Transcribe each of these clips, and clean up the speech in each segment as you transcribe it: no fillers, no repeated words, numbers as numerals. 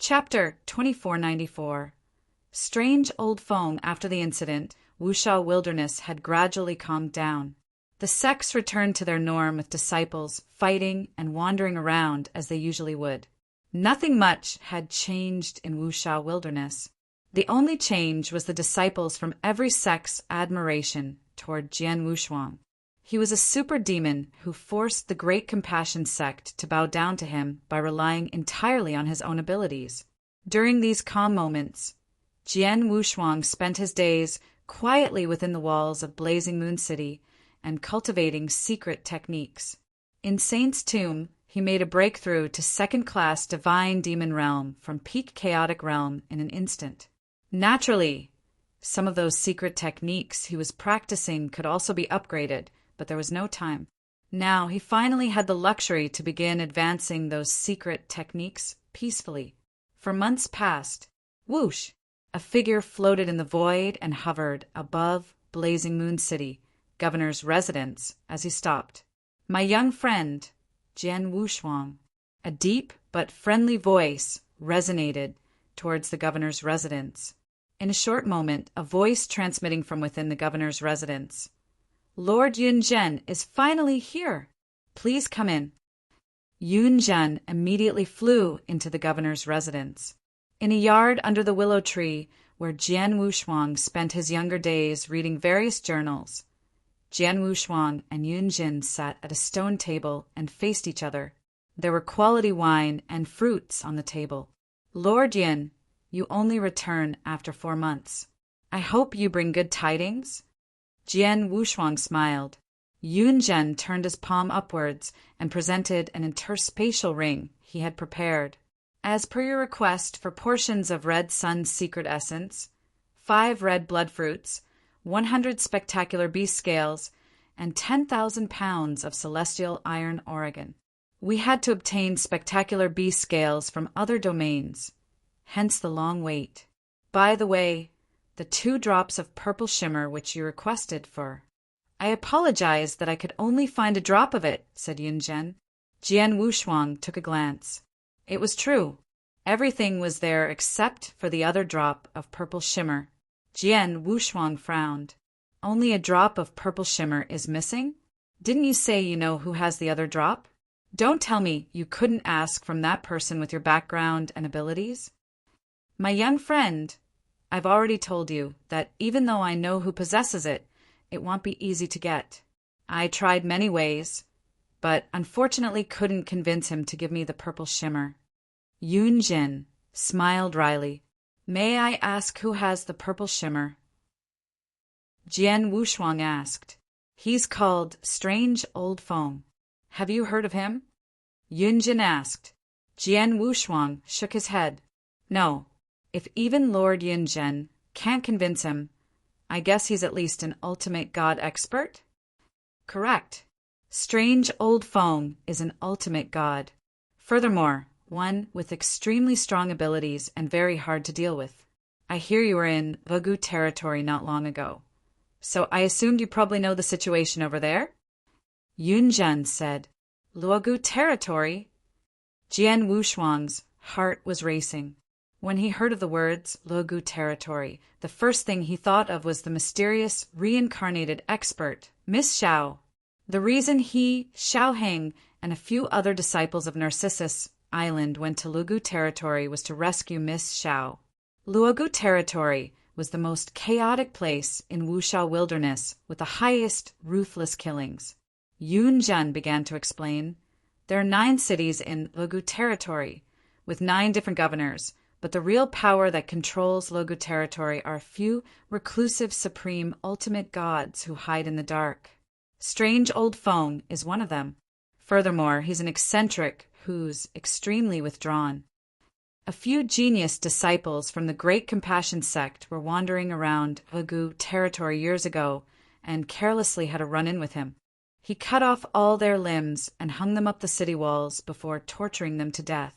Chapter 2494. Strange old Feng. After the incident, Wushao wilderness had gradually calmed down. The sects returned to their norm with disciples fighting and wandering around as they usually would. Nothing much had changed in Wushao wilderness. The only change was the disciples from every sect's admiration toward Jian Wushuang. He was a super demon who forced the Great Compassion sect to bow down to him by relying entirely on his own abilities. During these calm moments, Jian Wushuang spent his days quietly within the walls of Blazing Moon City and cultivating secret techniques. In Saint's Tomb, he made a breakthrough to second-class divine demon realm from peak chaotic realm in an instant. Naturally, some of those secret techniques he was practicing could also be upgraded, but there was no time. Now he finally had the luxury to begin advancing those secret techniques peacefully. For months past, whoosh, a figure floated in the void and hovered above Blazing Moon City, governor's residence, as he stopped. "My young friend, Jian Wushuang." A deep but friendly voice resonated towards the governor's residence. In a short moment, a voice transmitting from within the governor's residence. "Lord Yunzhen is finally here. Please come in." Yunzhen immediately flew into the governor's residence. In a yard under the willow tree where Jian Wushuang spent his younger days reading various journals, Jian Wushuang and Yunzhen sat at a stone table and faced each other. There were quality wine and fruits on the table. "Lord Yin, you only return after 4 months. I hope you bring good tidings?" Jian Wushuang smiled. Yunzhen turned his palm upwards and presented an interspatial ring he had prepared. "As per your request for portions of Red Sun's secret essence, 5 red blood fruits, 100 spectacular beast scales, and 10,000 pounds of celestial iron organ. We had to obtain spectacular beast scales from other domains, hence the long wait. By the way, the 2 drops of purple shimmer which you requested for." "I apologize that I could only find a drop of it," said Yunzhen. Jian Wushuang took a glance. It was true. Everything was there except for the other drop of purple shimmer. Jian Wushuang frowned. "Only a drop of purple shimmer is missing? Didn't you say you know who has the other drop? Don't tell me you couldn't ask from that person with your background and abilities?" "My young friend, I've already told you that even though I know who possesses it, it won't be easy to get. I tried many ways, but unfortunately couldn't convince him to give me the purple shimmer." Yunzhen smiled wryly. "May I ask who has the purple shimmer?" Jian Wushuang asked. "He's called Strange Old Feng. Have you heard of him?" Yunzhen asked. Jian Wushuang shook his head. "No. If even Lord Yunzhen can't convince him, I guess he's at least an ultimate god expert?" "Correct. Strange Old Feng is an ultimate god. Furthermore, one with extremely strong abilities and very hard to deal with. I hear you were in Vagu territory not long ago, so I assumed you probably know the situation over there?" Yunzhen said. "Luogu territory?" Jian Wushuang's heart was racing. When he heard of the words Luogu territory, the first thing he thought of was the mysterious reincarnated expert, Miss Xiao. The reason he, Xiaoheng, and a few other disciples of Narcissus Island went to Luogu territory was to rescue Miss Xiao. Luogu territory was the most chaotic place in Wushao wilderness with the highest ruthless killings. Yunzhen began to explain. "There are 9 cities in Luogu territory, with 9 different governors, but the real power that controls Luogu territory are a few reclusive supreme ultimate gods who hide in the dark. Strange Old Feng is one of them. Furthermore, he's an eccentric who's extremely withdrawn. A few genius disciples from the Great Compassion sect were wandering around Vagu territory years ago and carelessly had a run-in with him. He cut off all their limbs and hung them up the city walls before torturing them to death.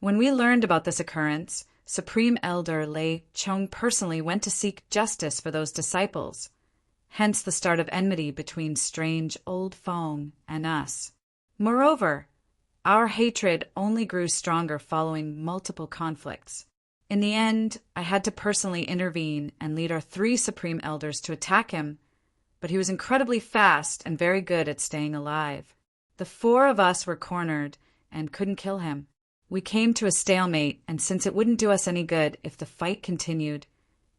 When we learned about this occurrence, Supreme Elder Lei Chong personally went to seek justice for those disciples, hence the start of enmity between Strange Old Feng and us. Moreover, Our hatred only grew stronger following multiple conflicts. In the end, I had to personally intervene and lead our 3 supreme elders to attack him, but he was incredibly fast and very good at staying alive. The 4 of us were cornered and couldn't kill him. We came to a stalemate, and since it wouldn't do us any good if the fight continued,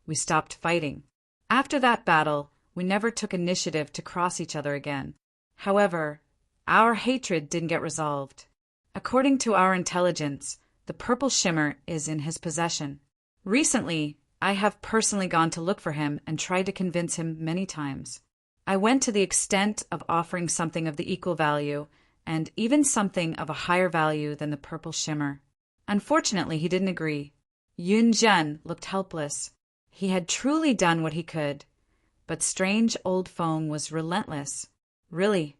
we stopped fighting. After that battle, we never took initiative to cross each other again. However, our hatred didn't get resolved. According to our intelligence, the purple shimmer is in his possession. Recently, I have personally gone to look for him and tried to convince him many times. I went to the extent of offering something of the equal value and even something of a higher value than the purple shimmer. Unfortunately, he didn't agree. Yun Zhen looked helpless. He had truly done what he could, but strange old Feng was relentless. Really.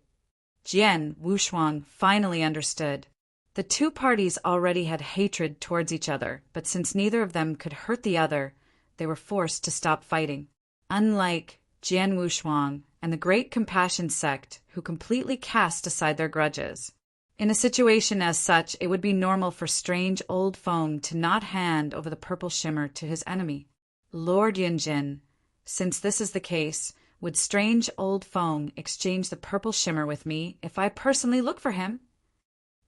Jian Wushuang finally understood. The 2 parties already had hatred towards each other, but since neither of them could hurt the other, they were forced to stop fighting. Unlike Jian Wushuang and the Great Compassion sect, who completely cast aside their grudges. In a situation as such, it would be normal for strange old Feng to not hand over the purple shimmer to his enemy. Lord Yunjin, since this is the case, would strange old Feng exchange the purple shimmer with me if I personally look for him?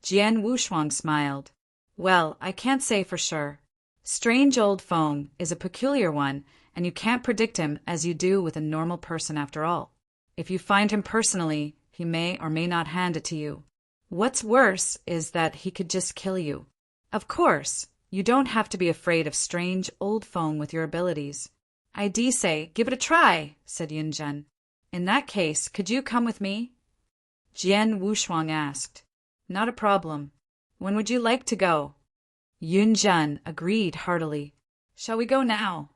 Jian Wushuang smiled. Well, I can't say for sure. Strange old Feng is a peculiar one, and you can't predict him as you do with a normal person after all. If you find him personally, he may or may not hand it to you. What's worse is that he could just kill you. Of course, you don't have to be afraid of strange old Feng with your abilities. I say, give it a try, said Yunzhen. In that case, could you come with me? Jian Wushuang asked. Not a problem. When would you like to go? Yunzhen agreed heartily. Shall we go now?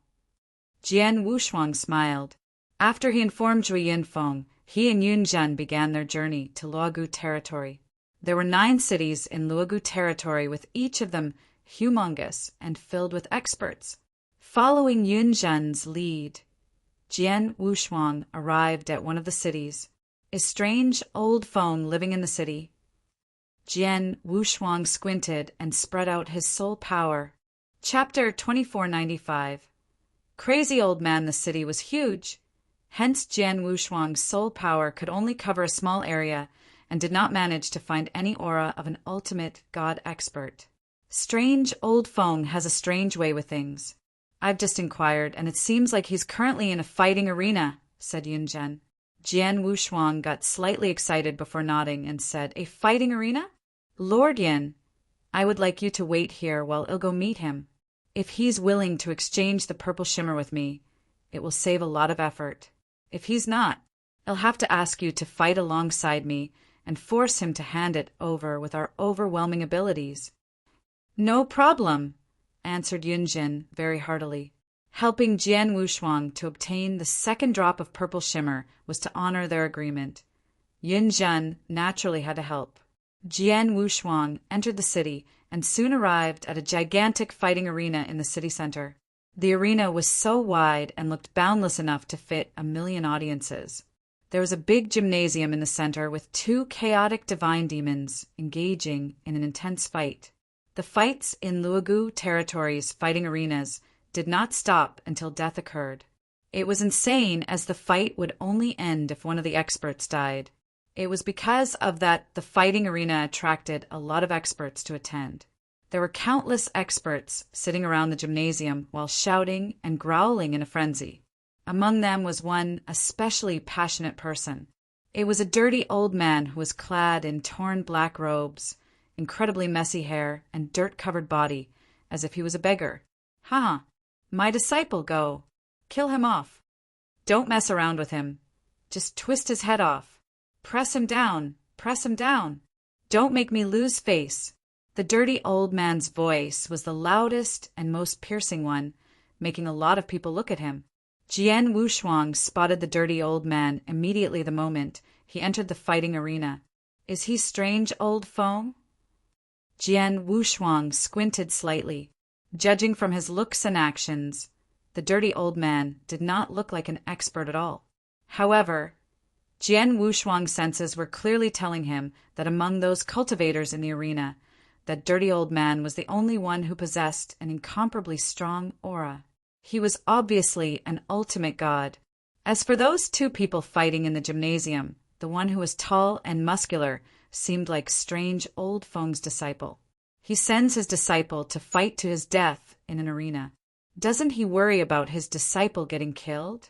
Jian Wushuang smiled. After he informed Zhui Yinfeng, he and Yunzhen began their journey to Luogu territory. There were 9 cities in Luogu territory, with each of them humongous and filled with experts. Following Yunzhen's lead, Jian Wushuang arrived at one of the cities. Is strange old Feng living in the city? Jian Wushuang squinted and spread out his soul power. Chapter 2495. Crazy old man, the city was huge. Hence Jian Wushuang's soul power could only cover a small area and did not manage to find any aura of an ultimate god expert. Strange old Feng has a strange way with things. I've just inquired, and it seems like he's currently in a fighting arena, said Yunzhen. Jian Wushuang got slightly excited before nodding and said, A fighting arena? Lord Yin, I would like you to wait here while I'll go meet him. If he's willing to exchange the purple shimmer with me, it will save a lot of effort. If he's not, I'll have to ask you to fight alongside me and force him to hand it over with our overwhelming abilities. No problem, answered Yunjin very heartily. Helping Jian Wushuang to obtain the second drop of purple shimmer was to honor their agreement. Yunzhen naturally had to help. Jian Wushuang entered the city and soon arrived at a gigantic fighting arena in the city center. The arena was so wide and looked boundless enough to fit 1 million audiences. There was a big gymnasium in the center with 2 chaotic divine demons engaging in an intense fight. The fights in Luogu territory's fighting arenas did not stop until death occurred. It was insane, as the fight would only end if one of the experts died. It was because of that the fighting arena attracted a lot of experts to attend. There were countless experts sitting around the gymnasium while shouting and growling in a frenzy. Among them was one especially passionate person. It was a dirty old man who was clad in torn black robes, incredibly messy hair, and dirt-covered body, as if he was a beggar. "Ha! My disciple, go! Kill him off! Don't mess around with him. Just twist his head off. Press him down! Press him down! Don't make me lose face!" The dirty old man's voice was the loudest and most piercing one, making a lot of people look at him. Jian Wushuang spotted the dirty old man immediately the moment he entered the fighting arena. "Is he strange old foe?" Jian Wushuang squinted slightly. Judging from his looks and actions, the dirty old man did not look like an expert at all. However, Jian Wushuang's senses were clearly telling him that among those cultivators in the arena, that dirty old man was the only one who possessed an incomparably strong aura. He was obviously an ultimate god. As for those two people fighting in the gymnasium, the one who was tall and muscular seemed like strange old Feng's disciple. He sends his disciple to fight to his death in an arena. Doesn't he worry about his disciple getting killed?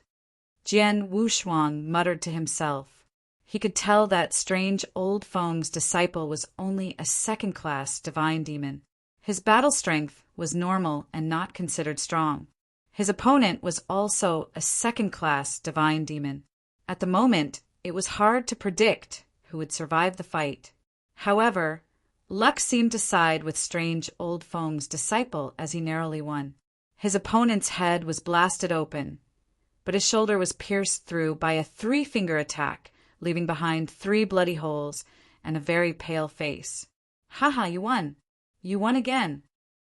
Jian Wushuang muttered to himself. He could tell that strange old Feng's disciple was only a second-class divine demon. His battle strength was normal and not considered strong. His opponent was also a second-class divine demon. At the moment, it was hard to predict who would survive the fight. However, luck seemed to side with strange old Feng's disciple as he narrowly won. His opponent's head was blasted open, but his shoulder was pierced through by a 3-finger attack, leaving behind 3 bloody holes and a very pale face. "Haha, you won! You won again!"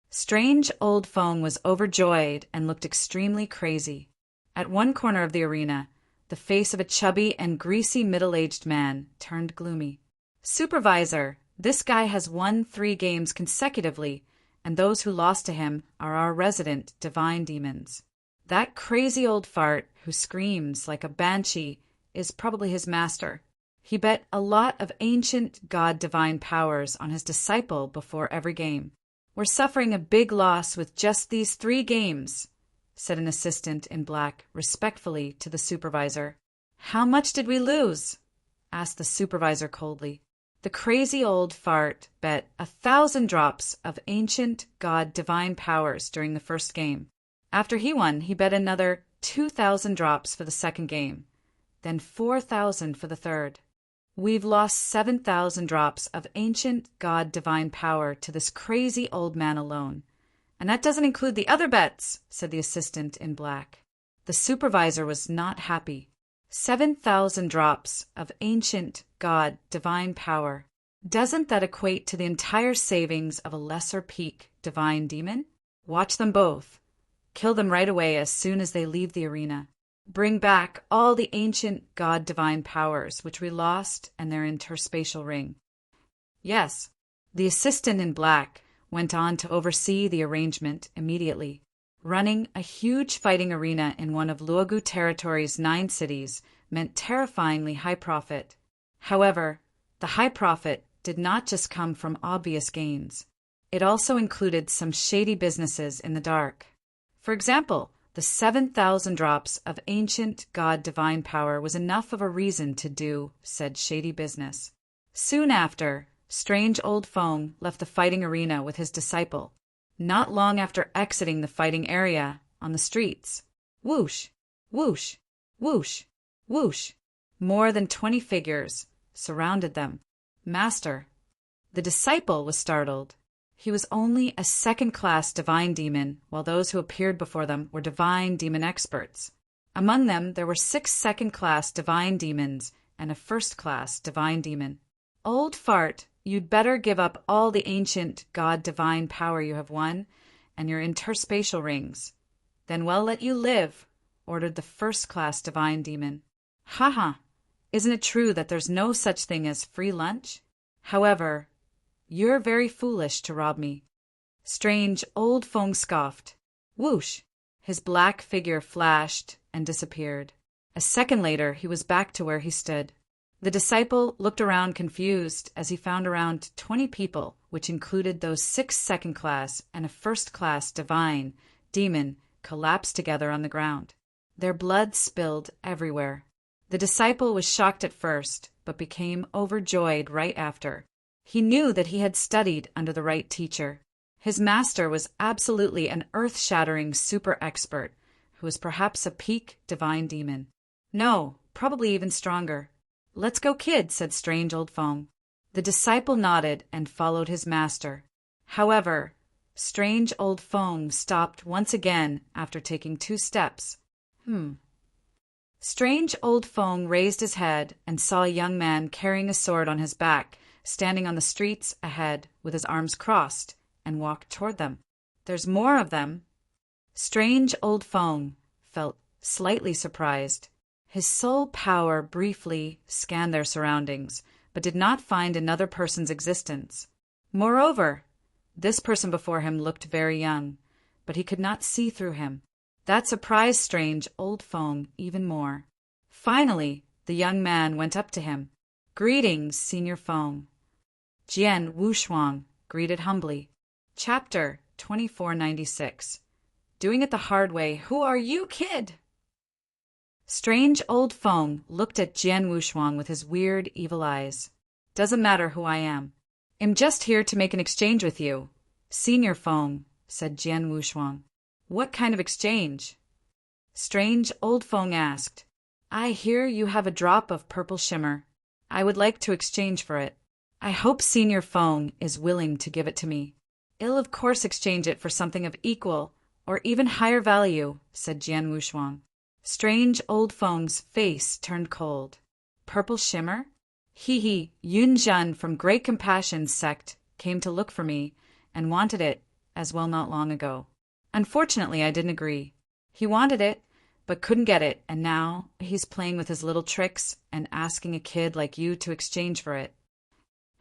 Strange old Feng was overjoyed and looked extremely crazy. At one corner of the arena, the face of a chubby and greasy middle-aged man turned gloomy. "Supervisor, this guy has won 3 games consecutively, and those who lost to him are our resident divine demons. That crazy old fart who screams like a banshee is probably his master. He bet a lot of ancient god divine powers on his disciple before every game. We're suffering a big loss with just these 3 games," said an assistant in black respectfully to the supervisor. "How much did we lose?" asked the supervisor coldly. The crazy old fart bet 1,000 drops of ancient god divine powers during the first game. After he won, he bet another 2,000 drops for the second game, then 4,000 for the third. "We've lost 7,000 drops of ancient god divine power to this crazy old man alone. And that doesn't include the other bets," said the assistant in black. The supervisor was not happy. 7,000 drops of ancient god divine power. Doesn't that equate to the entire savings of a lesser peak divine demon? Watch them both. Kill them right away as soon as they leave the arena. Bring back all the ancient god divine powers which we lost and their interspatial ring. Yes, the assistant in black went on to oversee the arrangement immediately. Running a huge fighting arena in one of Luogu territory's 9 cities meant terrifyingly high profit. However, the high profit did not just come from obvious gains. It also included some shady businesses in the dark. For example, the 7,000 drops of ancient god divine power was enough of a reason to do said shady business. Soon after, strange old Feng left the fighting arena with his disciple. Not long after exiting the fighting area, on the streets, whoosh, whoosh, whoosh, whoosh, more than 20 figures surrounded them. "Master." The disciple was startled. He was only a second-class divine demon, while those who appeared before them were divine demon experts. Among them, there were 6 second-class divine demons and a first-class divine demon. "Old fart, you'd better give up all the ancient god divine power you have won and your interspatial rings. Then we'll let you live," ordered the first-class divine demon. "Haha, isn't it true that there's no such thing as free lunch? However, you're very foolish to rob me." Strange old Feng scoffed. Whoosh! His black figure flashed and disappeared. A second later, he was back to where he stood. The disciple looked around confused as he found around 20 people, which included those 6 second-class and a first-class divine demon, collapsed together on the ground. Their blood spilled everywhere. The disciple was shocked at first, but became overjoyed right after. He knew that he had studied under the right teacher. His master was absolutely an earth-shattering super expert, who was perhaps a peak divine demon. No, probably even stronger. "Let's go, kid," said strange old Feng. The disciple nodded and followed his master. However, strange old Feng stopped once again after taking 2 steps. Strange old Feng raised his head and saw a young man carrying a sword on his back, standing on the streets ahead with his arms crossed, and walked toward them. "There's more of them." Strange old Feng felt slightly surprised. His soul power briefly scanned their surroundings, but did not find another person's existence. Moreover, this person before him looked very young, but he could not see through him. That surprised strange old Feng even more. Finally, the young man went up to him. "Greetings, Senior Feng." Jian Wushuang greeted humbly. Chapter 2496. Doing it the hard way. "Who are you, kid?" Strange old Feng looked at Jian Wushuang with his weird, evil eyes. "Doesn't matter who I am. I'm just here to make an exchange with you, Senior Feng," said Jian Wushuang. "What kind of exchange?" Strange old Feng asked. "I hear you have a drop of purple shimmer. I would like to exchange for it. I hope Senior Feng is willing to give it to me." "I'll of course exchange it for something of equal or even higher value," said Jian Wushuang. Strange old Feng's face turned cold. "Purple shimmer? He, Yunzhan from Great Compassion's sect, came to look for me and wanted it as well not long ago. Unfortunately, I didn't agree. He wanted it, but couldn't get it, and now he's playing with his little tricks and asking a kid like you to exchange for it."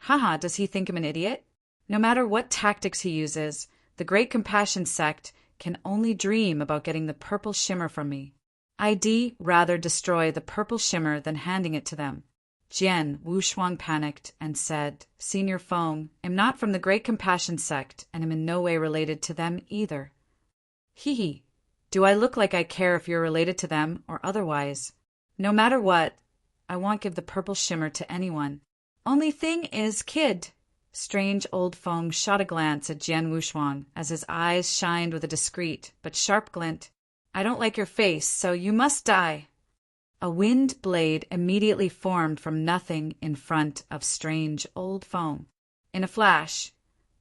"Haha, does he think I'm an idiot? No matter what tactics he uses, the Great Compassion sect can only dream about getting the purple shimmer from me. I'd rather destroy the purple shimmer than handing it to them." Jian Wushuang panicked and said, "Senior Feng, I'm not from the Great Compassion sect and am in no way related to them either." "Hee. Do I look like I care if you're related to them or otherwise? No matter what, I won't give the purple shimmer to anyone. Only thing is, kid." Strange old Feng shot a glance at Jian Wushuang as his eyes shined with a discreet but sharp glint. "I don't like your face, so you must die." A wind blade immediately formed from nothing in front of strange old Feng. In a flash,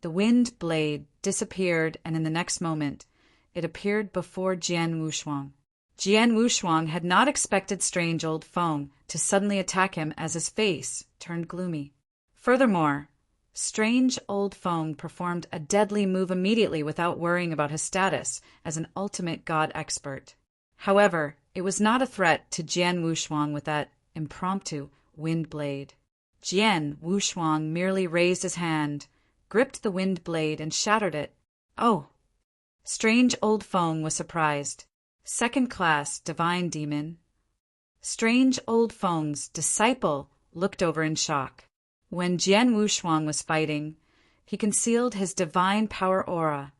the wind blade disappeared, and in the next moment, it appeared before Jian Wushuang. Jian Wushuang had not expected strange old Feng to suddenly attack him as his face turned gloomy. Furthermore, strange old Feng performed a deadly move immediately without worrying about his status as an ultimate god expert. However, it was not a threat to Jian Wushuang with that impromptu wind blade. Jian Wushuang merely raised his hand, gripped the wind blade, and shattered it. "Oh!" Strange old Feng was surprised. "Second-class divine demon." Strange old Feng's disciple looked over in shock. When Jian Wushuang was fighting, he concealed his divine power aura,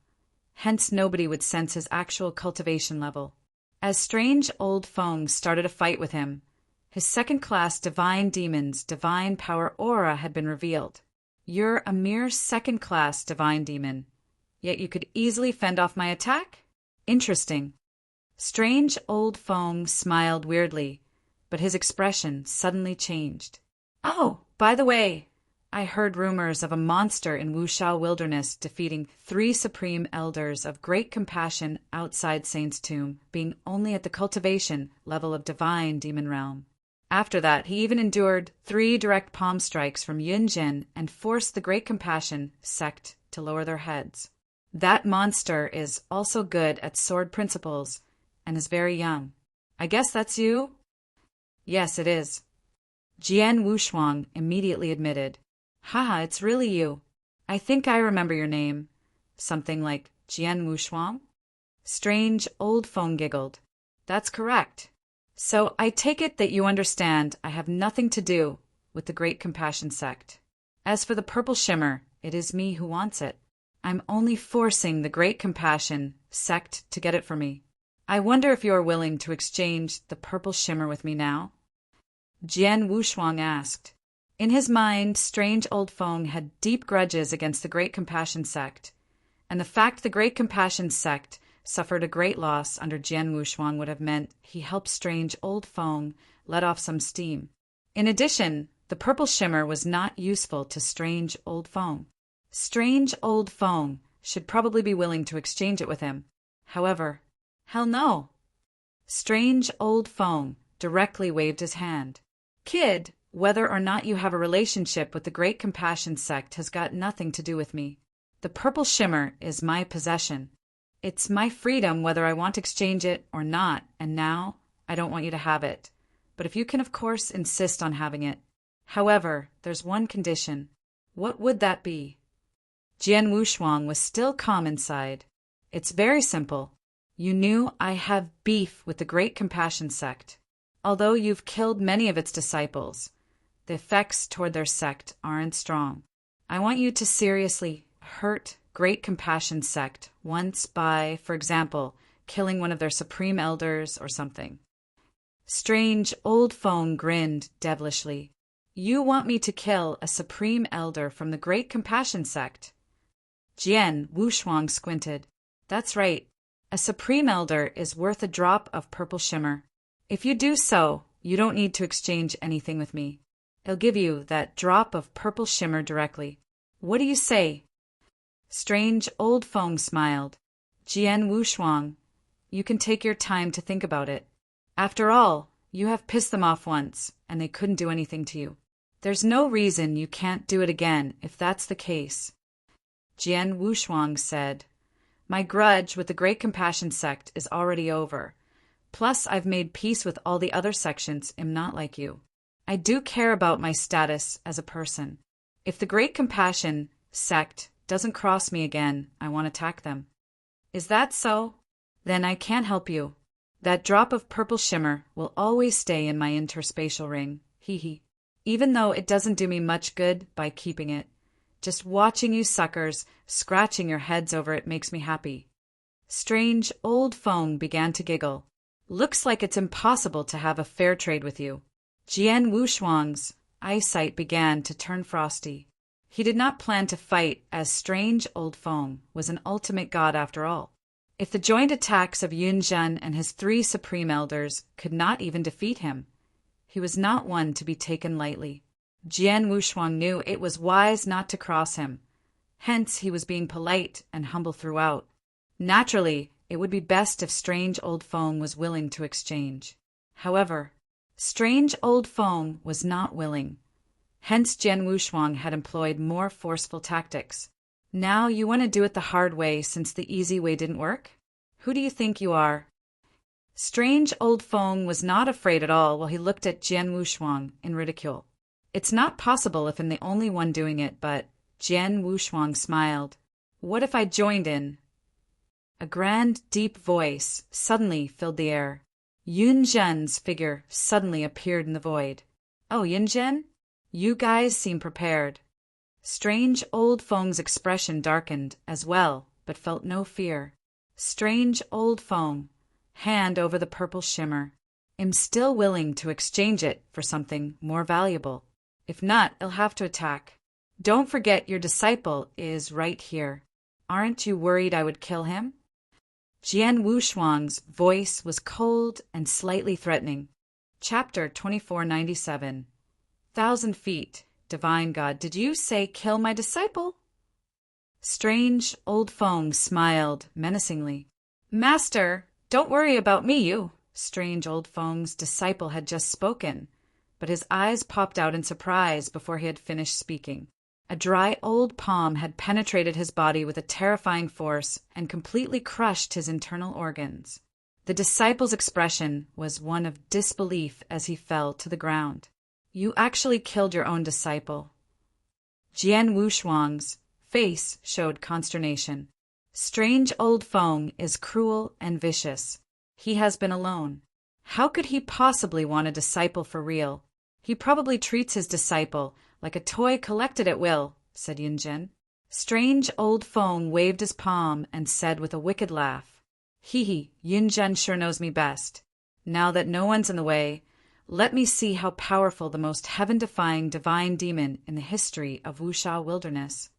hence nobody would sense his actual cultivation level. As strange old Feng started a fight with him, his second-class divine demon's divine power aura had been revealed. "You're a mere second-class divine demon, yet you could easily fend off my attack? Interesting." Strange old Feng smiled weirdly, but his expression suddenly changed. "Oh, by the way, I heard rumors of a monster in Wushao Wilderness defeating 3 supreme elders of Great Compassion outside Saint's Tomb, being only at the cultivation level of divine demon realm. After that, he even endured 3 direct palm strikes from Yunjin and forced the Great Compassion sect to lower their heads. That monster is also good at sword principles and is very young. I guess that's you?" "Yes, it is." Jian Wushuang immediately admitted. "Haha, it's really you. I think I remember your name. Something like Jian Wushuang?" Strange old Feng giggled. "That's correct. So I take it that you understand I have nothing to do with the Great Compassion sect. As for the purple shimmer, it is me who wants it. I'm only forcing the Great Compassion sect to get it for me. I wonder if you are willing to exchange the purple shimmer with me now?" Jian Wushuang asked. In his mind, strange old Feng had deep grudges against the Great Compassion sect, and the fact the Great Compassion sect suffered a great loss under Jian Wushuang would have meant he helped strange old Feng let off some steam. In addition, the purple shimmer was not useful to strange old Feng. Strange old Feng should probably be willing to exchange it with him. However, hell no. Strange old Feng directly waved his hand. "Kid, whether or not you have a relationship with the Great Compassion sect has got nothing to do with me. The purple shimmer is my possession. It's my freedom whether I want to exchange it or not, and now I don't want you to have it. but if you can of course insist on having it. However, there's one condition. What would that be? Jian Wushuang was still calm inside. It's very simple. You knew I have beef with the Great Compassion sect. Although you've killed many of its disciples, the effects toward their sect aren't strong. I want you to seriously hurt Great Compassion sect once by, for example, killing one of their supreme elders or something. Strange Old Feng grinned devilishly. You want me to kill a supreme elder from the Great Compassion sect? Jian Wushuang squinted. That's right. A supreme elder is worth a drop of purple shimmer. If you do so, you don't need to exchange anything with me. I'll give you that drop of purple shimmer directly. What do you say? Strange Old Feng smiled. Jian Wushuang, you can take your time to think about it. After all, you have pissed them off once, and they couldn't do anything to you. There's no reason you can't do it again if that's the case. Jian Wushuang said, My grudge with the Great Compassion sect is already over. Plus, I've made peace with all the other sections. I'm not like you. I do care about my status as a person. If the Great Compassion sect doesn't cross me again, I won't attack them. Is that so? Then I can't help you. That drop of purple shimmer will always stay in my interspatial ring. Hee hee. Even though it doesn't do me much good by keeping it. Just watching you suckers scratching your heads over it makes me happy. Strange Old Feng began to giggle. Looks like it's impossible to have a fair trade with you. Jian Wushuang's eyesight began to turn frosty. He did not plan to fight, as Strange Old Feng was an ultimate god after all. If the joint attacks of Yunzhen and his 3 supreme elders could not even defeat him, he was not one to be taken lightly. Jian Wushuang knew it was wise not to cross him. Hence, he was being polite and humble throughout. Naturally, it would be best if Strange Old Feng was willing to exchange. However, Strange Old Feng was not willing. Hence, Jian Wushuang had employed more forceful tactics. Now you want to do it the hard way since the easy way didn't work? Who do you think you are? Strange Old Feng was not afraid at all while he looked at Jian Wushuang in ridicule. It's not possible if I'm the only one doing it, but Jian Wushuang smiled. What if I joined in? A grand, deep voice suddenly filled the air. Yunzhen's figure suddenly appeared in the void. Oh, Yunzhen? You guys seem prepared. Strange Old Feng's expression darkened as well, but felt no fear. Strange Old Feng, hand over the purple shimmer. I'm still willing to exchange it for something more valuable. If not, I'll have to attack. Don't forget your disciple is right here. Aren't you worried I would kill him? Jian Wushuang's voice was cold and slightly threatening. Chapter 2497. 1,000 feet. Divine God, did you say kill my disciple? Strange Old Feng smiled menacingly. Master, don't worry about me, you. Strange Old Feng's disciple had just spoken, but his eyes popped out in surprise before he had finished speaking. A dry old palm had penetrated his body with a terrifying force and completely crushed his internal organs. The disciple's expression was one of disbelief as he fell to the ground. You actually killed your own disciple. Jian Wushuang's face showed consternation. Strange Old Feng is cruel and vicious. He has been alone. How could he possibly want a disciple for real? He probably treats his disciple like a toy collected at will, said Yunzhen. Strange Old Feng waved his palm and said with a wicked laugh, Hee hee, Yunzhen sure knows me best. Now that no one's in the way, let me see how powerful the most heaven-defying divine demon in the history of Wuxia Wilderness.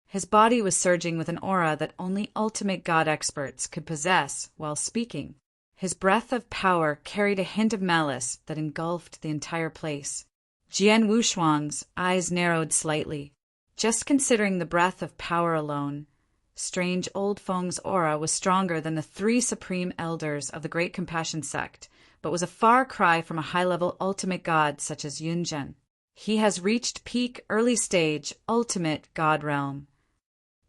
His body was surging with an aura that only ultimate god experts could possess while speaking. His breath of power carried a hint of malice that engulfed the entire place. Jian Wushuang's eyes narrowed slightly. Just considering the breath of power alone, Strange Old Feng's aura was stronger than the 3 supreme elders of the Great Compassion sect, but was a far cry from a high-level ultimate god such as Yunzhen. He has reached peak early stage ultimate god realm.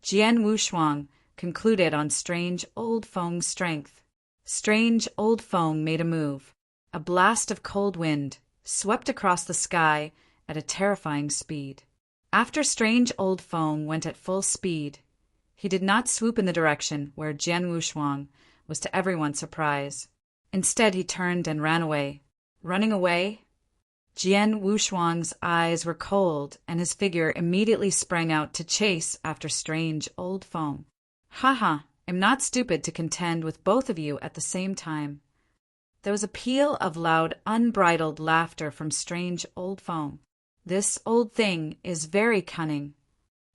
Jian Wushuang concluded on Strange Old Feng's strength. Strange Old Feng made a move. a blast of cold wind swept across the sky at a terrifying speed. After strange old Feng went at full speed, he did not swoop in the direction where Jian Wushuang was to everyone's surprise. Instead, he turned and ran away. Running away? Jian Wushuang's eyes were cold, and his figure immediately sprang out to chase after strange old Feng. Ha! I'm not stupid to contend with both of you at the same time. There was a peal of loud, unbridled laughter from strange old Feng. This old thing is very cunning.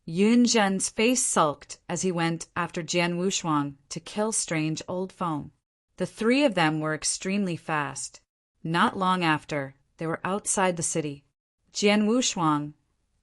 Yun Zhen's face sulked as he went after Jian Wushuang to kill strange old Feng. The three of them were extremely fast. Not long after, they were outside the city. Jian Wushuang,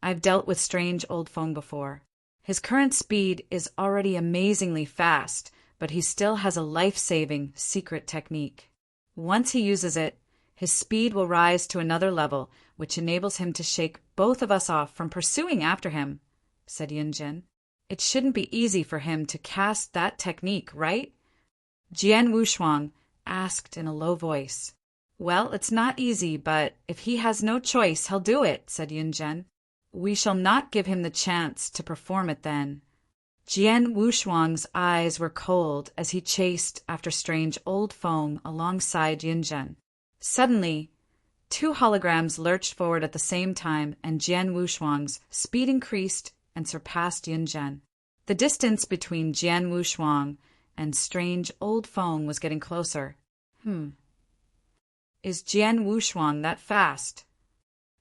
I've dealt with strange old Feng before. His current speed is already amazingly fast, but he still has a life-saving secret technique. Once he uses it, his speed will rise to another level, which enables him to shake both of us off from pursuing after him, said Yunjin. It shouldn't be easy for him to cast that technique, right? Jian Wushuang asked in a low voice. Well, it's not easy, but if he has no choice, he'll do it, said Yunjin. We shall not give him the chance to perform it then. Jian Wushuang's eyes were cold as he chased after strange old Feng alongside Yunjin. Suddenly, two holograms lurched forward at the same time, and Jian Wushuang's speed increased and surpassed Yunjin. The distance between Jian Wushuang and strange old Feng was getting closer. Is Jian Wushuang that fast?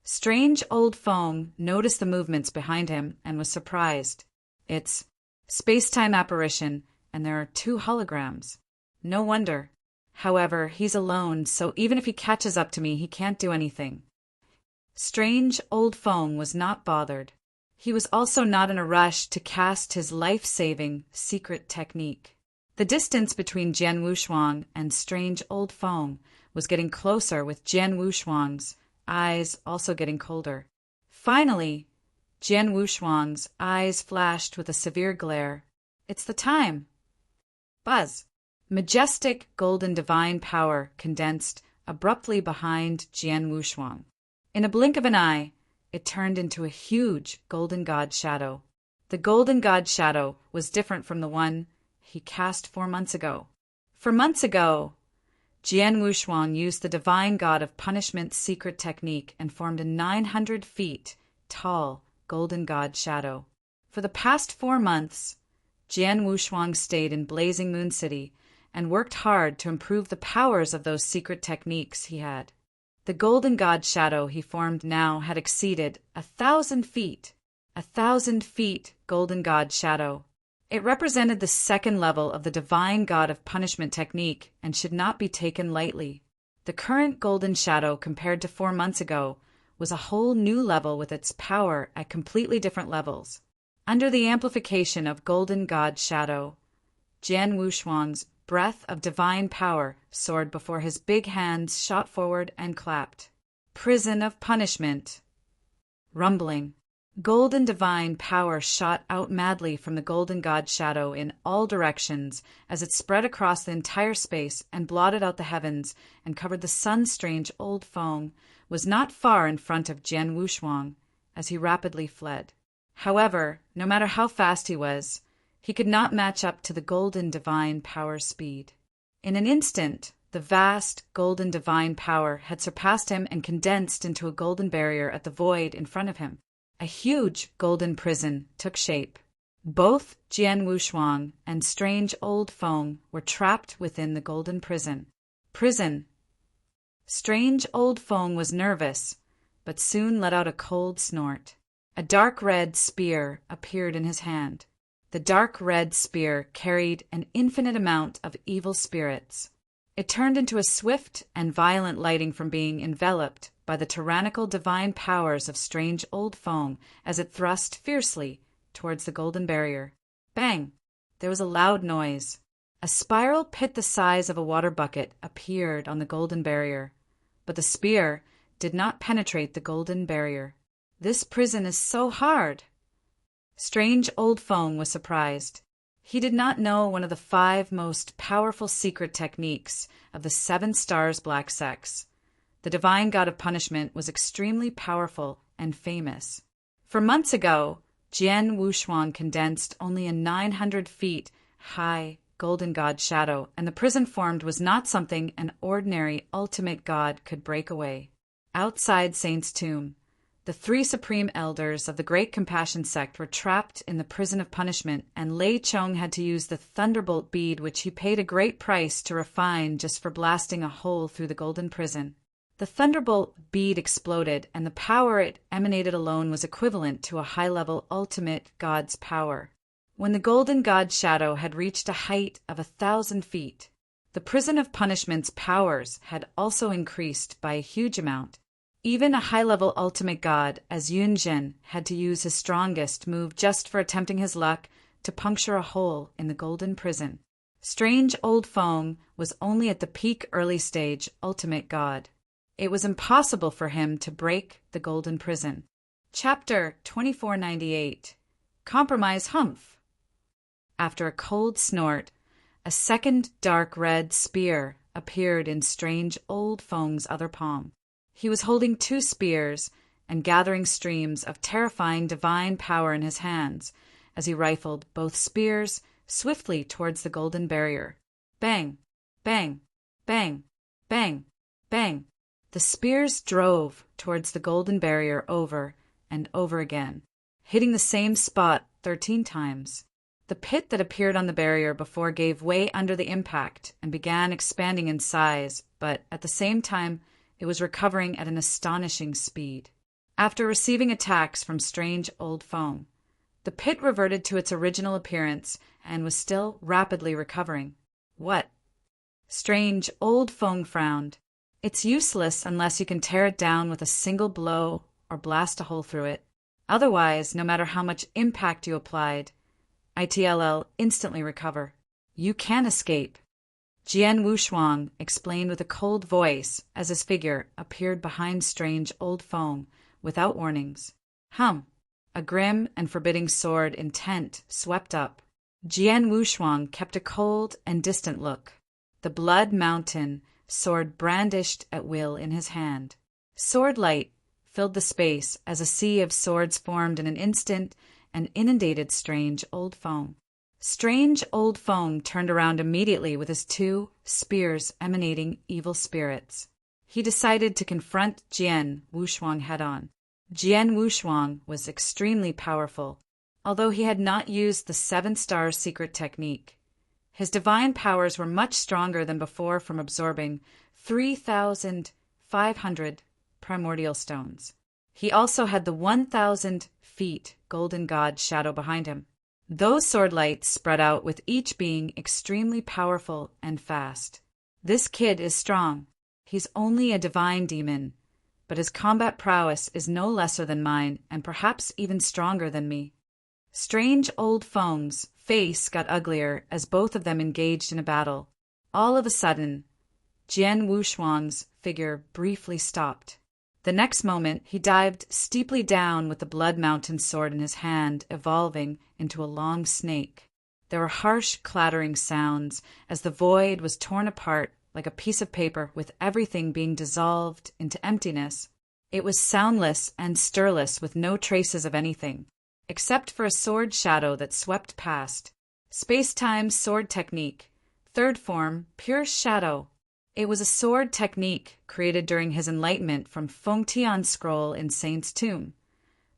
Strange old Feng noticed the movements behind him and was surprised. It's space-time apparition, and there are two holograms. No wonder. However, he's alone, so even if he catches up to me, he can't do anything. Strange old Feng was not bothered. He was also not in a rush to cast his life-saving secret technique. The distance between Jian Wushuang and strange old Feng was getting closer, with Jian Wushuang's eyes also getting colder. Finally, Jian Wushuang's eyes flashed with a severe glare. It's the time. Buzz. Majestic golden divine power condensed abruptly behind Jian Wushuang. In a blink of an eye, it turned into a huge golden god shadow. The golden god shadow was different from the one he cast 4 months ago. For months ago, Jian Wushuang used the divine god of punishment's secret technique and formed a 900 feet tall golden god shadow. For the past 4 months, Jian Wushuang stayed in Blazing Moon City and worked hard to improve the powers of those secret techniques he had. The golden god shadow he formed now had exceeded 1,000 feet. 1,000 feet golden god shadow. It represented the second level of the divine god of punishment technique and should not be taken lightly. The current golden shadow, compared to 4 months ago, was a whole new level with its power at completely different levels. Under the amplification of golden god shadow, Jian Wushuang's breath of divine power soared before his big hands shot forward and clapped. Prison of punishment. Rumbling. Golden divine power shot out madly from the golden god shadow in all directions as it spread across the entire space and blotted out the heavens and covered the sun. Strange old Feng was not far in front of Jian Wushuang as he rapidly fled. However, no matter how fast he was, he could not match up to the golden divine power speed. In an instant, the vast golden divine power had surpassed him and condensed into a golden barrier at the void in front of him. A huge golden prison took shape. Both Jian Wushuang and strange old Feng were trapped within the golden prison. Prison. Strange old Feng was nervous, but soon let out a cold snort. A dark red spear appeared in his hand. The dark red spear carried an infinite amount of evil spirits. It turned into a swift and violent lighting from being enveloped by the tyrannical divine powers of strange old Feng as it thrust fiercely towards the golden barrier. Bang! There was a loud noise. A spiral pit the size of a water bucket appeared on the golden barrier, but the spear did not penetrate the golden barrier. This prison is so hard. Strange old Feng was surprised. He did not know one of the 5 most powerful secret techniques of the 7 stars black sex. The divine god of punishment was extremely powerful and famous. For months ago, Jian Wushuang condensed only a 900 feet high golden god shadow, and the prison formed was not something an ordinary ultimate god could break away. Outside Saint's tomb, the 3 supreme elders of the Great Compassion sect were trapped in the prison of punishment, and Lei Chong had to use the thunderbolt bead which he paid a great price to refine just for blasting a hole through the golden prison. The thunderbolt bead exploded, and the power it emanated alone was equivalent to a high-level ultimate god's power. When the golden god's shadow had reached a height of 1,000 feet, the prison of punishment's powers had also increased by a huge amount. Even a high-level ultimate god as Yun Jin had to use his strongest move just for attempting his luck to puncture a hole in the golden prison. Strange Old Feng was only at the peak early stage ultimate god. It was impossible for him to break the golden prison. Chapter 2498. Compromise Humph. After a cold snort, a second dark red spear appeared in Strange Old Feng's other palm. He was holding 2 spears and gathering streams of terrifying divine power in his hands as he rifled both spears swiftly towards the golden barrier. Bang! Bang! Bang! Bang! Bang! The spears drove towards the golden barrier over and over again, hitting the same spot 13 times. The pit that appeared on the barrier before gave way under the impact and began expanding in size, but at the same time it was recovering at an astonishing speed. After receiving attacks from Strange Old Feng, the pit reverted to its original appearance and was still rapidly recovering. What? Strange Old Feng frowned. It's useless unless you can tear it down with a single blow or blast a hole through it. Otherwise, no matter how much impact you applied, it'll instantly recover. You can escape. Jian Wushuang explained with a cold voice as his figure appeared behind Strange Old Feng without warnings. A grim and forbidding sword intent swept up. Jian Wushuang kept a cold and distant look, the blood mountain sword brandished at will in his hand. Sword light filled the space as a sea of swords formed in an instant and inundated Strange Old Feng. Strange Old Feng turned around immediately with his 2 spears emanating evil spirits. He decided to confront Jian Wushuang head-on. Jian Wushuang was extremely powerful, although he had not used the 7-star secret technique. His divine powers were much stronger than before from absorbing 3,500 primordial stones. He also had the 1,000 feet golden god shadow behind him. Those sword lights spread out with each being extremely powerful and fast. This kid is strong. He's only a divine demon, but his combat prowess is no lesser than mine and perhaps even stronger than me. Strange Old Feng's face got uglier as both of them engaged in a battle. All of a sudden, Jian Wushuang's figure briefly stopped. The next moment, he dived steeply down with the Blood Mountain sword in his hand, evolving into a long snake. There were harsh, clattering sounds as the void was torn apart like a piece of paper, with everything being dissolved into emptiness. It was soundless and stirless, with no traces of anything, except for a sword shadow that swept past. Space-time sword technique. 3rd form, pure shadow. It was a sword technique created during his enlightenment from Feng Tian's scroll in Saint's tomb.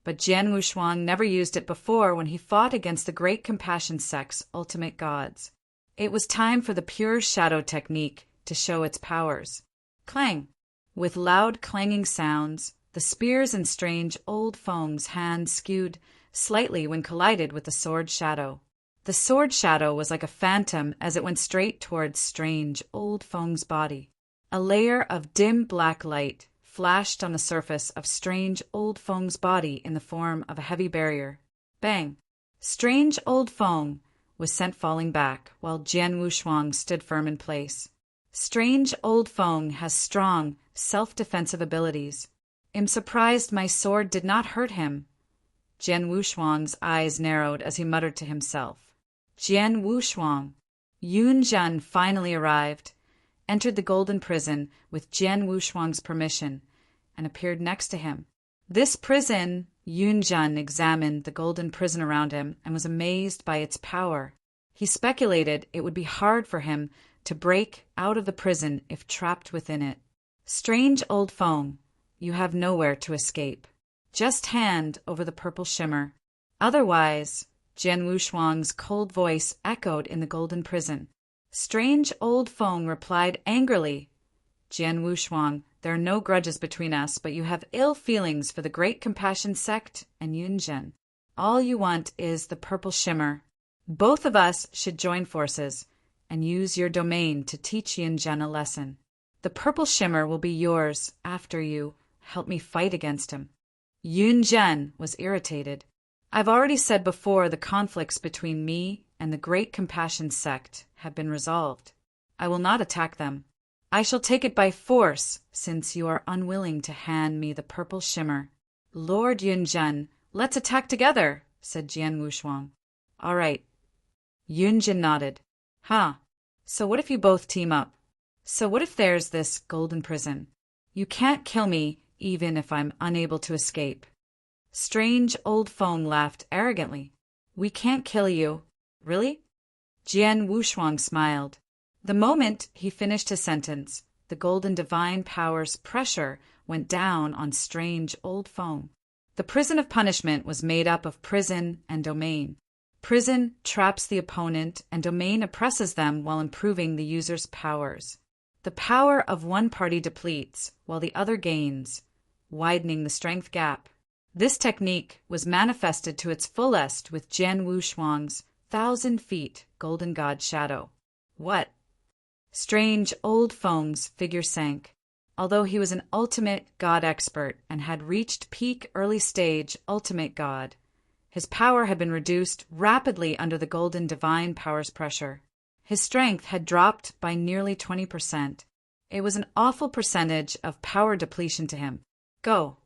But Jian Wushuang never used it before when he fought against the Great Compassion sect's ultimate gods. It was time for the pure shadow technique to show its powers. Clang! With loud clanging sounds, the spears in Strange Old Feng's hand skewed slightly when collided with the sword shadow. The sword shadow was like a phantom as it went straight towards Strange Old Feng's body. A layer of dim black light flashed on the surface of Strange Old Feng's body in the form of a heavy barrier. Bang! Strange Old Feng was sent falling back, while Jian Wushuang stood firm in place. Strange Old Feng has strong, self-defensive abilities. I'm surprised my sword did not hurt him. Jian Wushuang's eyes narrowed as he muttered to himself. Jian Wushuang. Yun Zhen finally arrived, entered the golden prison with Jian Wushuang's permission, and appeared next to him. This prison, Yun Zhen examined the golden prison around him and was amazed by its power. He speculated it would be hard for him to break out of the prison if trapped within it. Strange old Feng, you have nowhere to escape. Just hand over the purple shimmer. Otherwise, Jian Wushuang's cold voice echoed in the golden prison. Strange old Feng replied angrily, Jian Wushuang, there are no grudges between us, but you have ill feelings for the Great Compassion sect and Yunzhen. All you want is the purple shimmer. Both of us should join forces and use your domain to teach Yunzhen a lesson. The purple shimmer will be yours after you help me fight against him. Yunzhen was irritated. I've already said before the conflicts between me and the Great Compassion sect have been resolved. I will not attack them. I shall take it by force, since you are unwilling to hand me the purple shimmer. Lord Yunzhen, let's attack together, said Jian Wushuang. All right. Yunzhen nodded. So what if you both team up? So what if there's this golden prison? You can't kill me even if I'm unable to escape. Strange old Feng laughed arrogantly. We can't kill you. Really? Jian Wushuang smiled. The moment he finished his sentence, the golden divine power's pressure went down on strange old Feng. The prison of punishment was made up of prison and domain. Prison traps the opponent and domain oppresses them while improving the user's powers. The power of one party depletes while the other gains, widening the strength gap. This technique was manifested to its fullest with Jian Wushuang's 1,000 feet golden god shadow. What? Strange old Feng's figure sank. Although he was an ultimate god expert and had reached peak early stage ultimate god, his power had been reduced rapidly under the golden divine power's pressure. His strength had dropped by nearly 20%. It was an awful percentage of power depletion to him. Go!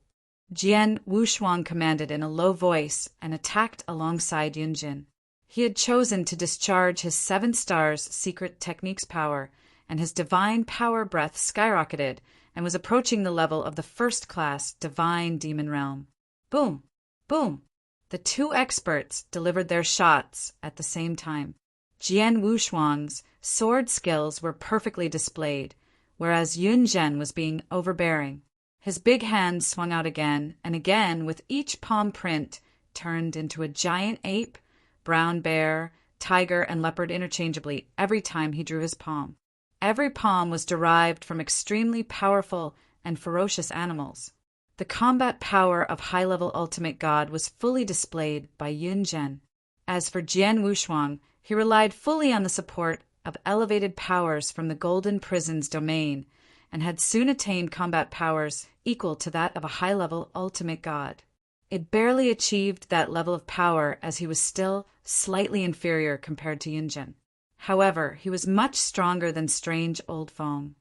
Jian Wushuang commanded in a low voice and attacked alongside Yunjin. He had chosen to discharge his 7 stars secret technique's power, and his divine power breath skyrocketed and was approaching the level of the first-class divine demon realm. Boom! Boom! The 2 experts delivered their shots at the same time. Jian Wushuang's sword skills were perfectly displayed, whereas Yunzhen was being overbearing. His big hands swung out again and again, with each palm print turned into a giant ape, brown bear, tiger, and leopard interchangeably every time he drew his palm. Every palm was derived from extremely powerful and ferocious animals. The combat power of high-level ultimate god was fully displayed by Yunzhen. As for Jian Wushuang, he relied fully on the support of elevated powers from the Golden Prison's domain, and had soon attained combat powers equal to that of a high-level ultimate god. It barely achieved that level of power, as he was still slightly inferior compared to Yunjin. However, he was much stronger than Strange Old Feng,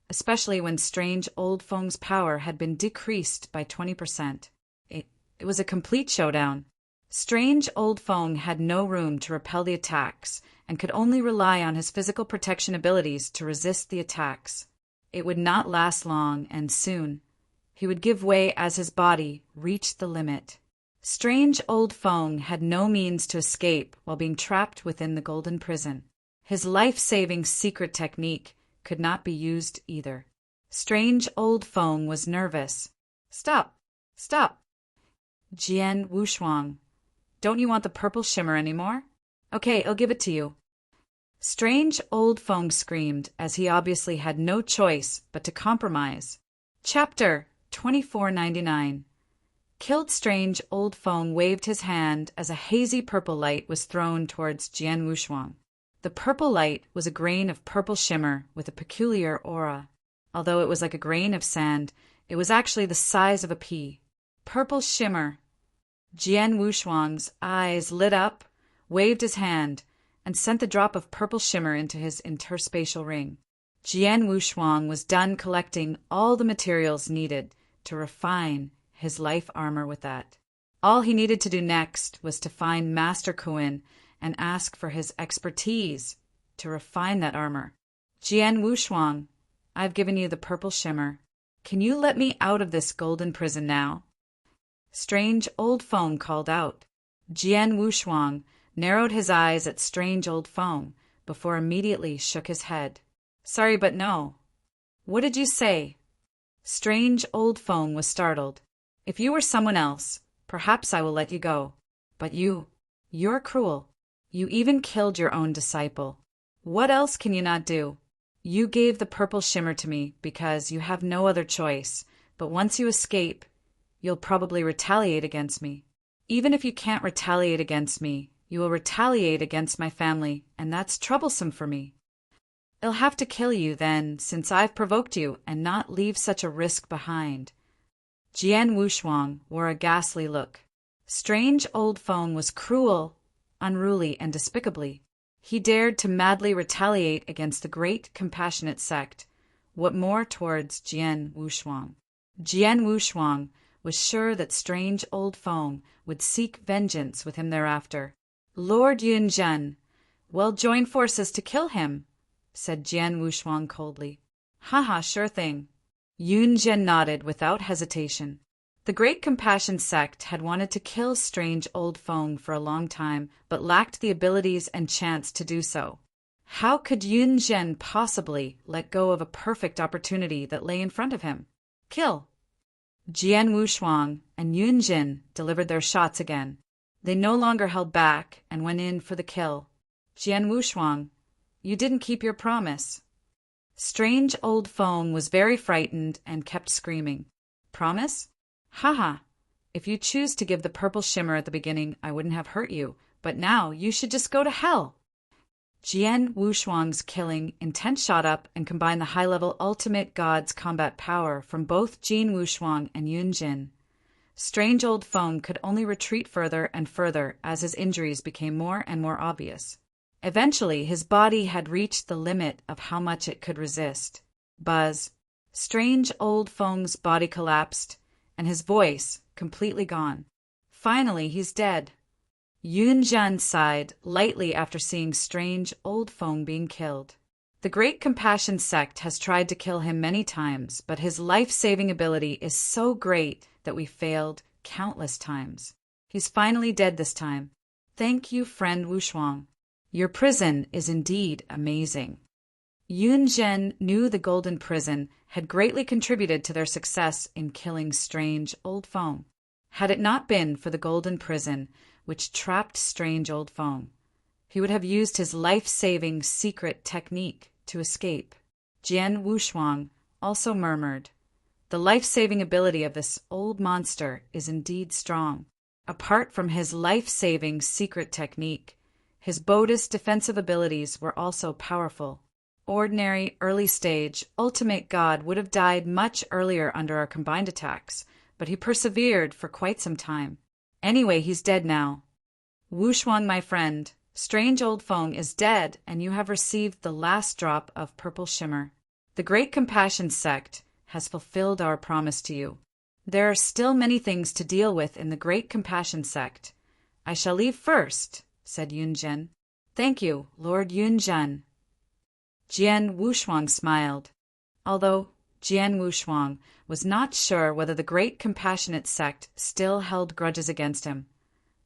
especially when Strange Old Feng's power had been decreased by 20%. It was a complete showdown. Strange Old Feng had no room to repel the attacks and could only rely on his physical protection abilities to resist the attacks. It would not last long, and soon he would give way as his body reached the limit. Strange Old Feng had no means to escape while being trapped within the golden prison. His life-saving secret technique could not be used either. Strange Old Feng was nervous. Stop! Stop! Jian Wushuang, don't you want the purple shimmer anymore? Okay, I'll give it to you. Strange Old Feng screamed, as he obviously had no choice but to compromise. Chapter 2499. Killed Strange Old Feng waved his hand as a hazy purple light was thrown towards Jian Wushuang. The purple light was a grain of purple shimmer with a peculiar aura. Although it was like a grain of sand, it was actually the size of a pea. Purple shimmer. Jian Wushuang's eyes lit up, waved his hand, and sent the drop of purple shimmer into his interspatial ring. Jian Wushuang was done collecting all the materials needed to refine his life armor with that. All he needed to do next was to find Master Kuan and ask for his expertise to refine that armor. Jian Wushuang, I've given you the purple shimmer. Can you let me out of this golden prison now? Strange Old Feng called out. Jian Wushuang narrowed his eyes at Strange Old Feng before immediately shook his head. Sorry, but no. What did you say? Strange Old Feng was startled. If you were someone else, perhaps I will let you go. But you're cruel. You even killed your own disciple. What else can you not do? You gave the purple shimmer to me because you have no other choice, but once you escape, you'll probably retaliate against me. Even if you can't retaliate against me, you will retaliate against my family, and that's troublesome for me. I'll have to kill you then, since I've provoked you, and not leave such a risk behind. Jian Wushuang wore a ghastly look. Strange Old Feng was cruel, unruly, and despicably. He dared to madly retaliate against the great compassionate sect. What more towards Jian Wushuang? Jian Wushuang was sure that Strange Old Feng would seek vengeance with him thereafter. Lord Yunzhen, well, join forces to kill him, said Jian Wushuang coldly. Haha, sure thing. Yunzhen nodded without hesitation. The Great Compassion sect had wanted to kill Strange Old Feng for a long time, but lacked the abilities and chance to do so. How could Yunzhen possibly let go of a perfect opportunity that lay in front of him? Kill! Jian Wushuang and Yunzhen delivered their shots again. They no longer held back and went in for the kill. Jian Wushuang, you didn't keep your promise. Strange Old Feng was very frightened and kept screaming. Promise? Haha, if you choose to give the purple shimmer at the beginning, I wouldn't have hurt you, but now you should just go to hell. Jian Wushuang's killing intent shot up and combined the high-level ultimate god's combat power from both Jian Wushuang and Yunjin. Strange Old Feng could only retreat further and further as his injuries became more and more obvious. Eventually, his body had reached the limit of how much it could resist. Buzz. Strange Old Feng's body collapsed, and his voice completely gone. Finally, he's dead. Yunzhen sighed lightly after seeing Strange Old Feng being killed. The Great Compassion sect has tried to kill him many times, but his life-saving ability is so great that we failed countless times. He's finally dead this time. Thank you, friend Wushuang. Your prison is indeed amazing. Yunzhen knew the Golden Prison had greatly contributed to their success in killing Strange Old Feng. Had it not been for the Golden Prison, which trapped Strange Old Feng, he would have used his life-saving secret technique to escape. Jian Wushuang also murmured, the life-saving ability of this old monster is indeed strong. Apart from his life-saving secret technique, his Buddhist defensive abilities were also powerful. Ordinary, early-stage, ultimate god would have died much earlier under our combined attacks, but he persevered for quite some time. Anyway, he's dead now. Wushuang, my friend, Strange Old Feng is dead, and you have received the last drop of purple shimmer. The Great Compassion sect has fulfilled our promise to you. There are still many things to deal with in the Great Compassion sect. I shall leave first, said Yunzhen. Thank you, Lord Yunzhen. Jian Wushuang smiled. Although Jian Wushuang was not sure whether the Great Compassionate sect still held grudges against him.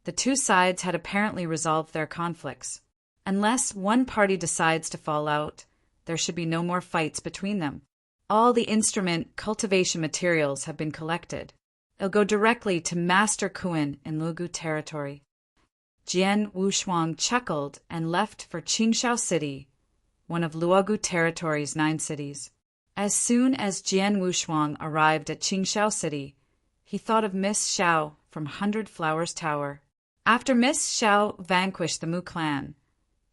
The two sides had apparently resolved their conflicts. Unless one party decides to fall out, there should be no more fights between them. All the instrument cultivation materials have been collected. They'll go directly to Master Kuan in Lugu territory. Jian Wushuang chuckled and left for Qingshao City, one of Luogu territory's 9 cities. As soon as Jian Wushuang arrived at Qingshao City, he thought of Miss Xiao from 100 Flowers Tower. After Miss Xiao vanquished the Mu clan,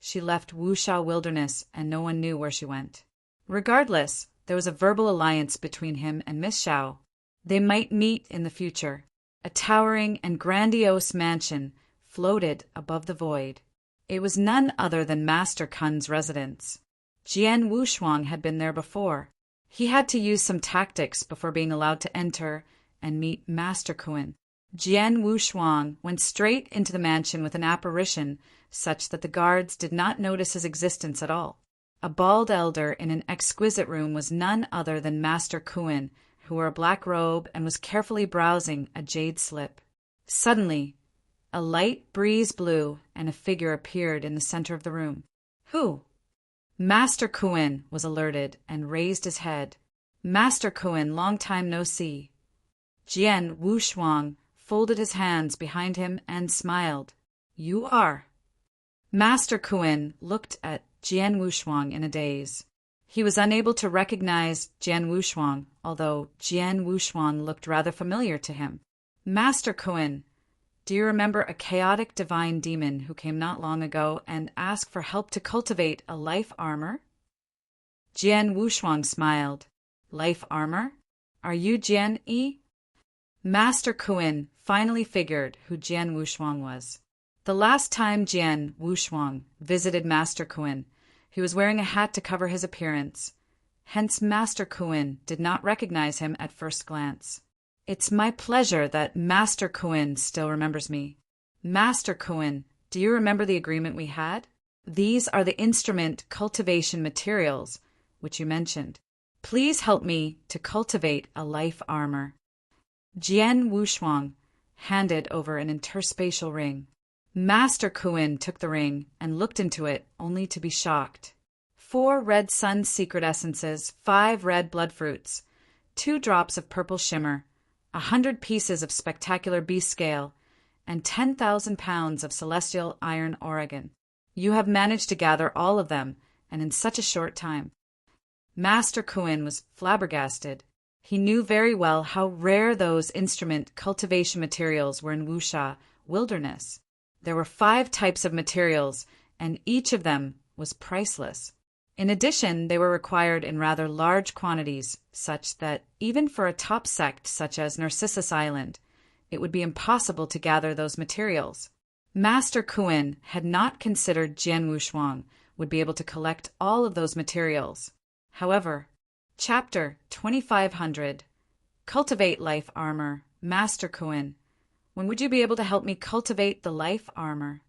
she left Wushao Wilderness and no one knew where she went. Regardless, there was a verbal alliance between him and Miss Xiao. They might meet in the future. A towering and grandiose mansion floated above the void. It was none other than Master Kun's residence. Jian Wushuang had been there before. He had to use some tactics before being allowed to enter and meet Master Kun. Jian Wushuang went straight into the mansion with an apparition such that the guards did not notice his existence at all. A bald elder in an exquisite room was none other than Master Kuin, who wore a black robe and was carefully browsing a jade slip. Suddenly, a light breeze blew and a figure appeared in the center of the room. Who? Master Kuin was alerted and raised his head. Master Kuin, long time no see. Jian Wushuang folded his hands behind him and smiled. You are. Master Kuin looked at Jian Wushuang in a daze. He was unable to recognize Jian Wushuang, although Jian Wushuang looked rather familiar to him. Master Kuin, do you remember a chaotic divine demon who came not long ago and asked for help to cultivate a life armor? Jian Wushuang smiled. Life armor? Are you Jian Yi? Master Kuin finally figured who Jian Wushuang was. The last time Jian Wushuang visited Master Kuin, he was wearing a hat to cover his appearance. Hence Master Kuin did not recognize him at first glance. It's my pleasure that Master Kuin still remembers me. Master Kuin, do you remember the agreement we had? These are the instrument cultivation materials, which you mentioned. Please help me to cultivate a life armor. Jian Wushuang handed over an interspatial ring. Master Kuin took the ring and looked into it, only to be shocked. 4 red sun secret essences, 5 red blood fruits, 2 drops of purple shimmer, 100 pieces of spectacular beast scale, and 10,000 pounds of celestial iron oregon. You have managed to gather all of them, and in such a short time. Master Kuin was flabbergasted. He knew very well how rare those instrument cultivation materials were in Wuxia wilderness. There were 5 types of materials, and each of them was priceless. In addition, they were required in rather large quantities, such that even for a top sect such as Narcissus Island, it would be impossible to gather those materials. Master Kuin had not considered Jian Wushuang would be able to collect all of those materials. However, Chapter 2500, Cultivate Life Armor, Master Kuin. When would you be able to help me cultivate the life armor?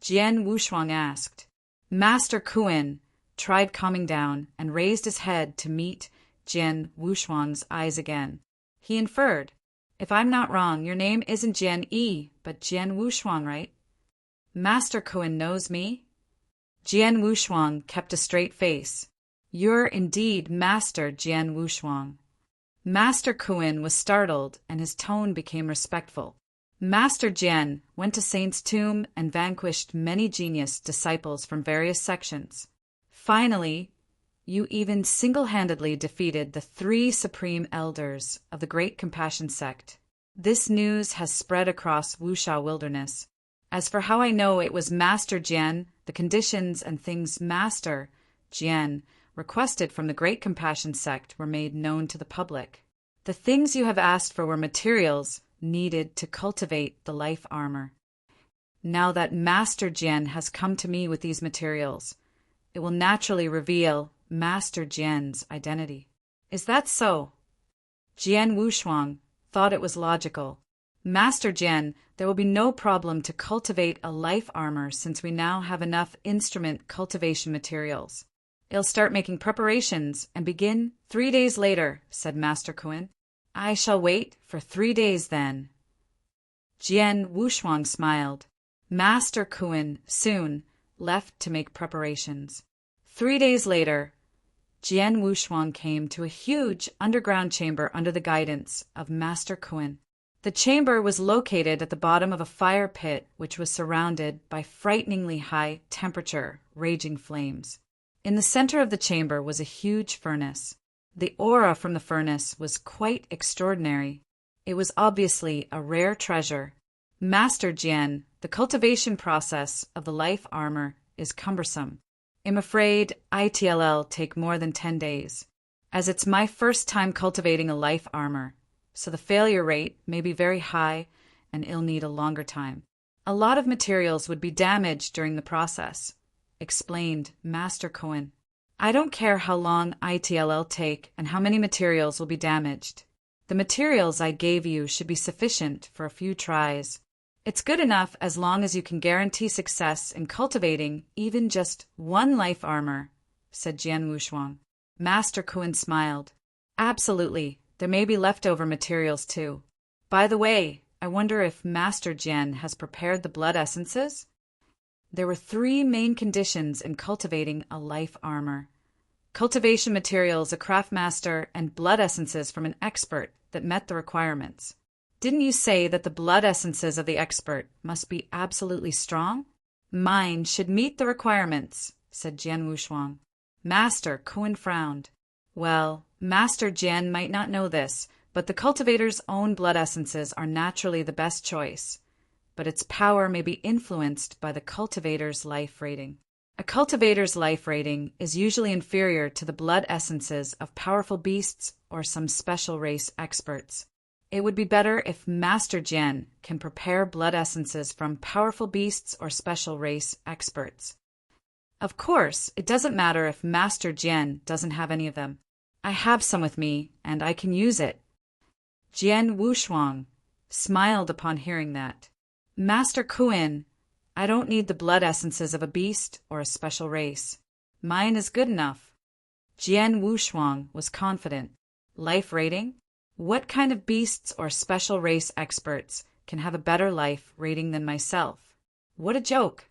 Jian Wushuang asked. Master Kuin tried calming down and raised his head to meet Jian Wushuang's eyes again. He inferred, if I'm not wrong, your name isn't Jian Yi, but Jian Wushuang, right? Master Kuin knows me? Jian Wushuang kept a straight face. You're indeed Master Jian Wushuang. Master Kuin was startled, and his tone became respectful. Master Jian went to Saint's tomb and vanquished many genius disciples from various sections. Finally, you even single-handedly defeated the 3 supreme elders of the Great Compassion sect. This news has spread across Wuxia wilderness. As for how I know it was Master Jian, the conditions and things Master Jian requested from the Great Compassion sect were made known to the public. The things you have asked for were materials needed to cultivate the life armor. Now that Master Jian has come to me with these materials, it will naturally reveal Master Jian's identity. Is that so? Jian Wushuang thought it was logical. Master Jian, there will be no problem to cultivate a life armor since we now have enough instrument cultivation materials. I'll start making preparations and begin 3 days later, said Master Kuin. I shall wait for 3 days then. Jian Wushuang smiled. Master Kuin soon left to make preparations. 3 days later, Jian Wushuang came to a huge underground chamber under the guidance of Master Kuin. The chamber was located at the bottom of a fire pit which was surrounded by frighteningly high temperature, raging flames. In the center of the chamber was a huge furnace. The aura from the furnace was quite extraordinary. It was obviously a rare treasure. Master Jian, the cultivation process of the life armor is cumbersome. I'm afraid it'll take more than 10 days, as it's my first time cultivating a life armor, so the failure rate may be very high and it'll need a longer time. A lot of materials would be damaged during the process, explained Master Kuin. I don't care how long it'll take and how many materials will be damaged. The materials I gave you should be sufficient for a few tries. It's good enough as long as you can guarantee success in cultivating even just one life armor, said Jian Wushuang. Master Kun smiled. Absolutely. There may be leftover materials too. By the way, I wonder if Master Jian has prepared the blood essences? There were 3 main conditions in cultivating a life armor. Cultivation materials, a craft master, and blood essences from an expert that met the requirements. Didn't you say that the blood essences of the expert must be absolutely strong? Mine should meet the requirements, said Jian Wushuang. Master Kun frowned. Well, Master Jian might not know this, but the cultivator's own blood essences are naturally the best choice. But its power may be influenced by the cultivator's life rating. A cultivator's life rating is usually inferior to the blood essences of powerful beasts or some special race experts. It would be better if Master Jian can prepare blood essences from powerful beasts or special race experts. Of course, it doesn't matter if Master Jian doesn't have any of them. I have some with me, and I can use it. Jian Wushuang smiled upon hearing that. Master Kun, I don't need the blood essences of a beast or a special race. Mine is good enough. Jian Wushuang was confident. Life rating? What kind of beasts or special race experts can have a better life rating than myself? What a joke!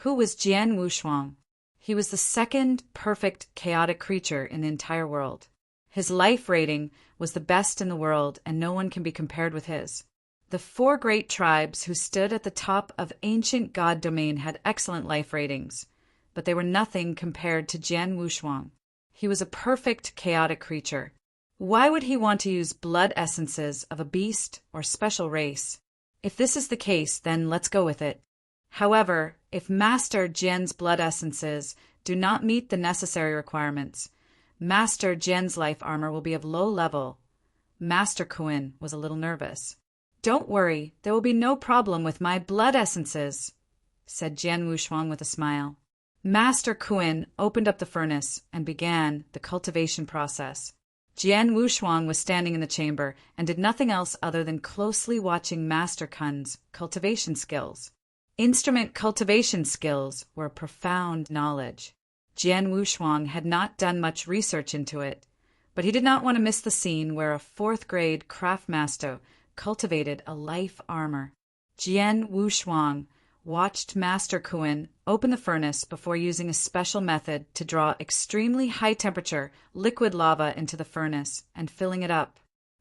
Who was Jian Wushuang? He was the second perfect chaotic creature in the entire world. His life rating was the best in the world, and no one can be compared with his. The 4 great tribes who stood at the top of ancient god domain had excellent life ratings, but they were nothing compared to Jian Wushuang. He was a perfect chaotic creature. Why would he want to use blood essences of a beast or special race? If this is the case, then let's go with it. However, if Master Jian's blood essences do not meet the necessary requirements, Master Jian's life armor will be of low level. Master Kun was a little nervous. Don't worry, there will be no problem with my blood essences, said Jian Wushuang with a smile. Master Kun opened up the furnace and began the cultivation process. Jian Wushuang was standing in the chamber and did nothing else other than closely watching Master Kun's cultivation skills. Instrument cultivation skills were a profound knowledge. Jian Wushuang had not done much research into it, but he did not want to miss the scene where a 4th-grade craft master cultivated a life armor. Jian Wushuang watched Master Kun open the furnace before using a special method to draw extremely high-temperature liquid lava into the furnace and filling it up.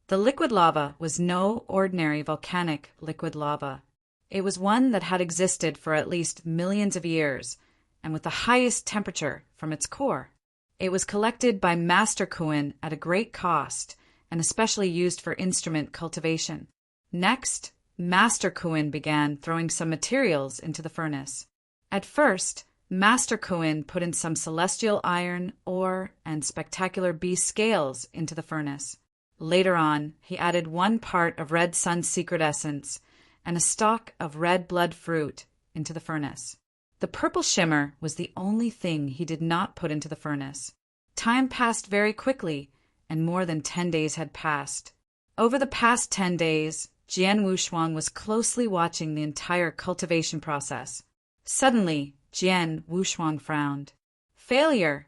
The liquid lava was no ordinary volcanic liquid lava. It was one that had existed for at least millions of years, and with the highest temperature from its core. It was collected by Master Kun at a great cost, and especially used for instrument cultivation. Next, Master Kun began throwing some materials into the furnace. At first, Master Kun put in some celestial iron, ore, and spectacular beast scales into the furnace. Later on, he added 1 part of red sun secret essence and a stalk of red blood fruit into the furnace. The purple shimmer was the only thing he did not put into the furnace. Time passed very quickly, and more than 10 days had passed. Over the past 10 days, Jian Wushuang was closely watching the entire cultivation process. Suddenly, Jian Wushuang frowned. Failure!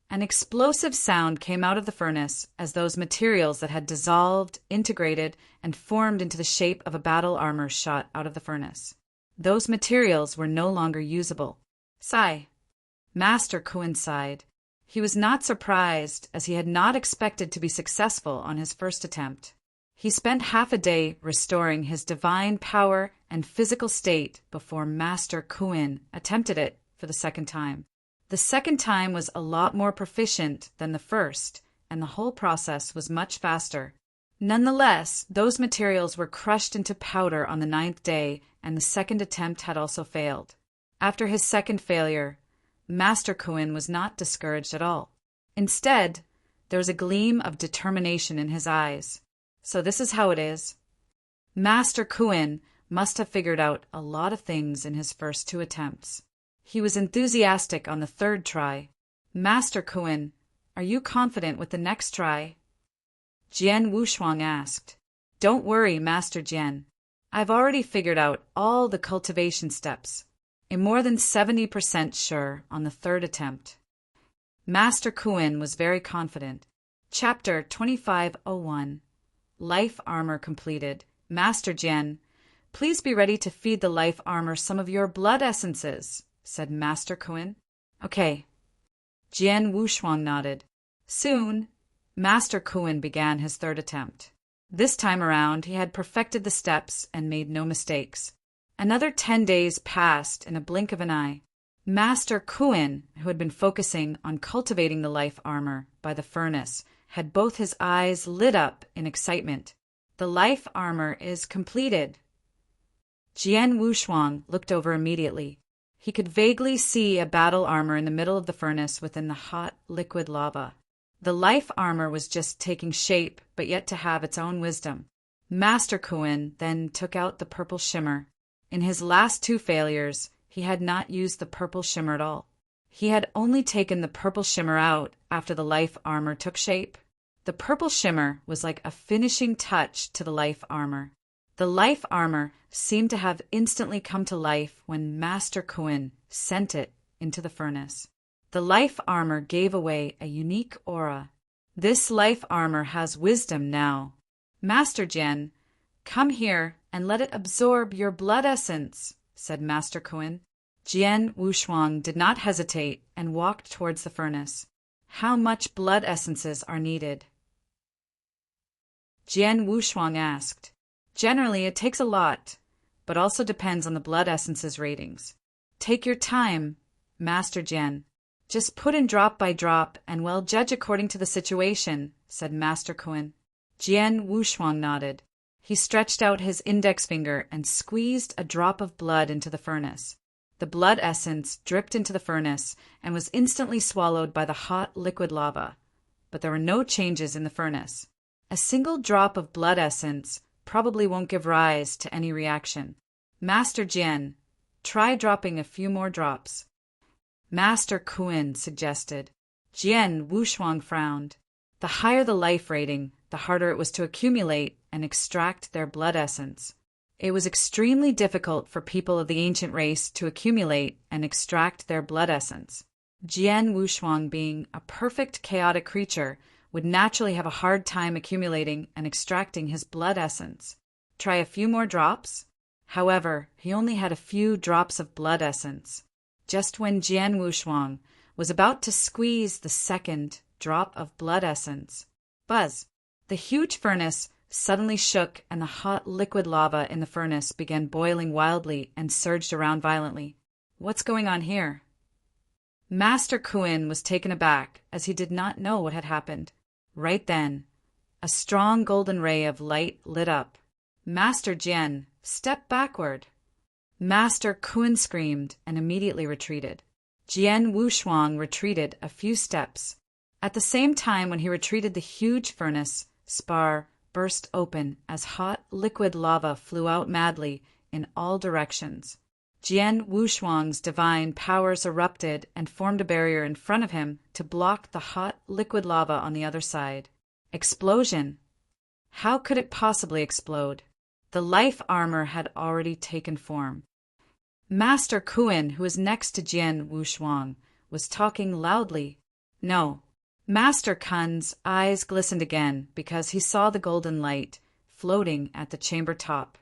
An explosive sound came out of the furnace as those materials that had dissolved, integrated, and formed into the shape of a battle armor shot out of the furnace. Those materials were no longer usable. Sigh. Master Kun sighed. He was not surprised, as he had not expected to be successful on his first attempt. He spent half a day restoring his divine power and physical state before Master Kun attempted it for the second time. The second time was a lot more proficient than the first, and the whole process was much faster. Nonetheless, those materials were crushed into powder on the 9th day, and the second attempt had also failed. After his second failure, Master Kun was not discouraged at all. Instead, there was a gleam of determination in his eyes. So this is how it is. Master Kun must have figured out a lot of things in his first 2 attempts. He was enthusiastic on the 3rd try. Master Kun, are you confident with the next try? Jian Wushuang asked. Don't worry, Master Jian. I've already figured out all the cultivation steps. I'm more than 70% sure on the third attempt. Master Kuin was very confident. Chapter 2501. Life Armor completed. Master Jian, please be ready to feed the life armor some of your blood essences, said Master Kuin. Okay. Jian Wushuang nodded. Soon, Master Kuin began his third attempt. This time around, he had perfected the steps and made no mistakes. Another 10 days passed in a blink of an eye. Master Kuin, who had been focusing on cultivating the life armor by the furnace, had both his eyes lit up in excitement. The life armor is completed. Jian Wushuang looked over immediately. He could vaguely see a battle armor in the middle of the furnace within the hot, liquid lava. The life armor was just taking shape, but yet to have its own wisdom. Master Kuin then took out the purple shimmer. In his last 2 failures, he had not used the purple shimmer at all. He had only taken the purple shimmer out after the life armor took shape. The purple shimmer was like a finishing touch to the life armor. The life armor seemed to have instantly come to life when Master Kuin sent it into the furnace. The life armor gave away a unique aura. This life armor has wisdom now. Master Jian, come here and let it absorb your blood essence, said Master Kuin. Jian Wushuang did not hesitate and walked towards the furnace. How much blood essences are needed? Jian Wushuang asked. Generally, it takes a lot, but also depends on the blood essences ratings. Take your time, Master Jian. Just put in drop by drop and we'll judge according to the situation, said Master Kuin. Jian Wushuang nodded. He stretched out his index finger and squeezed a drop of blood into the furnace. The blood essence dripped into the furnace and was instantly swallowed by the hot liquid lava. But there were no changes in the furnace. A single drop of blood essence probably won't give rise to any reaction. Master Jian, try dropping a few more drops. Master Kuin suggested. Jian Wushuang frowned. The higher the life rating, the harder it was to accumulate and extract their blood essence. It was extremely difficult for people of the ancient race to accumulate and extract their blood essence. Jian Wushuang, being a perfect chaotic creature, would naturally have a hard time accumulating and extracting his blood essence. Try a few more drops? However, he only had a few drops of blood essence. Just when Jian Wushuang was about to squeeze the second drop of blood essence, buzz! The huge furnace suddenly shook and the hot liquid lava in the furnace began boiling wildly and surged around violently. What's going on here? Master Kuin was taken aback as he did not know what had happened. Right then, a strong golden ray of light lit up. Master Jian, step backward. Master Kuin screamed and immediately retreated. Jian Wushuang retreated a few steps. At the same time when he retreated, the huge furnace spar burst open as hot liquid lava flew out madly in all directions. Jian Wushuang's divine powers erupted and formed a barrier in front of him to block the hot liquid lava on the other side. Explosion! How could it possibly explode? The life armor had already taken form. Master Kuin, who was next to Jian Wushuang, was talking loudly. No. Master Kun's eyes glistened again because he saw the golden light floating at the chamber top.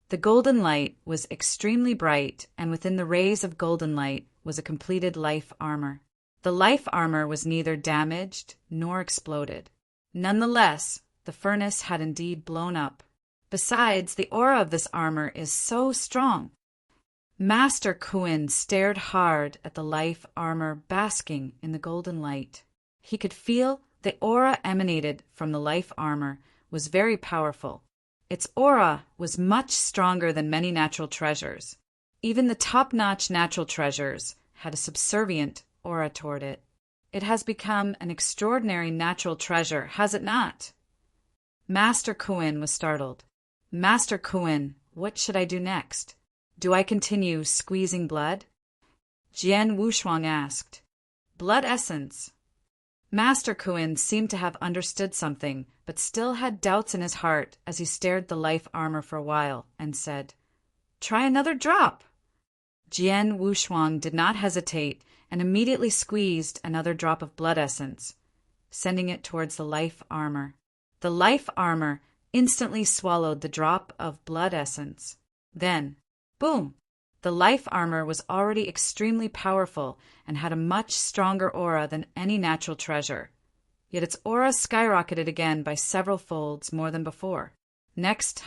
The golden light was extremely bright, and within the rays of golden light was a completed life armor. The life armor was neither damaged nor exploded. Nonetheless, the furnace had indeed blown up. Besides, the aura of this armor is so strong. Master Kuin stared hard at the life armor basking in the golden light. He could feel the aura emanated from the life armor was very powerful. Its aura was much stronger than many natural treasures. Even the top-notch natural treasures had a subservient aura toward it. It has become an extraordinary natural treasure, has it not? Master Kuin was startled. Master Kuin, what should I do next? Do I continue squeezing blood? Jian Wushuang asked. Blood essence. Master Kuin seemed to have understood something, but still had doubts in his heart as he stared the life armor for a while and said, "Try another drop." Jian Wushuang did not hesitate and immediately squeezed another drop of blood essence, sending it towards the life armor. The life armor instantly swallowed the drop of blood essence. Then, boom! The life armor was already extremely powerful and had a much stronger aura than any natural treasure. Yet its aura skyrocketed again by several folds more than before. Next,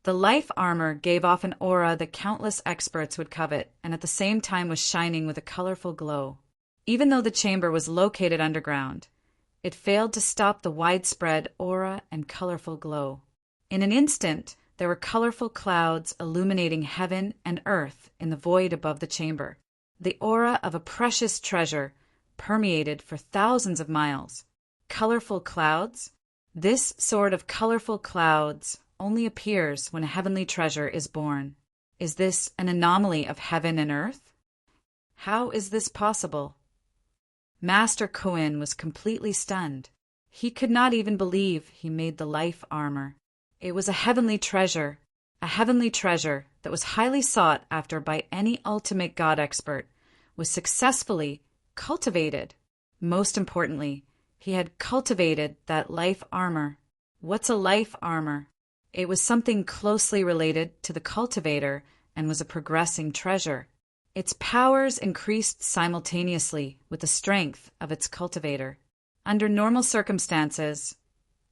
the life armor gave off an aura that countless experts would covet, and at the same time was shining with a colorful glow. Even though the chamber was located underground, it failed to stop the widespread aura and colorful glow. In an instant, there were colorful clouds illuminating heaven and earth in the void above the chamber. The aura of a precious treasure permeated for thousands of miles. Colorful clouds? This sort of colorful clouds only appears when a heavenly treasure is born. Is this an anomaly of heaven and earth? How is this possible? Master Kuin was completely stunned. He could not even believe he made the life armor. It was a heavenly treasure that was highly sought after by any ultimate god expert, was successfully cultivated. Most importantly, he had cultivated that life armor. What's a life armor? It was something closely related to the cultivator and was a progressing treasure. Its powers increased simultaneously with the strength of its cultivator. Under normal circumstances,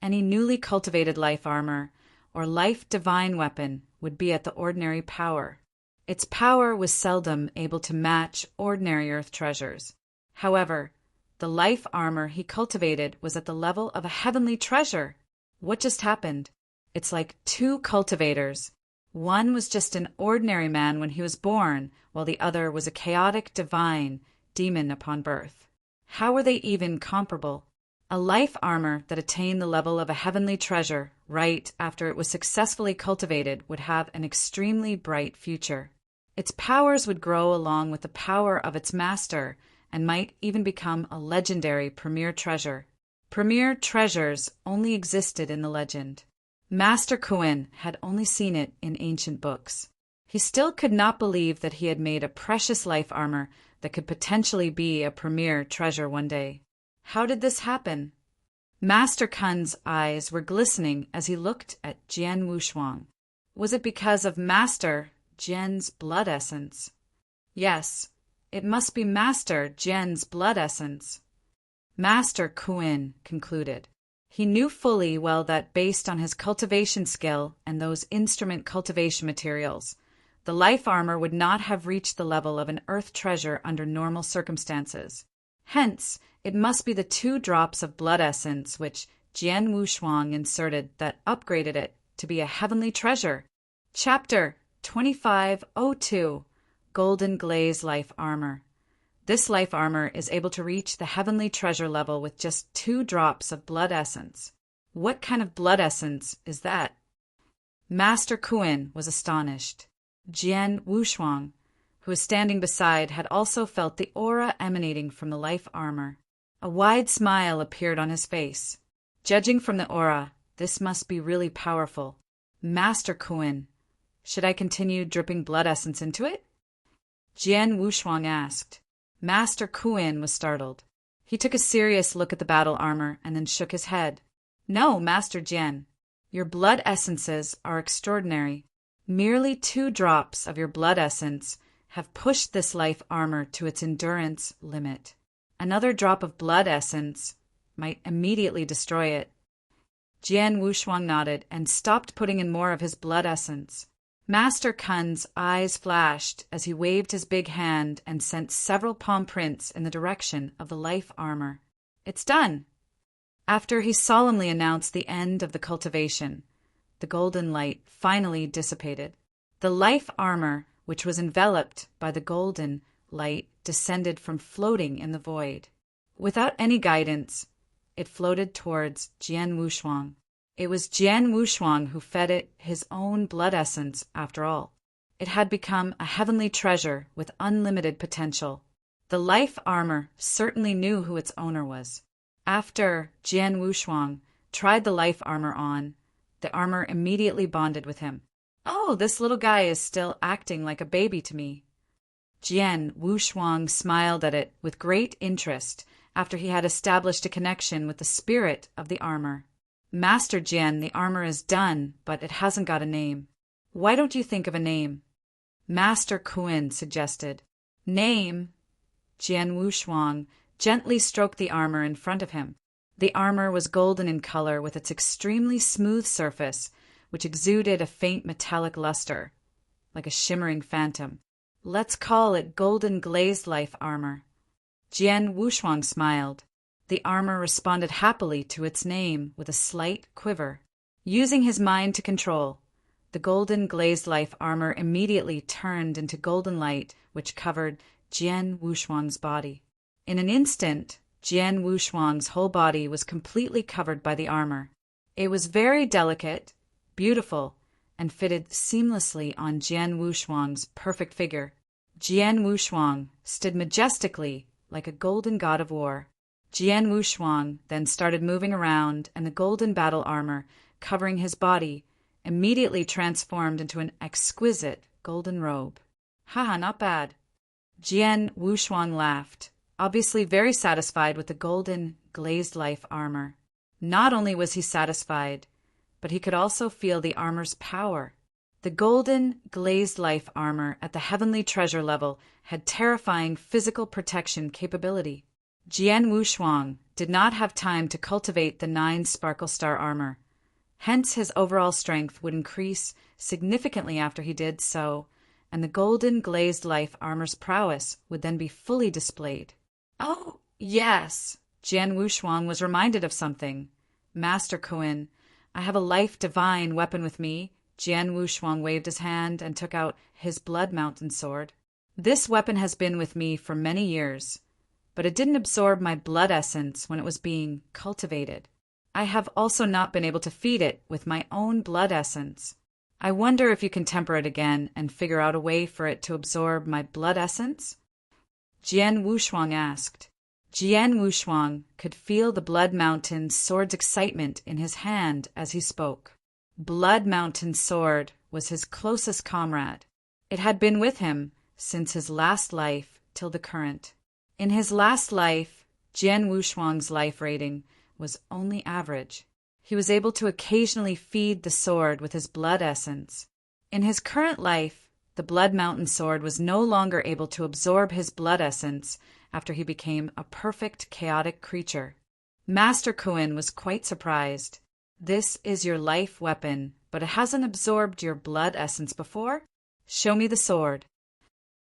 any newly cultivated life armor or life divine weapon would be at the ordinary power. Its power was seldom able to match ordinary earth treasures. However, the life armor he cultivated was at the level of a heavenly treasure. What just happened? It's like two cultivators. One was just an ordinary man when he was born, while the other was a chaotic divine demon upon birth. How were they even comparable? A life armor that attained the level of a heavenly treasure right after it was successfully cultivated would have an extremely bright future. Its powers would grow along with the power of its master and might even become a legendary premier treasure. Premier treasures only existed in the legend. Master Kuin had only seen it in ancient books. He still could not believe that he had made a precious life armor that could potentially be a premier treasure one day. How did this happen? Master Kun's eyes were glistening as he looked at Jian Wushuang. Was it because of Master Jian's blood essence? Yes, it must be Master Jian's blood essence. Master Kuin concluded. He knew fully well that based on his cultivation skill and those instrument cultivation materials, the life armor would not have reached the level of an earth treasure under normal circumstances. Hence, it must be the 2 drops of blood essence which Jian Wushuang inserted that upgraded it to be a heavenly treasure. Chapter 2502, Golden Glaze Life Armor. This life armor is able to reach the heavenly treasure level with just 2 drops of blood essence. What kind of blood essence is that? Master Kuin was astonished. Jian Wushuang, who was standing beside, had also felt the aura emanating from the life armor. A wide smile appeared on his face. Judging from the aura, this must be really powerful. Master Kuin, should I continue dripping blood essence into it? Jian Wushuang asked. Master Kuin was startled. He took a serious look at the battle armor and then shook his head. No, Master Jian. Your blood essences are extraordinary. Merely 2 drops of your blood essence have pushed this life armor to its endurance limit. Another drop of blood essence might immediately destroy it. Jian Wushuang nodded and stopped putting in more of his blood essence. Master Kun's eyes flashed as he waved his big hand and sent several palm prints in the direction of the life armor. It's done! After he solemnly announced the end of the cultivation, the golden light finally dissipated. The life armor, which was enveloped by the golden light, descended from floating in the void. Without any guidance, it floated towards Jian Wushuang. It was Jian Wushuang who fed it his own blood essence, after all. It had become a heavenly treasure with unlimited potential. The life armor certainly knew who its owner was. After Jian Wushuang tried the life armor on, the armor immediately bonded with him. "Oh, this little guy is still acting like a baby to me." Jian Wushuang smiled at it with great interest after he had established a connection with the spirit of the armor. "Master Jian, the armor is done, but it hasn't got a name. Why don't you think of a name?" Master Kuan suggested. "Name?" Jian Wushuang gently stroked the armor in front of him. The armor was golden in color with its extremely smooth surface, which exuded a faint metallic luster, like a shimmering phantom. "Let's call it golden glazed life armor." Jian Wushuang smiled. The armor responded happily to its name with a slight quiver. Using his mind to control, the golden glazed life armor immediately turned into golden light which covered Jian Wushuang's body. In an instant, Jian Wushuang's whole body was completely covered by the armor. It was very delicate, beautiful, and fitted seamlessly on Jian Wushuang's perfect figure. Jian Wushuang stood majestically like a golden god of war. Jian Wushuang then started moving around, and the golden battle armor covering his body immediately transformed into an exquisite golden robe. "Haha, not bad." Jian Wushuang laughed, obviously very satisfied with the golden glazed life armor. Not only was he satisfied, but he could also feel the armor's power. The golden glazed life armor at the heavenly treasure level had terrifying physical protection capability. Jian Wushuang did not have time to cultivate the 9 sparkle star armor. Hence his overall strength would increase significantly after he did so, and the golden glazed life armor's prowess would then be fully displayed. "Oh, yes!" Jian Wushuang was reminded of something. "Master Kuan, I have a life divine weapon with me." Jian Wushuang waved his hand and took out his blood mountain sword. "This weapon has been with me for many years, but it didn't absorb my blood essence when it was being cultivated. I have also not been able to feed it with my own blood essence. I wonder if you can temper it again and figure out a way for it to absorb my blood essence?" Jian Wushuang asked. Jian Wushuang could feel the Blood Mountain sword's excitement in his hand as he spoke. Blood Mountain sword was his closest comrade. It had been with him since his last life till the current. In his last life, Jian Wushuang's life rating was only average. He was able to occasionally feed the sword with his blood essence. In his current life, the Blood Mountain sword was no longer able to absorb his blood essence after he became a perfect chaotic creature. Master Kuan was quite surprised. "This is your life weapon, but it hasn't absorbed your blood essence before? Show me the sword."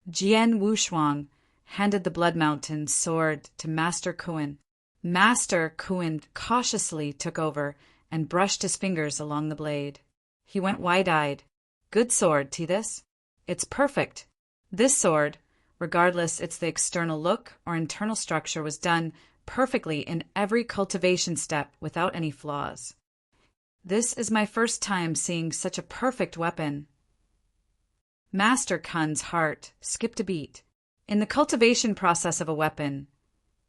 Jian Wushuang handed the Blood Mountain sword to Master Kuan. Master Kuan cautiously took over and brushed his fingers along the blade. He went wide-eyed. "Good sword, Tithis. It's perfect. This sword, regardless its the external look or internal structure, was done perfectly in every cultivation step without any flaws. This is my first time seeing such a perfect weapon." Master Kun's heart skipped a beat. In the cultivation process of a weapon,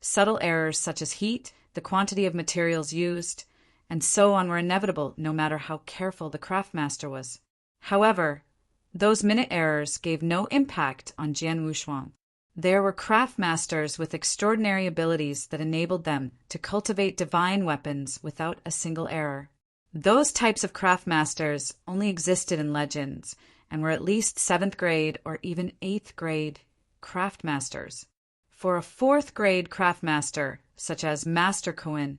subtle errors such as heat, the quantity of materials used, and so on were inevitable no matter how careful the craftmaster was. However, those minute errors gave no impact on Jian Wushuang. There were craftmasters with extraordinary abilities that enabled them to cultivate divine weapons without a single error. Those types of craftmasters only existed in legends and were at least 7th grade or even 8th grade craftmasters. For a 4th grade craftmaster, such as Master Kuan,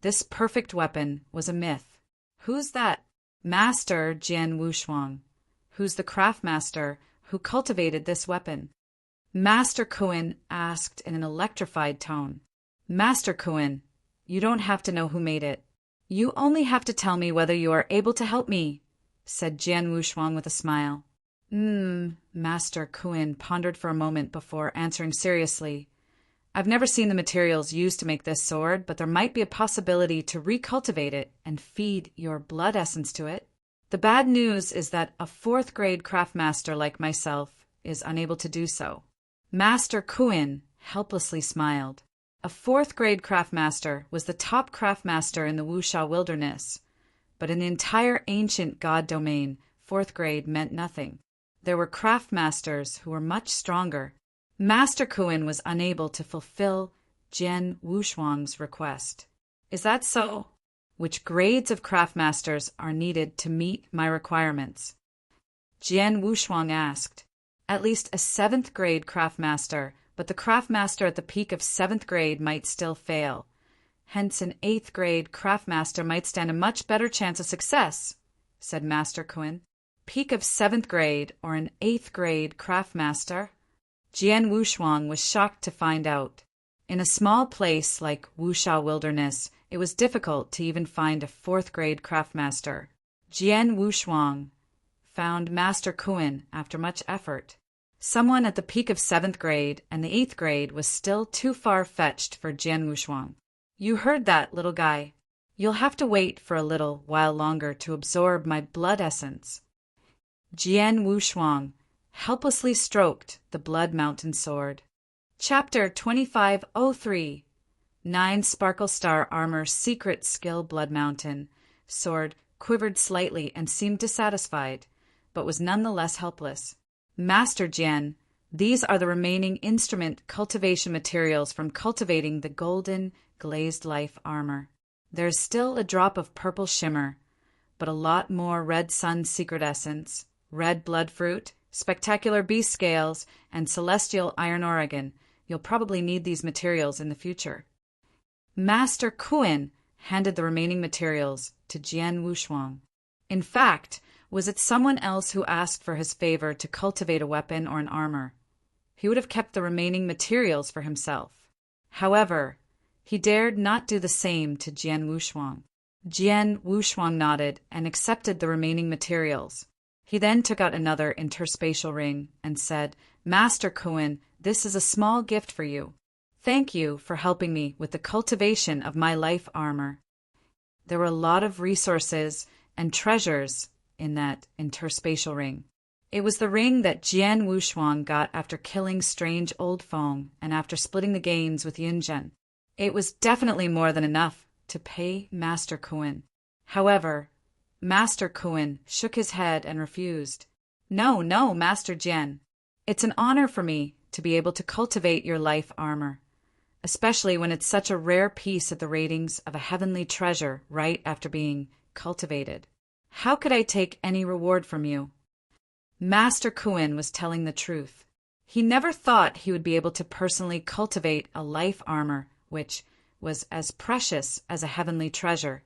this perfect weapon was a myth. "Who's that?" "Master Jian Wushuang." "Who's the craftmaster who cultivated this weapon?" Master Kuan asked in an electrified tone. "Master Kuan, you don't have to know who made it. You only have to tell me whether you are able to help me," said Jian Wushuang with a smile. Master Kuan pondered for a moment before answering seriously. "I've never seen the materials used to make this sword, but there might be a possibility to recultivate it and feed your blood essence to it. The bad news is that a 4th grade craftmaster like myself is unable to do so." Master Kuan helplessly smiled. A fourth-grade craftmaster was the top craftmaster in the Wuxia wilderness, but in the entire ancient god domain, fourth grade meant nothing. There were craftmasters who were much stronger. Master Kuan was unable to fulfill Jian Wushuang's request. Is that so? Which grades of craftmasters are needed to meet my requirements? Jian Wushuang asked. At least a 7th grade craftmaster, but the craftmaster at the peak of 7th grade might still fail. Hence an 8th grade craftmaster might stand a much better chance of success, said Master Kuan. Peak of 7th grade or an 8th grade craftmaster? Jian Wushuang was shocked to find out. In a small place like Wuxia Wilderness, it was difficult to even find a 4th grade craftmaster. Jian Wushuang found Master Kuan after much effort. Someone at the peak of 7th grade and the 8th grade was still too far-fetched for Jian Wushuang. You heard that, little guy. You'll have to wait for a little while longer to absorb my blood essence. Jian Wushuang helplessly stroked the Blood Mountain sword. Chapter 2503 9 Sparkle Star Armor Secret Skill Blood Mountain sword quivered slightly and seemed dissatisfied, but was nonetheless helpless. Master Jian, these are the remaining instrument cultivation materials from cultivating the golden glazed life armor. There's still a drop of purple shimmer, but a lot more red sun secret essence, red blood fruit, spectacular beast scales, and celestial iron oregon. You'll probably need these materials in the future. Master Kuan handed the remaining materials to Jian Wushuang. In fact, was it someone else who asked for his favor to cultivate a weapon or an armor? He would have kept the remaining materials for himself. However, he dared not do the same to Jian Wushuang. Jian Wushuang nodded and accepted the remaining materials. He then took out another interspatial ring and said, Master Kuan, this is a small gift for you. Thank you for helping me with the cultivation of my life armor. There were a lot of resources and treasures in that interspatial ring. It was the ring that Jian Wushuang got after killing Strange Old Feng and after splitting the gains with Yunzhen. It was definitely more than enough to pay Master Kuan. However, Master Kuan shook his head and refused. No, Master Jian. It's an honor for me to be able to cultivate your life armor, especially when it's such a rare piece at the ratings of a heavenly treasure right after being cultivated. How could I take any reward from you? Master Kuan was telling the truth. He never thought he would be able to personally cultivate a life armor, which was as precious as a heavenly treasure.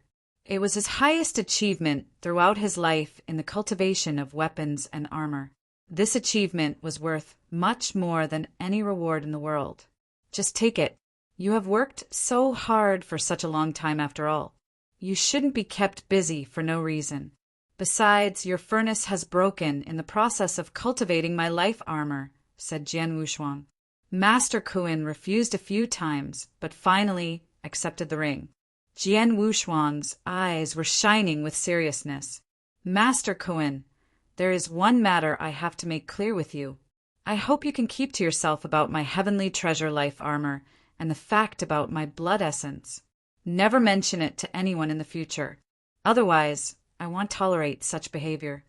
It was his highest achievement throughout his life in the cultivation of weapons and armor. This achievement was worth much more than any reward in the world. Just take it. You have worked so hard for such a long time after all. You shouldn't be kept busy for no reason. Besides, your furnace has broken in the process of cultivating my life armor, said Jian Wushuang. Master Kuan refused a few times, but finally accepted the ring. Jian Wushuang's eyes were shining with seriousness. Master Kuan, there is one matter I have to make clear with you. I hope you can keep to yourself about my heavenly treasure life armor and the fact about my blood essence. Never mention it to anyone in the future. Otherwise, I won't tolerate such behavior.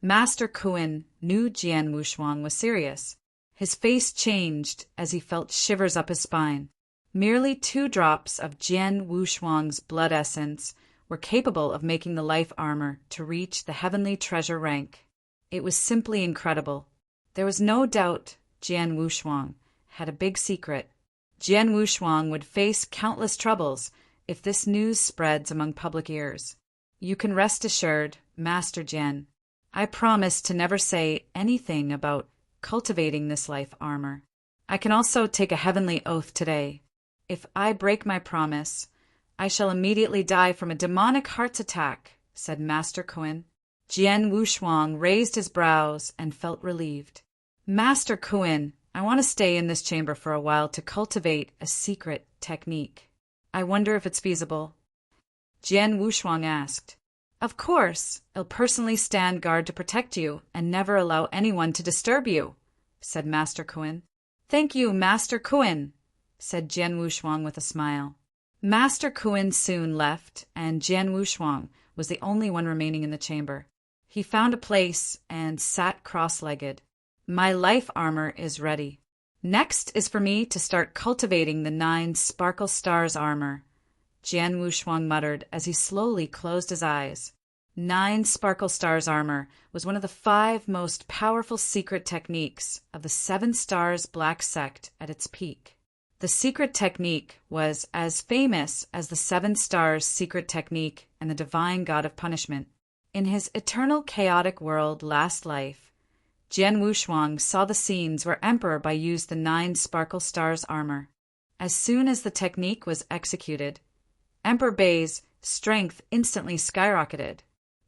Master Kuan knew Jian Wushuang was serious. His face changed as he felt shivers up his spine. Merely 2 drops of Jian Wushuang's blood essence were capable of making the life armor to reach the heavenly treasure rank. It was simply incredible. There was no doubt Jian Wushuang had a big secret. Jian Wushuang would face countless troubles if this news spreads among public ears. You can rest assured, Master Jian, I promise to never say anything about cultivating this life armor. I can also take a heavenly oath today. If I break my promise, I shall immediately die from a demonic heart attack, said Master Kuan. Jian Wushuang raised his brows and felt relieved. Master Kuan, I want to stay in this chamber for a while to cultivate a secret technique. I wonder if it's feasible. Jian Wushuang asked. Of course, I'll personally stand guard to protect you and never allow anyone to disturb you, said Master Kuan. Thank you, Master Kuan. said Jian Wushuang with a smile. Master Kuan soon left, and Jian Wushuang was the only one remaining in the chamber. He found a place and sat cross-legged. My life armor is ready. Next is for me to start cultivating the 9 sparkle stars armor, Jian Wushuang muttered as he slowly closed his eyes. 9 sparkle stars armor was one of the 5 most powerful secret techniques of the 7 Stars Black Sect at its peak. The secret technique was as famous as the 7 Stars secret technique and the divine god of punishment. In his eternal chaotic world last life, Jian Wushuang saw the scenes where Emperor Bai used the 9 sparkle stars armor. As soon as the technique was executed, Emperor Bai's strength instantly skyrocketed.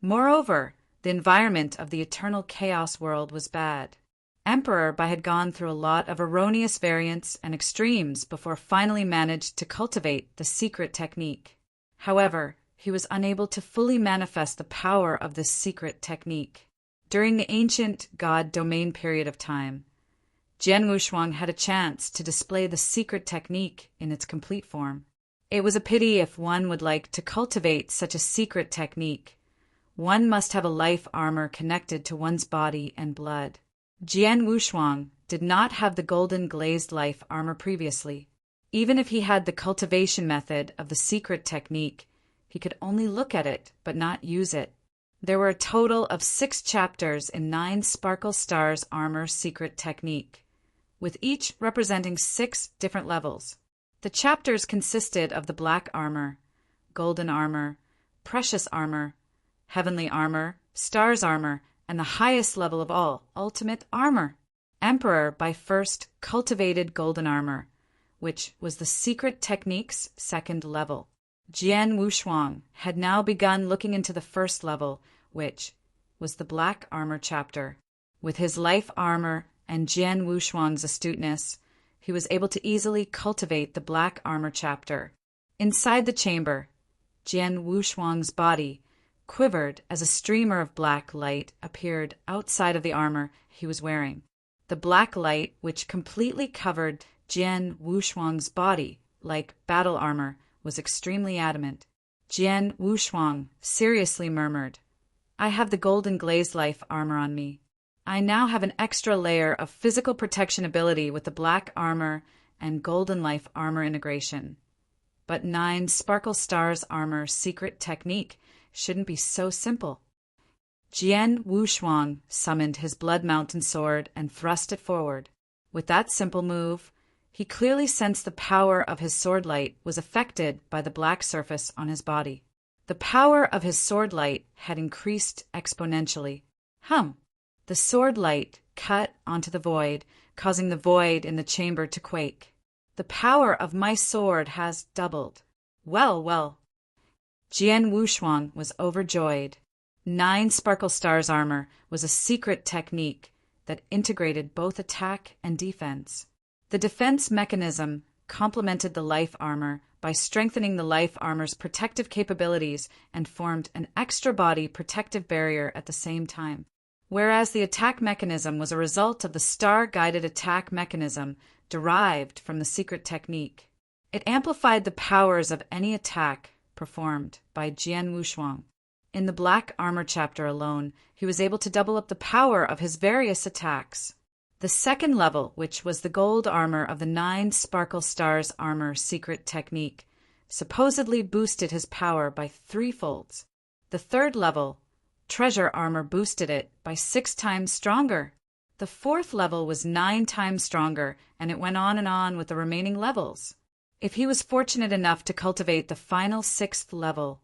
Moreover, the environment of the eternal chaos world was bad. Emperor Bai had gone through a lot of erroneous variants and extremes before finally managed to cultivate the secret technique. However, he was unable to fully manifest the power of this secret technique. During the ancient God domain period of time, Jian Wushuang had a chance to display the secret technique in its complete form. It was a pity if one would like to cultivate such a secret technique. One must have a life armor connected to one's body and blood. Jian Wushuang did not have the golden glazed life armor previously. Even if he had the cultivation method of the secret technique, he could only look at it but not use it. There were a total of 6 chapters in 9 Sparkle Stars Armor Secret Technique, with each representing 6 different levels. The chapters consisted of the Black Armor, Golden Armor, Precious Armor, Heavenly Armor, Stars Armor, and the highest level of all, Ultimate Armor. Emperor Bai first cultivated Golden Armor, which was the secret technique's 2nd level. Jian Wushuang had now begun looking into the 1st level, which was the Black Armor chapter. With his life armor and Jian Wushuang's astuteness, he was able to easily cultivate the Black Armor chapter. Inside the chamber, Jian Wushuang's body quivered as a streamer of black light appeared outside of the armor he was wearing. The black light, which completely covered Jian Wushuang's body like battle armor, was extremely adamant. Jian Wushuang seriously murmured, I have the golden glazed life armor on me. I now have an extra layer of physical protection ability with the black armor and golden life armor integration. But 9 Sparkle Stars armor secret technique shouldn't be so simple. Jian Wushuang summoned his Blood Mountain sword and thrust it forward. With that simple move, he clearly sensed the power of his sword light was affected by the black surface on his body. The power of his sword light had increased exponentially. The sword light cut onto the void, causing the void in the chamber to quake. The power of my sword has doubled. Well. Jian Wushuang was overjoyed. 9 Sparkle Stars armor was a secret technique that integrated both attack and defense. The defense mechanism complemented the life armor by strengthening the life armor's protective capabilities and formed an extra body protective barrier at the same time. Whereas the attack mechanism was a result of the star-guided attack mechanism derived from the secret technique. It amplified the powers of any attack performed by Jian Wushuang. In the Black Armor chapter alone, he was able to double up the power of his various attacks. The 2nd level, which was the gold armor of the 9 Sparkle Stars armor secret technique, supposedly boosted his power by 3-folds. The 3rd level, treasure armor, boosted it by 6 times stronger. The 4th level was 9 times stronger, and it went on with the remaining levels. If he was fortunate enough to cultivate the final 6th level,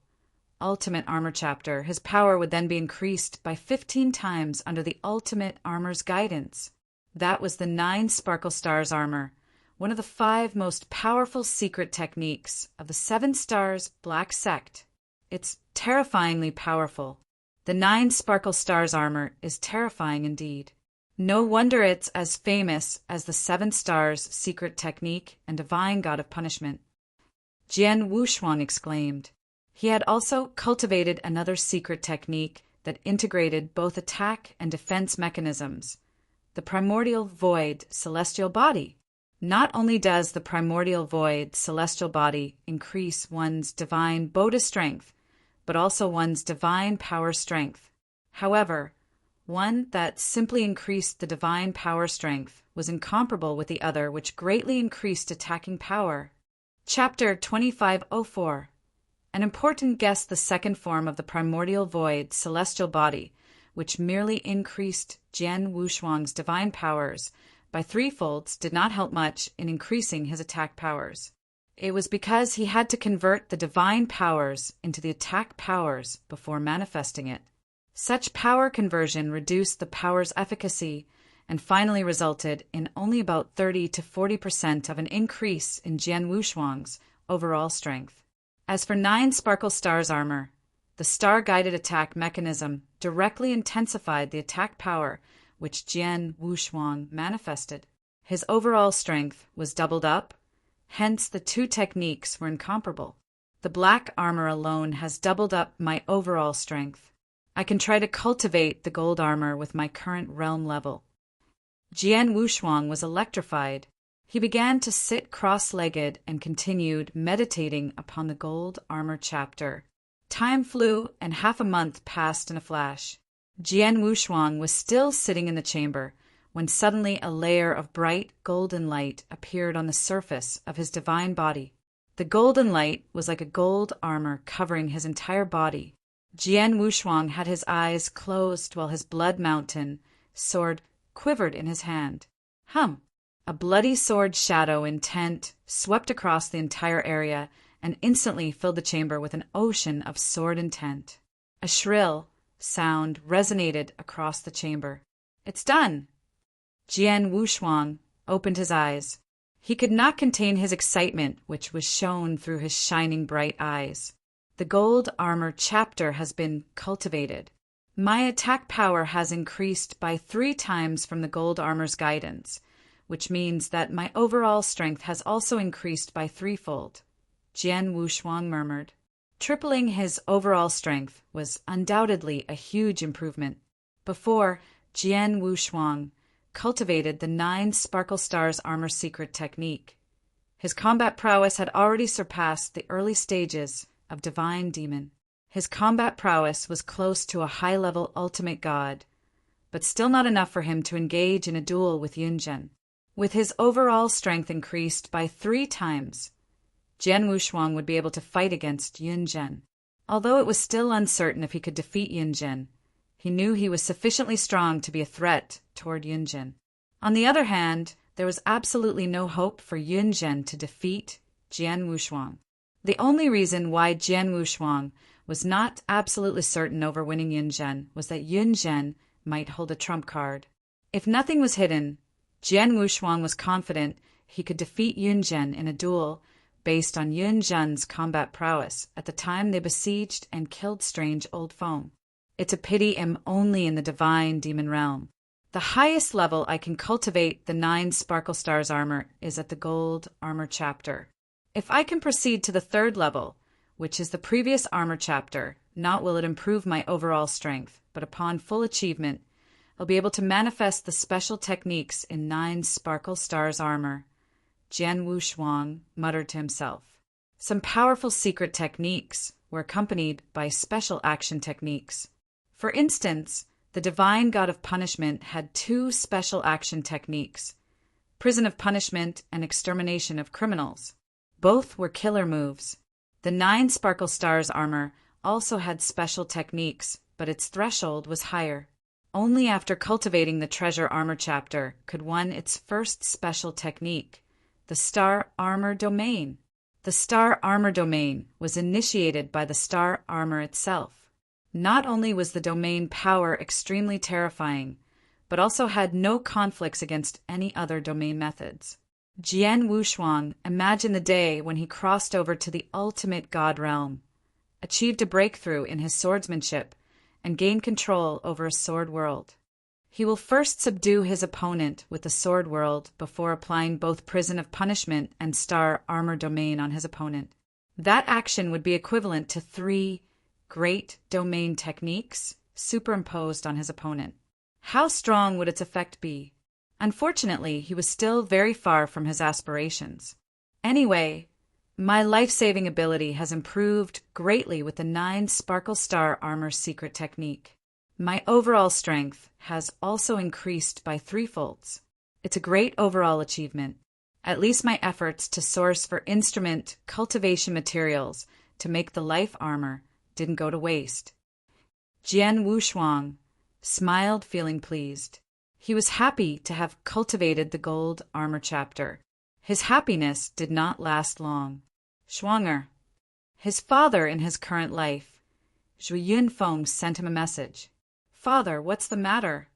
Ultimate Armor chapter, his power would then be increased by 15 times under the Ultimate Armor's guidance. That was the 9 Sparkle Stars armor, one of the 5 most powerful secret techniques of the 7 Stars Black Sect. It's terrifyingly powerful. The 9 Sparkle Stars armor is terrifying indeed. No wonder it's as famous as the 7 Stars secret technique and divine god of punishment. Jian Wushuang exclaimed. He had also cultivated another secret technique that integrated both attack and defense mechanisms. The primordial void celestial body. Not only does the primordial void celestial body increase one's divine Bodhi strength, but also one's divine power strength. However, one that simply increased the divine power strength was incomparable with the other, which greatly increased attacking power. Chapter 2504. An important guessed the second form of the primordial void celestial body, which merely increased Jian Wushuang's divine powers by threefolds, did not help much in increasing his attack powers. It was because he had to convert the divine powers into the attack powers before manifesting it. Such power conversion reduced the power's efficacy and finally resulted in only about 30 to 40% of an increase in Jian Wushuang's overall strength. As for 9 Sparkle Stars armor, the star-guided attack mechanism directly intensified the attack power which Jian Wushuang manifested. His overall strength was doubled up, hence the two techniques were incomparable. The black armor alone has doubled up my overall strength. I can try to cultivate the gold armor with my current realm level. Jian Wushuang was electrified. He began to sit cross-legged and continued meditating upon the gold armor chapter. Time flew, and half a month passed in a flash. Jian Wushuang was still sitting in the chamber when suddenly a layer of bright golden light appeared on the surface of his divine body. The golden light was like a gold armor covering his entire body. Jian Wushuang had his eyes closed while his blood mountain sword quivered in his hand. A bloody sword shadow intent swept across the entire area and instantly filled the chamber with an ocean of sword intent. A shrill sound resonated across the chamber. "It's done!" Jian Wushuang opened his eyes. He could not contain his excitement, which was shown through his shining bright eyes. The gold armor chapter has been cultivated. My attack power has increased by 3 times from the gold armor's guidance, which means that my overall strength has also increased by threefold. Jian Wushuang murmured. Tripling his overall strength was undoubtedly a huge improvement. Before, Jian Wushuang cultivated the 9 Sparkle Stars armor secret technique. His combat prowess had already surpassed the early stages of Divine Demon. His combat prowess was close to a high-level ultimate god, but still not enough for him to engage in a duel with Yunzhen. With his overall strength increased by 3 times, Jian Wushuang would be able to fight against Yunzhen. Although it was still uncertain if he could defeat Yunzhen, he knew he was sufficiently strong to be a threat toward Yunzhen. On the other hand, there was absolutely no hope for Yunzhen to defeat Jian Wushuang. The only reason why Jian Wushuang was not absolutely certain over winning Yunzhen was that Yunzhen might hold a trump card. If nothing was hidden, Jian Wushuang was confident he could defeat Yunzhen in a duel based on Yunzhen's combat prowess at the time they besieged and killed strange old foam. It's a pity I'm only in the Divine Demon realm. The highest level I can cultivate the 9 Sparkle Stars armor is at the Gold Armor chapter. If I can proceed to the 3rd level, which is the previous armor chapter, not will it improve my overall strength, but upon full achievement, I'll be able to manifest the special techniques in 9 Sparkle Stars armor. Jian Wushuang muttered to himself. Some powerful secret techniques were accompanied by special action techniques. For instance, the Divine God of Punishment had 2 special action techniques, Prison of Punishment and Extermination of Criminals. Both were killer moves. The 9 Sparkle Stars armor also had special techniques, but its threshold was higher. Only after cultivating the Treasure Armor chapter could one its first special technique, the Star Armor Domain. The Star Armor Domain was initiated by the Star Armor itself. Not only was the domain power extremely terrifying, but also had no conflicts against any other domain methods. Jian Wushuang imagined the day when he crossed over to the ultimate god realm, achieved a breakthrough in his swordsmanship, and gained control over a sword world. He will first subdue his opponent with the sword world before applying both Prison of Punishment and Star Armor Domain on his opponent. That action would be equivalent to 3 great domain techniques superimposed on his opponent. How strong would its effect be? Unfortunately, he was still very far from his aspirations. Anyway, my life-saving ability has improved greatly with the 9 Sparkle Star Armor secret technique. My overall strength has also increased by 3-folds. It's a great overall achievement. At least my efforts to source for instrument cultivation materials to make the life armor didn't go to waste. Jian Wushuang smiled, feeling pleased. He was happy to have cultivated the gold armor chapter. His happiness did not last long. Schwanger. His father in his current life. Zhu Yunfeng sent him a message. Father, what's the matter?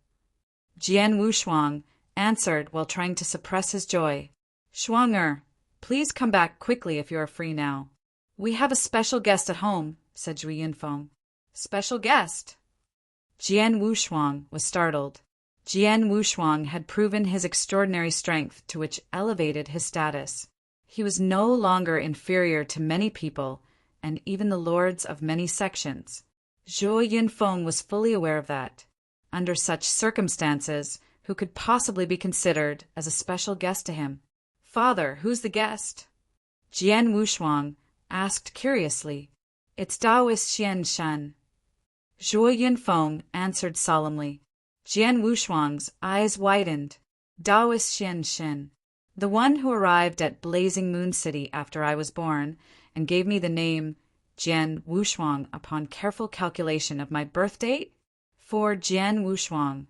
Jian Wushuang answered while trying to suppress his joy. Schwanger, please come back quickly if you are free now. We have a special guest at home, said Zhu Yunfeng. Special guest? Jian Wushuang was startled. Jian Wushuang had proven his extraordinary strength, to which elevated his status. He was no longer inferior to many people, and even the lords of many sections. Zhu Yunfeng was fully aware of that. Under such circumstances, who could possibly be considered as a special guest to him? Father, who's the guest? Jian Wushuang asked curiously. It's Taoist Xian Shen. Zhu Yunfeng answered solemnly. Jian Wushuang's eyes widened. Taoist Xian Shen, the one who arrived at Blazing Moon City after I was born and gave me the name Jian Wushuang upon careful calculation of my birth date? For Jian Wushuang,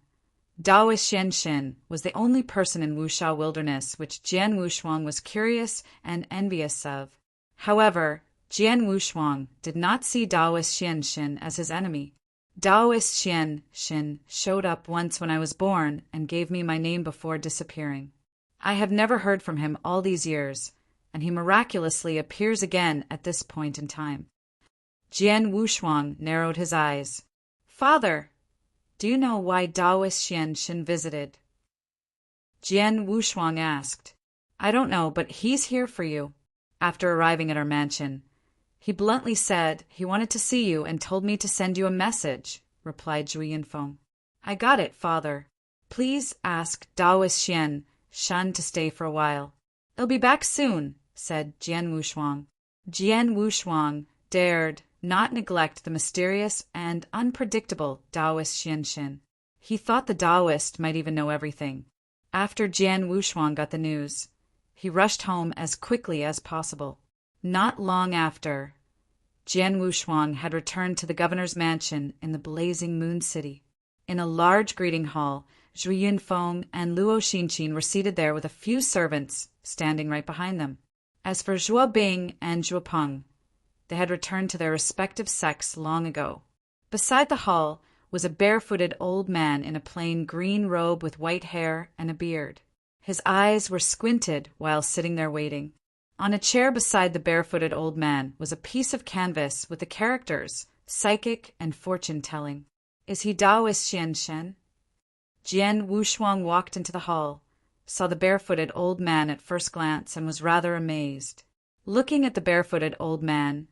Taoist Xian Shen was the only person in Wushao Wilderness which Jian Wushuang was curious and envious of. However, Jian Wushuang did not see Taoist Xian Shen as his enemy. Taoist Xian Shen showed up once when I was born and gave me my name before disappearing. I have never heard from him all these years, and he miraculously appears again at this point in time. Jian Wushuang narrowed his eyes. Father, do you know why Taoist Xian Shen visited? Jian Wushuang asked. I don't know, but he's here for you. After arriving at our mansion, he bluntly said he wanted to see you and told me to send you a message, replied Zhu Yunfeng. I got it, Father. Please ask Taoist Xian Shen to stay for a while. I'll be back soon, said Jian Wushuang. Jian Wushuang dared not neglect the mysterious and unpredictable Taoist Xian Shen. He thought the Taoist might even know everything. After Jian Wushuang got the news, he rushed home as quickly as possible. Not long after, Jian Wushuang had returned to the governor's mansion in the Blazing Moon City. In a large greeting hall, Zhu Yunfeng and Luo Xinqin were seated there with a few servants standing right behind them. As for Zhuo Bing and Zhuo Peng, they had returned to their respective sects long ago. Beside the hall was a barefooted old man in a plain green robe with white hair and a beard. His eyes were squinted while sitting there waiting. On a chair beside the barefooted old man was a piece of canvas with the characters psychic and fortune-telling. Is he Taoist Xian Shen? Jian Wushuang walked into the hall, saw the barefooted old man at first glance, and was rather amazed. Looking at the barefooted old man,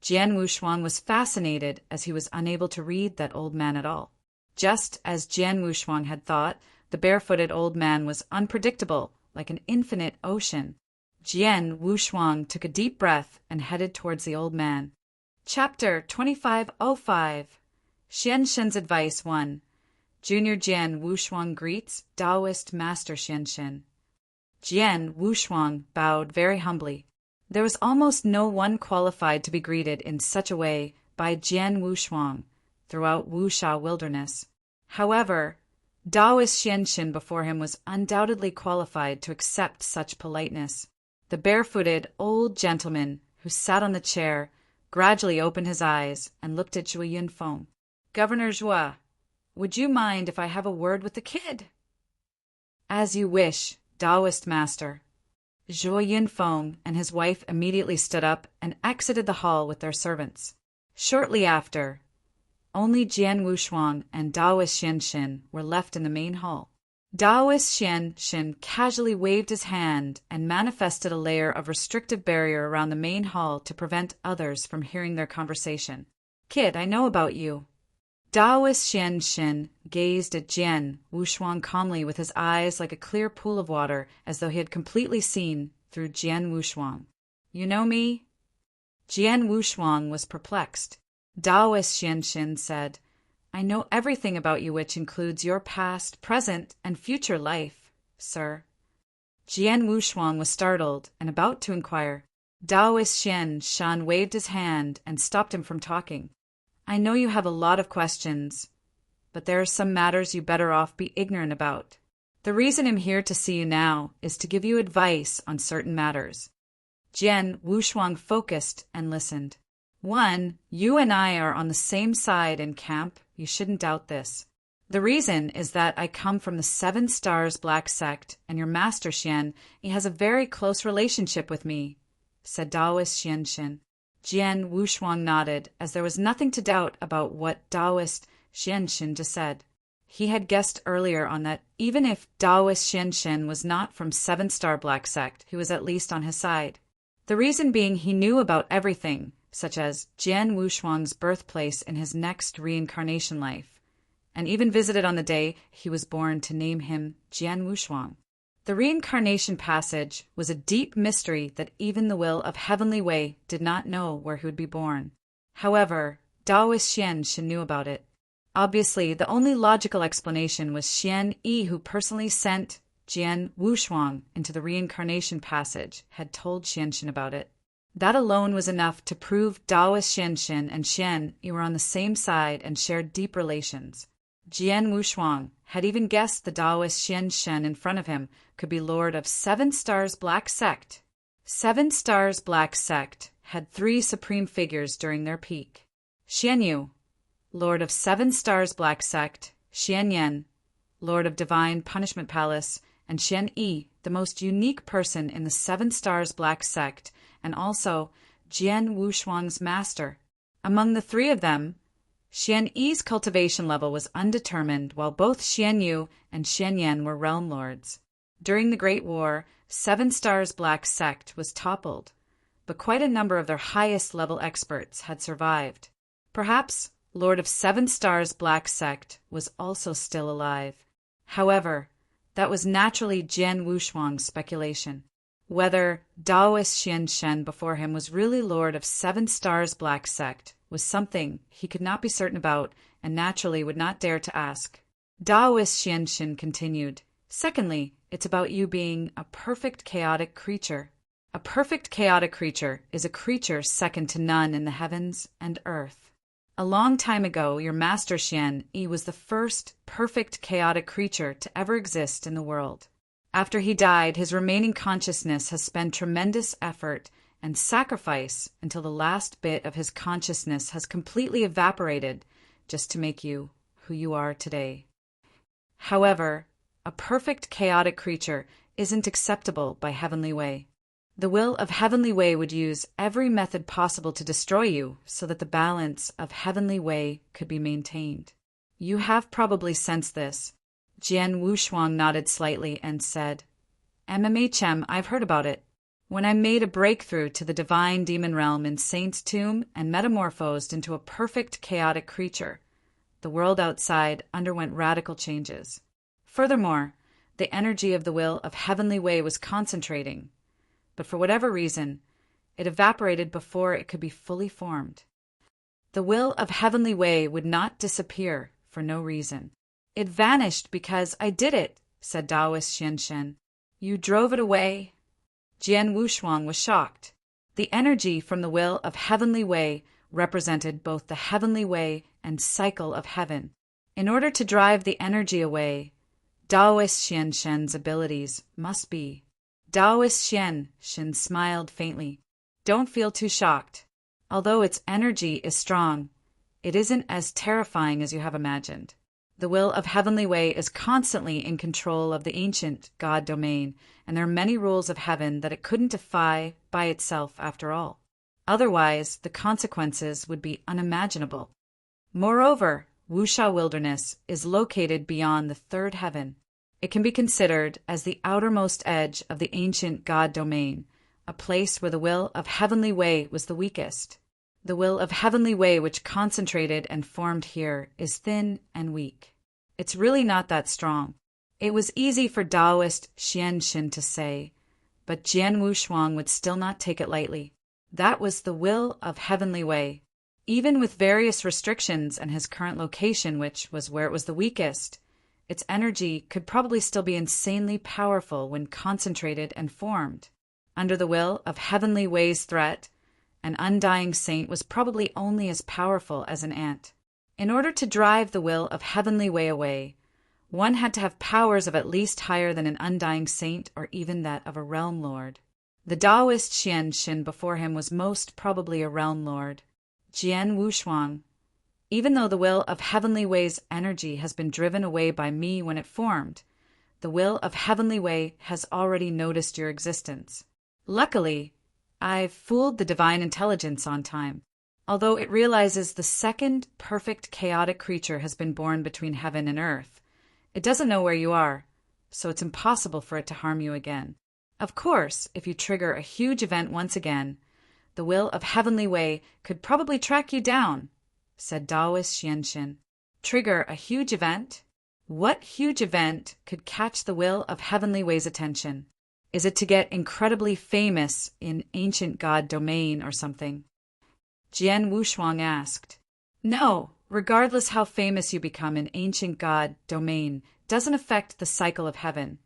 Jian Wushuang was fascinated as he was unable to read that old man at all. Just as Jian Wushuang had thought, the barefooted old man was unpredictable, like an infinite ocean. Jian Wushuang took a deep breath and headed towards the old man. Chapter 2505 Xian Shen's Advice 1. Junior Jian Wushuang greets Taoist Master Xian Shen. Jian Wushuang bowed very humbly. There was almost no one qualified to be greeted in such a way by Jian Wushuang throughout Wushao Wilderness. However, Taoist Xian Shen before him was undoubtedly qualified to accept such politeness. The barefooted old gentleman who sat on the chair gradually opened his eyes and looked at Zhu Yunfeng. Governor Zhua, would you mind if I have a word with the kid? As you wish, Taoist Master. Zhu Yunfeng and his wife immediately stood up and exited the hall with their servants. Shortly after, only Jian Wushuang and Taoist Xian Shen were left in the main hall. Taoist Xian Shen casually waved his hand and manifested a layer of restrictive barrier around the main hall to prevent others from hearing their conversation. Kid, I know about you. Taoist Xian Shin gazed at Jian Wushuang calmly with his eyes like a clear pool of water, as though he had completely seen through Jian Wushuang. You know me? Jian Wushuang was perplexed. Taoist Xian Shin said, I know everything about you, which includes your past, present, and future life, sir. Jian Wushuang was startled and about to inquire. Taoist Xian Shan waved his hand and stopped him from talking. I know you have a lot of questions, but there are some matters you better off be ignorant about. The reason I'm here to see you now is to give you advice on certain matters. Jian Wushuang focused and listened. 1. You and I are on the same side in camp. You shouldn't doubt this. The reason is that I come from the 7 Stars Black Sect, and your master Xian, he has a very close relationship with me, said Taoist Xian Shin. Jian Wushuang nodded, as there was nothing to doubt about what Taoist Xian Shin just said. He had guessed earlier on that even if Taoist Xian Shin was not from 7 Star Black Sect, he was at least on his side. The reason being he knew about everything, such as Jian Wushuang's birthplace in his next reincarnation life, and even visited on the day he was born to name him Jian Wushuang. The reincarnation passage was a deep mystery that even the will of Heavenly Wei did not know where he would be born. However, Taoist Xian Shin knew about it. Obviously, the only logical explanation was Xian Yi, who personally sent Jian Wushuang into the reincarnation passage, had told Xian Shin about it. That alone was enough to prove Taoist Xian Shin and Xian Yi were on the same side and shared deep relations. Jian Wushuang had even guessed the Taoist Xian Shen in front of him could be lord of 7 Stars Black Sect. 7 Stars Black Sect had 3 supreme figures during their peak. Xian Yu, lord of 7 Stars Black Sect, Xian Yan, lord of Divine Punishment Palace, and Xian Yi, the most unique person in the 7 Stars Black Sect, and also Jian Wushuang's master. Among the 3 of them, Xian Yi's cultivation level was undetermined, while both Xian Yu and Xian Yan were realm lords. During the Great War, 7 Stars Black Sect was toppled, but quite a number of their highest level experts had survived. Perhaps Lord of 7 Stars Black Sect was also still alive. However, that was naturally Jian Wushuang's speculation. Whether Taoist Xian Shen before him was really Lord of 7 Stars Black Sect was something he could not be certain about and naturally would not dare to ask. Taoist Xian Shin continued, Secondly, it's about you being a perfect chaotic creature. A perfect chaotic creature is a creature second to none in the heavens and earth. A long time ago, your master Xian Yi was the first perfect chaotic creature to ever exist in the world. After he died, his remaining consciousness has spent tremendous effort and sacrifice until the last bit of his consciousness has completely evaporated just to make you who you are today. However, a perfect chaotic creature isn't acceptable by Heavenly Wei. The will of Heavenly Wei would use every method possible to destroy you so that the balance of Heavenly Wei could be maintained. You have probably sensed this. Jian Wushuang nodded slightly and said, MMHM, I've heard about it. When I made a breakthrough to the divine demon realm in Saint's Tomb and metamorphosed into a perfect chaotic creature, the world outside underwent radical changes. Furthermore, the energy of the will of Heavenly Wei was concentrating, but for whatever reason, it evaporated before it could be fully formed. The will of Heavenly Wei would not disappear for no reason. It vanished because I did it, said Taoist Xian Shen. You drove it away? Jian Wushuang was shocked. The energy from the will of Heavenly Wei represented both the Heavenly Wei and cycle of heaven. In order to drive the energy away, Taoist Xian Shen's abilities must be. Taoist Xian Shen smiled faintly. Don't feel too shocked. Although its energy is strong, it isn't as terrifying as you have imagined. The will of Heavenly Wei is constantly in control of the ancient God domain, and there are many rules of heaven that it couldn't defy by itself after all. Otherwise, the consequences would be unimaginable. Moreover, Wuxia Wilderness is located beyond the 3rd heaven. It can be considered as the outermost edge of the ancient God domain, a place where the will of Heavenly Wei was the weakest. The will of heavenly way which concentrated and formed here is thin and weak. It's really not that strong. It was easy for Taoist Xianxin to say, but Jian Wushuang would still not take it lightly. That was the will of heavenly way. Even with various restrictions and his current location, which was where it was the weakest, its energy could probably still be insanely powerful when concentrated and formed. Under the will of heavenly way's threat, an undying saint was probably only as powerful as an ant. In order to drive the will of heavenly way away, one had to have powers of at least higher than an undying saint or even that of a realm lord. The Taoist Xianxin before him was most probably a realm lord, Jian Wushuang. Even though the will of heavenly way's energy has been driven away by me when it formed, the will of heavenly way has already noticed your existence. Luckily, I've fooled the divine intelligence on time. Although it realizes the second perfect chaotic creature has been born between heaven and earth, it doesn't know where you are, so it's impossible for it to harm you again. Of course, if you trigger a huge event once again, the will of heavenly way could probably track you down, said Taoist Xianxin. Trigger a huge event? What huge event could catch the will of heavenly way's attention? Is it to get incredibly famous in ancient god domain or something? Jian Wushuang asked. No, regardless how famous you become in ancient god domain doesn't affect the cycle of heaven.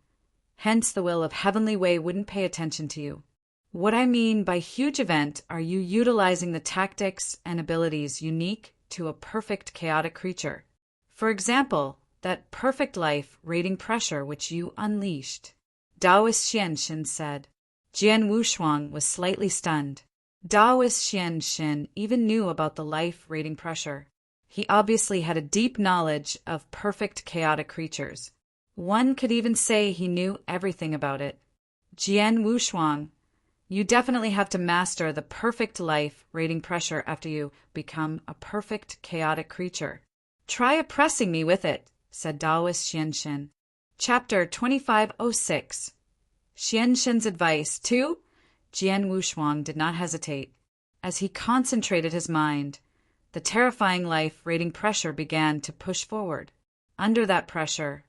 Hence the will of heavenly way wouldn't pay attention to you. What I mean by huge event are you utilizing the tactics and abilities unique to a perfect chaotic creature. For example, that perfect life rating pressure which you unleashed. Taoist Xianxin said. Jian Wushuang was slightly stunned. Taoist Xianxin even knew about the life rating pressure. He obviously had a deep knowledge of perfect chaotic creatures. One could even say he knew everything about it. Jian Wushuang, you definitely have to master the perfect life rating pressure after you become a perfect chaotic creature. Try oppressing me with it, said Taoist Xianxin. Chapter 2506. Xianxin's advice 2. Jian Wushuang did not hesitate. As he concentrated his mind, the terrifying life rating pressure began to push forward. Under that pressure,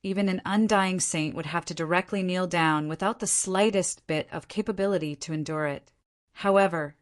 even an undying saint would have to directly kneel down without the slightest bit of capability to endure it. However,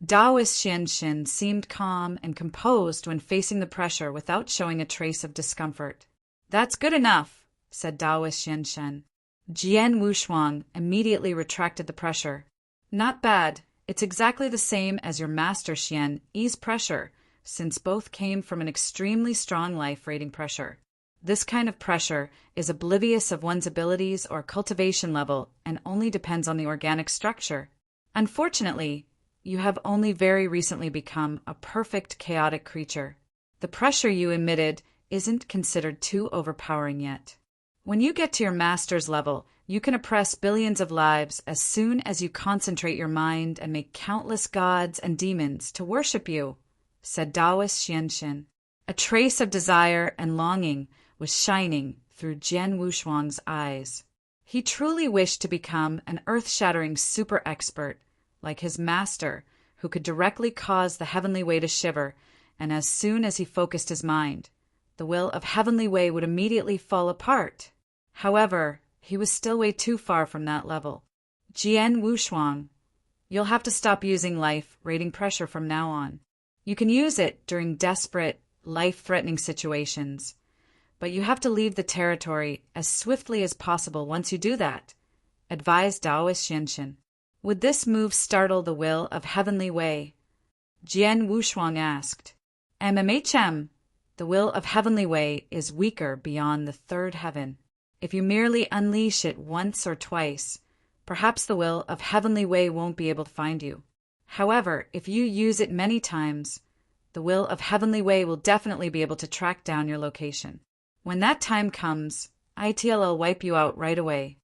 Taoist Xianxin seemed calm and composed when facing the pressure without showing a trace of discomfort. That's good enough, said Taoist Xianxin. Jian Wushuang immediately retracted the pressure. Not bad. It's exactly the same as your master Xian Yi's pressure, since both came from an extremely strong life rating pressure. This kind of pressure is oblivious of one's abilities or cultivation level and only depends on the organic structure. Unfortunately, you have only very recently become a perfect chaotic creature. The pressure you emitted isn't considered too overpowering yet. When you get to your master's level, you can oppress billions of lives as soon as you concentrate your mind and make countless gods and demons to worship you, said Taoist Xianxin. A trace of desire and longing was shining through Jian Wushuang's eyes. He truly wished to become an earth-shattering super expert, like his master, who could directly cause the heavenly way to shiver, and as soon as he focused his mind, the will of heavenly way would immediately fall apart. However, he was still way too far from that level. Jian Wushuang, you'll have to stop using life rating pressure from now on. You can use it during desperate, life-threatening situations, but you have to leave the territory as swiftly as possible once you do that, advised Taoist Xianxin. Would this move startle the will of heavenly way? Jian Wushuang asked. MMHM, the will of heavenly way is weaker beyond the third heaven. If you merely unleash it once or twice, perhaps the will of heavenly way won't be able to find you. However, if you use it many times, the will of heavenly way will definitely be able to track down your location. When that time comes, ITL'll wipe you out right away.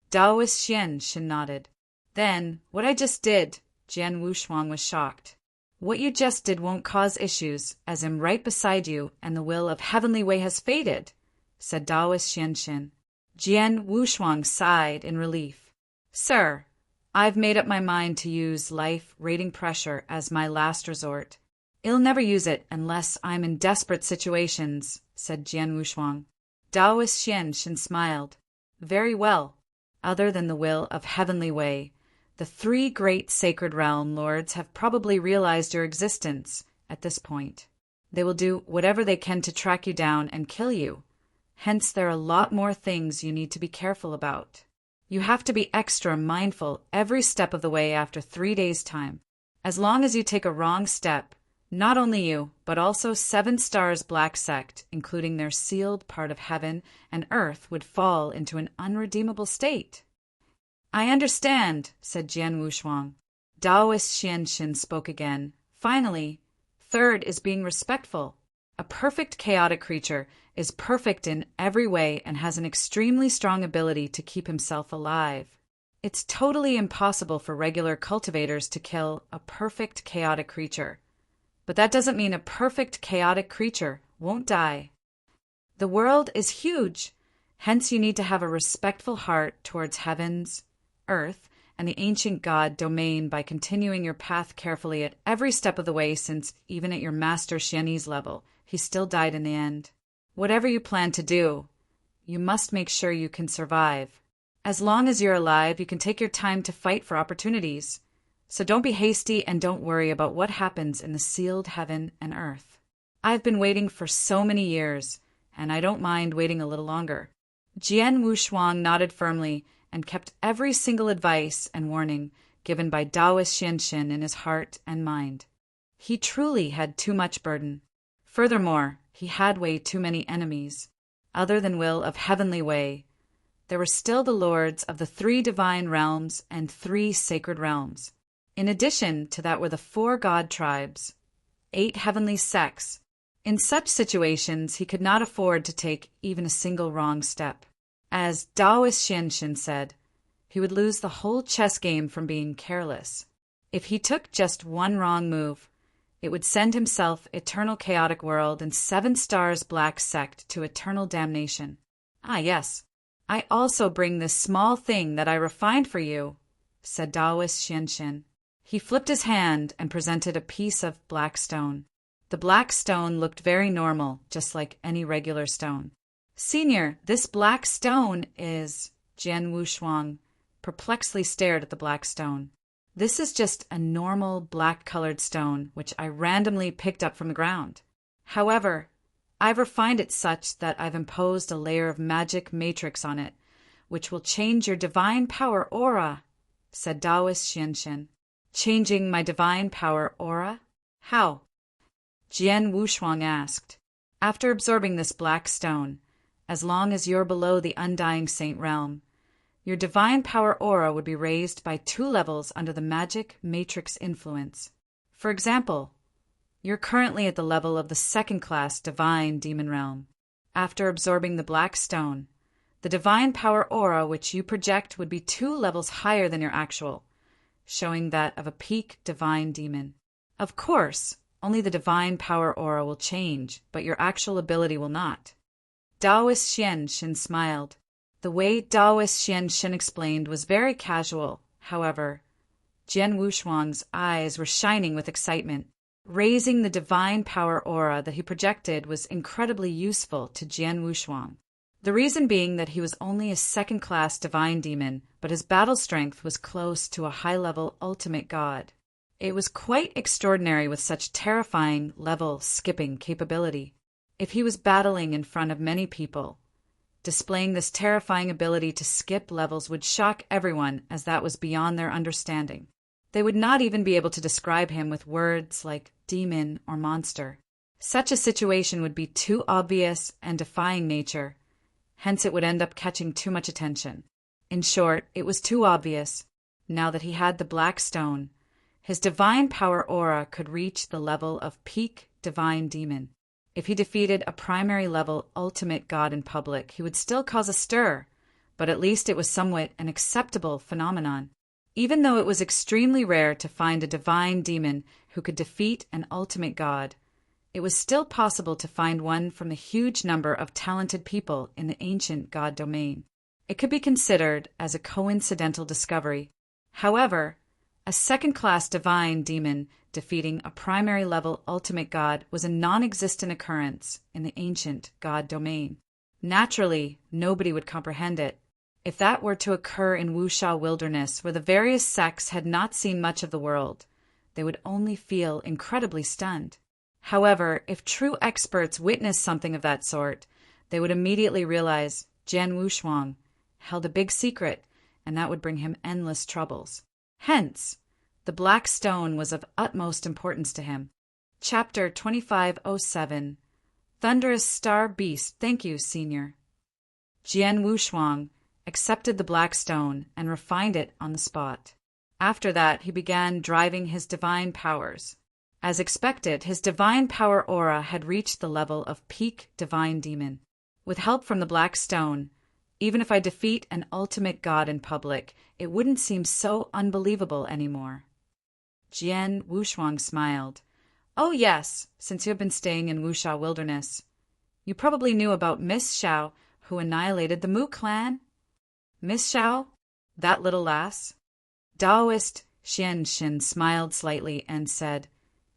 Taoist Xianxin nodded. Then, what I just did, Jian Wushuang was shocked. What you just did won't cause issues, as I'm right beside you and the will of heavenly way has faded, said Taoist Xianxin. Jian Wushuang sighed in relief. Sir, I've made up my mind to use life rating pressure as my last resort. I'll never use it unless I'm in desperate situations, said Jian Wushuang. Daoist Xianxin smiled. Very well. Other than the will of Heavenly Way, the three great sacred realm lords have probably realized your existence at this point. They will do whatever they can to track you down and kill you. Hence, there are a lot more things you need to be careful about. You have to be extra mindful every step of the way after 3 days' time. As long as you take a wrong step, not only you, but also 7 Stars Black Sect, including their sealed part of heaven and earth, would fall into an unredeemable state. I understand, said Jian Wushuang. Daoist Xianxin spoke again. Finally, third is being respectful. A perfect chaotic creature is perfect in every way and has an extremely strong ability to keep himself alive. It's totally impossible for regular cultivators to kill a perfect chaotic creature. But that doesn't mean a perfect chaotic creature won't die. The world is huge, hence you need to have a respectful heart towards heavens, earth, and the ancient god domain by continuing your path carefully at every step of the way, since even at your master Xianyi's level, he still died in the end. Whatever you plan to do, you must make sure you can survive. As long as you're alive, you can take your time to fight for opportunities. So don't be hasty and don't worry about what happens in the sealed heaven and earth. I've been waiting for so many years, and I don't mind waiting a little longer. Jian Wushuang nodded firmly and kept every single advice and warning given by Daoist Xianxin in his heart and mind. He truly had too much burden. Furthermore, he had way too many enemies. Other than will of Heavenly Way, there were still the lords of the 3 divine realms and 3 sacred realms. In addition to that were the 4 god tribes, 8 heavenly sects. In such situations, he could not afford to take even a single wrong step. As Daoist Xianxin said, he would lose the whole chess game from being careless. If he took just one wrong move, it would send himself, eternal chaotic world, and 7 Stars Black Sect to eternal damnation. Ah, yes, I also bring this small thing that I refined for you, said Daoist Xianxin. He flipped his hand and presented a piece of black stone. The black stone looked very normal, just like any regular stone. Senior, this black stone is... Jian Wushuang perplexedly stared at the black stone. This is just a normal black-colored stone, which I randomly picked up from the ground. However, I've refined it such that I've imposed a layer of magic matrix on it, which will change your divine power aura, said Daoist Xianxin. Changing my divine power aura? How? Jian Wushuang asked. After absorbing this black stone, as long as you're below the Undying Saint realm, your divine power aura would be raised by 2 levels under the magic matrix influence. For example, you're currently at the level of the 2nd-class divine demon realm. After absorbing the black stone, the divine power aura which you project would be 2 levels higher than your actual, showing that of a peak divine demon. Of course, only the divine power aura will change, but your actual ability will not. Daoist Xianxin smiled. The way Daoist Xianxin explained was very casual. However, Jian Wushuang's eyes were shining with excitement. Raising the divine power aura that he projected was incredibly useful to Jian Wushuang. The reason being that he was only a 2nd-class divine demon, but his battle strength was close to a high-level ultimate god. It was quite extraordinary with such terrifying level-skipping capability. If he was battling in front of many people, displaying this terrifying ability to skip levels would shock everyone, as that was beyond their understanding. They would not even be able to describe him with words like demon or monster. Such a situation would be too obvious and defying nature, hence it would end up catching too much attention. In short, it was too obvious. Now that he had the black stone, his divine power aura could reach the level of peak divine demon. If he defeated a primary level ultimate god in public, he would still cause a stir, but at least it was somewhat an acceptable phenomenon. Even though it was extremely rare to find a divine demon who could defeat an ultimate god, it was still possible to find one from the huge number of talented people in the ancient god domain. It could be considered as a coincidental discovery. However, a second-class divine demon defeating a primary-level ultimate god was a non-existent occurrence in the ancient god domain. Naturally, nobody would comprehend it. If that were to occur in Wuxia Wilderness, where the various sects had not seen much of the world, they would only feel incredibly stunned. However, if true experts witnessed something of that sort, they would immediately realize Jian Wushuang held a big secret, and that would bring him endless troubles. Hence, the black stone was of utmost importance to him. Chapter 2507 Thunderous Star Beast. Thank you, Senior. Jian Wushuang accepted the black stone and refined it on the spot. After that, he began driving his divine powers. As expected, his divine power aura had reached the level of peak divine demon. With help from the black stone, even if I defeat an ultimate god in public, it wouldn't seem so unbelievable anymore. Jian Wushuang smiled. Oh yes, since you have been staying in Wuxia Wilderness. You probably knew about Miss Xiao, who annihilated the Mu clan? Miss Xiao? That little lass? Taoist Xian Xin smiled slightly and said,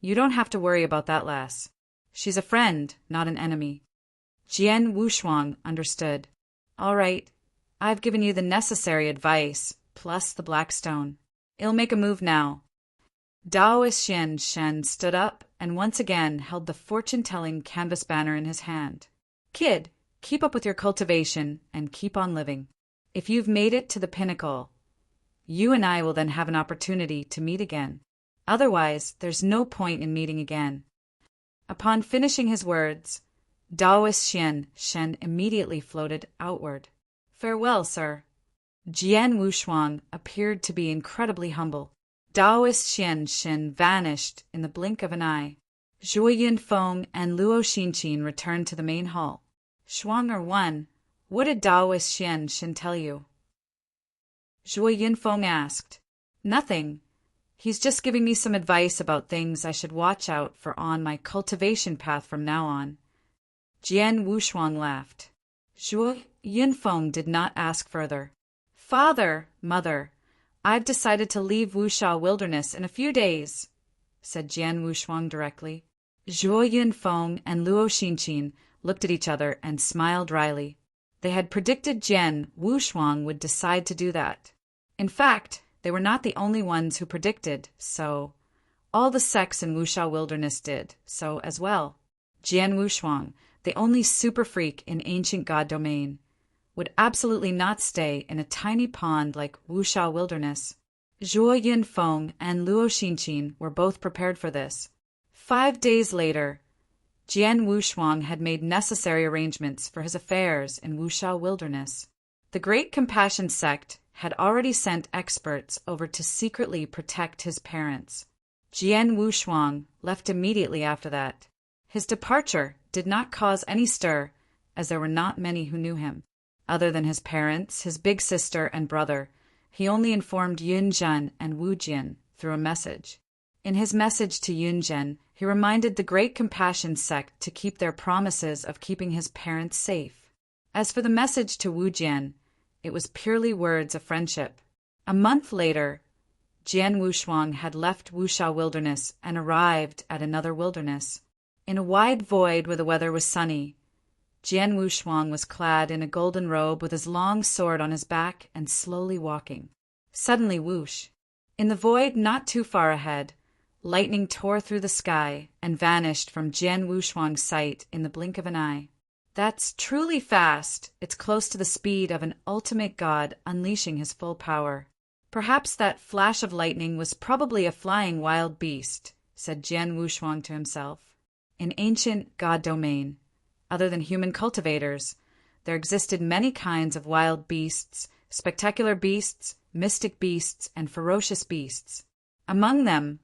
You don't have to worry about that lass. She's a friend, not an enemy. Jian Wushuang understood. All right, I've given you the necessary advice, plus the black stone. I'll make a move now. Taoist Xian Shen stood up and once again held the fortune-telling canvas banner in his hand. Kid, keep up with your cultivation and keep on living. If you've made it to the pinnacle, you and I will then have an opportunity to meet again. Otherwise, there's no point in meeting again. Upon finishing his words, Taoist Xian Shen immediately floated outward. Farewell, sir. Jian Wushuang appeared to be incredibly humble. Taoist Xian Shen vanished in the blink of an eye. Zhuo Yunfeng and Luo Xinqin returned to the main hall. Shuang One, what did Taoist Xian Shen tell you? Zhuo Yunfeng asked. Nothing. He's just giving me some advice about things I should watch out for on my cultivation path from now on. Jian Wushuang laughed. Zhuo Yunfeng did not ask further. Father, mother, I've decided to leave Wuxia Wilderness in a few days, said Jian Wushuang directly. Zhuo Yunfeng and Luo Xinqin looked at each other and smiled wryly. They had predicted Jian Wushuang would decide to do that. In fact, they were not the only ones who predicted, so all the sects in Wuxia Wilderness did so as well. Jian Wushuang, the only super freak in ancient god domain, would absolutely not stay in a tiny pond like Wuxia Wilderness. Zhuo Yunfeng and Luo Xinqin were both prepared for this. 5 days later, Jian Wushuang had made necessary arrangements for his affairs in Wuxia Wilderness. The Great Compassion sect had already sent experts over to secretly protect his parents. Jian Wushuang left immediately after that. His departure did not cause any stir, as there were not many who knew him. Other than his parents, his big sister, and brother, he only informed Yunzhen and Wu Jin through a message. In his message to Yunzhen, he reminded the Great Compassion sect to keep their promises of keeping his parents safe. As for the message to Wu Jin, it was purely words of friendship. A month later, Jian Wushuang had left Wuxia Wilderness and arrived at another wilderness. In a wide void where the weather was sunny, Jian Wushuang was clad in a golden robe with his long sword on his back and slowly walking. Suddenly, whoosh! In the void not too far ahead, lightning tore through the sky and vanished from Jian Wushuang's sight in the blink of an eye. That's truly fast. It's close to the speed of an ultimate god unleashing his full power. Perhaps that flash of lightning was probably a flying wild beast, said Jian Wushuang to himself. In ancient god domain, other than human cultivators, there existed many kinds of wild beasts, spectacular beasts, mystic beasts, and ferocious beasts. Among them,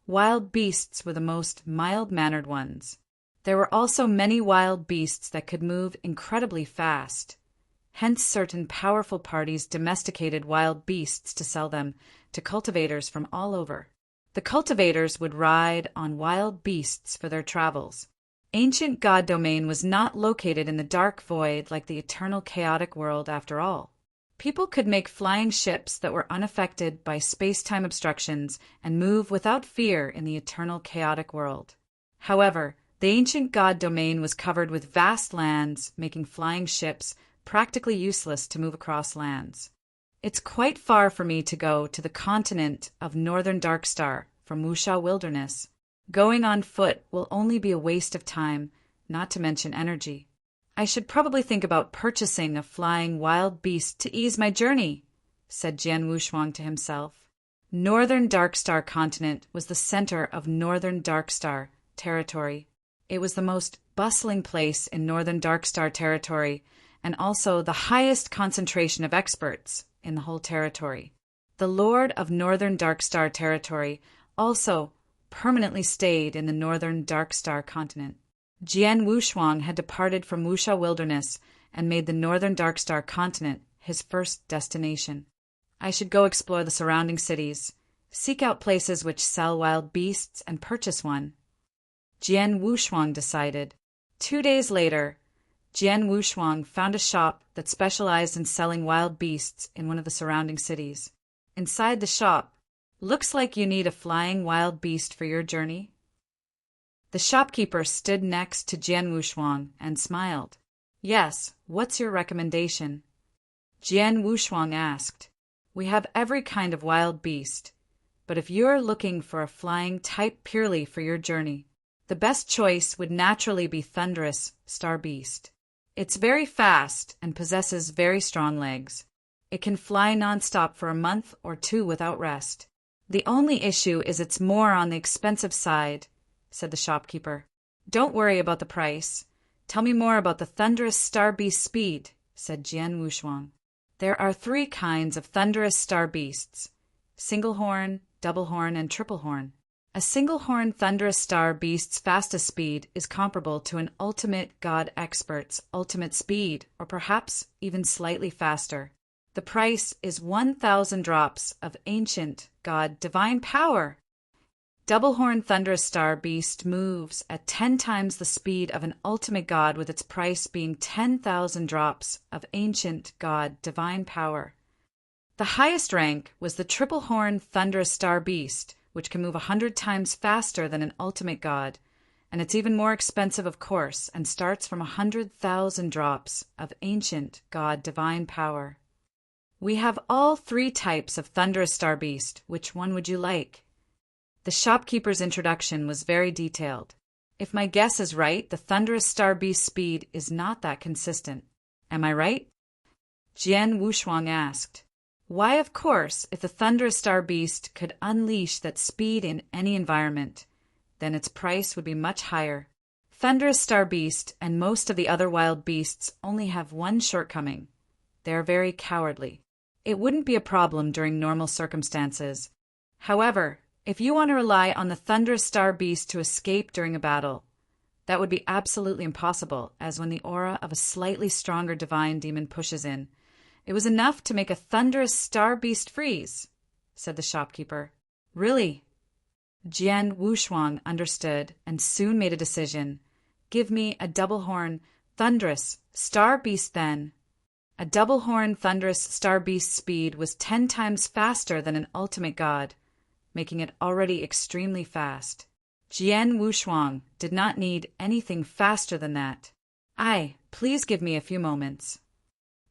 wild beasts were the most mild-mannered ones. There were also many wild beasts that could move incredibly fast. Hence certain powerful parties domesticated wild beasts to sell them to cultivators from all over. The cultivators would ride on wild beasts for their travels. Ancient god domain was not located in the dark void like the eternal chaotic world after all. People could make flying ships that were unaffected by space-time obstructions and move without fear in the eternal chaotic world. However, the ancient god domain was covered with vast lands, making flying ships practically useless to move across lands. It's quite far for me to go to the continent of Northern Darkstar from Wuxia Wilderness. Going on foot will only be a waste of time, not to mention energy. I should probably think about purchasing a flying wild beast to ease my journey, said Jian Wushuang to himself. Northern Darkstar continent was the center of Northern Darkstar territory. It was the most bustling place in Northern Darkstar territory and also the highest concentration of experts in the whole territory. The Lord of Northern Darkstar territory also permanently stayed in the Northern Darkstar continent. Jian Wushuang had departed from Wuxia Wilderness and made the Northern Darkstar continent his first destination. I should go explore the surrounding cities, seek out places which sell wild beasts, and purchase one. Jian Wushuang decided. 2 days later, Jian Wushuang found a shop that specialized in selling wild beasts in one of the surrounding cities. Inside the shop, "Looks like you need a flying wild beast for your journey." The shopkeeper stood next to Jian Wushuang and smiled. "Yes, what's your recommendation?" Jian Wushuang asked. "We have every kind of wild beast, but if you're looking for a flying type purely for your journey, the best choice would naturally be Thunderous Star Beast. It's very fast and possesses very strong legs. It can fly nonstop for a month or 2 without rest. The only issue is it's more on the expensive side," said the shopkeeper. "Don't worry about the price. Tell me more about the Thunderous Star Beast speed," said Jian Wushuang. "There are 3 kinds of Thunderous Star Beasts: single horn, double horn, and triple horn. A single horn Thunderous Star Beast's fastest speed is comparable to an ultimate god expert's ultimate speed, or perhaps even slightly faster. The price is 1,000 drops of ancient god divine power. Double horn Thunderous Star Beast moves at 10 times the speed of an ultimate god, with its price being 10,000 drops of ancient god divine power. The highest rank was the triple horn Thunderous Star Beast, which can move 100 times faster than an ultimate god, and it's even more expensive, of course, and starts from 100,000 drops of ancient god divine power. We have all 3 types of Thunderous Star Beast. Which one would you like?" The shopkeeper's introduction was very detailed. If my guess is right, the Thunderous Star Beast speed is not that consistent. Am I right? Jian Wushuang asked. "Why, of course, if the Thunderous Star Beast could unleash that speed in any environment, then its price would be much higher. Thunderous Star Beast and most of the other wild beasts only have one shortcoming. They are very cowardly. It wouldn't be a problem during normal circumstances. However, if you want to rely on the Thunderous Star Beast to escape during a battle, that would be absolutely impossible, as when the aura of a slightly stronger divine demon pushes in, it was enough to make a Thunderous Star Beast freeze," said the shopkeeper. "Really?" Jian Wushuang understood and soon made a decision. "Give me a double horn Thunderous Star Beast then." A double horn Thunderous Star Beast speed was 10 times faster than an ultimate god, making it already extremely fast. Jian Wushuang did not need anything faster than that. "Aye, please give me a few moments."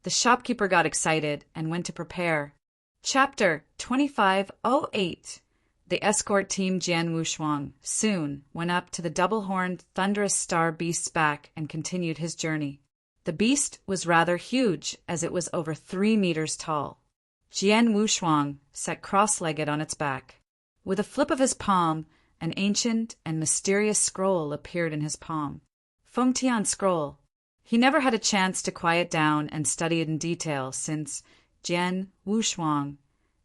The shopkeeper got excited and went to prepare. Chapter 2508. The escort team Jian Wushuang soon went up to the double-horned Thunderous Star Beast's back and continued his journey. The beast was rather huge, as it was over 3 meters tall. Jian Wushuang sat cross-legged on its back. With a flip of his palm, an ancient and mysterious scroll appeared in his palm. Fengtian Scroll. He never had a chance to quiet down and study it in detail since Jian Wushuang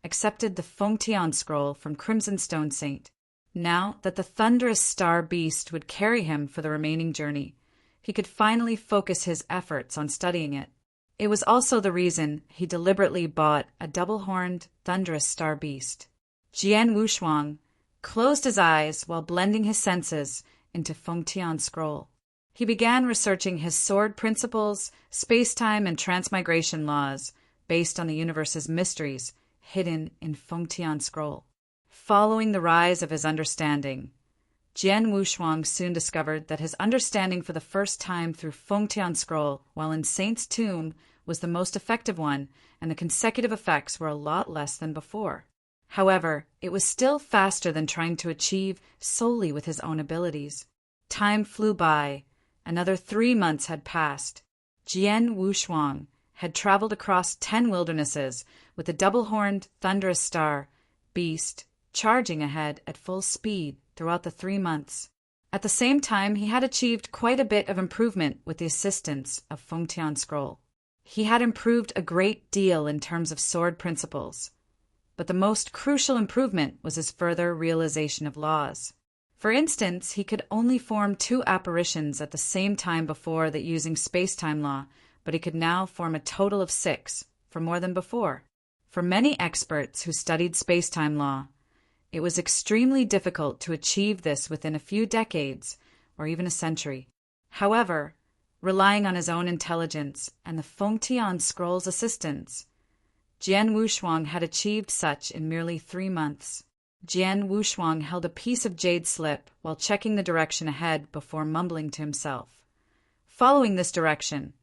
accepted the Fengtian Scroll from Crimson Stone Saint. Now that the Thunderous Star Beast would carry him for the remaining journey, he could finally focus his efforts on studying it. It was also the reason he deliberately bought a double-horned Thunderous Star Beast. Jian Wushuang closed his eyes while blending his senses into Fengtian Scroll. He began researching his sword principles, space-time and transmigration laws, based on the universe's mysteries hidden in Fengtian Scroll. Following the rise of his understanding, Jian Wushuang soon discovered that his understanding for the first time through Fengtian Scroll while in Saint's Tomb was the most effective one, and the consecutive effects were a lot less than before. However, it was still faster than trying to achieve solely with his own abilities. Time flew by. Another 3 months had passed. Jian Wushuang had traveled across 10 wildernesses with the double-horned thunderous star beast charging ahead at full speed throughout the 3 months. At the same time, he had achieved quite a bit of improvement with the assistance of Fengtian Scroll. He had improved a great deal in terms of sword principles, but the most crucial improvement was his further realization of laws. For instance, he could only form 2 apparitions at the same time before that using space-time law, but he could now form a total of 6, for more than before. For many experts who studied space-time law, it was extremely difficult to achieve this within a few decades or even a century. However, relying on his own intelligence and the Fengtian Scroll's assistance, Jian Wushuang had achieved such in merely 3 months. Jian Wushuang held a piece of jade slip while checking the direction ahead before mumbling to himself. Following this direction,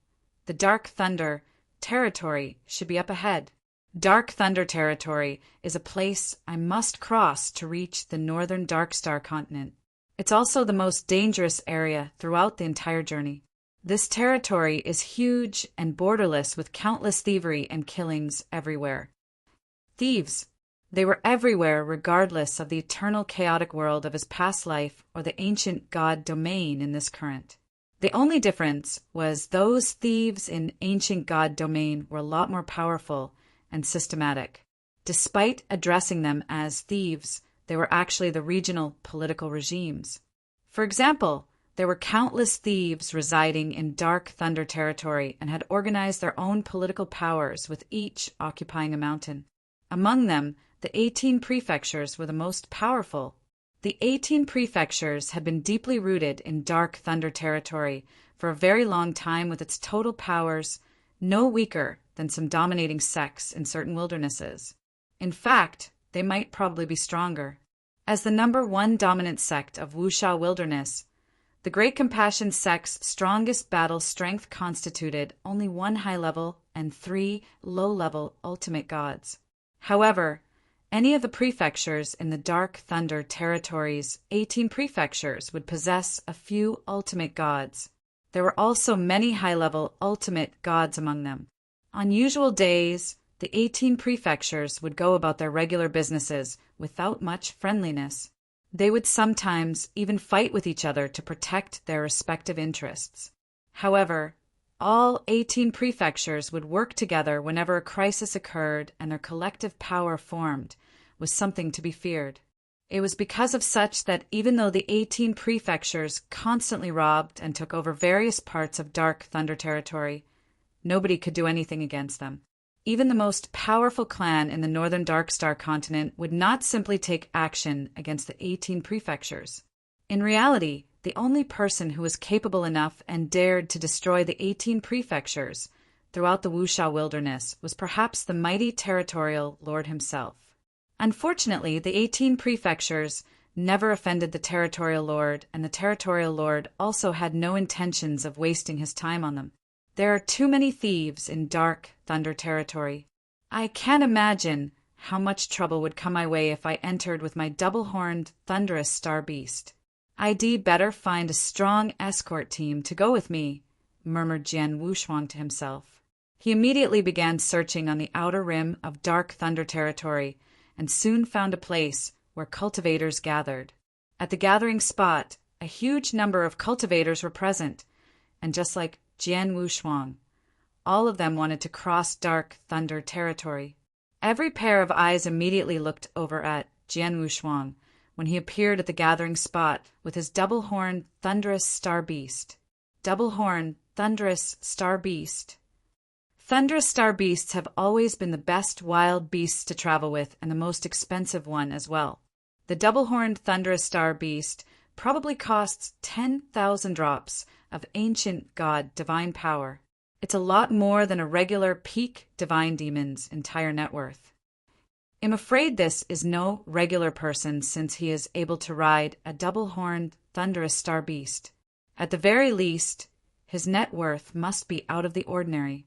the Dark Thunder territory should be up ahead. Dark Thunder territory is a place I must cross to reach the northern Darkstar continent. It's also the most dangerous area throughout the entire journey. This territory is huge and borderless with countless thievery and killings everywhere. Thieves. They were everywhere regardless of the eternal chaotic world of his past life or the ancient god domain in this current. The only difference was those thieves in ancient god domain were a lot more powerful and systematic. Despite addressing them as thieves, they were actually the regional political regimes. For example, there were countless thieves residing in Dark Thunder territory and had organized their own political powers, with each occupying a mountain. Among them, the 18 prefectures were the most powerful. The 18 prefectures had been deeply rooted in Dark Thunder territory for a very long time, with its total powers no weaker than some dominating sects in certain wildernesses. In fact, they might probably be stronger. As the number 1 dominant sect of Wuxia Wilderness, the Great Compassion sect's strongest battle strength constituted only 1 high-level and 3 low-level ultimate gods. However, any of the prefectures in the Dark Thunder territory's 18 prefectures would possess a few ultimate gods. There were also many high-level ultimate gods among them. On usual days, the 18 prefectures would go about their regular businesses without much friendliness. They would sometimes even fight with each other to protect their respective interests. However, all 18 prefectures would work together whenever a crisis occurred, and their collective power formed was something to be feared. It was because of such that even though the 18 prefectures constantly robbed and took over various parts of Dark Thunder territory, nobody could do anything against them. Even the most powerful clan in the northern Darkstar continent would not simply take action against the 18 prefectures. In reality, the only person who was capable enough and dared to destroy the 18 prefectures throughout the Wuxia Wilderness was perhaps the mighty territorial lord himself. Unfortunately, the 18 prefectures never offended the territorial lord, and the territorial lord also had no intentions of wasting his time on them. There are too many thieves in Dark Thunder territory. I can't imagine how much trouble would come my way if I entered with my double-horned, thunderous star beast. I'd better find a strong escort team to go with me, murmured Jian Wushuang to himself. He immediately began searching on the outer rim of Dark Thunder territory and soon found a place where cultivators gathered. At the gathering spot, a huge number of cultivators were present, and just like Jian Wushuang, all of them wanted to cross Dark Thunder territory. Every pair of eyes immediately looked over at Jian Wushuang when he appeared at the gathering spot with his double-horned, thunderous star beast. Double-horned, thunderous star beast. Thunderous star beasts have always been the best wild beasts to travel with, and the most expensive one as well. The double-horned thunderous star beast probably costs 10,000 drops of ancient god divine power. It's a lot more than a regular peak divine demon's entire net worth. I'm afraid this is no regular person since he is able to ride a double-horned, thunderous star beast. At the very least, his net worth must be out of the ordinary.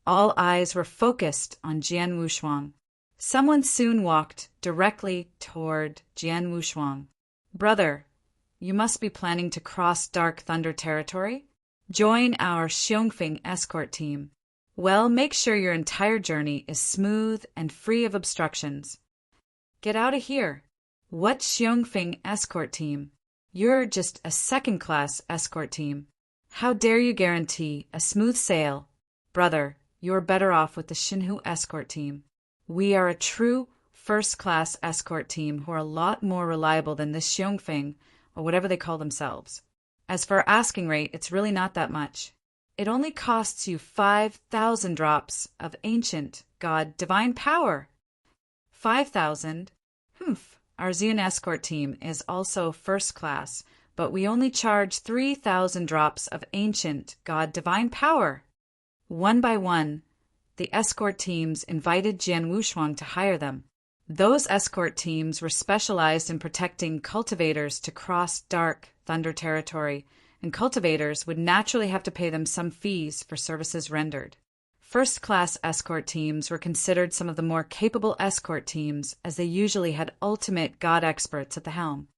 All eyes were focused on Jian Wushuang. Someone soon walked directly toward Jian Wushuang. "Brother, you must be planning to cross Dark Thunder territory? Join our Xiongfeng escort team. Well, make sure your entire journey is smooth and free of obstructions." "Get out of here. What Xiongfeng escort team? You're just a second-class escort team. How dare you guarantee a smooth sail? Brother, you're better off with the Xinhu escort team. We are a true first-class escort team who are a lot more reliable than this Xiongfeng, or whatever they call themselves. As for our asking rate, it's really not that much. It only costs you 5,000 drops of ancient god divine power." 5,000? Humph. Our Xian escort team is also first class, but we only charge 3,000 drops of ancient god divine power. One by one, the escort teams invited Jian Wushuang to hire them. Those escort teams were specialized in protecting cultivators to cross Dark Thunder territory, and cultivators would naturally have to pay them some fees for services rendered. First-class escort teams were considered some of the more capable escort teams, as they usually had ultimate god experts at the helm.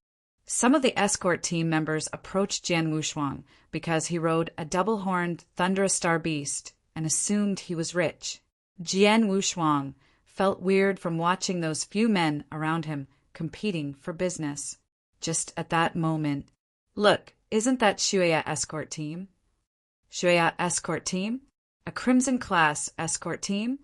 Some of the escort team members approached Jian Wushuang because he rode a double-horned thunderous star beast and assumed he was rich. Jian Wushuang felt weird from watching those few men around him competing for business. Just at that moment, "Look, isn't that Shuya escort team?" "Shuya escort team? A Crimson class escort team?"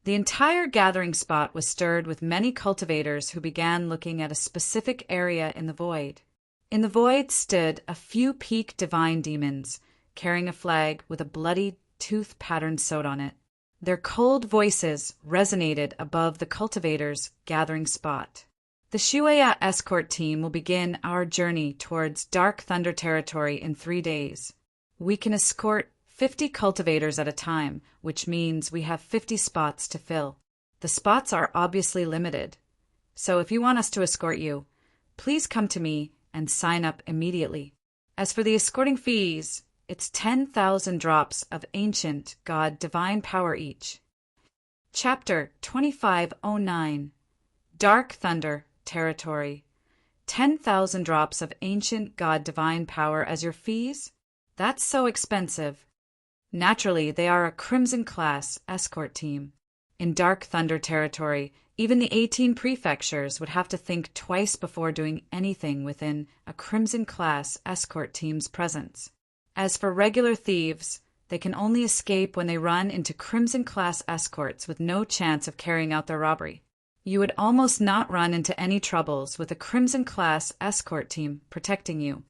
The entire gathering spot was stirred with many cultivators who began looking at a specific area in the void. In the void stood a few peak divine demons, carrying a flag with a bloody tooth-patterned sword on it. Their cold voices resonated above the cultivators' gathering spot. "The Shuya escort team will begin our journey towards Dark Thunder territory in 3 days. We can escort 50 cultivators at a time, which means we have 50 spots to fill. The spots are obviously limited. So if you want us to escort you, please come to me and sign up immediately. As for the escorting fees, it's 10,000 drops of ancient god divine power each." Chapter 2509 Dark Thunder Territory. 10,000 drops of ancient god divine power as your fees? That's so expensive. Naturally, they are a Crimson class escort team. In Dark Thunder territory, even the 18 prefectures would have to think twice before doing anything within a Crimson class escort team's presence. As for regular thieves, they can only escape when they run into Crimson class escorts with no chance of carrying out their robbery. You would almost not run into any troubles with a Crimson class escort team protecting you.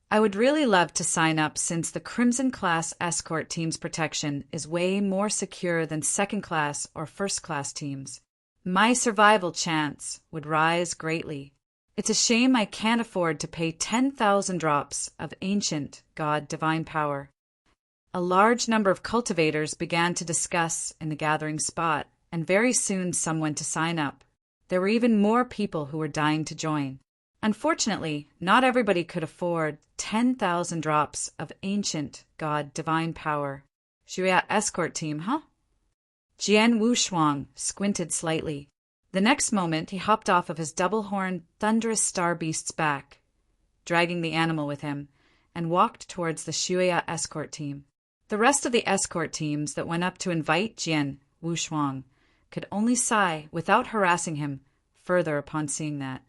I would really love to sign up since the Crimson class escort team's protection is way more secure than second class or first class teams. My survival chance would rise greatly. It's a shame I can't afford to pay 10,000 drops of ancient god divine power. A large number of cultivators began to discuss in the gathering spot, and very soon some went to sign up. There were even more people who were dying to join. Unfortunately, not everybody could afford 10,000 drops of ancient god divine power. Shuya escort team, huh? Jian Wushuang squinted slightly. The next moment he hopped off of his double-horned, thunderous star beast's back, dragging the animal with him, and walked towards the Shuya escort team. The rest of the escort teams that went up to invite Jian Wushuang could only sigh without harassing him further upon seeing that.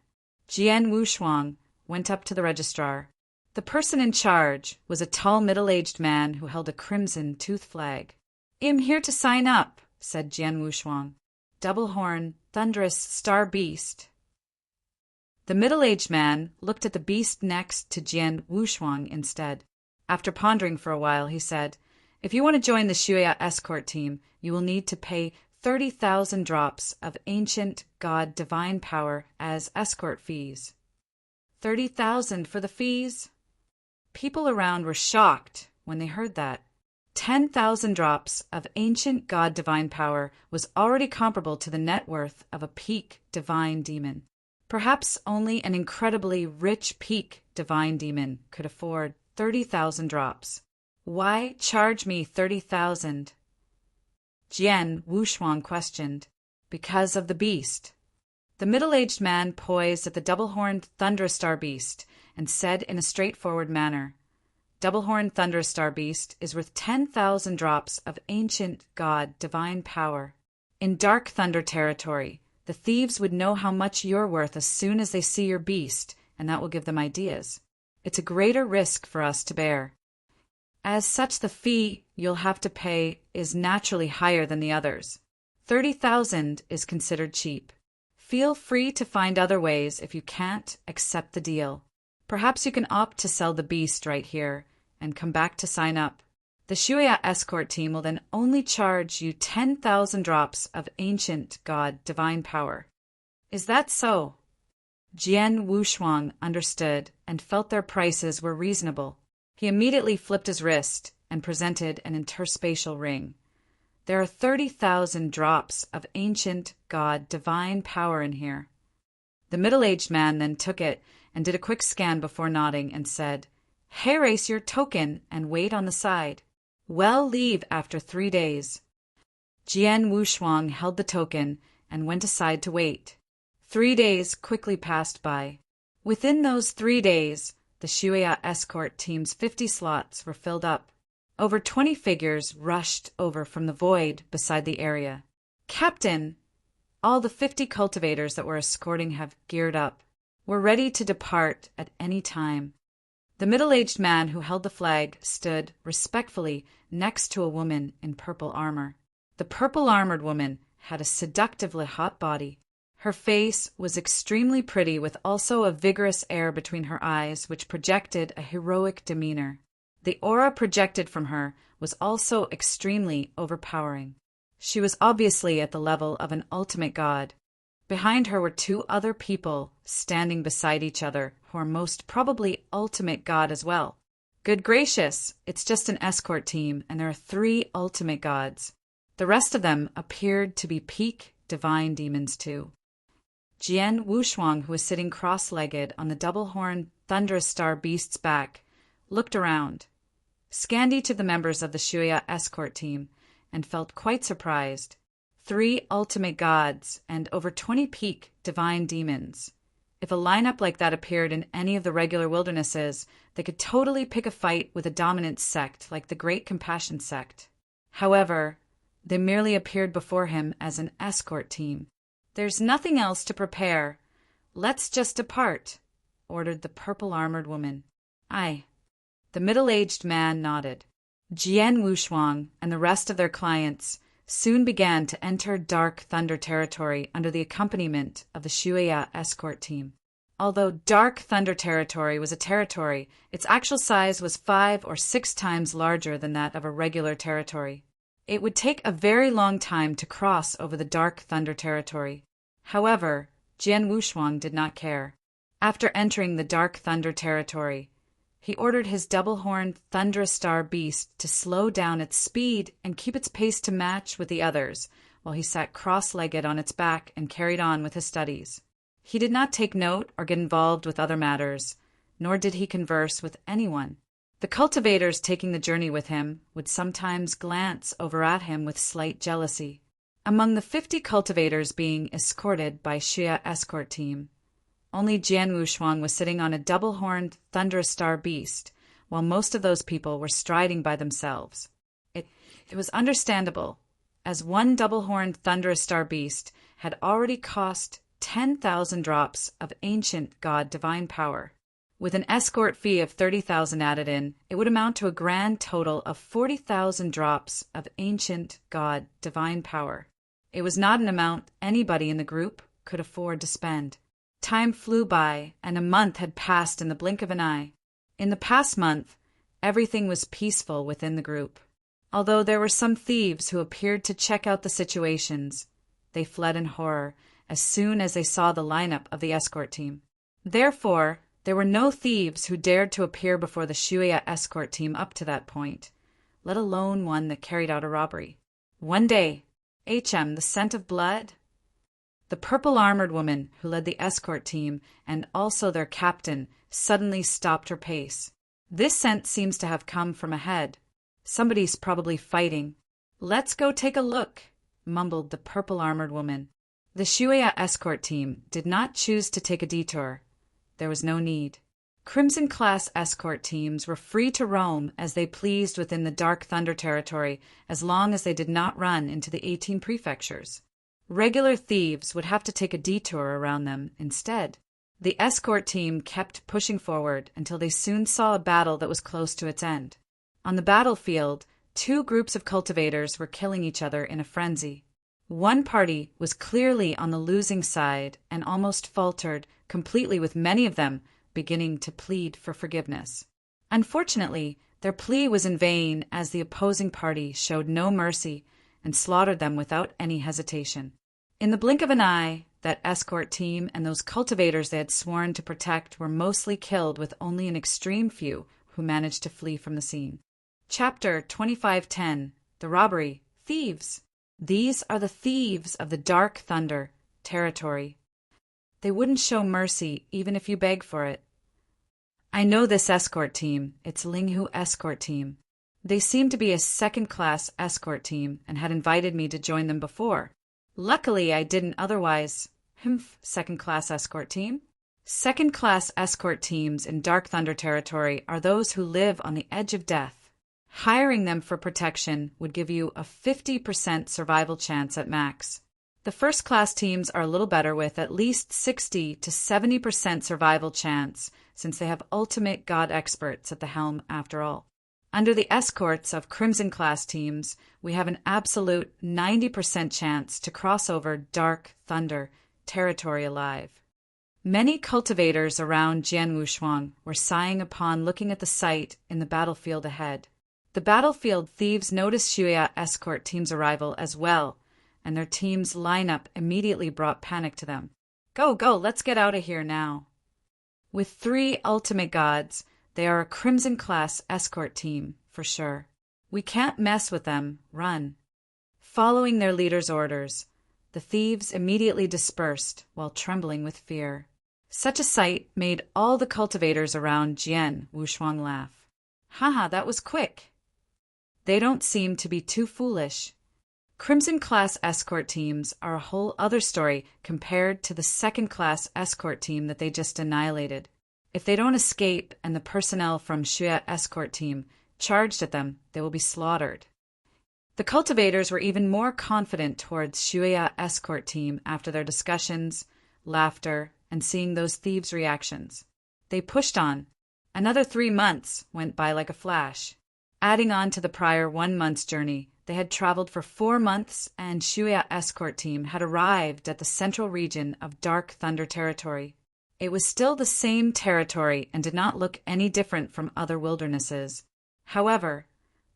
Jian Wushuang went up to the registrar. The person in charge was a tall middle-aged man who held a crimson tooth flag. "I'm here to sign up," said Jian Wushuang. "Double-horn, thunderous star beast." The middle-aged man looked at the beast next to Jian Wushuang instead. After pondering for a while, he said, "If you want to join the Shuya escort team, you will need to pay 30,000 drops of ancient god divine power as escort fees." 30,000 for the fees? People around were shocked when they heard that. 10,000 drops of ancient god divine power was already comparable to the net worth of a peak divine demon. Perhaps only an incredibly rich peak divine demon could afford 30,000 drops. Why charge me 30,000? Jian Wushuang questioned. Because of the beast. The middle-aged man poised at the double-horned thunderous star beast and said in a straightforward manner, Double-horned thunderous star beast is worth 10,000 drops of ancient god divine power. In dark thunder territory, the thieves would know how much you're worth as soon as they see your beast, and that will give them ideas. It's a greater risk for us to bear. As such, the fee you'll have to pay is naturally higher than the others. 30,000 is considered cheap. Feel free to find other ways if you can't accept the deal. Perhaps you can opt to sell the beast right here and come back to sign up. The Shuya escort team will then only charge you 10,000 drops of ancient god divine power. Is that so? Jian Wushuang understood and felt their prices were reasonable. He immediately flipped his wrist and presented an interspatial ring. There are 30,000 drops of ancient god divine power in here. The middle-aged man then took it and did a quick scan before nodding and said, Hair race your token and wait on the side. Well, leave after 3 days. Jian Wushuang held the token and went aside to wait. 3 days quickly passed by. Within those 3 days, the Shuya escort team's 50 slots were filled up. Over 20 figures rushed over from the void beside the area. Captain, all the 50 cultivators that were escorting have geared up. We're ready to depart at any time. The middle-aged man who held the flag stood respectfully next to a woman in purple armor. The purple-armored woman had a seductively hot body. Her face was extremely pretty with also a vigorous air between her eyes which projected a heroic demeanor. The aura projected from her was also extremely overpowering. She was obviously at the level of an ultimate god. Behind her were 2 other people standing beside each other who are most probably ultimate god as well. Good gracious, it's just an escort team and there are 3 ultimate gods. The rest of them appeared to be peak divine demons too. Jian Wushuang, who was sitting cross-legged on the double-horned thunderous star beast's back, looked around, scanned each of the members of the Shuya escort team, and felt quite surprised. 3 ultimate gods and over 20 peak divine demons. If a lineup like that appeared in any of the regular wildernesses, they could totally pick a fight with a dominant sect like the Great Compassion sect. However, they merely appeared before him as an escort team. There's nothing else to prepare. Let's just depart, ordered the purple-armored woman. Aye. The middle-aged man nodded. Jian Wushuang and the rest of their clients soon began to enter dark thunder territory under the accompaniment of the Shuya escort team. Although dark thunder territory was a territory, its actual size was 5 or 6 times larger than that of a regular territory. It would take a very long time to cross over the dark thunder territory. However, Jian Wushuang did not care. After entering the dark thunder territory, he ordered his double-horned thunderous star beast to slow down its speed and keep its pace to match with the others, while he sat cross-legged on its back and carried on with his studies. He did not take note or get involved with other matters, nor did he converse with anyone. The cultivators taking the journey with him would sometimes glance over at him with slight jealousy. Among the 50 cultivators being escorted by Shuya escort team, only Jian Wushuang was sitting on a double-horned thunderous star beast, while most of those people were striding by themselves. It was understandable, as one double-horned thunderous star beast had already cost 10,000 drops of ancient god divine power. With an escort fee of 30,000 added in, it would amount to a grand total of 40,000 drops of ancient god divine power. It was not an amount anybody in the group could afford to spend. Time flew by, and a month had passed in the blink of an eye. In the past month, everything was peaceful within the group. Although there were some thieves who appeared to check out the situations, they fled in horror as soon as they saw the lineup of the escort team. Therefore, there were no thieves who dared to appear before the Shuya escort team up to that point, let alone one that carried out a robbery. One day, the scent of blood? The purple-armored woman who led the escort team and also their captain suddenly stopped her pace. This scent seems to have come from ahead. Somebody's probably fighting. Let's go take a look, mumbled the purple-armored woman. The Shuya escort team did not choose to take a detour. There was no need. Crimson-class escort teams were free to roam as they pleased within the Dark Thunder territory as long as they did not run into the 18 prefectures. Regular thieves would have to take a detour around them instead. The escort team kept pushing forward until they soon saw a battle that was close to its end. On the battlefield, two groups of cultivators were killing each other in a frenzy. One party was clearly on the losing side and almost faltered completely, with many of them beginning to plead for forgiveness. Unfortunately, their plea was in vain, as the opposing party showed no mercy and slaughtered them without any hesitation. In the blink of an eye, that escort team and those cultivators they had sworn to protect were mostly killed, with only an extreme few who managed to flee from the scene. Chapter 2510. The Robbery. Thieves. These are the thieves of the Dark Thunder territory. They wouldn't show mercy even if you beg for it. I know this escort team. It's Linghu escort team. They seem to be a second-class escort team and had invited me to join them before. Luckily, I didn't otherwise. Second-class escort team? Second-class escort teams in Dark Thunder territory are those who live on the edge of death. Hiring them for protection would give you a 50% survival chance at max. The first-class teams are a little better, with at least 60 to 70% survival chance, since they have ultimate god experts at the helm after all. Under the escorts of Crimson-class teams, we have an absolute 90% chance to cross over Dark Thunder territory alive. Many cultivators around Jianwushuang were sighing upon looking at the sight in the battlefield ahead. The battlefield thieves noticed Shuya escort team's arrival as well, and their team's lineup immediately brought panic to them. Go, let's get out of here now. With 3 ultimate gods, they are a Crimson-class escort team, for sure. We can't mess with them. Run. Following their leader's orders, the thieves immediately dispersed while trembling with fear. Such a sight made all the cultivators around Jian Wushuang laugh. Haha, that was quick. They don't seem to be too foolish. Crimson-class escort teams are a whole other story compared to the second-class escort team that they just annihilated. If they don't escape and the personnel from Shuya escort team charged at them, they will be slaughtered. The cultivators were even more confident towards Shuya escort team after their discussions, laughter, and seeing those thieves' reactions. They pushed on. Another 3 months went by like a flash. Adding on to the prior 1 month's journey, they had traveled for 4 months, and Shuya escort team had arrived at the central region of Dark Thunder territory. It was still the same territory and did not look any different from other wildernesses. However,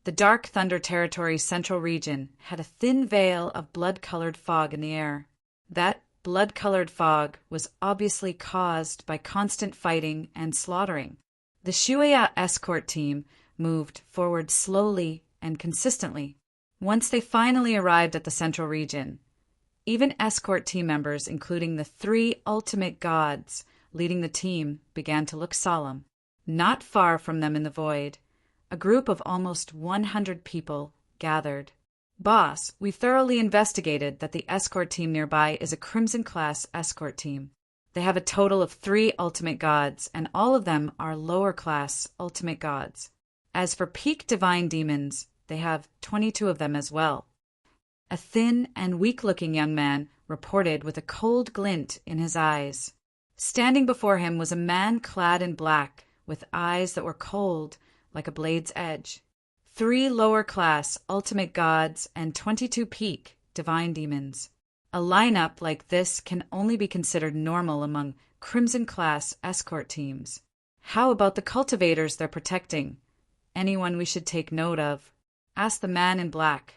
the Dark Thunder territory's central region had a thin veil of blood-colored fog in the air. That blood-colored fog was obviously caused by constant fighting and slaughtering. The Shuya escort team moved forward slowly and consistently. Once they finally arrived at the central region, even escort team members, including the 3 ultimate gods leading the team, began to look solemn. Not far from them in the void, a group of almost 100 people gathered. Boss, we thoroughly investigated that the escort team nearby is a Crimson-class escort team. They have a total of 3 ultimate gods, and all of them are lower-class ultimate gods. As for peak divine demons, they have 22 of them as well. A thin and weak-looking young man reported with a cold glint in his eyes. Standing before him was a man clad in black, with eyes that were cold like a blade's edge. 3 lower-class ultimate gods and 22 peak divine demons. A lineup like this can only be considered normal among Crimson-class escort teams. How about the cultivators they're protecting? Anyone we should take note of? Asked the man in black.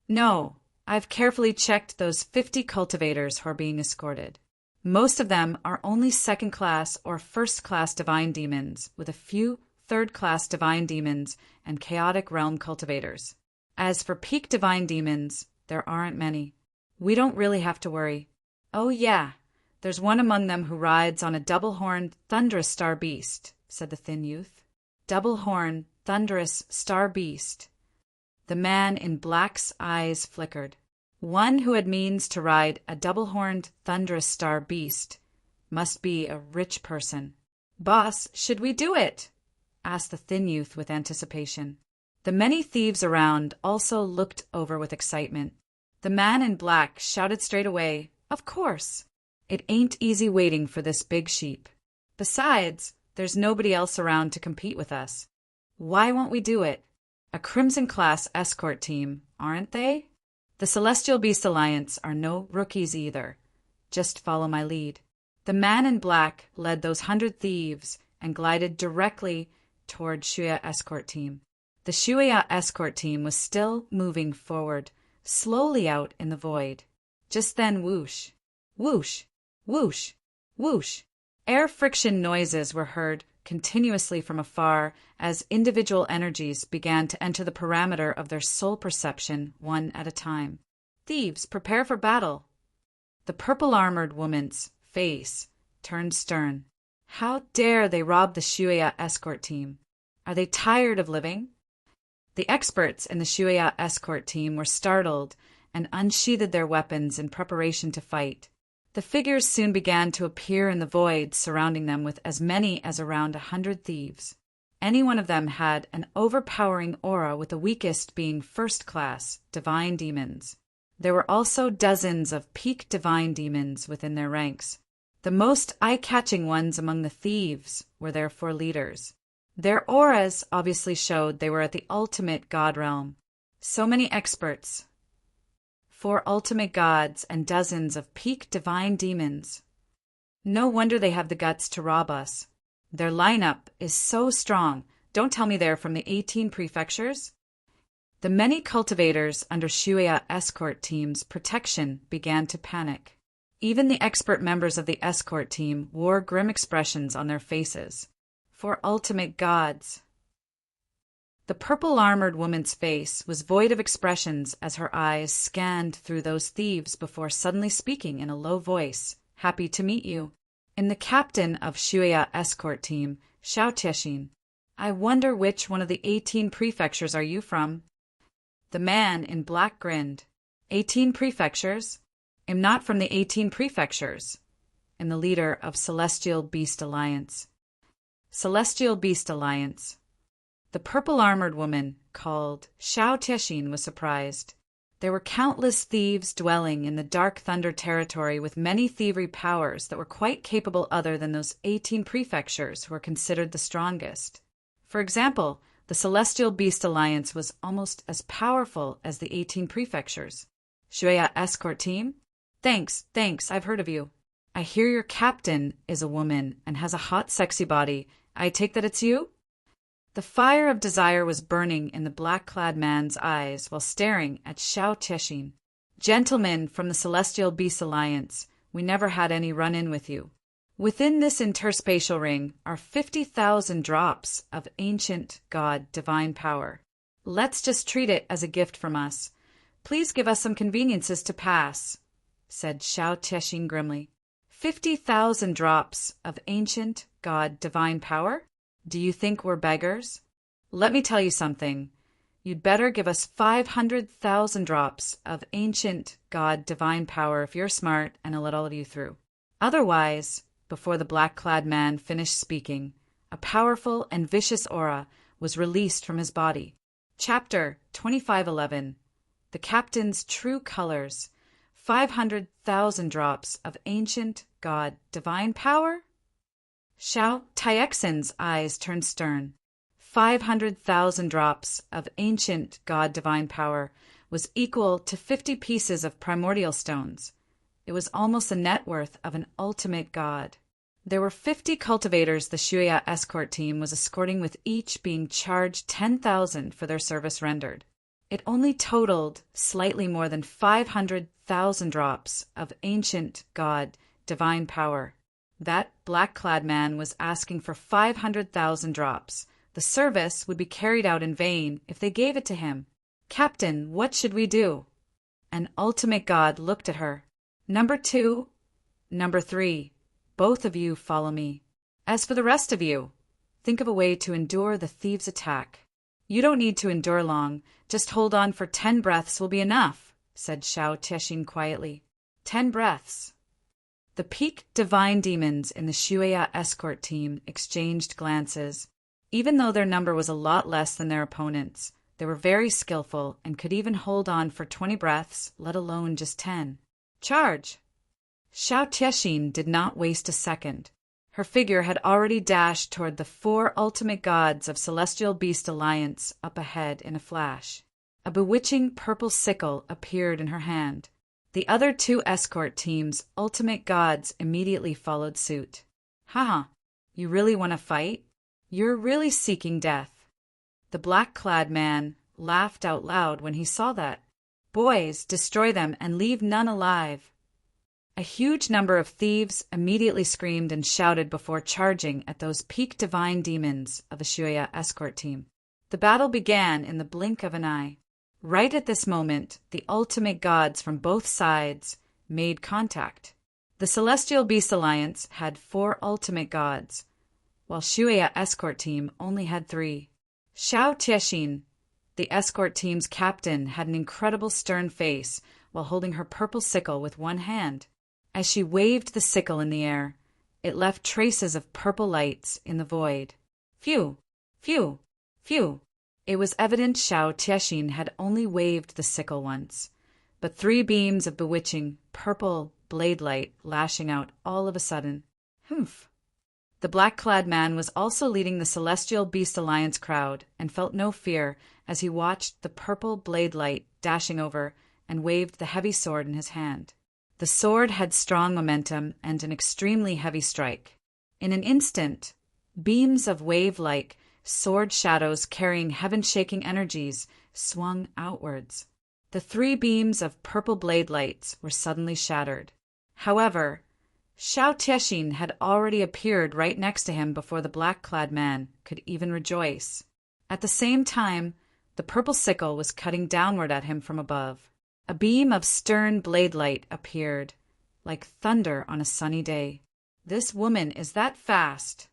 No, I've carefully checked those 50 cultivators who are being escorted. Most of them are only second-class or first-class divine demons, with a few third-class divine demons and chaotic realm cultivators. As for peak divine demons, there aren't many. We don't really have to worry. Oh yeah, there's one among them who rides on a double-horned, thunderous star beast, said the thin youth. Double-horned, thunderous star beast. The man in black's eyes flickered. One who had means to ride a double-horned, thunderous star beast must be a rich person. Boss, should we do it? Asked the thin youth with anticipation. The many thieves around also looked over with excitement. The man in black shouted straight away, "Of course! It ain't easy waiting for this big sheep. Besides, there's nobody else around to compete with us. Why won't we do it? A Crimson-class escort team, aren't they? The Celestial Beast Alliance are no rookies either. Just follow my lead." The man in black led those 100 thieves and glided directly toward Shuya escort team. The Shuya escort team was still moving forward, slowly out in the void. Just then whoosh, whoosh, whoosh, whoosh. Air friction noises were heard continuously from afar as individual energies began to enter the parameter of their soul perception one at a time. Thieves, prepare for battle. The purple-armored woman's face turned stern. How dare they rob the Shuya escort team? Are they tired of living? The experts in the Shuya escort team were startled and unsheathed their weapons in preparation to fight. The figures soon began to appear in the void surrounding them with as many as around 100 thieves. Any one of them had an overpowering aura, with the weakest being first-class divine demons. There were also dozens of peak divine demons within their ranks. The most eye-catching ones among the thieves were their 4 leaders. Their auras obviously showed they were at the ultimate god realm. So many experts, 4 ultimate gods, and dozens of peak divine demons. No wonder they have the guts to rob us. Their lineup is so strong. Don't tell me they're from the 18 prefectures? The many cultivators under Shuya escort team's protection began to panic. Even the expert members of the escort team wore grim expressions on their faces. 4 ultimate gods. The purple-armored woman's face was void of expressions as her eyes scanned through those thieves before suddenly speaking in a low voice. "Happy to meet you. I'm the captain of Shuya escort team, Xiao Tiexin. I wonder which one of the 18 prefectures are you from?" The man in black grinned. 18 prefectures? I'm not from the 18 prefectures. I'm the leader of Celestial Beast Alliance. Celestial Beast Alliance. The purple-armored woman, called Xiao Tiexin, was surprised. There were countless thieves dwelling in the Dark Thunder territory with many thievery powers that were quite capable other than those 18 prefectures who were considered the strongest. For example, the Celestial Beast Alliance was almost as powerful as the 18 prefectures. Shuya escort team? Thanks, I've heard of you. I hear your captain is a woman and has a hot, sexy body. I take that it's you? The fire of desire was burning in the black-clad man's eyes while staring at Xiao Tiexin. "Gentlemen from the Celestial Beast Alliance, we never had any run-in with you. Within this interspatial ring are 50,000 drops of ancient god divine power. Let's just treat it as a gift from us. Please give us some conveniences to pass," said Xiao Tiexin grimly. 50,000 drops of ancient god divine power? Do you think we're beggars? Let me tell you something. You'd better give us 500,000 drops of ancient god divine power if you're smart, and I'll let all of you through. Otherwise, before the black-clad man finished speaking, a powerful and vicious aura was released from his body. Chapter 2511. The Captain's True Colors. 500,000 drops of ancient god divine power? Xiao Tiexin's eyes turned stern. 500,000 drops of ancient god divine power was equal to 50 pieces of primordial stones. It was almost the net worth of an ultimate god. There were 50 cultivators the Shuya escort team was escorting, with each being charged 10,000 for their service rendered. It only totaled slightly more than 500,000 drops of ancient god divine power. That black-clad man was asking for 500,000 drops, The service would be carried out in vain if they gave it to him. Captain, what should we do? An ultimate god looked at her. Number 2, number 3, both of you follow me. As for the rest of you, think of a way to endure the thieves' attack. You don't need to endure long, just hold on for 10 breaths will be enough, said Xiao Tiexin quietly. 10 breaths. The peak divine demons in the Shuya escort team exchanged glances. Even though their number was a lot less than their opponents, they were very skillful and could even hold on for 20 breaths, let alone just 10. Charge! Xiao Tiexin did not waste a second. Her figure had already dashed toward the 4 ultimate gods of Celestial Beast Alliance up ahead in a flash. A bewitching purple sickle appeared in her hand. The other 2 escort teams' ultimate gods immediately followed suit. Haha, you really want to fight? You're really seeking death. The black-clad man laughed out loud when he saw that. Boys, destroy them and leave none alive. A huge number of thieves immediately screamed and shouted before charging at those peak divine demons of the Shuya escort team. The battle began in the blink of an eye. Right at this moment, the ultimate gods from both sides made contact. The Celestial Beast Alliance had 4 ultimate gods, while Shuya escort team only had 3. Xiao Tiexin, the escort team's captain, had an incredible stern face while holding her purple sickle with one hand. As she waved the sickle in the air, it left traces of purple lights in the void. Phew! Phew! Phew! It was evident Xiao Tiexin had only waved the sickle once, but 3 beams of bewitching, purple blade light lashing out all of a sudden. Humph! The black-clad man was also leading the Celestial Beast Alliance crowd and felt no fear as he watched the purple blade light dashing over and waved the heavy sword in his hand. The sword had strong momentum and an extremely heavy strike. In an instant, beams of wave-like sword shadows carrying heaven-shaking energies swung outwards. The 3 beams of purple blade lights were suddenly shattered. However, Xiao Tiexin had already appeared right next to him before the black-clad man could even rejoice. At the same time, the purple sickle was cutting downward at him from above. A beam of stern blade light appeared, like thunder on a sunny day. This woman is that fast.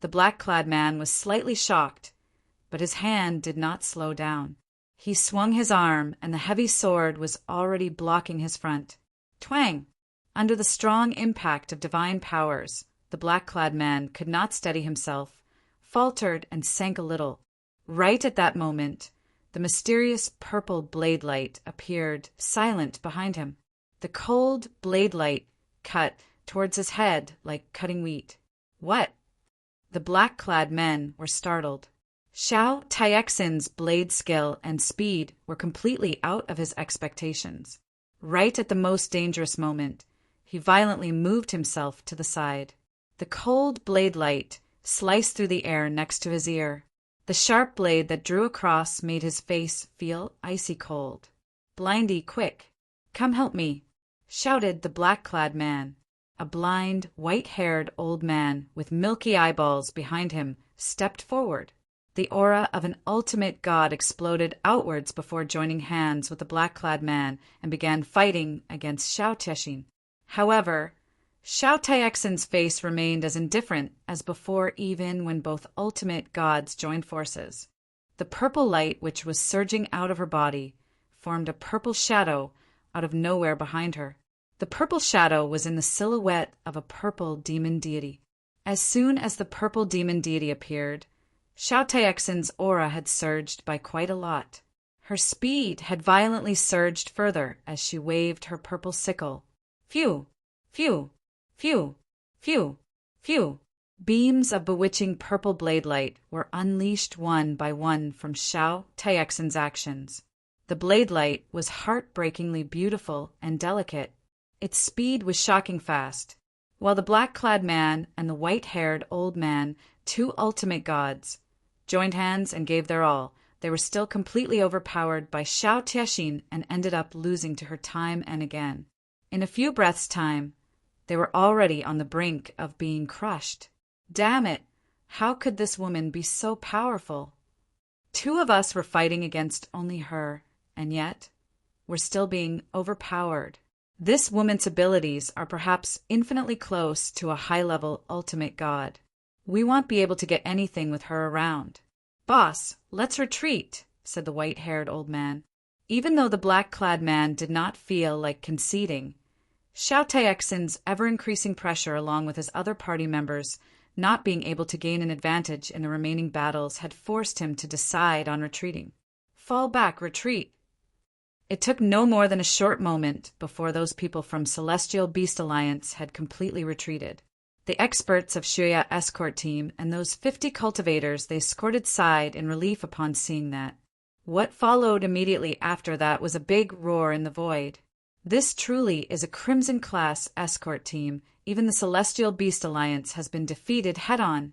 The black-clad man was slightly shocked, but his hand did not slow down. He swung his arm, and the heavy sword was already blocking his front. Twang! Under the strong impact of divine powers, the black-clad man could not steady himself, faltered, and sank a little. Right at that moment, the mysterious purple blade light appeared, silent behind him. The cold blade light cut towards his head like cutting wheat. What? The black-clad men were startled. Xiao Tiexin's blade skill and speed were completely out of his expectations. Right at the most dangerous moment, he violently moved himself to the side. The cold blade light sliced through the air next to his ear. The sharp blade that drew across made his face feel icy cold. Blindy, quick! Come help me! Shouted the black-clad man. A blind, white-haired old man with milky eyeballs behind him stepped forward. The aura of an ultimate god exploded outwards before joining hands with the black-clad man and began fighting against Xiao Tiexin. However, Xiao Tiexin's face remained as indifferent as before, even when both ultimate gods joined forces. The purple light which was surging out of her body formed a purple shadow out of nowhere behind her. The purple shadow was in the silhouette of a purple demon deity. As soon as the purple demon deity appeared, Xiao Tiexin's aura had surged by quite a lot. Her speed had violently surged further as she waved her purple sickle. Phew! Phew! Phew! Phew! Phew! Beams of bewitching purple blade light were unleashed one by one from Xiao Tiexin's actions. The blade light was heartbreakingly beautiful and delicate. Its speed was shocking fast. While the black-clad man and the white-haired old man, 2 ultimate gods, joined hands and gave their all, they were still completely overpowered by Xiao Tiexin and ended up losing to her time and again. In a few breaths' time, they were already on the brink of being crushed. Damn it! How could this woman be so powerful? Two of us were fighting against only her, and yet we're still being overpowered. This woman's abilities are perhaps infinitely close to a high-level ultimate god. We won't be able to get anything with her around. Boss, let's retreat, said the white-haired old man. Even though the black-clad man did not feel like conceding, Xiao Taixin's ever-increasing pressure along with his other party members not being able to gain an advantage in the remaining battles had forced him to decide on retreating. Fall back, retreat. It took no more than a short moment before those people from Celestial Beast Alliance had completely retreated. The experts of Shuya escort team and those 50 cultivators they escorted sighed in relief upon seeing that. What followed immediately after that was a big roar in the void. This truly is a Crimson-class escort team. Even the Celestial Beast Alliance has been defeated head-on.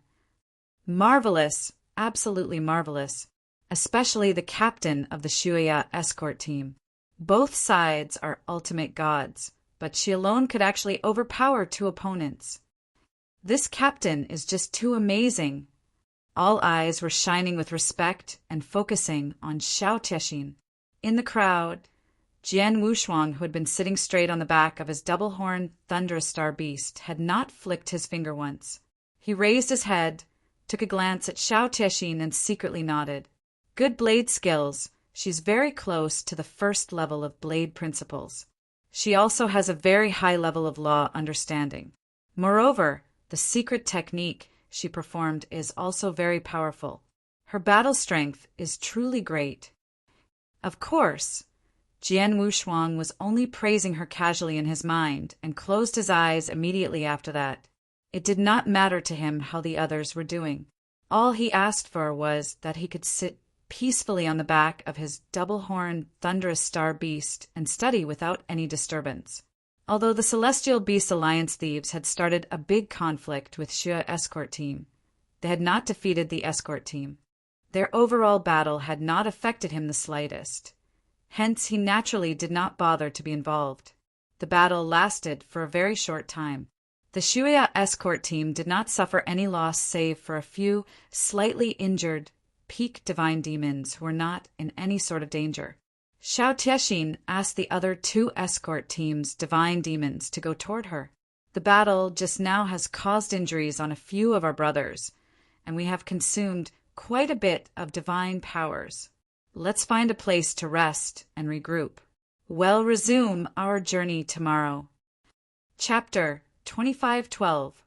Marvelous, absolutely marvelous, especially the captain of the Shuya escort team. Both sides are ultimate gods, but she alone could actually overpower two opponents. This captain is just too amazing. All eyes were shining with respect and focusing on Xiao Teixin. In the crowd, Jian Wushuang, who had been sitting straight on the back of his double-horned thunderous star beast, had not flicked his finger once. He raised his head, took a glance at Xiao Teixin, and secretly nodded. Good blade skills. She's very close to the first level of blade principles. She also has a very high level of law understanding. Moreover, the secret technique she performed is also very powerful. Her battle strength is truly great. Of course, Jian Wushuang was only praising her casually in his mind and closed his eyes immediately after that. It did not matter to him how the others were doing. All he asked for was that he could sit peacefully on the back of his double-horned thunderous star beast and study without any disturbance. Although the Celestial Beast Alliance thieves had started a big conflict with Shuya escort team, they had not defeated the escort team. Their overall battle had not affected him the slightest. Hence, he naturally did not bother to be involved. The battle lasted for a very short time. The Shuya escort team did not suffer any loss save for a few slightly injured peak divine demons who were not in any sort of danger. Xiao Teixin asked the other two escort teams' divine demons to go toward her. The battle just now has caused injuries on a few of our brothers, and we have consumed quite a bit of divine powers. Let's find a place to rest and regroup. We'll resume our journey tomorrow. Chapter 2512.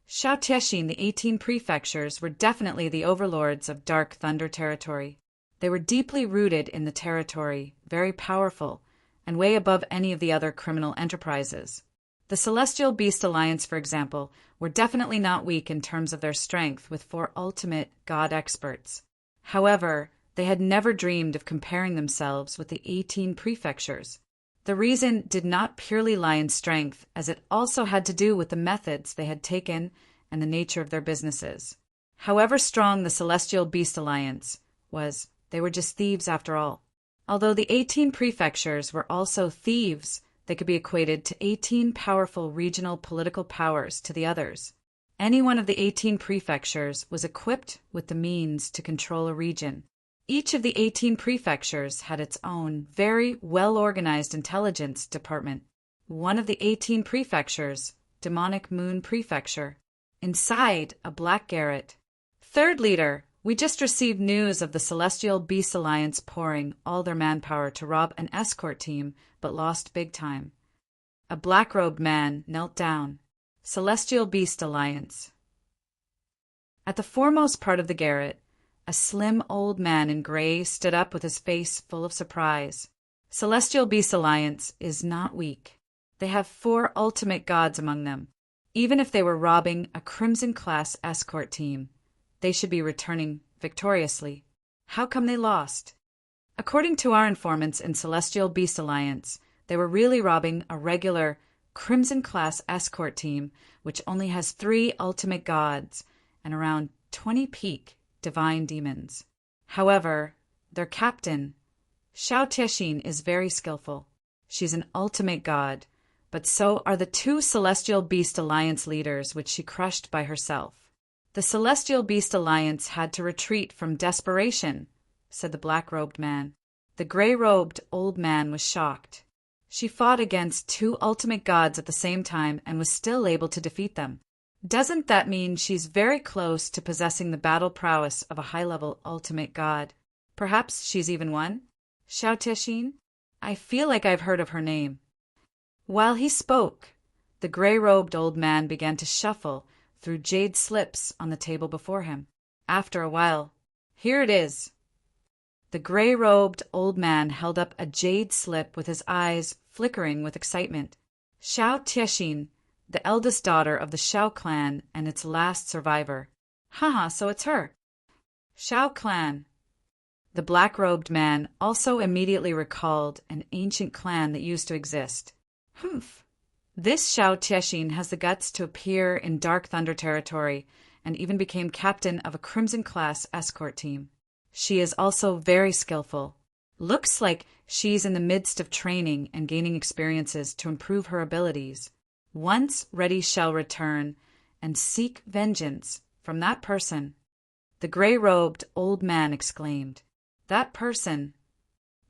Xiao Teixin, the 18 prefectures, were definitely the overlords of Dark Thunder territory. They were deeply rooted in the territory, very powerful, and way above any of the other criminal enterprises. The Celestial Beast Alliance, for example, were definitely not weak in terms of their strength with 4 ultimate god experts. However, they had never dreamed of comparing themselves with the 18 prefectures. The reason did not purely lie in strength, as it also had to do with the methods they had taken and the nature of their businesses. However strong the Celestial Beast Alliance was, they were just thieves after all. Although the 18 prefectures were also thieves, they could be equated to 18 powerful regional political powers to the others. Any one of the 18 prefectures was equipped with the means to control a region. Each of the 18 prefectures had its own very well-organized intelligence department. One of the 18 prefectures, Demonic Moon Prefecture. Inside, a black garret. Third leader, we just received news of the Celestial Beast Alliance pouring all their manpower to rob an escort team, but lost big time. A black-robed man knelt down. Celestial Beast Alliance. At the foremost part of the garret, a slim old man in gray stood up with his face full of surprise. Celestial Beast Alliance is not weak. They have 4 ultimate gods among them. Even if they were robbing a Crimson-class escort team, they should be returning victoriously. How come they lost? According to our informants in Celestial Beast Alliance, they were really robbing a regular Crimson-class escort team, which only has 3 ultimate gods and around 20 peak divine demons. However, their captain, Xiao Teixin, is very skillful. She's an ultimate god, but so are the 2 Celestial Beast Alliance leaders which she crushed by herself. The Celestial Beast Alliance had to retreat from desperation, said the black-robed man. The gray-robed old man was shocked. She fought against two ultimate gods at the same time and was still able to defeat them. Doesn't that mean she's very close to possessing the battle prowess of a high-level ultimate god? Perhaps she's even one? Xiao Tixin? I feel like I've heard of her name. While he spoke, the gray-robed old man began to shuffle through jade slips on the table before him. After a while, "Here it is." The gray-robed old man held up a jade slip with his eyes flickering with excitement. Xiao Tixin, the eldest daughter of the Xiao clan and its last survivor. Haha, so it's her. Xiao clan. The black-robed man also immediately recalled an ancient clan that used to exist. Humph. This Xiao Tixin has the guts to appear in Dark Thunder territory and even became captain of a Crimson-class escort team. She is also very skillful. Looks like she's in the midst of training and gaining experiences to improve her abilities. Once ready, shall return and seek vengeance from that person. The gray-robed old man exclaimed. That person.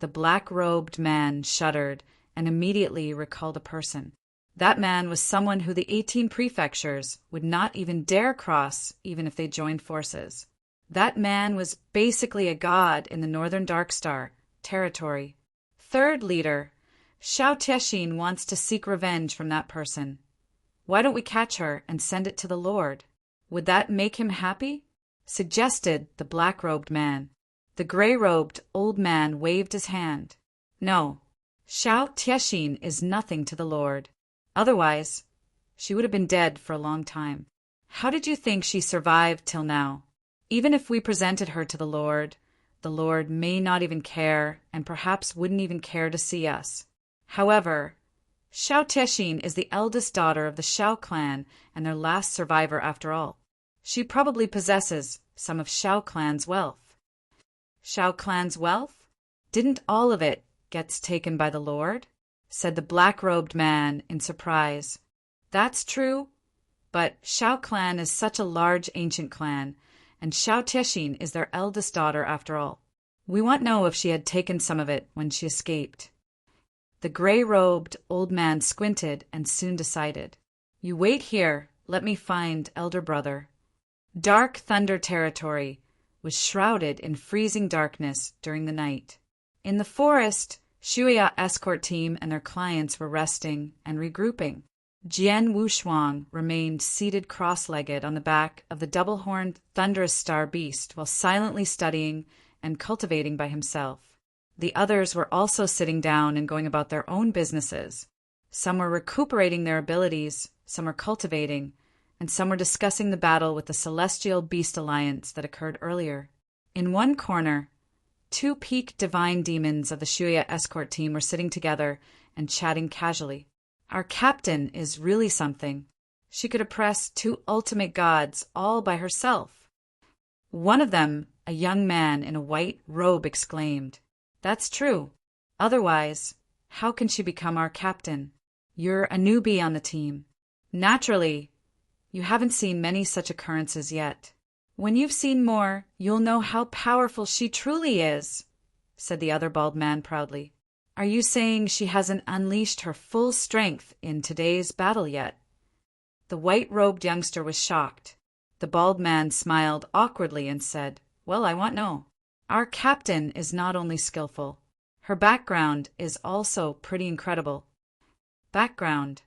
The black-robed man shuddered and immediately recalled a person. That man was someone who the 18 prefectures would not even dare cross even if they joined forces. That man was basically a god in the Northern Darkstar territory. Third leader, Xiao Tixin wants to seek revenge from that person. Why don't we catch her and send it to the Lord? Would that make him happy? Suggested the black-robed man. The gray-robed old man waved his hand. No, Xiao Tixin is nothing to the Lord. Otherwise, she would have been dead for a long time. How did you think she survived till now? Even if we presented her to the Lord may not even care and perhaps wouldn't even care to see us. However, Xiao Tixin is the eldest daughter of the Xiao clan and their last survivor after all. She probably possesses some of Xiao clan's wealth. Xiao clan's wealth? Didn't all of it get taken by the Lord? Said the black-robed man in surprise. That's true, but Xiao clan is such a large ancient clan, and Xiao Tixin is their eldest daughter after all. We want to know if she had taken some of it when she escaped. The gray-robed old man squinted and soon decided. You wait here, let me find elder brother. Dark Thunder territory was shrouded in freezing darkness during the night. In the forest, Shuya escort team and their clients were resting and regrouping. Jian Wushuang remained seated cross-legged on the back of the double-horned thunderous star beast while silently studying and cultivating by himself. The others were also sitting down and going about their own businesses. Some were recuperating their abilities, some were cultivating, and some were discussing the battle with the Celestial Beast Alliance that occurred earlier. In one corner, two peak divine demons of the Shuya escort team were sitting together and chatting casually. Our captain is really something. She could oppress two ultimate gods all by herself. One of them, a young man in a white robe, exclaimed, That's true. Otherwise, how can she become our captain? You're a newbie on the team. Naturally, you haven't seen many such occurrences yet. When you've seen more, you'll know how powerful she truly is, said the other bald man proudly. Are you saying she hasn't unleashed her full strength in today's battle yet? The white-robed youngster was shocked. The bald man smiled awkwardly and said, Well, I want to know. Our captain is not only skillful. Her background is also pretty incredible. Background.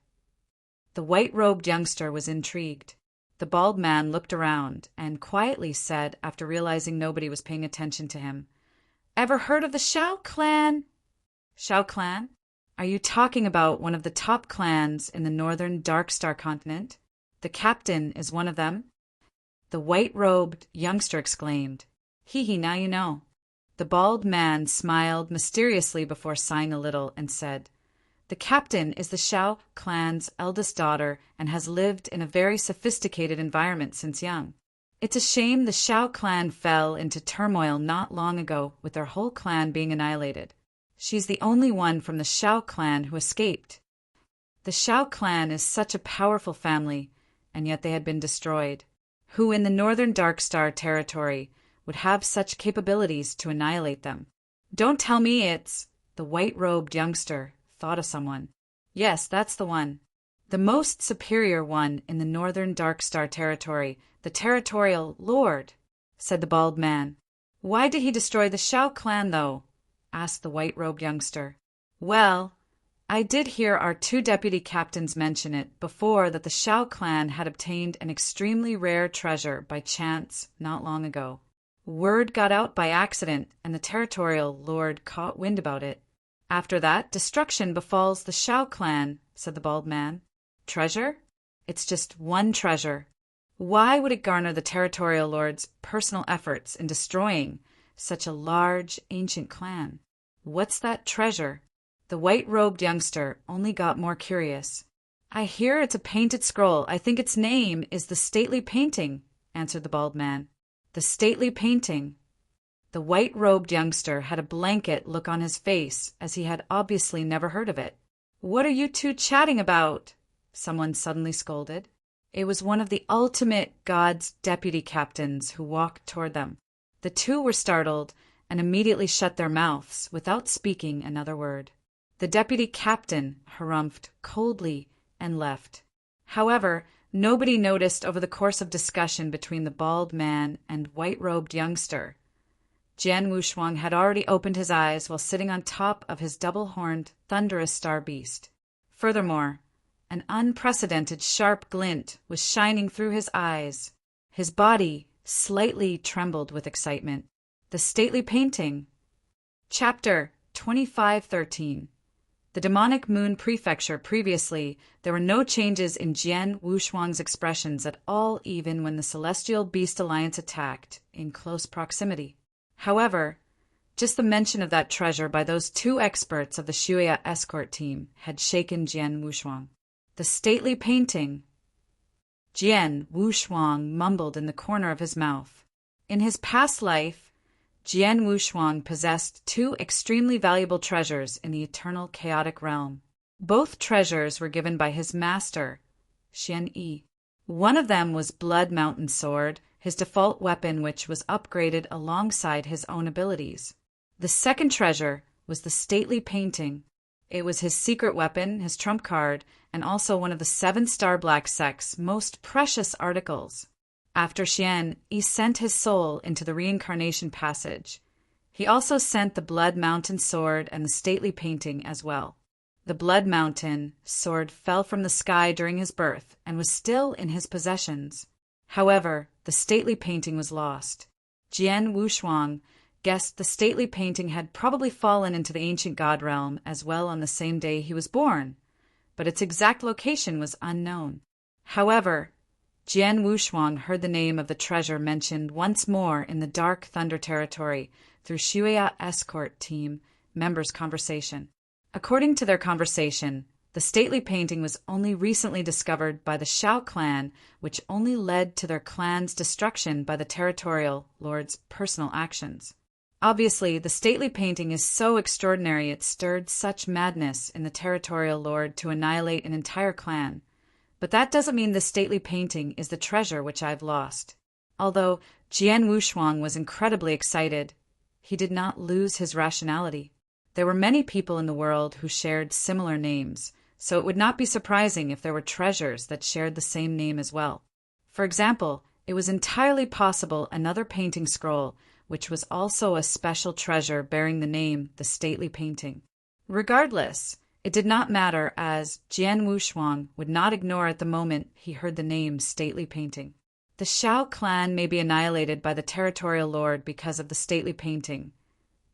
The white-robed youngster was intrigued. The bald man looked around and quietly said, after realizing nobody was paying attention to him, Ever heard of the Xiao clan? Xiao clan? Are you talking about one of the top clans in the northern Darkstar continent? The captain is one of them? The white-robed youngster exclaimed. Hee, now you know. The bald man smiled mysteriously before sighing a little and said, The captain is the Xiao clan's eldest daughter and has lived in a very sophisticated environment since young. It's a shame the Xiao clan fell into turmoil not long ago with their whole clan being annihilated. She's the only one from the Xiao clan who escaped. The Xiao clan is such a powerful family, and yet they had been destroyed. who in the northern Dark Star territory would have such capabilities to annihilate them. Don't tell me it's the white-robed youngster, thought of someone. Yes, that's the one. The most superior one in the northern Dark Star territory, the territorial lord, said the bald man. Why did he destroy the Shao clan, though? Asked the white-robed youngster. Well, I did hear our two deputy captains mention it before that the Shao clan had obtained an extremely rare treasure by chance not long ago. Word got out by accident, and the territorial lord caught wind about it. After that, destruction befalls the Shao clan, said the bald man. Treasure? It's just one treasure. Why would it garner the territorial lord's personal efforts in destroying such a large, ancient clan? What's that treasure? The white-robed youngster only got more curious. I hear it's a painted scroll. I think its name is the stately painting, answered the bald man. The stately painting. The white-robed youngster had a blanket look on his face, as he had obviously never heard of it. What are you two chatting about? Someone suddenly scolded. It was one of the ultimate God's deputy captains who walked toward them. The two were startled and immediately shut their mouths without speaking another word. The deputy captain harumphed coldly and left. However, nobody noticed over the course of discussion between the bald man and white-robed youngster. Jian Wushuang had already opened his eyes while sitting on top of his double-horned, thunderous star beast. Furthermore, an unprecedented sharp glint was shining through his eyes. His body slightly trembled with excitement. The stately painting. Chapter 2513. The demonic moon prefecture. Previously, there were no changes in Jian Wushuang's expressions at all, even when the Celestial Beast Alliance attacked in close proximity. However, just the mention of that treasure by those two experts of the Shuya escort team had shaken Jian Wushuang. The stately painting. Jian Wushuang mumbled in the corner of his mouth. In his past life, Jian Wushuang possessed two extremely valuable treasures in the eternal chaotic realm. Both treasures were given by his master, Xian Yi. One of them was Blood Mountain Sword, his default weapon which was upgraded alongside his own abilities. The second treasure was the stately painting. It was his secret weapon, his trump card, and also one of the 7-star Black Sect's most precious articles. After Xian, he sent his soul into the reincarnation passage. He also sent the Blood Mountain Sword and the stately painting as well. The Blood Mountain Sword fell from the sky during his birth and was still in his possessions. However, the stately painting was lost. Jian Wushuang guessed the stately painting had probably fallen into the ancient god realm as well on the same day he was born, but its exact location was unknown. However, Jian Wushuang heard the name of the treasure mentioned once more in the Dark Thunder territory through Shuya escort team members' conversation. According to their conversation, the stately painting was only recently discovered by the Shao clan, which only led to their clan's destruction by the territorial lord's personal actions. Obviously, the stately painting is so extraordinary it stirred such madness in the territorial lord to annihilate an entire clan. But that doesn't mean the stately painting is the treasure which I've lost. Although Jian Wushuang was incredibly excited, he did not lose his rationality. There were many people in the world who shared similar names, so it would not be surprising if there were treasures that shared the same name as well. For example, it was entirely possible another painting scroll, which was also a special treasure bearing the name the stately painting. Regardless, it did not matter, as Jian Wushuang would not ignore at the moment he heard the name stately painting. The Shao clan may be annihilated by the territorial lord because of the stately painting,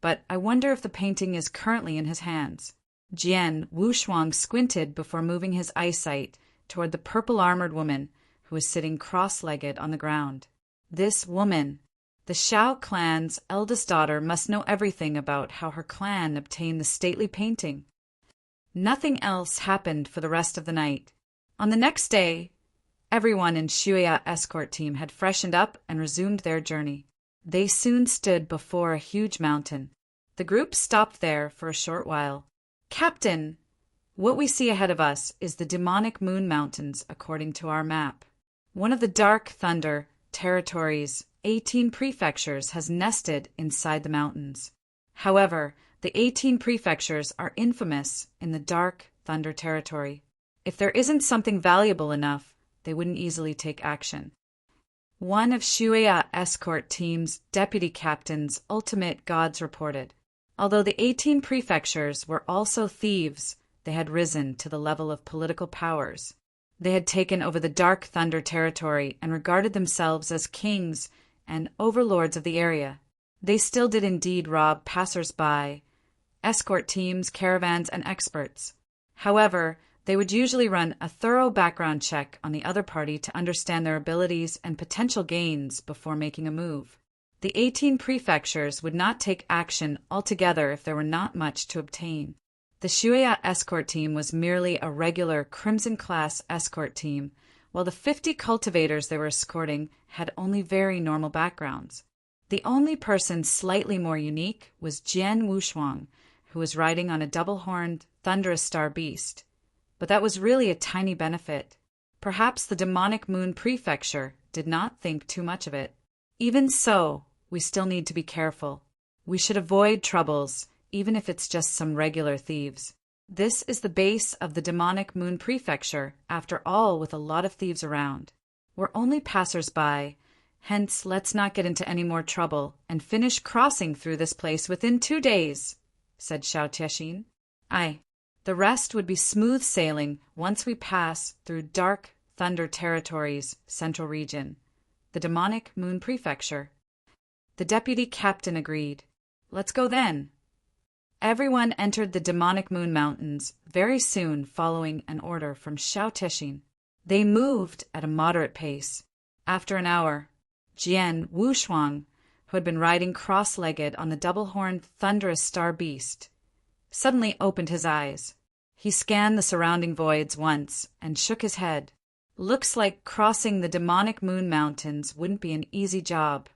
but I wonder if the painting is currently in his hands. Jian Wushuang squinted before moving his eyesight toward the purple-armored woman who was sitting cross-legged on the ground. This woman, the Shao clan's eldest daughter, must know everything about how her clan obtained the stately painting. Nothing else happened for the rest of the night. On the next day, everyone in Shuya escort team had freshened up and resumed their journey. They soon stood before a huge mountain. The group stopped there for a short while. Captain, what we see ahead of us is the demonic moon mountains according to our map. One of the Dark Thunder territories, 18 prefectures has nested inside the mountains. However, the 18 prefectures are infamous in the Dark Thunder territory. If there isn't something valuable enough, they wouldn't easily take action. One of Shuya escort team's deputy captains, ultimate gods, reported. Although the 18 prefectures were also thieves, they had risen to the level of political powers. They had taken over the Dark Thunder territory and regarded themselves as kings and overlords of the area. They still did indeed rob passers-by, escort teams, caravans, and experts. However, they would usually run a thorough background check on the other party to understand their abilities and potential gains before making a move. The 18 prefectures would not take action altogether if there were not much to obtain. The Shuya escort team was merely a regular Crimson-class escort team, while the 50 cultivators they were escorting had only very normal backgrounds. The only person slightly more unique was Jian Wushuang, who was riding on a double-horned, thunderous star beast. But that was really a tiny benefit. Perhaps the demonic moon prefecture did not think too much of it. Even so, we still need to be careful. We should avoid troubles, even if it's just some regular thieves. This is the base of the demonic moon prefecture, after all, with a lot of thieves around. We're only passers-by, hence let's not get into any more trouble and finish crossing through this place within 2 days, said Xiao Tiexin. Aye. The rest would be smooth sailing once we pass through Dark Thunder Territory's central region, the demonic moon prefecture. The deputy captain agreed. Let's go then. Everyone entered the demonic moon mountains very soon following an order from Xiao Tiexin. They moved at a moderate pace. After an hour, Jian Wushuang, who had been riding cross-legged on the double-horned thunderous star beast, suddenly opened his eyes. He scanned the surrounding voids once and shook his head. Looks like crossing the demonic moon mountains wouldn't be an easy job.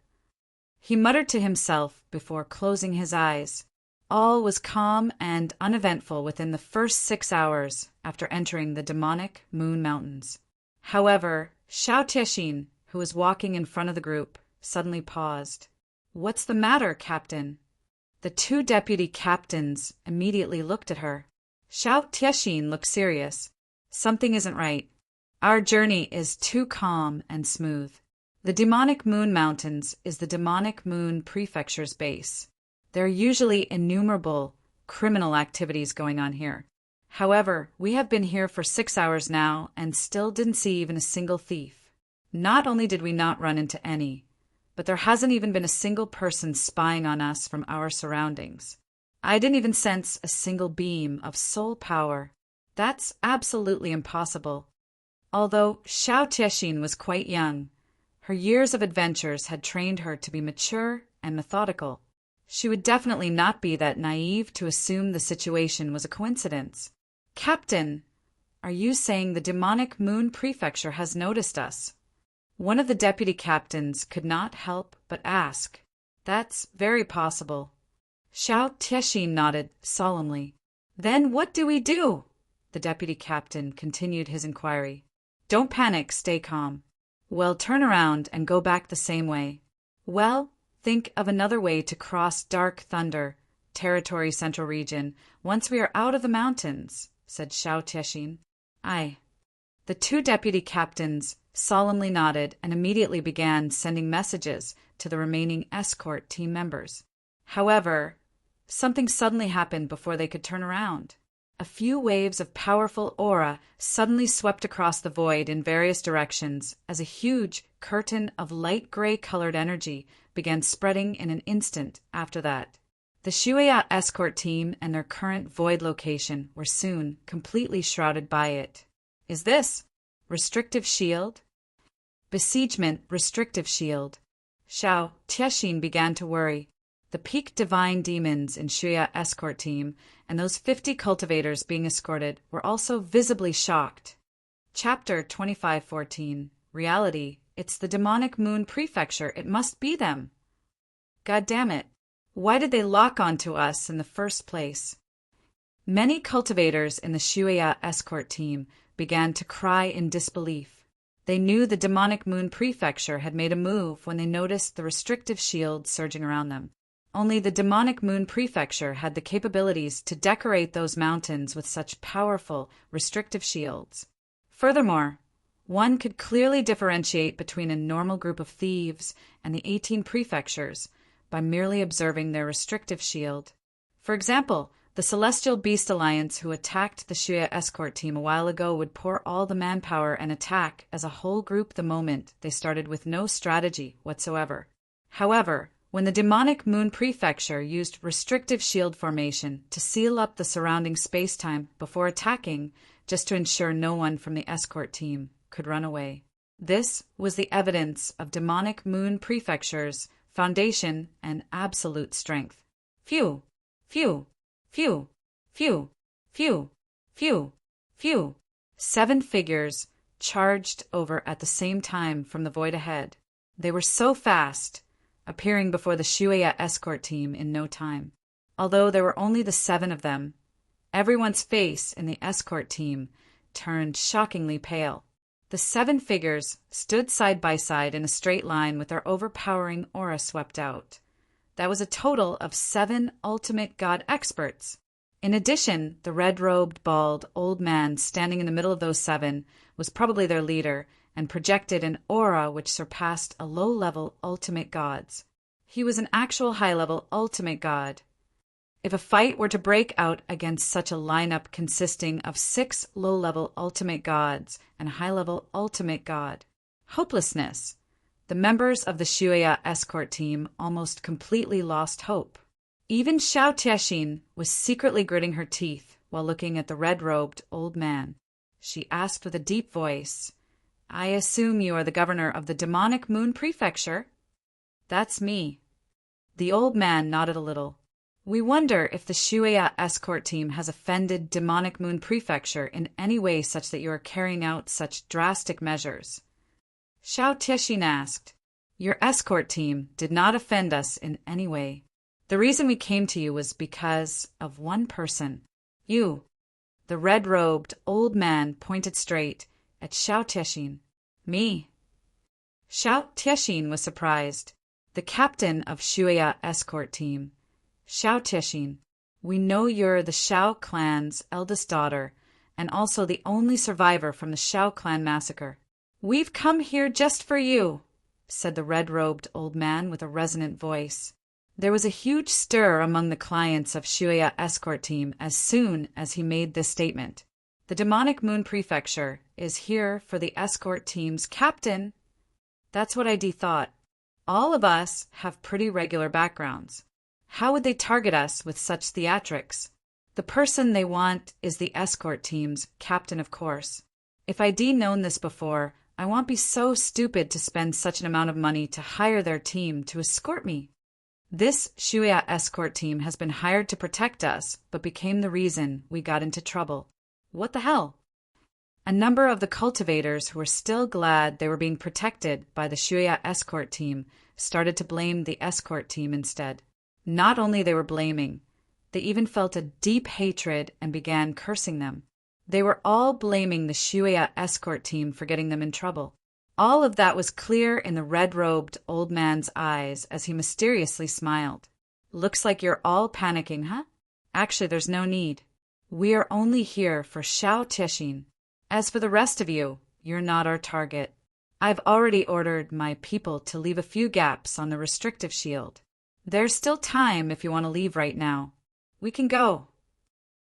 He muttered to himself before closing his eyes. All was calm and uneventful within the first 6 hours after entering the demonic moon mountains. However, Xiao Tiexin, who was walking in front of the group, suddenly paused. "What's the matter, Captain?" The 2 deputy captains immediately looked at her. Xiao Tiexin looked serious. Something isn't right. Our journey is too calm and smooth. The demonic moon mountains is the demonic moon prefecture's base. There are usually innumerable criminal activities going on here. However, we have been here for 6 hours now and still didn't see even a single thief. Not only did we not run into any, but there hasn't even been a single person spying on us from our surroundings. I didn't even sense a single beam of soul power. That's absolutely impossible. Although Xiao Tiexin was quite young, her years of adventures had trained her to be mature and methodical. She would definitely not be that naive to assume the situation was a coincidence. "Captain, are you saying the demonic moon prefecture has noticed us?" One of the deputy captains could not help but ask. "That's very possible." Xiao Tiexin nodded solemnly. "Then what do we do?" The deputy captain continued his inquiry. "Don't panic, stay calm. Well, turn around and go back the same way. Well, think of another way to cross Dark Thunder Territory Central Region once we are out of the mountains," said Xiao Tiexin. "Aye." The 2 deputy captains solemnly nodded and immediately began sending messages to the remaining escort team members. However, something suddenly happened before they could turn around. A few waves of powerful aura suddenly swept across the void in various directions as a huge curtain of light gray-colored energy began spreading in an instant after that. The Shuya escort team and their current void location were soon completely shrouded by it. "Is this restrictive shield?" "Besiegement restrictive shield." Xiao Tiexin began to worry. The peak divine demons in Shuya escort team and those 50 cultivators being escorted were also visibly shocked. Chapter 2514. Reality. It's the demonic moon prefecture. It must be them. God damn it. Why did they lock onto us in the first place? Many cultivators in the Shuya escort team began to cry in disbelief. They knew the demonic moon prefecture had made a move when they noticed the restrictive shield surging around them. Only the demonic moon prefecture had the capabilities to decorate those mountains with such powerful, restrictive shields. Furthermore, one could clearly differentiate between a normal group of thieves and the 18 prefectures by merely observing their restrictive shield. For example, the Celestial Beast Alliance who attacked the Shuya escort team a while ago would pour all the manpower and attack as a whole group the moment they started with no strategy whatsoever. However, when the demonic moon prefecture used restrictive shield formation to seal up the surrounding space-time before attacking, just to ensure no one from the escort team could run away. This was the evidence of demonic moon prefecture's foundation and absolute strength. Phew, phew, phew, phew, phew, phew, phew. 7 figures charged over at the same time from the void ahead. They were so fast, appearing before the Shuya escort team in no time. Although there were only the 7 of them, everyone's face in the escort team turned shockingly pale. The 7 figures stood side by side in a straight line with their overpowering aura swept out. That was a total of 7 ultimate god experts. In addition, the red-robed, bald, old man standing in the middle of those 7 was probably their leader and projected an aura which surpassed a low-level ultimate god's. He was an actual high-level ultimate god. If a fight were to break out against such a lineup consisting of 6 low-level ultimate gods and a high-level ultimate god, hopelessness. The members of the Shuya escort team almost completely lost hope. Even Xiao Tiexin was secretly gritting her teeth while looking at the red-robed old man. She asked with a deep voice, "I assume you are the governor of the demonic moon prefecture?" "That's me." The old man nodded a little. "We wonder if the Shuya escort team has offended demonic moon prefecture in any way such that you are carrying out such drastic measures." Xiao Tiexin asked, "Your escort team did not offend us in any way. The reason we came to you was because of one person. You." The red-robed old man pointed straight at Xiao Tiexin. "Me." Xiao Tiexin was surprised. "The captain of Shuya escort team. Xiao Tiexin, we know you're the Shao clan's eldest daughter and also the only survivor from the Shao clan massacre. We've come here just for you," said the red-robed old man with a resonant voice. There was a huge stir among the clients of Shuya escort team as soon as he made this statement. The demonic moon prefecture is here for the escort team's captain. That's what ID thought. All of us have pretty regular backgrounds. How would they target us with such theatrics? The person they want is the escort team's captain, of course. If I'd known this before, I won't be so stupid to spend such an amount of money to hire their team to escort me. This Shuya escort team has been hired to protect us, but became the reason we got into trouble. What the hell? A number of the cultivators who were still glad they were being protected by the Shuya escort team started to blame the escort team instead. Not only they were blaming, they even felt a deep hatred and began cursing them. They were all blaming the Shuya escort team for getting them in trouble. All of that was clear in the red-robed old man's eyes as he mysteriously smiled. "Looks like you're all panicking, huh? Actually, there's no need. We are only here for Xiao Tiexin. As for the rest of you, you're not our target. I've already ordered my people to leave a few gaps on the restrictive shield. There's still time if you want to leave right now. We can go."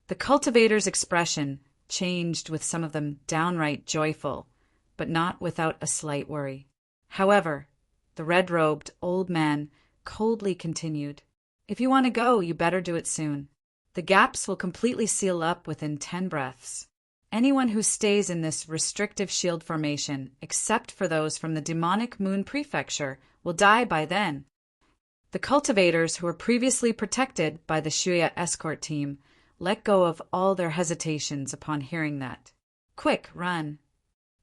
The cultivators' expression changed, with some of them downright joyful, but not without a slight worry. However, the red-robed old man coldly continued, "If you want to go, you better do it soon. The gaps will completely seal up within 10 breaths. Anyone who stays in this restrictive shield formation, except for those from the demonic moon prefecture, will die by then." The cultivators who were previously protected by the Shuya escort team let go of all their hesitations upon hearing that. "Quick, run.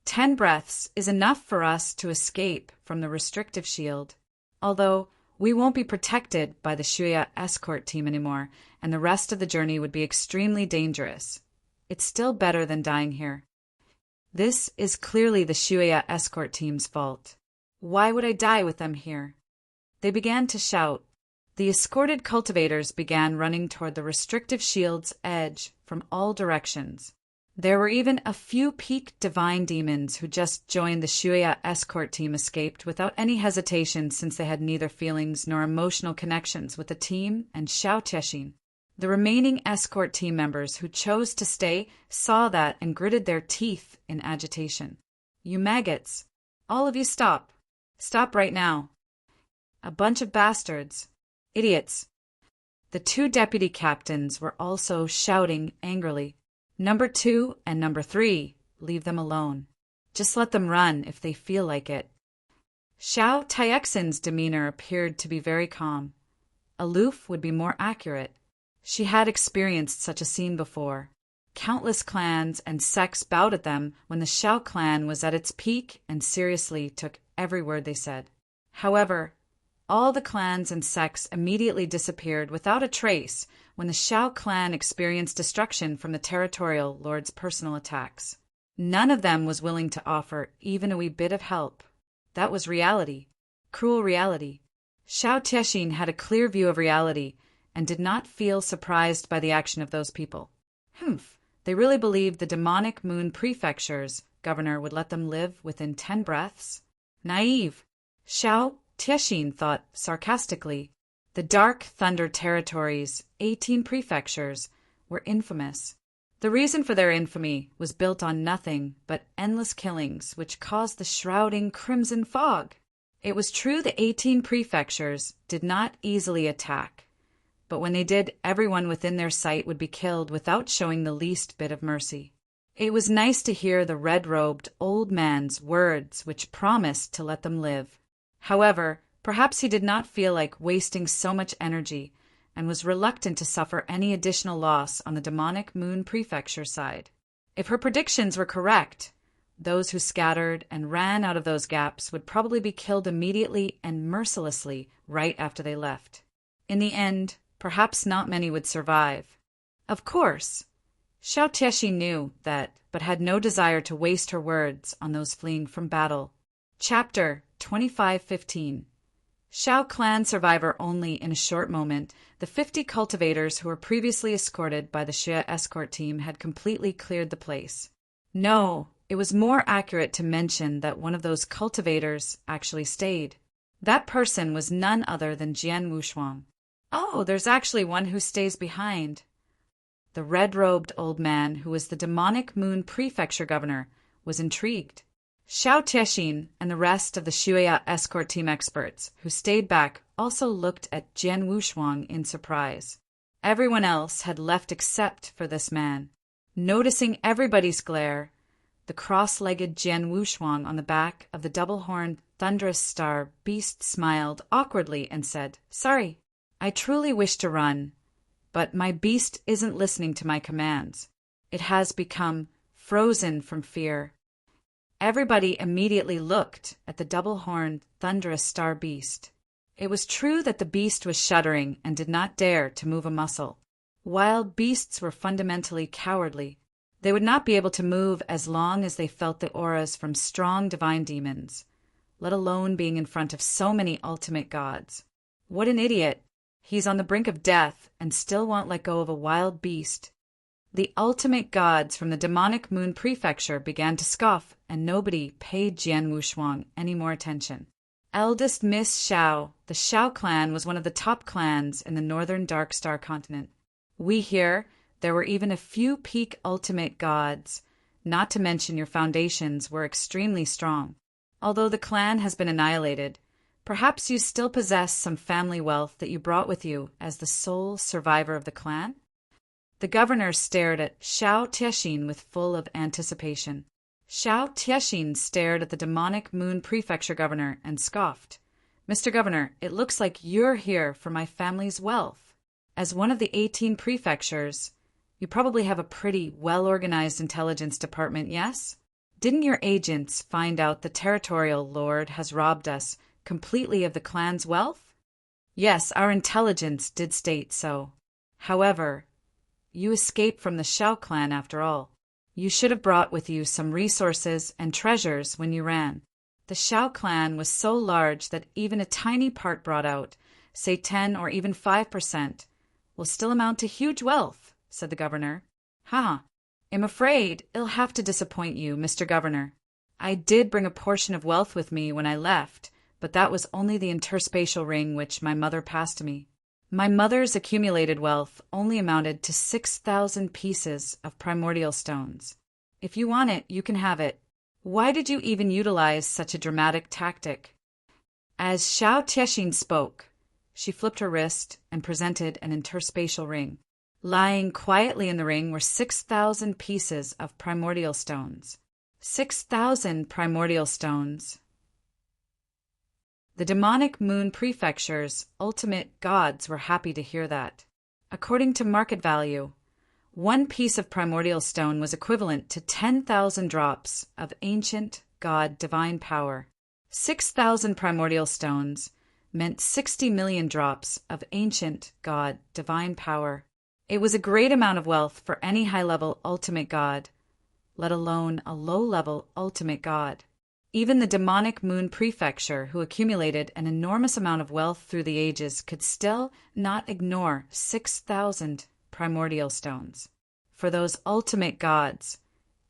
10 breaths is enough for us to escape from the restrictive shield. Although we won't be protected by the Shuya escort team anymore, and the rest of the journey would be extremely dangerous. It's still better than dying here." This is clearly the Shuya escort team's fault. Why would I die with them here? They began to shout. The escorted cultivators began running toward the restrictive shield's edge from all directions. There were even a few peak divine demons who just joined the Shuya escort team escaped without any hesitation since they had neither feelings nor emotional connections with the team and Xiao Tiexin. The remaining escort team members who chose to stay saw that and gritted their teeth in agitation. You maggots! All of you stop! Stop right now! A bunch of bastards! Idiots! The two deputy captains were also shouting angrily. Number 2 and number 3, leave them alone. Just let them run if they feel like it. Xiao Tiexin's demeanor appeared to be very calm. Aloof would be more accurate. She had experienced such a scene before. Countless clans and sects bowed at them when the Xiao clan was at its peak and seriously took every word they said. However, all the clans and sects immediately disappeared without a trace when the Xiao clan experienced destruction from the territorial lord's personal attacks. None of them was willing to offer even a wee bit of help. That was reality. Cruel reality. Xiao Tiexin had a clear view of reality and did not feel surprised by the action of those people. They really believed the demonic moon prefecture's governor would let them live within 10 breaths? Naive. Xiao Tiexin thought sarcastically. The Dark Thunder Territory's 18 prefectures were infamous. The reason for their infamy was built on nothing but endless killings which caused the shrouding crimson fog. It was true the 18 prefectures did not easily attack, but when they did, everyone within their sight would be killed without showing the least bit of mercy. It was nice to hear the red-robed old man's words which promised to let them live. However, perhaps he did not feel like wasting so much energy and was reluctant to suffer any additional loss on the demonic moon prefecture side. If her predictions were correct, those who scattered and ran out of those gaps would probably be killed immediately and mercilessly right after they left. In the end, perhaps not many would survive. Of course, Xiao Tiexin knew that, but had no desire to waste her words on those fleeing from battle. Chapter 25:15. Xiao clan survivor only in a short moment, the 50 cultivators who were previously escorted by the Xia escort team had completely cleared the place. No, it was more accurate to mention that one of those cultivators actually stayed. That person was none other than Jian Wushuang. Oh, there's actually one who stays behind. The red-robed old man, who was the demonic moon prefecture governor, was intrigued. Xiao Tiexin and the rest of the Shuya escort team experts who stayed back also looked at Jian Wushuang in surprise. Everyone else had left except for this man. Noticing everybody's glare, the cross-legged Jian Wushuang on the back of the double-horned thunderous star beast smiled awkwardly and said, "Sorry, I truly wish to run, but my beast isn't listening to my commands. It has become frozen from fear." Everybody immediately looked at the double-horned, thunderous star beast. It was true that the beast was shuddering and did not dare to move a muscle. Wild beasts were fundamentally cowardly. They would not be able to move as long as they felt the auras from strong divine demons, let alone being in front of so many ultimate gods. What an idiot! He's on the brink of death and still won't let go of a wild beast. The ultimate gods from the demonic moon prefecture began to scoff, and nobody paid Jian Wushuang any more attention. Eldest Miss Xiao, the Xiao clan was one of the top clans in the northern Dark Star continent. We hear there were even a few peak ultimate gods, not to mention your foundations were extremely strong. Although the clan has been annihilated, perhaps you still possess some family wealth that you brought with you as the sole survivor of the clan? The governor stared at Xiao Tiexin with full of anticipation. Xiao Tiexin stared at the demonic moon prefecture governor and scoffed. "Mr. Governor, it looks like you're here for my family's wealth. As one of the 18 prefectures, you probably have a pretty well-organized intelligence department, yes? Didn't your agents find out the territorial lord has robbed us completely of the clan's wealth?" "Yes, our intelligence did state so. However, you escaped from the Xiao clan after all. You should have brought with you some resources and treasures when you ran. The Shao clan was so large that even a tiny part brought out, say 10 or even 5%, will still amount to huge wealth, said the governor. Ha! I'm afraid I'll have to disappoint you, Mr. Governor. I did bring a portion of wealth with me when I left, but that was only the interspatial ring which my mother passed to me. My mother's accumulated wealth only amounted to 6,000 pieces of primordial stones. If you want it, you can have it. Why did you even utilize such a dramatic tactic? As Shao Tiexin spoke, she flipped her wrist and presented an interspatial ring. Lying quietly in the ring were 6,000 pieces of primordial stones. 6,000 primordial stones. The demonic moon prefecture's ultimate gods were happy to hear that. According to market value, one piece of primordial stone was equivalent to 10,000 drops of ancient god divine power. 6,000 primordial stones meant 60 million drops of ancient god divine power. It was a great amount of wealth for any high-level ultimate god, let alone a low-level ultimate god. Even the demonic moon prefecture, who accumulated an enormous amount of wealth through the ages, could still not ignore 6,000 primordial stones. For those ultimate gods,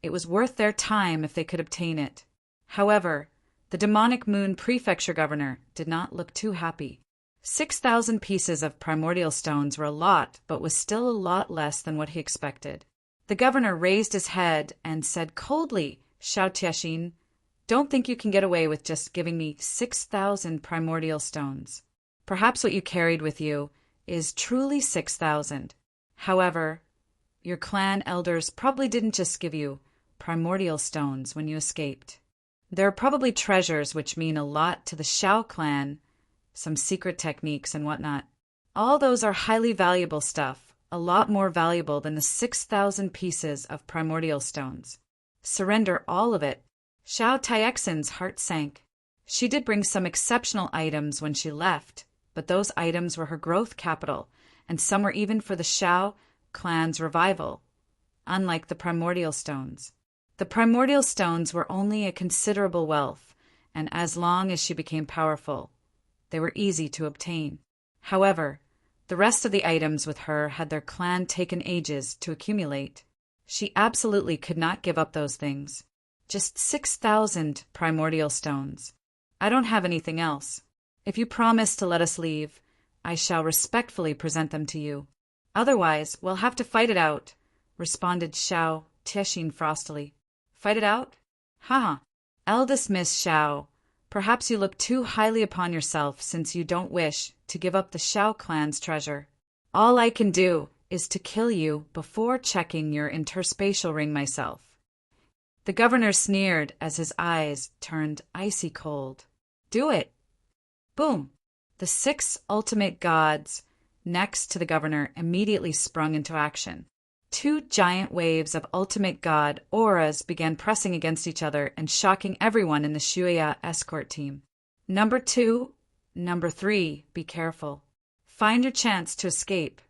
it was worth their time if they could obtain it. However, the demonic moon prefecture governor did not look too happy. 6,000 pieces of primordial stones were a lot, but was still a lot less than what he expected. The governor raised his head and said coldly, Shao Tiexin, don't think you can get away with just giving me 6,000 primordial stones. Perhaps what you carried with you is truly 6,000. However, your clan elders probably didn't just give you primordial stones when you escaped. There are probably treasures which mean a lot to the Shao clan, some secret techniques and whatnot. All those are highly valuable stuff, a lot more valuable than the 6,000 pieces of primordial stones. Surrender all of it. Shao Tiexin's heart sank. She did bring some exceptional items when she left, but those items were her growth capital, and some were even for the Shao clan's revival, unlike the primordial stones. The primordial stones were only a considerable wealth, and as long as she became powerful, they were easy to obtain. However, the rest of the items with her had their clan taken ages to accumulate. She absolutely could not give up those things. Just 6,000 primordial stones. I don't have anything else. If you promise to let us leave, I shall respectfully present them to you. Otherwise, we'll have to fight it out, responded Shao Tiexin frostily. Fight it out? Ha! Eldest Miss Shao, perhaps you look too highly upon yourself since you don't wish to give up the Shao clan's treasure. All I can do is to kill you before checking your interspatial ring myself. The governor sneered as his eyes turned icy cold. Do it. Boom. The 6 ultimate gods next to the governor immediately sprung into action. 2 giant waves of ultimate god auras began pressing against each other and shocking everyone in the Shuya escort team. Number 2, number 3, be careful. Find your chance to escape.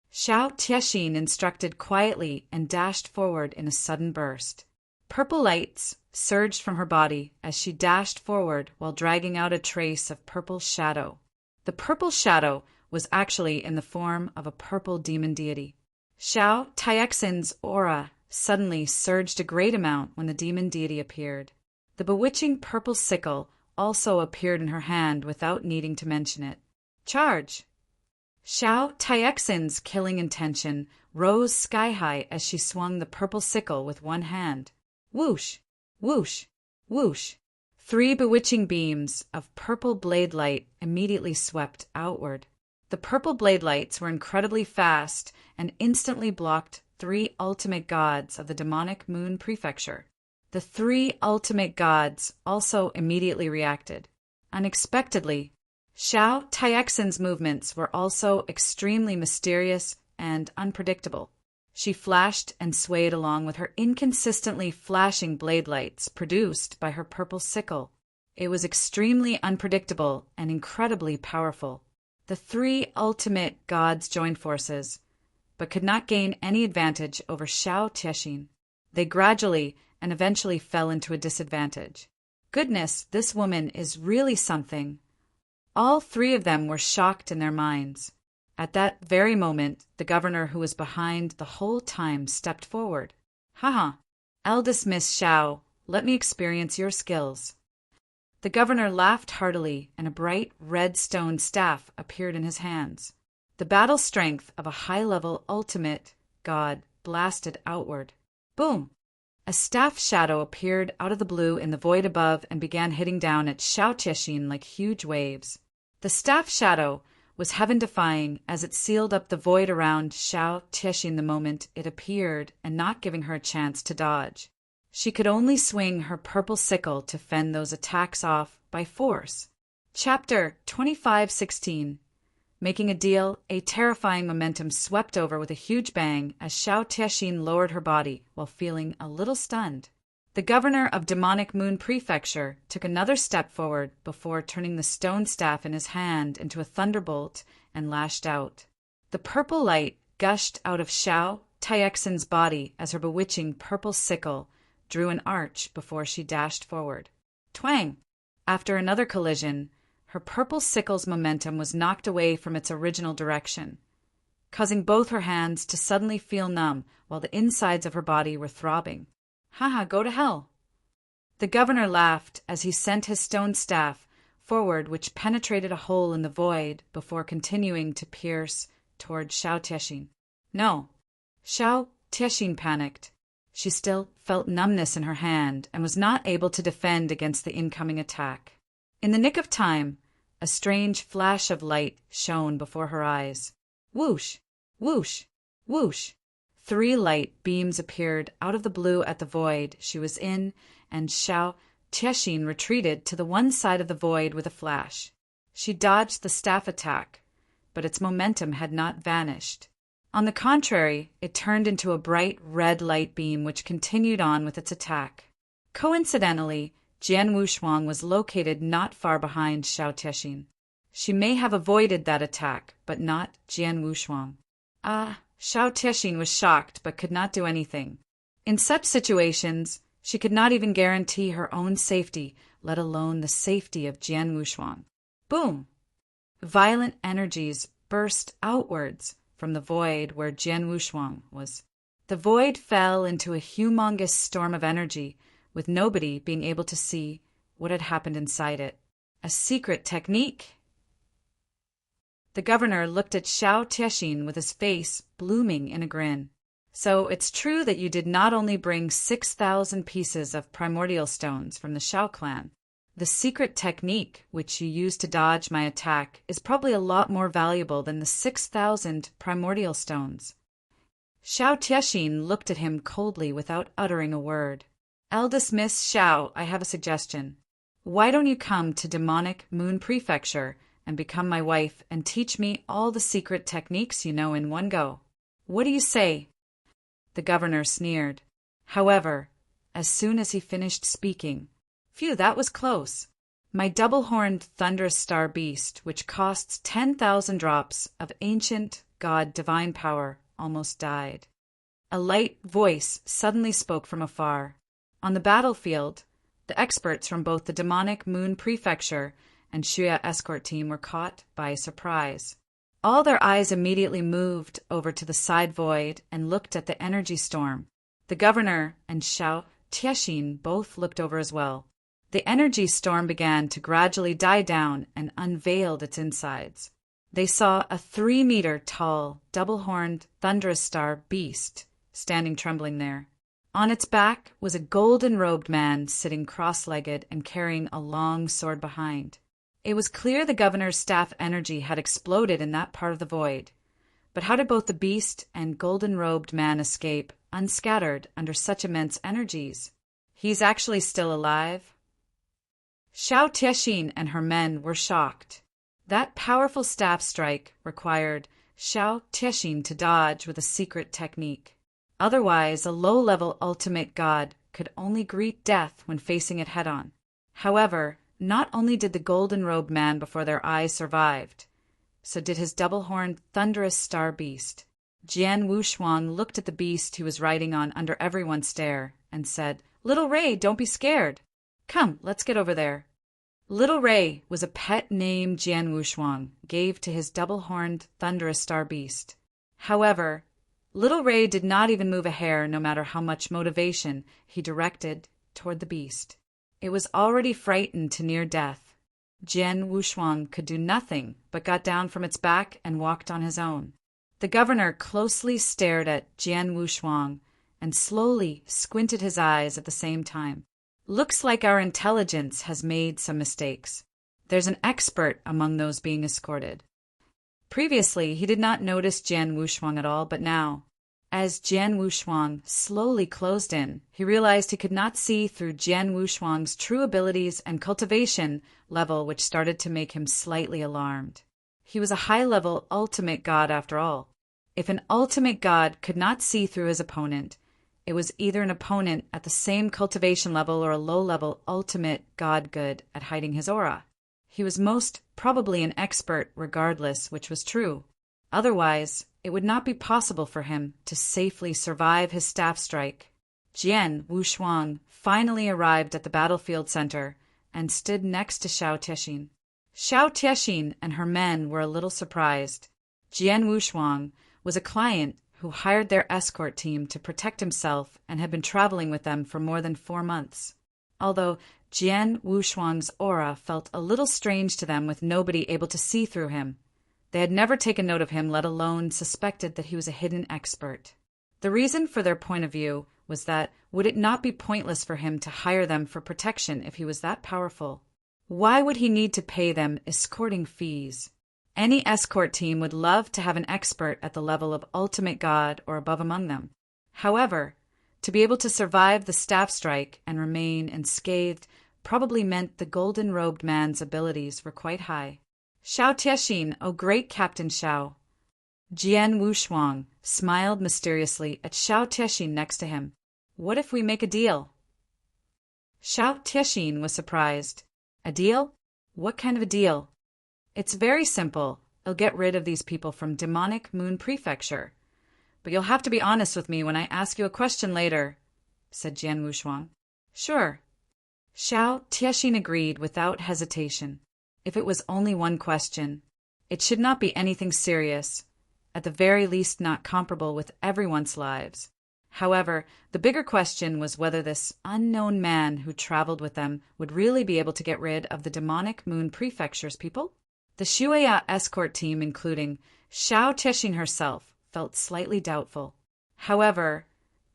Shao Tiexin instructed quietly and dashed forward in a sudden burst. Purple lights surged from her body as she dashed forward while dragging out a trace of purple shadow. The purple shadow was actually in the form of a purple demon deity. Shao Tiexin's aura suddenly surged a great amount when the demon deity appeared. The bewitching purple sickle also appeared in her hand without needing to mention it. Charge! Shao Tiexin's killing intention rose sky-high as she swung the purple sickle with one hand. Whoosh! Whoosh! Whoosh! 3 bewitching beams of purple blade light immediately swept outward. The purple blade lights were incredibly fast and instantly blocked 3 ultimate gods of the demonic moon prefecture. The 3 ultimate gods also immediately reacted. Unexpectedly, Shao Tiexin's movements were also extremely mysterious and unpredictable. She flashed and swayed along with her inconsistently flashing blade lights produced by her purple sickle. It was extremely unpredictable and incredibly powerful. The 3 ultimate gods joined forces, but could not gain any advantage over Shao Tiexin. They gradually and eventually fell into a disadvantage. Goodness, this woman is really something. All three of them were shocked in their minds. At that very moment, the governor who was behind the whole time stepped forward. "Haha, eldest Miss Xiao, let me experience your skills." The governor laughed heartily, and a bright red stone staff appeared in his hands. The battle strength of a high-level ultimate god blasted outward. Boom! A staff shadow appeared out of the blue in the void above and began hitting down at Xiao Tiexin like huge waves. The staff shadow was heaven-defying as it sealed up the void around Xiao Tiexin the moment it appeared and not giving her a chance to dodge. She could only swing her purple sickle to fend those attacks off by force. Chapter 25:16. Making a deal, a terrifying momentum swept over with a huge bang as Xiao Tiexin lowered her body while feeling a little stunned. The governor of Demonic Moon Prefecture took another step forward before turning the stone staff in his hand into a thunderbolt and lashed out. The purple light gushed out of Xiao Tiexin's body as her bewitching purple sickle drew an arch before she dashed forward. Twang! After another collision, her purple sickle's momentum was knocked away from its original direction, causing both her hands to suddenly feel numb while the insides of her body were throbbing. "Haha, go to hell." The governor laughed as he sent his stone staff forward, which penetrated a hole in the void before continuing to pierce toward Xiao Tiexin. No. Xiao Tiexin panicked. She still felt numbness in her hand and was not able to defend against the incoming attack. In the nick of time, a strange flash of light shone before her eyes. Whoosh! Whoosh! Whoosh! 3 light beams appeared out of the blue at the void she was in, and Xiao Tiexin retreated to the one side of the void with a flash. She dodged the staff attack, but its momentum had not vanished. On the contrary, it turned into a bright red light beam which continued on with its attack. Coincidentally, Jian Wushuang was located not far behind Xiao Tiexin. She may have avoided that attack, but not Jian Wushuang. Xiao Tiexin was shocked but could not do anything. In such situations, she could not even guarantee her own safety, let alone the safety of Jian Wushuang. Boom! Violent energies burst outwards from the void where Jian Wushuang was. The void fell into a humongous storm of energy, with nobody being able to see what had happened inside it. A secret technique! The governor looked at Xiao Tiexin with his face blooming in a grin. "So it's true that you did not only bring 6,000 pieces of primordial stones from the Xiao clan. The secret technique which you used to dodge my attack is probably a lot more valuable than the 6,000 primordial stones." Xiao Tiexin looked at him coldly without uttering a word. "Eldest Miss Xiao, I have a suggestion. Why don't you come to Demonic Moon Prefecture and become my wife and teach me all the secret techniques you know in one go? What do you say?" The governor sneered. However, as soon as he finished speaking, "Phew, that was close. My double-horned thunderous star beast, which costs 10,000 drops of ancient god divine power, almost died." A light voice suddenly spoke from afar. On the battlefield, the experts from both the Demonic Moon Prefecture and Shuya escort team were caught by surprise. All their eyes immediately moved over to the side void and looked at the energy storm. The governor and Xiao Tiexin both looked over as well. The energy storm began to gradually die down and unveiled its insides. They saw a 3-meter-tall, double-horned, thunderous star beast standing trembling there. On its back was a golden-robed man sitting cross-legged and carrying a long sword behind. It was clear the governor's staff energy had exploded in that part of the void. But how did both the beast and golden-robed man escape unscattered under such immense energies? He's actually still alive? Xiao Tiexin and her men were shocked. That powerful staff strike required Xiao Tiexin to dodge with a secret technique. Otherwise, a low-level ultimate god could only greet death when facing it head-on. However, not only did the golden-robed man before their eyes survived, so did his double-horned thunderous star beast. Jian Wushuang looked at the beast he was riding on under everyone's stare and said, "Little Ray, don't be scared. Come, let's get over there." Little Ray was a pet name Jian Wushuang gave to his double-horned, thunderous star beast. However, Little Ray did not even move a hair no matter how much motivation he directed toward the beast. It was already frightened to near death. Jian Wushuang could do nothing but got down from its back and walked on his own. The governor closely stared at Jian Wushuang and slowly squinted his eyes at the same time. "Looks like our intelligence has made some mistakes. There's an expert among those being escorted." Previously, he did not notice Jian Wushuang at all, but now, as Jian Wushuang slowly closed in, he realized he could not see through Jian Wushuang's true abilities and cultivation level, which started to make him slightly alarmed. He was a high-level ultimate god after all. If an ultimate god could not see through his opponent, it was either an opponent at the same cultivation level or a low-level ultimate god good at hiding his aura. He was most probably an expert regardless, which was true. Otherwise, it would not be possible for him to safely survive his staff strike. Jian Wushuang finally arrived at the battlefield center and stood next to Xiao Tixin. Xiao Tixin and her men were a little surprised. Jian Wushuang was a client who hired their escort team to protect himself and had been traveling with them for more than 4 months. Although Jian Wushuang's aura felt a little strange to them with nobody able to see through him. They had never taken note of him, let alone suspected that he was a hidden expert. The reason for their point of view was that would it not be pointless for him to hire them for protection if he was that powerful? Why would he need to pay them escorting fees? Any escort team would love to have an expert at the level of ultimate god or above among them. However, to be able to survive the staff strike and remain unscathed probably meant the golden-robed man's abilities were quite high. "Xiao Tixin, O great Captain Xiao." Jian Wushuang smiled mysteriously at Xiao Tixin next to him. "What if we make a deal?" Xiao Tixin was surprised. "A deal? What kind of a deal?" "It's very simple. I'll get rid of these people from Demonic Moon Prefecture. But you'll have to be honest with me when I ask you a question later," said Jian Wushuang. "Sure." Xiao Tixin agreed without hesitation. If it was only one question, it should not be anything serious, at the very least not comparable with everyone's lives. However, the bigger question was whether this unknown man who traveled with them would really be able to get rid of the Demonic Moon Prefecture's people. The Shuya escort team, including Xiao Tixin herself, felt slightly doubtful. However,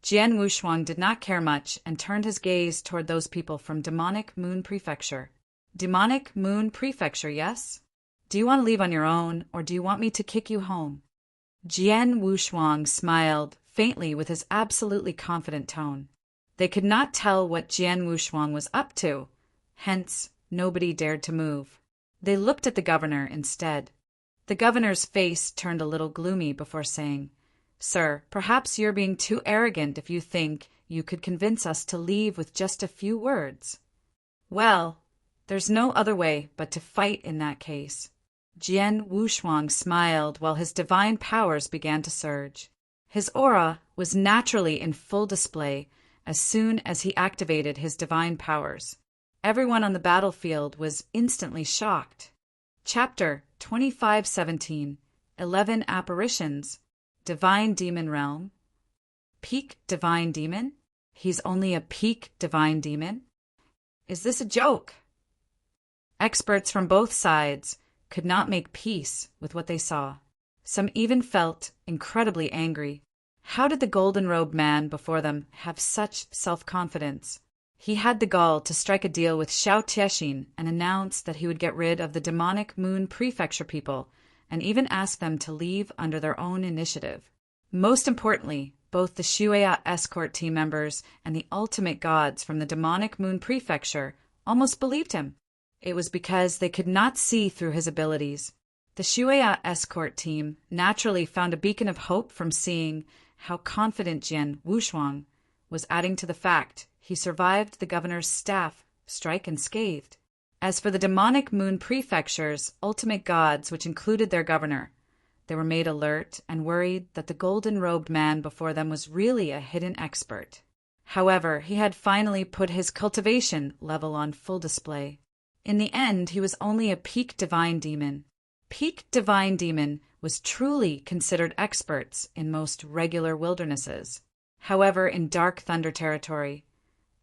Jian Wushuang did not care much and turned his gaze toward those people from Demonic Moon Prefecture. "Demonic Moon Prefecture, yes? Do you want to leave on your own, or do you want me to kick you home?" Jian Wushuang smiled faintly with his absolutely confident tone. They could not tell what Jian Wushuang was up to, hence nobody dared to move. They looked at the governor instead. The governor's face turned a little gloomy before saying, "Sir, perhaps you're being too arrogant if you think you could convince us to leave with just a few words." "Well, there's no other way but to fight in that case." Jian Wushuang smiled while his divine powers began to surge. His aura was naturally in full display as soon as he activated his divine powers. Everyone on the battlefield was instantly shocked. Chapter 2517, 11 Apparitions, Divine Demon Realm. Peak Divine Demon? He's only a peak Divine Demon? Is this a joke? Experts from both sides could not make peace with what they saw. Some even felt incredibly angry. How did the golden-robed man before them have such self-confidence? He had the gall to strike a deal with Xiao Tixin and announce that he would get rid of the Demonic Moon Prefecture people and even ask them to leave under their own initiative. Most importantly, both the Shuya escort team members and the ultimate gods from the Demonic Moon Prefecture almost believed him. It was because they could not see through his abilities. The Shuya escort team naturally found a beacon of hope from seeing how confident Jian Wushuang was, adding to the fact he survived the governor's staff strike unscathed. As for the Demonic Moon Prefecture's ultimate gods, which included their governor, They were made alert and worried that the golden-robed man before them was really a hidden expert. However, he had finally put his cultivation level on full display. In the end, he was only a peak divine demon. Peak divine demon was truly considered experts in most regular wildernesses. However, in dark thunder territory,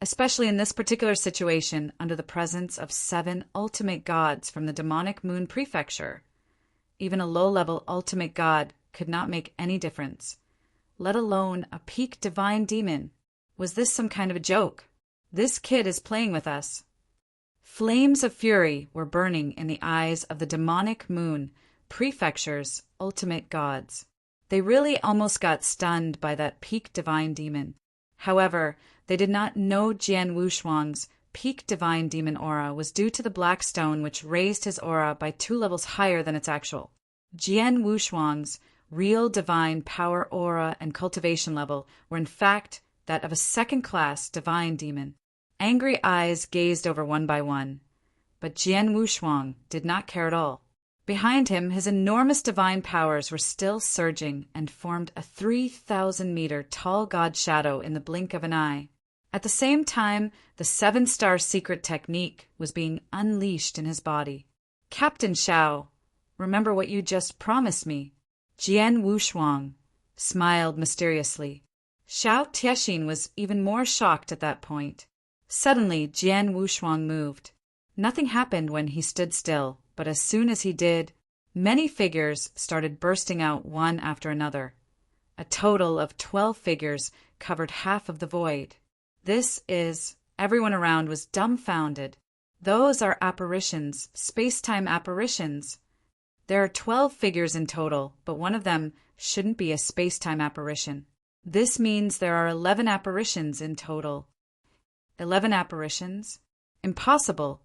especially in this particular situation under the presence of 7 ultimate gods from the demonic moon prefecture, even a low-level ultimate god could not make any difference, let alone a peak divine demon. Was this some kind of a joke? This kid is playing with us. Flames of fury were burning in the eyes of the demonic moon prefecture's ultimate gods. They really almost got stunned by that peak divine demon. However, they did not know Jian Wushuang's peak divine demon aura was due to the black stone which raised his aura by 2 levels higher than its actual. Jian Wushuang's real divine power aura and cultivation level were in fact that of a second-class divine demon. Angry eyes gazed over one by one, but Jian Wushuang did not care at all. Behind him, his enormous divine powers were still surging and formed a 3,000-meter tall god shadow in the blink of an eye. At the same time, the 7-star secret technique was being unleashed in his body. Captain Shao, remember what you just promised me. Jian Wushuang smiled mysteriously. Shao Tiexin was even more shocked at that point. Suddenly, Jian Wushuang moved. Nothing happened when he stood still, but as soon as he did, many figures started bursting out one after another. A total of 12 figures covered half of the void. Everyone around was dumbfounded. Those are apparitions, space-time apparitions. There are 12 figures in total, but one of them shouldn't be a space-time apparition. This means there are 11 apparitions in total. 11 apparitions? Impossible.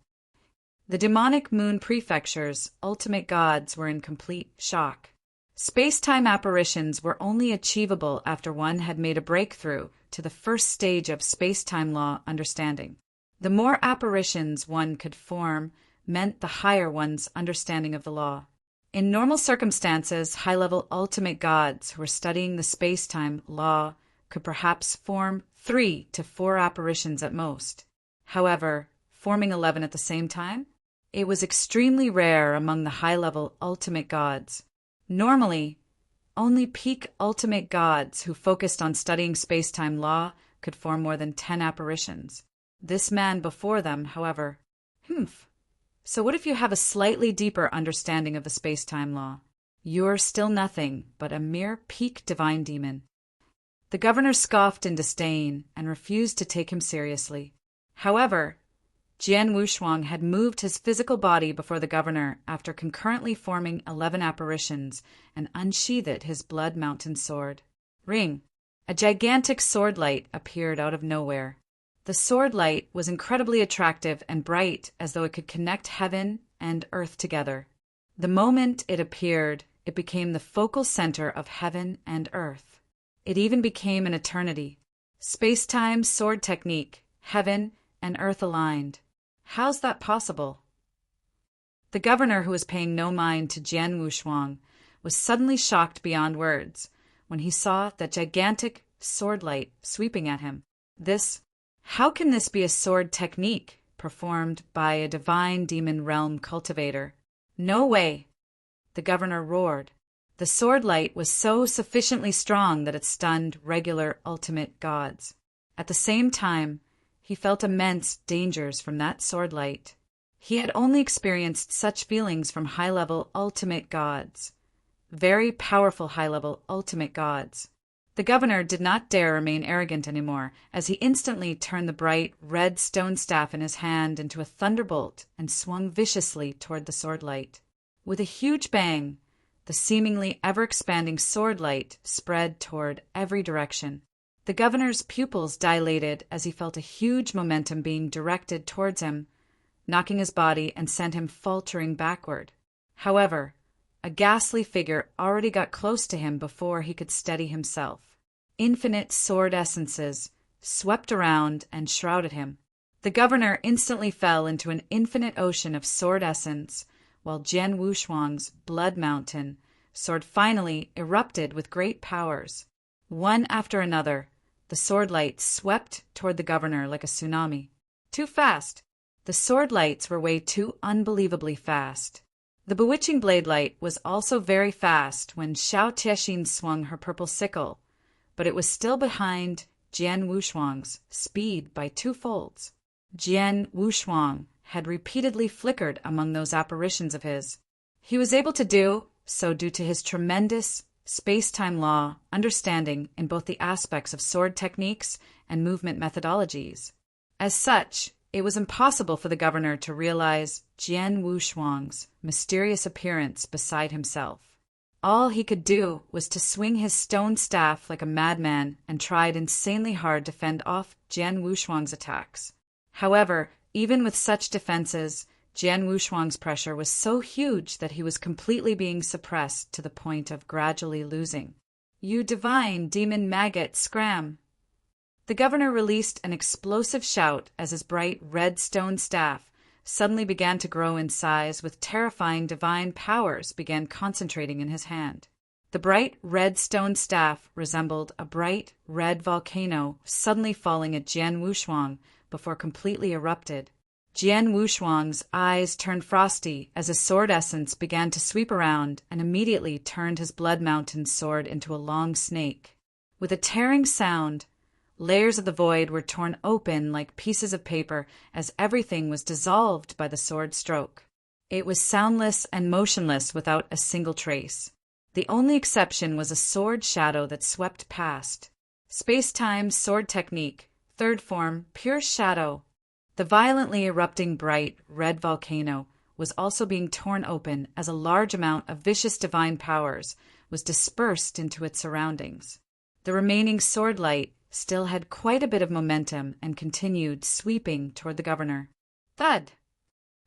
The demonic moon prefecture's ultimate gods were in complete shock. Space-time apparitions were only achievable after one had made a breakthrough to the first stage of space-time law understanding. The more apparitions one could form meant the higher one's understanding of the law. In normal circumstances, high-level ultimate gods who were studying the space-time law could perhaps form 3 to 4 apparitions at most. However, forming 11 at the same time? It was extremely rare among the high-level ultimate gods. Normally, only peak ultimate gods who focused on studying space-time law could form more than 10 apparitions. This man before them, however, So what if you have a slightly deeper understanding of the space-time law? You're still nothing but a mere peak divine demon. The governor scoffed in disdain and refused to take him seriously. However, Jian Wushuang had moved his physical body before the governor after concurrently forming 11 apparitions and unsheathed his blood mountain sword. Ring! A gigantic sword light appeared out of nowhere. The sword light was incredibly attractive and bright, as though it could connect heaven and earth together. The moment it appeared, it became the focal center of heaven and earth. It even became an eternity. Space-time sword technique, heaven and earth aligned. How's that possible? The governor, who was paying no mind to Jian Wushuang, was suddenly shocked beyond words when he saw that gigantic sword light sweeping at him. How can this be a sword technique performed by a divine demon realm cultivator? No way! The governor roared. The sword light was so sufficiently strong that it stunned regular ultimate gods. At the same time, he felt immense dangers from that sword light. He had only experienced such feelings from high-level ultimate gods. Very powerful high-level ultimate gods. The governor did not dare remain arrogant anymore, as he instantly turned the bright red stone staff in his hand into a thunderbolt and swung viciously toward the sword light. With a huge bang, the seemingly ever-expanding sword light spread toward every direction. The governor's pupils dilated as he felt a huge momentum being directed towards him, knocking his body and sent him faltering backward. However, a ghastly figure already got close to him before he could steady himself. Infinite sword essences swept around and shrouded him. The governor instantly fell into an infinite ocean of sword essence, while Jian Wushuang's blood mountain Sword finally erupted with great powers. One after another, the sword lights swept toward the governor like a tsunami. Too fast. The sword lights were way too unbelievably fast. The bewitching blade light was also very fast when Xiao Tiexin swung her purple sickle, but it was still behind Jian Wushuang's speed by 2 folds. Jian Wushuang had repeatedly flickered among those apparitions of his. He was able to do so due to his tremendous space-time law understanding in both the aspects of sword techniques and movement methodologies. As such, it was impossible for the governor to realize Jian Wushuang's mysterious appearance beside himself. All he could do was to swing his stone staff like a madman and tried insanely hard to fend off Jian Wushuang's attacks. However, even with such defenses, Jian Wushuang's pressure was so huge that he was completely being suppressed to the point of gradually losing. "You divine demon maggot, scram!" The governor released an explosive shout as his bright red stone staff suddenly began to grow in size with terrifying divine powers began concentrating in his hand. The bright red stone staff resembled a bright red volcano suddenly falling at Jian Wushuang before completely erupted. Jian Wushuang's eyes turned frosty as his sword essence began to sweep around and immediately turned his Blood Mountain sword into a long snake. With a tearing sound, layers of the void were torn open like pieces of paper as everything was dissolved by the sword stroke. It was soundless and motionless without a single trace. The only exception was a sword shadow that swept past. Space-time sword technique, 3rd form, pure shadow. The violently erupting bright red volcano was also being torn open as a large amount of vicious divine powers was dispersed into its surroundings. The remaining sword light still had quite a bit of momentum and continued sweeping toward the governor. Thud!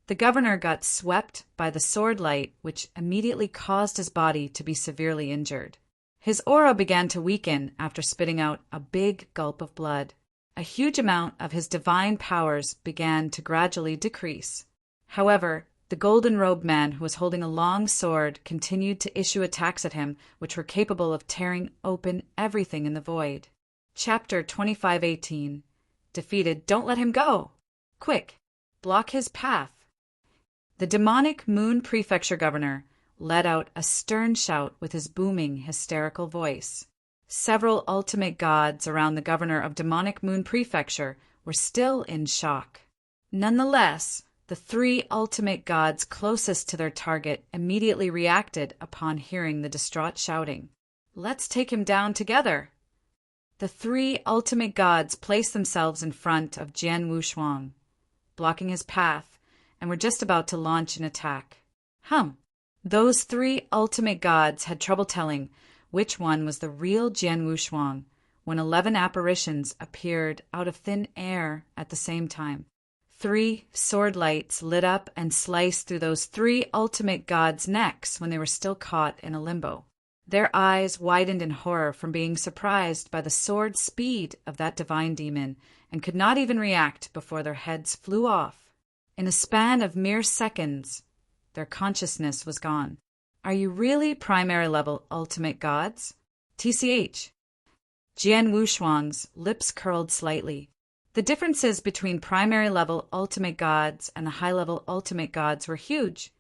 The governor got swept by the sword light, which immediately caused his body to be severely injured. His aura began to weaken after spitting out a big gulp of blood. A huge amount of his divine powers began to gradually decrease. However, the golden-robed man who was holding a long sword continued to issue attacks at him which were capable of tearing open everything in the void. Chapter 2518. Defeated. Don't let him go! Quick! Block his path! The demonic Moon Prefecture governor let out a stern shout with his booming, hysterical voice. Several ultimate gods around the governor of demonic Moon Prefecture were still in shock. Nonetheless, the 3 ultimate gods closest to their target immediately reacted upon hearing the distraught shouting. "Let's take him down together!" The 3 ultimate gods placed themselves in front of Jian Wushuang, blocking his path, and were just about to launch an attack. Those 3 ultimate gods had trouble telling which one was the real Jian Wushuang when 11 apparitions appeared out of thin air at the same time. 3 sword lights lit up and sliced through those 3 ultimate gods' necks when they were still caught in a limbo. Their eyes widened in horror from being surprised by the sword speed of that divine demon and could not even react before their heads flew off. In a span of mere seconds, their consciousness was gone. "Are you really primary level ultimate gods?" TCH. Jian Wushuang's lips curled slightly. The differences between primary level ultimate gods and the high level ultimate gods were huge,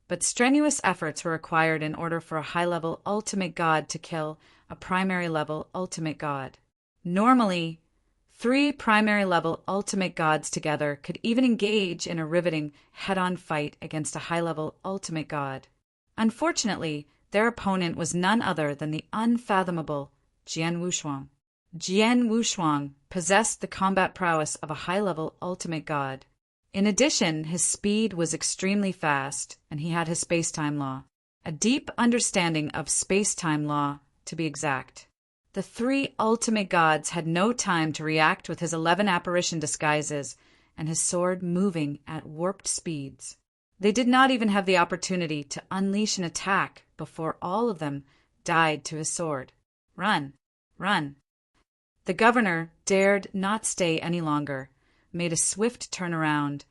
but strenuous efforts were required in order for a high-level ultimate god to kill a primary-level ultimate god. Normally, 3 primary-level ultimate gods together could even engage in a riveting head-on fight against a high-level ultimate god. Unfortunately, their opponent was none other than the unfathomable Jian Wushuang. Jian Wushuang possessed the combat prowess of a high-level ultimate god. In addition, his speed was extremely fast, and he had his space-time law. A deep understanding of space-time law, to be exact. The 3 ultimate gods had no time to react with his 11 apparition disguises and his sword moving at warped speeds. They did not even have the opportunity to unleash an attack before all of them died to his sword. Run! Run! The governor dared not stay any longer, made a swift turnaround,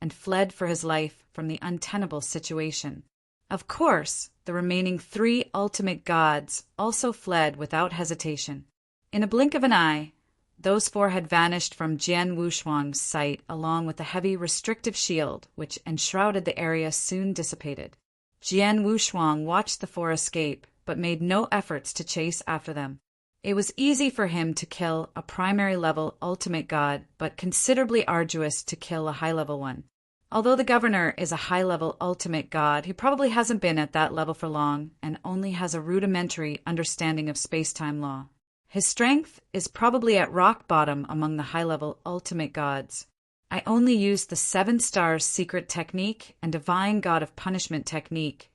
and fled for his life from the untenable situation. Of course, the remaining 3 ultimate gods also fled without hesitation. In a blink of an eye, those 4 had vanished from Jian Wushuang's sight along with the heavy restrictive shield which enshrouded the area soon dissipated. Jian Wushuang watched the 4 escape, but made no efforts to chase after them. It was easy for him to kill a primary-level ultimate god, but considerably arduous to kill a high-level one. Although the governor is a high-level ultimate god, he probably hasn't been at that level for long and only has a rudimentary understanding of space-time law. His strength is probably at rock bottom among the high-level ultimate gods. I only used the 7 stars secret technique and divine god of punishment technique,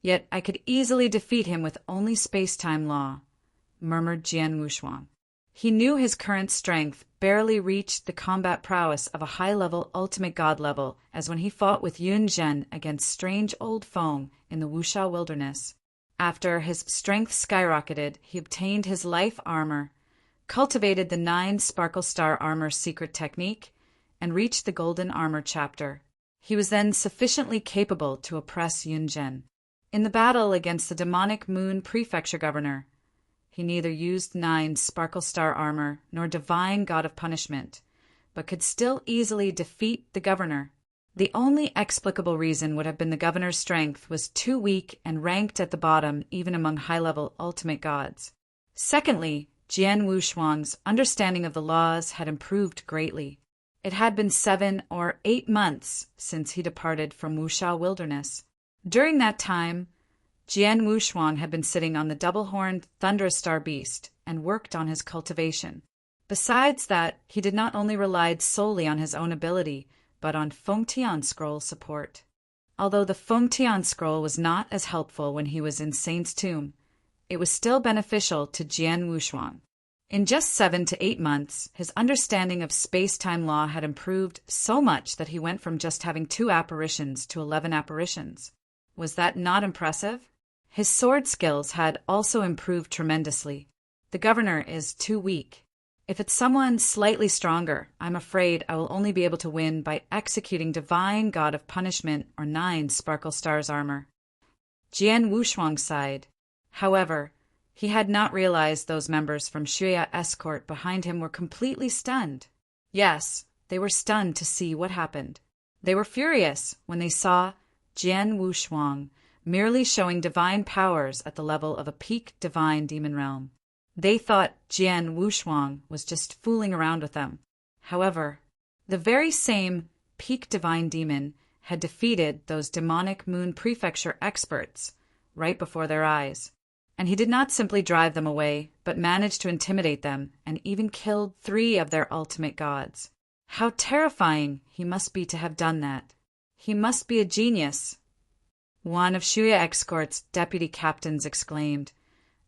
yet I could easily defeat him with only space-time law, murmured Jian Wushuang. He knew his current strength barely reached the combat prowess of a high-level ultimate god level, as when he fought with Yun Zhen against strange old Feng in the Wuxia wilderness. After his strength skyrocketed, he obtained his life armor, cultivated the 9 Sparkle Star Armor secret technique, and reached the Golden Armor chapter. He was then sufficiently capable to oppress Yun Zhen. In the battle against the demonic Moon Prefecture Governor, he neither used 9 Sparkle Star Armor nor Divine God of Punishment, but could still easily defeat the governor. The only explicable reason would have been the governor's strength was too weak and ranked at the bottom even among high-level ultimate gods. Secondly, Jian Wushuang's understanding of the laws had improved greatly. It had been 7 or 8 months since he departed from Wuxia wilderness. During that time, Jian Wushuang had been sitting on the double-horned thunderous star beast and worked on his cultivation. Besides that, he did not only rely solely on his own ability, but on Fengtian scroll support. Although the Fengtian scroll was not as helpful when he was in Saint's tomb, it was still beneficial to Jian Wushuang. In just 7 to 8 months, his understanding of space-time law had improved so much that he went from just having 2 apparitions to 11 apparitions. Was that not impressive? His sword skills had also improved tremendously. The governor is too weak. If it's someone slightly stronger, I'm afraid I will only be able to win by executing Divine God of Punishment or 9 Sparkle Stars armor. Jian Wushuang sighed. However, he had not realized those members from Shuya escort behind him were completely stunned. Yes, they were stunned to see what happened. They were furious when they saw Jian Wushuang merely showing divine powers at the level of a peak divine demon realm. They thought Jian Wushuang was just fooling around with them. However, the very same peak divine demon had defeated those demonic Moon Prefecture experts right before their eyes. And he did not simply drive them away, but managed to intimidate them and even killed 3 of their ultimate gods. How terrifying he must be to have done that. He must be a genius. One of Shuya escort's deputy captains exclaimed,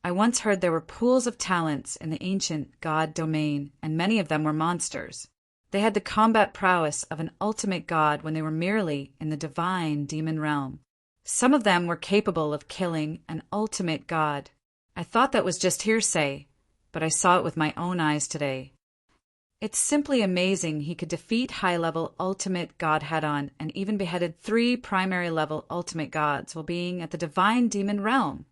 I once heard there were pools of talents in the ancient god domain, and many of them were monsters. They had the combat prowess of an ultimate god when they were merely in the divine demon realm. Some of them were capable of killing an ultimate god. I thought that was just hearsay, but I saw it with my own eyes today. It's simply amazing he could defeat high-level ultimate god head-on and even beheaded 3 primary-level ultimate gods while being at the divine demon realm.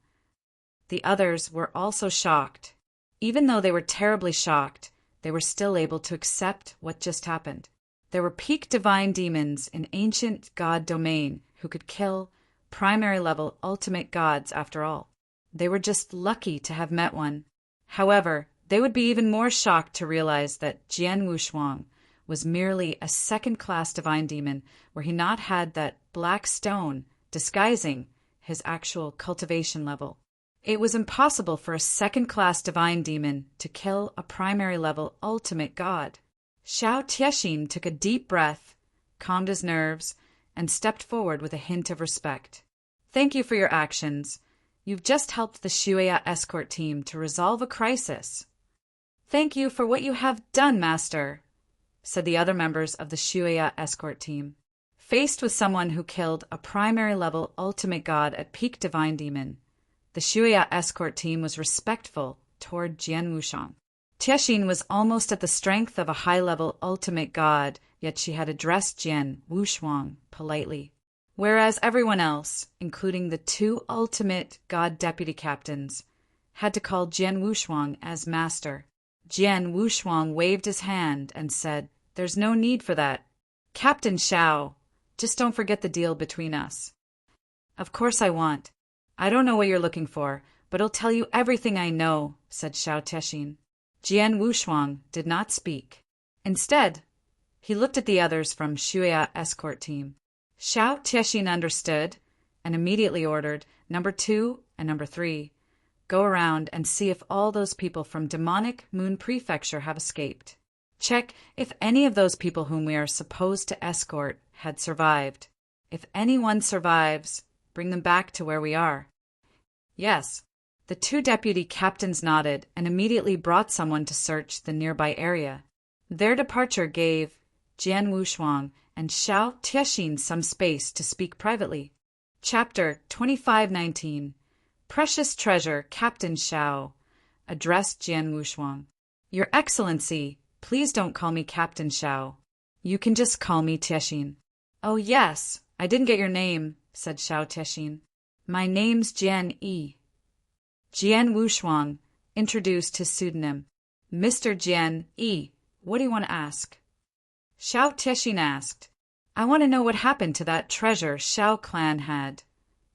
The others were also shocked. Even though they were terribly shocked, they were still able to accept what just happened. There were peak divine demons in ancient god domain who could kill primary-level ultimate gods after all. They were just lucky to have met one. However, they would be even more shocked to realize that Jian Wushuang was merely a second-class divine demon where he not had that black stone disguising his actual cultivation level. It was impossible for a second-class divine demon to kill a primary-level ultimate god. Xiao Tiexin took a deep breath, calmed his nerves, and stepped forward with a hint of respect. Thank you for your actions. You've just helped the Shuya escort team to resolve a crisis. Thank you for what you have done, Master, said the other members of the Shuya escort team. Faced with someone who killed a primary-level ultimate god at peak divine demon, the Shuya escort team was respectful toward Jian Wushuang. Tiexin was almost at the strength of a high-level ultimate god, yet she had addressed Jian Wushuang politely. whereas everyone else, including the two ultimate god deputy captains, had to call Jian Wushuang as master. Jian Wushuang waved his hand and said, "There's no need for that. Captain Shao, just don't forget the deal between us." "Of course I won't. I don't know what you're looking for, but I'll tell you everything I know," said Shao Teixin. Jian Wushuang did not speak. Instead, he looked at the others from Shuya escort team. Shao Teixin understood and immediately ordered number 2 and number 3, "Go around and see if all those people from demonic Moon Prefecture have escaped. Check if any of those people whom we are supposed to escort had survived. If anyone survives, bring them back to where we are." Yes, the two deputy captains nodded and immediately brought someone to search the nearby area. Their departure gave Jian Wushuang and Shao Teixin some space to speak privately. Chapter 2519. Precious Treasure. Captain Shao addressed Jian Wushuang. "Your Excellency, please don't call me Captain Shao. You can just call me Teixin." "Oh yes, I didn't get your name," said Shao Teixin. "My name's Jian Yi." Jian Wushuang introduced his pseudonym. "Mr. Jian Yi, what do you want to ask?" Shao Teixin asked, "I want to know what happened to that treasure Shao clan had,"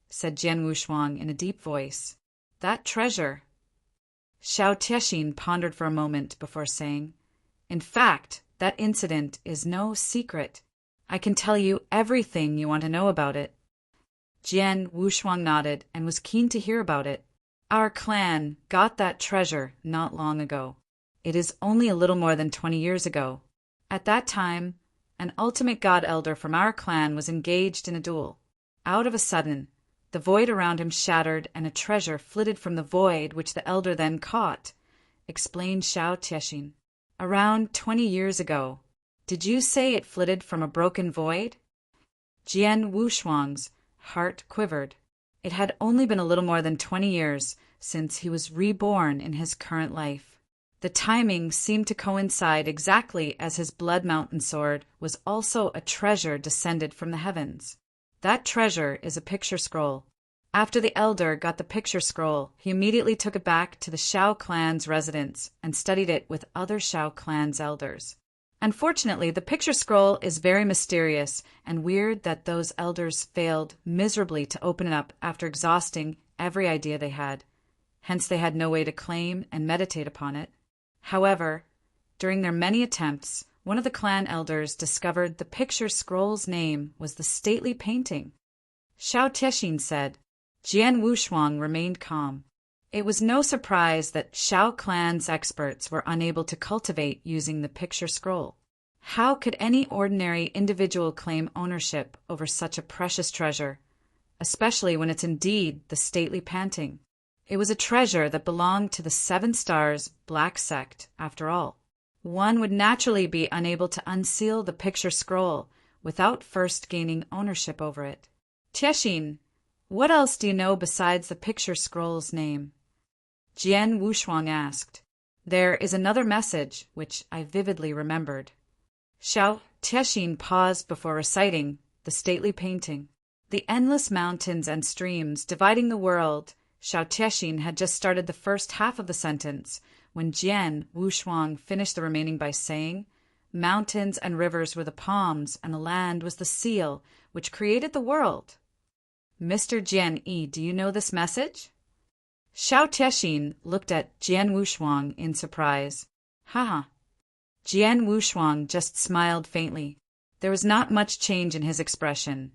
said Jian Wushuang in a deep voice. "That treasure?" Shao Teixin pondered for a moment before saying, "In fact, that incident is no secret. I can tell you everything you want to know about it." Jian Wushuang nodded and was keen to hear about it. "Our clan got that treasure not long ago. It is only a little more than 20 years ago. At that time, an ultimate god elder from our clan was engaged in a duel. Out of a sudden, the void around him shattered and a treasure flitted from the void which the elder then caught," explained Shao Teixin. "Around 20 years ago. Did you say it flitted from a broken void?" Jian Wushuang's heart quivered. It had only been a little more than 20 years since he was reborn in his current life. The timing seemed to coincide exactly as his Blood Mountain sword was also a treasure descended from the heavens. That treasure is a picture scroll. After the elder got the picture scroll, he immediately took it back to the Shao clan's residence and studied it with other Shao clan's elders. Unfortunately, the picture scroll is very mysterious and weird that those elders failed miserably to open it up after exhausting every idea they had. Hence they had no way to claim and meditate upon it. However, during their many attempts, one of the clan elders discovered the picture scroll's name was the stately painting. Shao Teixin said. Jian Wushuang remained calm. It was no surprise that Shao clan's experts were unable to cultivate using the picture scroll. How could any ordinary individual claim ownership over such a precious treasure, especially when it's indeed the stately painting? It was a treasure that belonged to the Seven Stars Black Sect, after all. One would naturally be unable to unseal the picture scroll without first gaining ownership over it. Teixin, what else do you know besides the picture scroll's name? Jian Wushuang asked. There is another message which I vividly remembered. Shao Teixin paused before reciting the stately painting. The endless mountains and streams dividing the world. Shao Teixin had just started the first half of the sentence when Jian Wushuang finished the remaining by saying, "Mountains and rivers were the palms, and the land was the seal which created the world." Mr. Jian Yi, do you know this message? Shao Teixin looked at Jian Wushuang in surprise. Haha. Jian Wushuang just smiled faintly. There was not much change in his expression,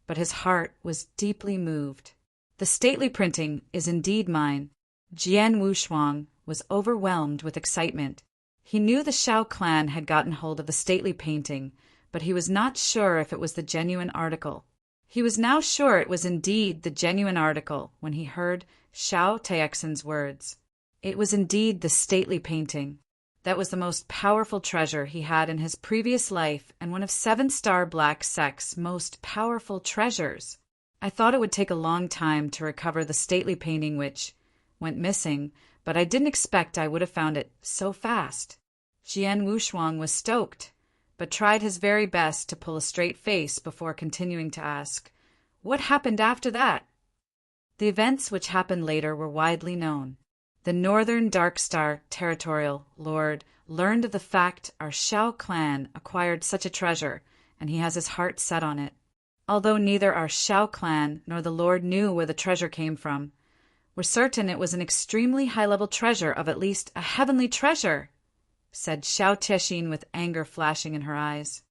but his heart was deeply moved. The stately printing is indeed mine. Jian Wushuang was overwhelmed with excitement. He knew the Shao clan had gotten hold of the stately painting, but he was not sure if it was the genuine article. He was now sure it was indeed the genuine article when he heard Shao Teixin's words. It was indeed the stately painting. That was the most powerful treasure he had in his previous life and one of Seven Star Black Sect's most powerful treasures. I thought it would take a long time to recover the stately painting which went missing, but I didn't expect I would have found it so fast. Jian Wushuang was stoked, but tried his very best to pull a straight face before continuing to ask, What happened after that? The events which happened later were widely known. The Northern Dark Star Territorial Lord learned of the fact our Shao clan acquired such a treasure, and he has his heart set on it. Although neither our Shao clan nor the Lord knew where the treasure came from, we're certain it was an extremely high-level treasure of at least a heavenly treasure, said Xiao Tiexin with anger flashing in her eyes.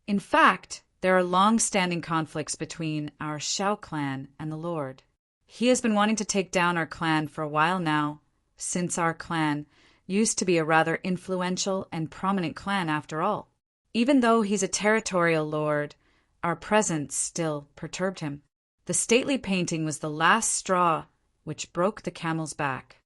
In fact, there are long-standing conflicts between our Shao clan and the Lord. He has been wanting to take down our clan for a while now, since our clan used to be a rather influential and prominent clan after all. Even though he's a territorial lord, our presence still perturbed him. The stately painting was the last straw which broke the camel's back.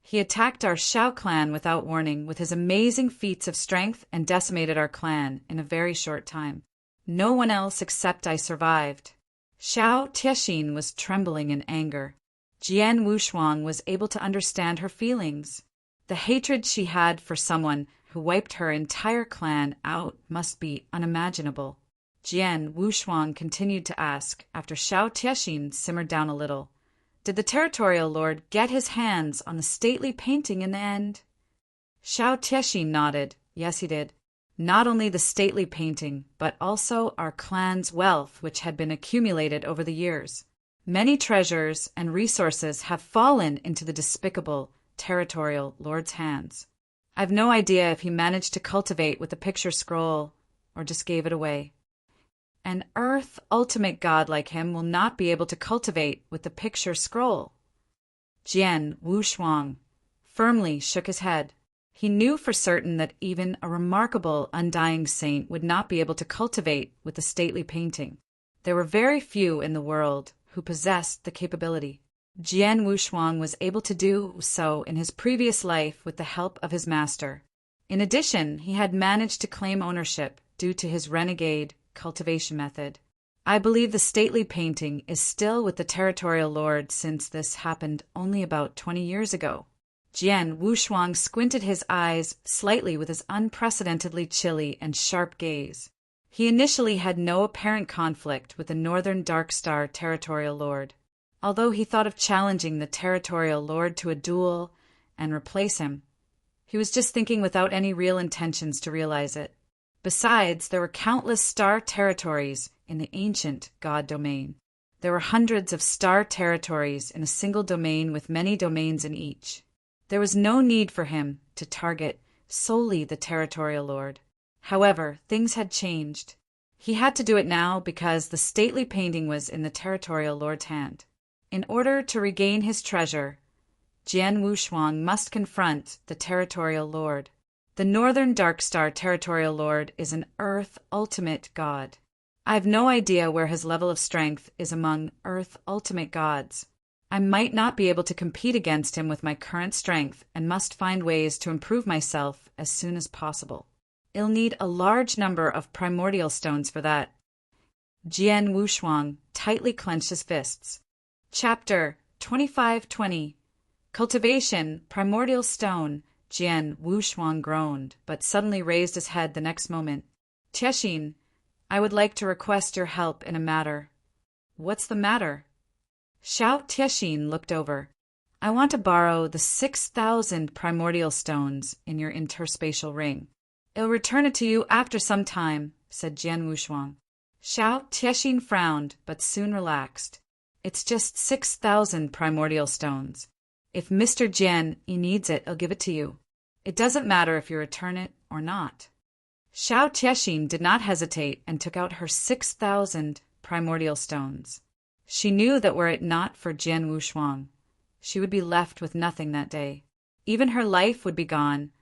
He attacked our Shao clan without warning with his amazing feats of strength and decimated our clan in a very short time. No one else except I survived. Xiao Tiexin was trembling in anger. Jian Wushuang was able to understand her feelings. The hatred she had for someone who wiped her entire clan out must be unimaginable. Jian Wushuang continued to ask, after Xiao Tiexin simmered down a little, "Did the territorial lord get his hands on the stately painting in the end?" Xiao Tiexin nodded. Yes, he did. Not only the stately painting, but also our clan's wealth which had been accumulated over the years. Many treasures and resources have fallen into the despicable territorial lord's hands. I've no idea if he managed to cultivate with the picture scroll or just gave it away. An Earth ultimate god like him will not be able to cultivate with the picture scroll. Jian Wushuang firmly shook his head. He knew for certain that even a remarkable undying saint would not be able to cultivate with the stately painting. There were very few in the world who possessed the capability. Jian Wushuang was able to do so in his previous life with the help of his master. In addition, he had managed to claim ownership due to his renegade cultivation method. I believe the stately painting is still with the territorial lord since this happened only about 20 years ago. Jian Wushuang squinted his eyes slightly with his unprecedentedly chilly and sharp gaze. He initially had no apparent conflict with the Northern Dark Star Territorial Lord, although he thought of challenging the Territorial Lord to a duel and replace him. He was just thinking without any real intentions to realize it. Besides, there were countless star territories in the ancient god domain. There were hundreds of star territories in a single domain with many domains in each. There was no need for him to target solely the territorial lord. However, things had changed. He had to do it now because the stately painting was in the territorial lord's hand. In order to regain his treasure, Jian Wushuang must confront the territorial lord. The Northern Dark Star Territorial Lord is an Earth ultimate god. I have no idea where his level of strength is among Earth ultimate gods. I might not be able to compete against him with my current strength and must find ways to improve myself as soon as possible. I'll need a large number of primordial stones for that. Jian Wushuang tightly clenched his fists. Chapter 2520 Cultivation, Primordial Stone. Jian Wushuang groaned, but suddenly raised his head the next moment. Tiexin, I would like to request your help in a matter. What's the matter? Xiao Tiexin looked over. I want to borrow the 6,000 primordial stones in your interspatial ring. I'll return it to you after some time, said Jian Wushuang. Xiao Tiexin frowned, but soon relaxed. It's just 6,000 primordial stones. If Mr. Jian needs it, I'll give it to you. It doesn't matter if you return it or not. Xiao Tiexin did not hesitate and took out her 6,000 primordial stones. She knew that were it not for Jian Wushuang, she would be left with nothing that day. Even her life would be gone,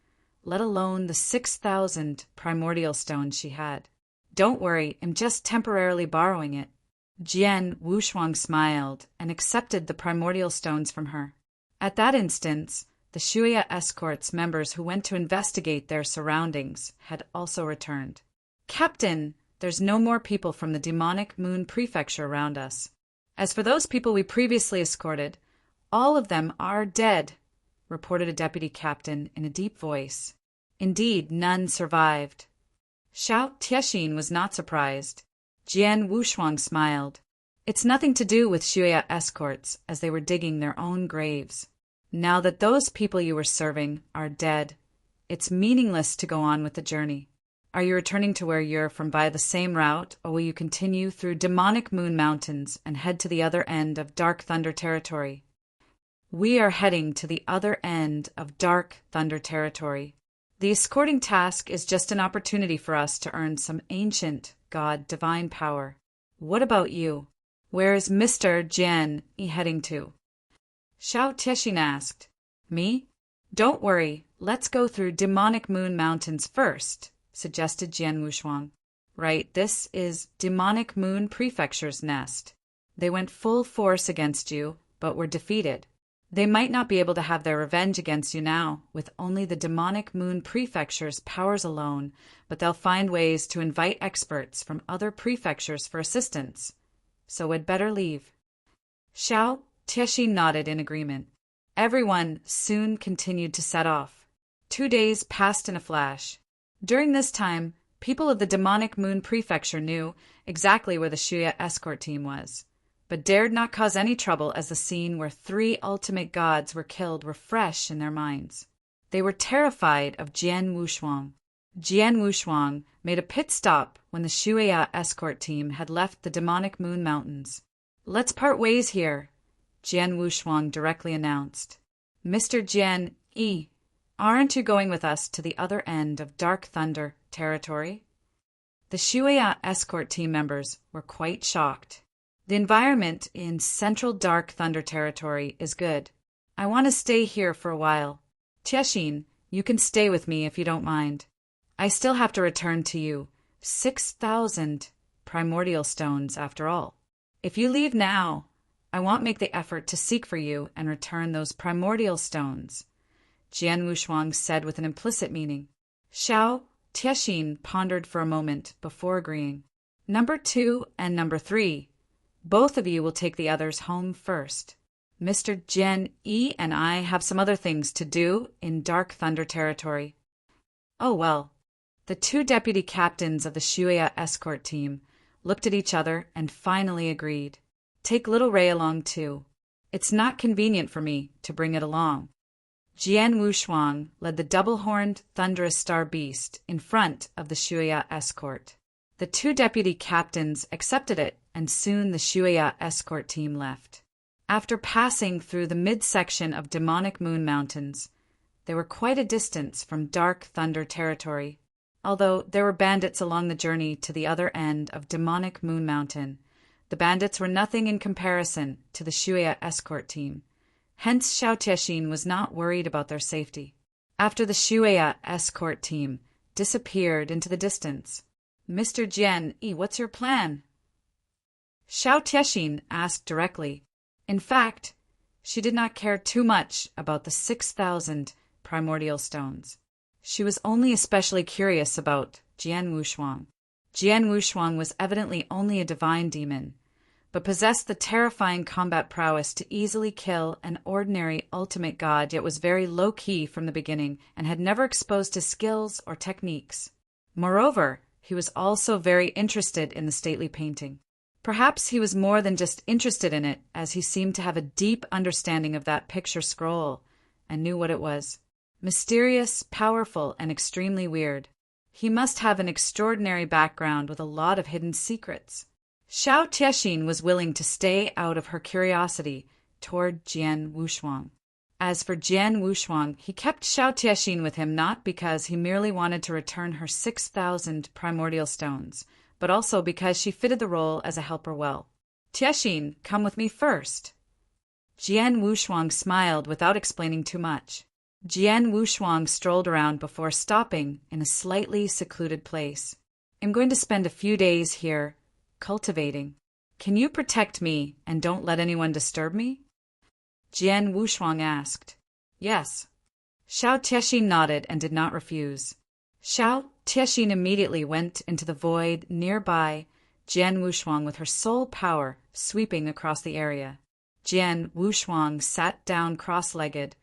let alone the 6,000 primordial stones she had. Don't worry, I'm just temporarily borrowing it. Jian Wushuang smiled and accepted the primordial stones from her. At that instant, the Shuya escort's members who went to investigate their surroundings had also returned. Captain, there's no more people from the demonic moon prefecture around us. As for those people we previously escorted, all of them are dead, reported a deputy captain in a deep voice. Indeed, none survived. Xiao Tiexin was not surprised. Jian Wushuang smiled. It's nothing to do with Shuya escorts, as they were digging their own graves. Now that those people you were serving are dead, it's meaningless to go on with the journey. Are you returning to where you're from by the same route, or will you continue through demonic moon mountains and head to the other end of Dark Thunder territory? We are heading to the other end of Dark Thunder territory. The escorting task is just an opportunity for us to earn some ancient god divine power. What about you? Where is Mr. Jian heading to? Xiao Tixin asked. Me? Don't worry, let's go through demonic moon mountains first, suggested Jian Wushuang. Right, this is demonic moon prefecture's nest. They went full force against you, but were defeated. They might not be able to have their revenge against you now, with only the demonic moon prefecture's powers alone, but they'll find ways to invite experts from other prefectures for assistance. So we'd better leave. Xiao Tixin nodded in agreement. Everyone soon continued to set off. 2 days passed in a flash. During this time, people of the demonic moon prefecture knew exactly where the Shuya escort team was, but dared not cause any trouble as the scene where 3 ultimate gods were killed were fresh in their minds. They were terrified of Jian Wushuang. Jian Wushuang made a pit stop when the Shuya escort team had left the demonic moon mountains. Let's part ways here, Jian Wushuang directly announced. Mr. Jian Yi, aren't you going with us to the other end of Dark Thunder territory? The Shuya escort team members were quite shocked. The environment in central Dark Thunder territory is good. I want to stay here for a while. Tixin, you can stay with me if you don't mind. I still have to return to you 6,000 primordial stones after all. If you leave now, I won't make the effort to seek for you and return those primordial stones, Jian Wushuang said with an implicit meaning. Xiao Tixin pondered for a moment before agreeing. Number 2 and number 3. Both of you will take the others home first. Mr. Jian Yi and I have some other things to do in Dark Thunder territory. Oh well. The 2 deputy captains of the Shuya escort team looked at each other and finally agreed. Take little Ray along too. It's not convenient for me to bring it along. Jian Wushuang led the double-horned thunderous star beast in front of the Shuya escort. The 2 deputy captains accepted it, and soon the Shuya escort team left. After passing through the midsection of demonic moon mountains, they were quite a distance from Dark Thunder territory. Although there were bandits along the journey to the other end of demonic moon mountain, the bandits were nothing in comparison to the Shuya escort team. Hence Xiao Tixin was not worried about their safety. After the Shuya escort team disappeared into the distance, Mr. Jian Yi, what's your plan? Xiao Tixin asked directly. In fact, she did not care too much about the 6,000 primordial stones. She was only especially curious about Jian Wushuang. Jian Wushuang was evidently only a divine demon, but possessed the terrifying combat prowess to easily kill an ordinary ultimate god, yet was very low-key from the beginning and had never exposed his skills or techniques. Moreover, he was also very interested in the stately painting. Perhaps he was more than just interested in it, as he seemed to have a deep understanding of that picture scroll and knew what it was. Mysterious, powerful, and extremely weird. He must have an extraordinary background with a lot of hidden secrets. Xiao Tixin was willing to stay out of her curiosity toward Jian Wushuang. As for Jian Wushuang, he kept Xiao Tixin with him not because he merely wanted to return her 6,000 primordial stones, but also because she fitted the role as a helper well. Tixin, come with me first. Jian Wushuang smiled without explaining too much. Jian Wushuang strolled around before stopping in a slightly secluded place. I'm going to spend a few days here, cultivating. Can you protect me and don't let anyone disturb me? Jian Wushuang asked. Yes. Xiao Tixin nodded and did not refuse. Xiao Tixin immediately went into the void nearby, Jian Wushuang with her sole power sweeping across the area. Jian Wushuang sat down cross-legged,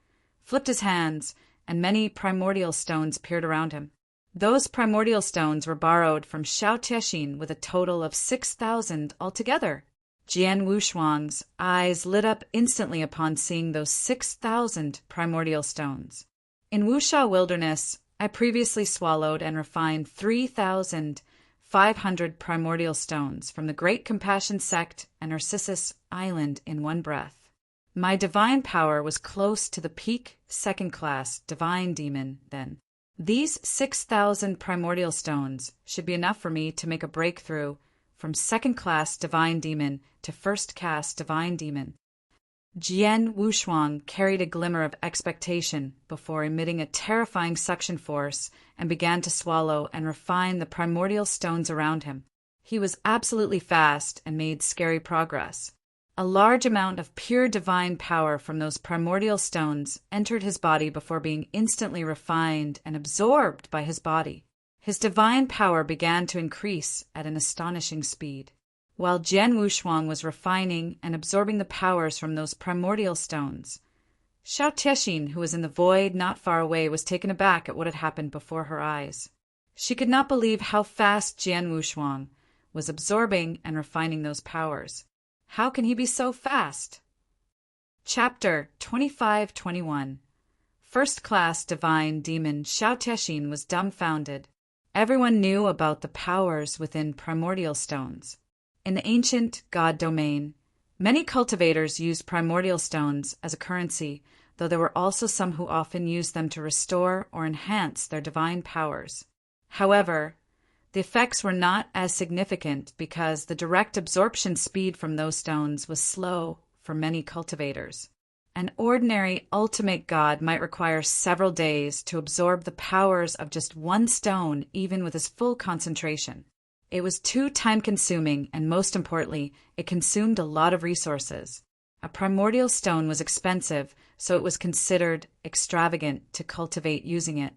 flipped his hands, and many primordial stones appeared around him. Those primordial stones were borrowed from Xiao Tixin with a total of 6,000 altogether. Jian Wushuang's eyes lit up instantly upon seeing those 6,000 primordial stones. In Wuxia Wilderness, I previously swallowed and refined 3,500 primordial stones from the Great Compassion Sect and Narcissus Island in one breath. My divine power was close to the peak second-class divine demon then. These 6,000 primordial stones should be enough for me to make a breakthrough from second-class divine demon to first-class divine demon. Jian Wushuang carried a glimmer of expectation before emitting a terrifying suction force and began to swallow and refine the primordial stones around him. He was absolutely fast and made scary progress. A large amount of pure divine power from those primordial stones entered his body before being instantly refined and absorbed by his body. His divine power began to increase at an astonishing speed. While Jian Wushuang was refining and absorbing the powers from those primordial stones, Xiao Tiexin, who was in the void not far away, was taken aback at what had happened before her eyes. She could not believe how fast Jian Wushuang was absorbing and refining those powers. How can he be so fast? Chapter 25-21. First-class divine demon Xiao Tiexin was dumbfounded. Everyone knew about the powers within primordial stones. In the ancient god domain, many cultivators used primordial stones as a currency, though there were also some who often used them to restore or enhance their divine powers. However, the effects were not as significant because the direct absorption speed from those stones was slow for many cultivators. An ordinary ultimate god might require several days to absorb the powers of just one stone, even with his full concentration. It was too time-consuming, and most importantly, it consumed a lot of resources. A primordial stone was expensive, so it was considered extravagant to cultivate using it.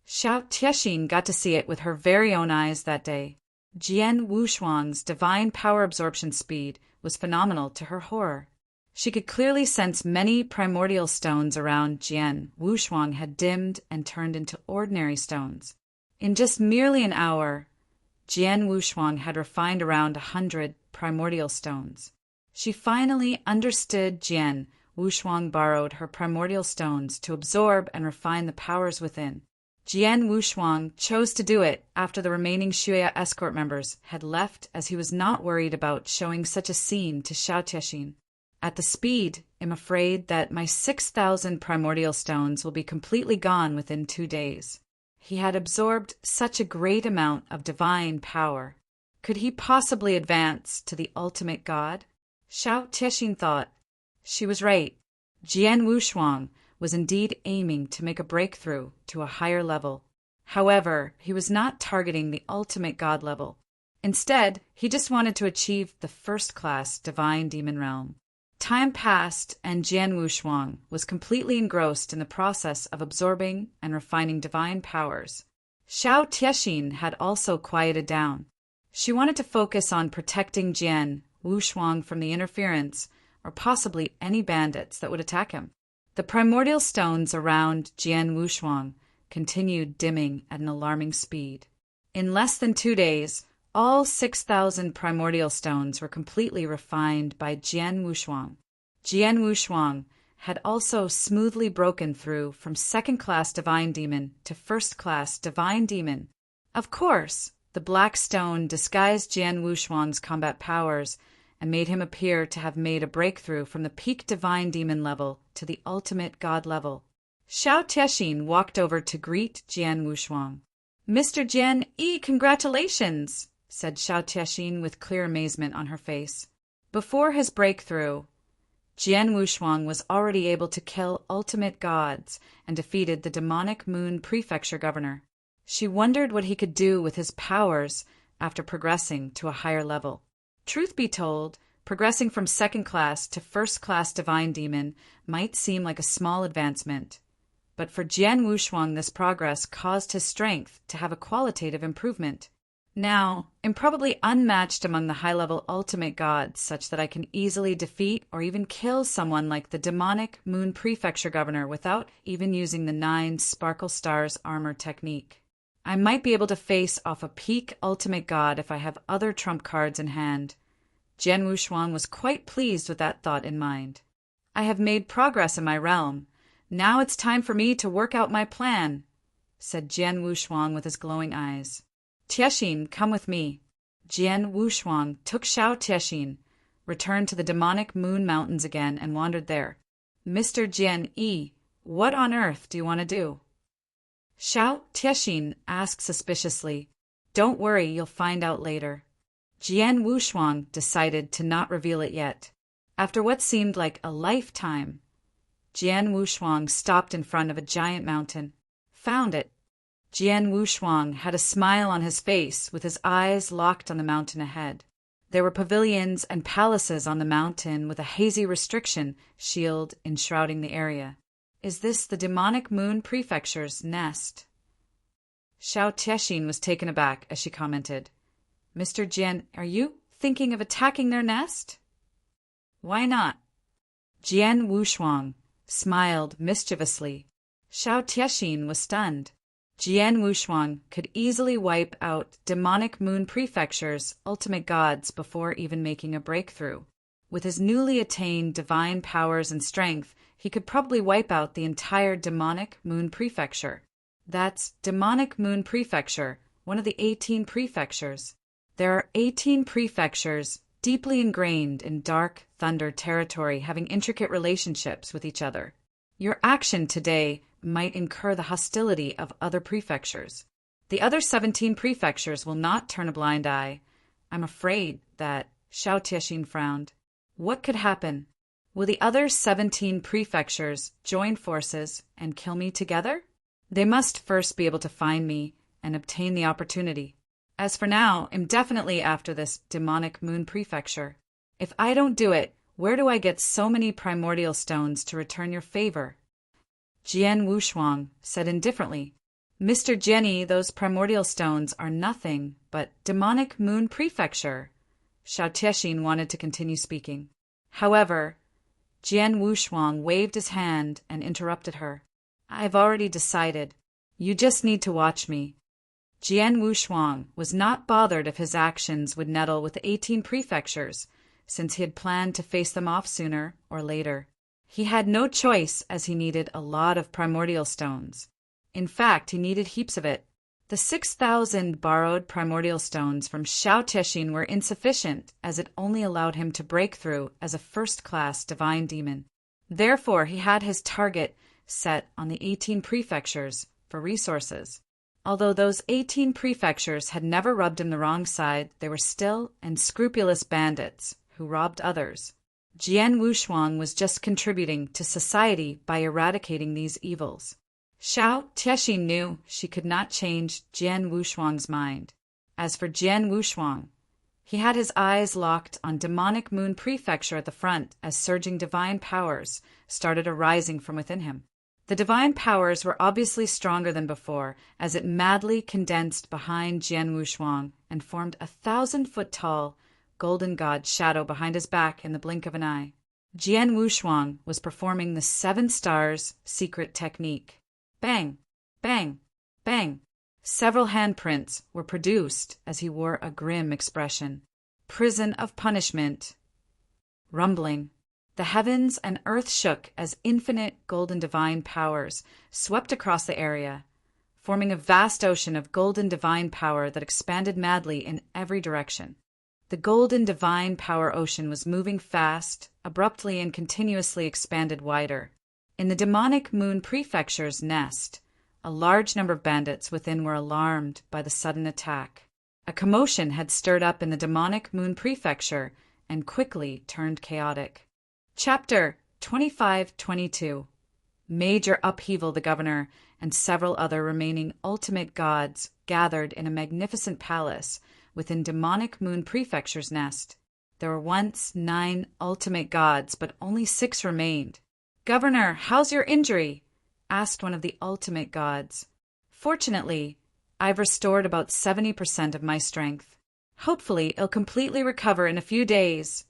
Xiao Tiexin got to see it with her very own eyes that day. Jian Wushuang's divine power absorption speed was phenomenal to her horror. She could clearly sense many primordial stones around Jian Wushuang had dimmed and turned into ordinary stones. In just merely an hour, Jian Wushuang had refined around 100 primordial stones. She finally understood Jian Wushuang borrowed her primordial stones to absorb and refine the powers within. Jian Wushuang chose to do it after the remaining Shuya escort members had left, as he was not worried about showing such a scene to Xiao Tiexin. At the speed, I'm afraid that my 6,000 primordial stones will be completely gone within 2 days. He had absorbed such a great amount of divine power. Could he possibly advance to the ultimate god? Xiao Tiexin thought. She was right. Jian Wushuang was indeed aiming to make a breakthrough to a higher level. However, he was not targeting the ultimate god level. Instead, he just wanted to achieve the first-class divine demon realm. Time passed, and Jian Wushuang was completely engrossed in the process of absorbing and refining divine powers. Xiao Tiexin had also quieted down. She wanted to focus on protecting Jian Wushuang from the interference or possibly any bandits that would attack him. The primordial stones around Jian Wushuang continued dimming at an alarming speed. In less than 2 days, all 6,000 primordial stones were completely refined by Jian Wushuang. Jian Wushuang had also smoothly broken through from second-class divine demon to first-class divine demon. Of course, the black stone disguised Jian Wushuang's combat powers and made him appear to have made a breakthrough from the peak divine demon level to the ultimate god level. Xiao Tiexin walked over to greet Jian Wushuang. "Mr. Jian congratulations!" said Xiao Tiexin with clear amazement on her face. Before his breakthrough, Jian Wushuang was already able to kill ultimate gods and defeated the demonic moon prefecture governor. She wondered what he could do with his powers after progressing to a higher level. Truth be told, progressing from second-class to first-class divine demon might seem like a small advancement, but for Jian Wushuang this progress caused his strength to have a qualitative improvement. Now, I'm probably unmatched among the high-level ultimate gods, such that I can easily defeat or even kill someone like the demonic moon prefecture governor without even using the 9 sparkle stars armor technique. I might be able to face off a peak ultimate god if I have other trump cards in hand. Jian Wushuang was quite pleased with that thought in mind. I have made progress in my realm. Now it's time for me to work out my plan, said Jian Wushuang with his glowing eyes. Tiexin, come with me. Jian Wushuang took Xiao Tiexin, returned to the demonic Moon Mountains again, and wandered there. Mr. Jian Yi, what on earth do you want to do? Xiao Tiexin asked suspiciously. Don't worry, you'll find out later. Jian Wushuang decided to not reveal it yet. After what seemed like a lifetime, Jian Wushuang stopped in front of a giant mountain. Found it. Jian Wushuang had a smile on his face with his eyes locked on the mountain ahead. There were pavilions and palaces on the mountain with a hazy restriction shield enshrouding the area. Is this the demonic moon prefecture's nest? Xiao Tiexin was taken aback as she commented, Mr. Jian, are you thinking of attacking their nest? Why not? Jian Wushuang smiled mischievously. Xiao Tiexin was stunned. Jian Wushuang could easily wipe out demonic moon prefecture's ultimate gods before even making a breakthrough. With his newly attained divine powers and strength, he could probably wipe out the entire demonic moon prefecture. That's demonic moon prefecture, one of the 18 prefectures. There are 18 prefectures deeply ingrained in dark thunder territory having intricate relationships with each other. Your action today might incur the hostility of other prefectures. The other 17 prefectures will not turn a blind eye. I'm afraid that Xiao Tiexin frowned. What could happen? Will the other 17 prefectures join forces and kill me together? They must first be able to find me and obtain the opportunity. As for now, I'm definitely after this demonic moon prefecture. If I don't do it, where do I get so many primordial stones to return your favor? Jian Wushuang said indifferently, Mr. Jenny, those primordial stones are nothing but demonic moon prefecture. Xiao Tiexin wanted to continue speaking. However, Jian Wushuang waved his hand and interrupted her. I've already decided. You just need to watch me. Jian Wushuang was not bothered if his actions would nettle with the 18 prefectures, since he had planned to face them off sooner or later. He had no choice as he needed a lot of primordial stones. In fact, he needed heaps of it. The 6,000 borrowed primordial stones from Xiao Tiexin were insufficient, as it only allowed him to break through as a first-class divine demon. Therefore, he had his target set on the 18 prefectures for resources. Although those 18 prefectures had never rubbed him the wrong side, they were still unscrupulous bandits who robbed others. Jian Wushuang was just contributing to society by eradicating these evils. Xiao Tiexin knew she could not change Jian Wushuang's mind. As for Jian Wushuang, he had his eyes locked on demonic moon prefecture at the front as surging divine powers started arising from within him. The divine powers were obviously stronger than before, as it madly condensed behind Jian Wushuang and formed a 1,000-foot-tall golden god shadow behind his back in the blink of an eye. Jian Wushuang was performing the 7 stars secret technique. Bang, bang, bang. Several handprints were produced as he wore a grim expression. Prison of punishment. Rumbling. The heavens and earth shook as infinite golden divine powers swept across the area, forming a vast ocean of golden divine power that expanded madly in every direction. The golden divine power ocean was moving fast, abruptly and continuously expanded wider. In the demonic moon prefecture's nest, a large number of bandits within were alarmed by the sudden attack. A commotion had stirred up in the demonic moon prefecture and quickly turned chaotic. Chapter 25-22. Major upheaval. The governor and several other remaining ultimate gods gathered in a magnificent palace within demonic moon prefecture's nest. There were once 9 ultimate gods, but only 6 remained. Governor, how's your injury? Asked one of the ultimate gods. Fortunately, I've restored about 70% of my strength. Hopefully, it'll completely recover in a few days,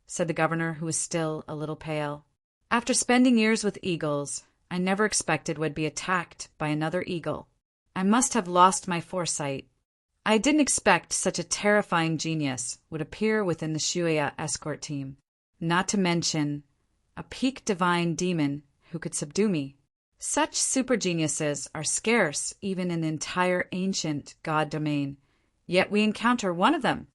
said the governor, who was still a little pale. After spending years with eagles, I never expected would be attacked by another eagle. I must have lost my foresight. I didn't expect such a terrifying genius would appear within the Shuya escort team, not to mention a peak divine demon who could subdue me. Such super geniuses are scarce even in the entire ancient god domain, yet we encounter one of them.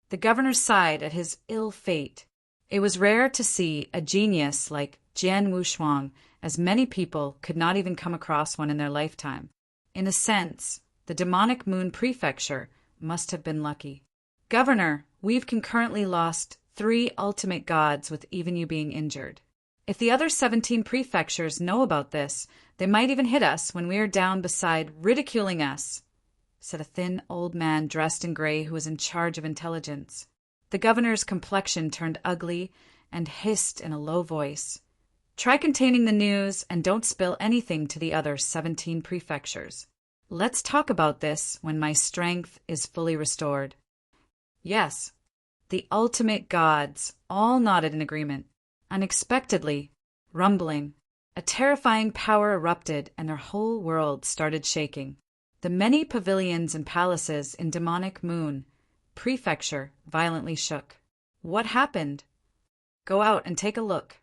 The governor sighed at his ill fate. It was rare to see a genius like Jian Wushuang, as many people could not even come across one in their lifetime. In a sense, the demonic moon prefecture must have been lucky. Governor, we've concurrently lost 3 ultimate gods with even you being injured. If the other 17 prefectures know about this, they might even hit us when we are down beside ridiculing us, said a thin old man dressed in gray who was in charge of intelligence. The governor's complexion turned ugly and hissed in a low voice. Try containing the news and don't spill anything to the other 17 prefectures. Let's talk about this when my strength is fully restored. Yes, the ultimate gods all nodded in agreement. Unexpectedly, rumbling, a terrifying power erupted and their whole world started shaking. The many pavilions and palaces in Demonic Moon Prefecture violently shook. What happened? Go out and take a look.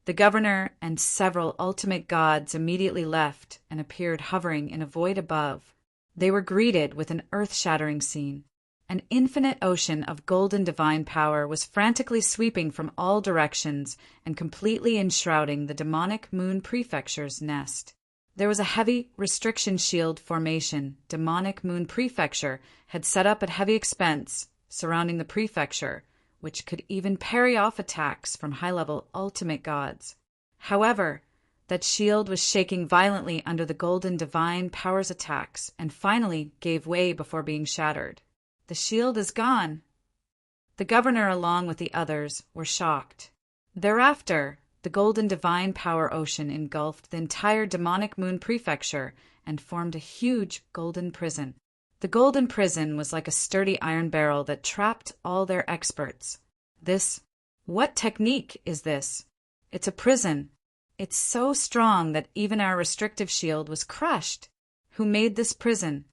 The governor and several ultimate gods immediately left and appeared hovering in a void above. They were greeted with an earth-shattering scene. An infinite ocean of golden divine power was frantically sweeping from all directions and completely enshrouding the Demonic Moon Prefecture's nest. There was a heavy restriction shield formation Demonic Moon Prefecture had set up at heavy expense surrounding the prefecture, which could even parry off attacks from high-level ultimate gods. However, that shield was shaking violently under the golden divine power's attacks and finally gave way before being shattered. The shield is gone. The governor, along with the others, were shocked. Thereafter, the golden divine power ocean engulfed the entire Demonic Moon Prefecture and formed a huge golden prison. The golden prison was like a sturdy iron barrel that trapped all their experts. What technique is this? It's a prison. It's so strong that even our restrictive shield was crushed. Who made this prison?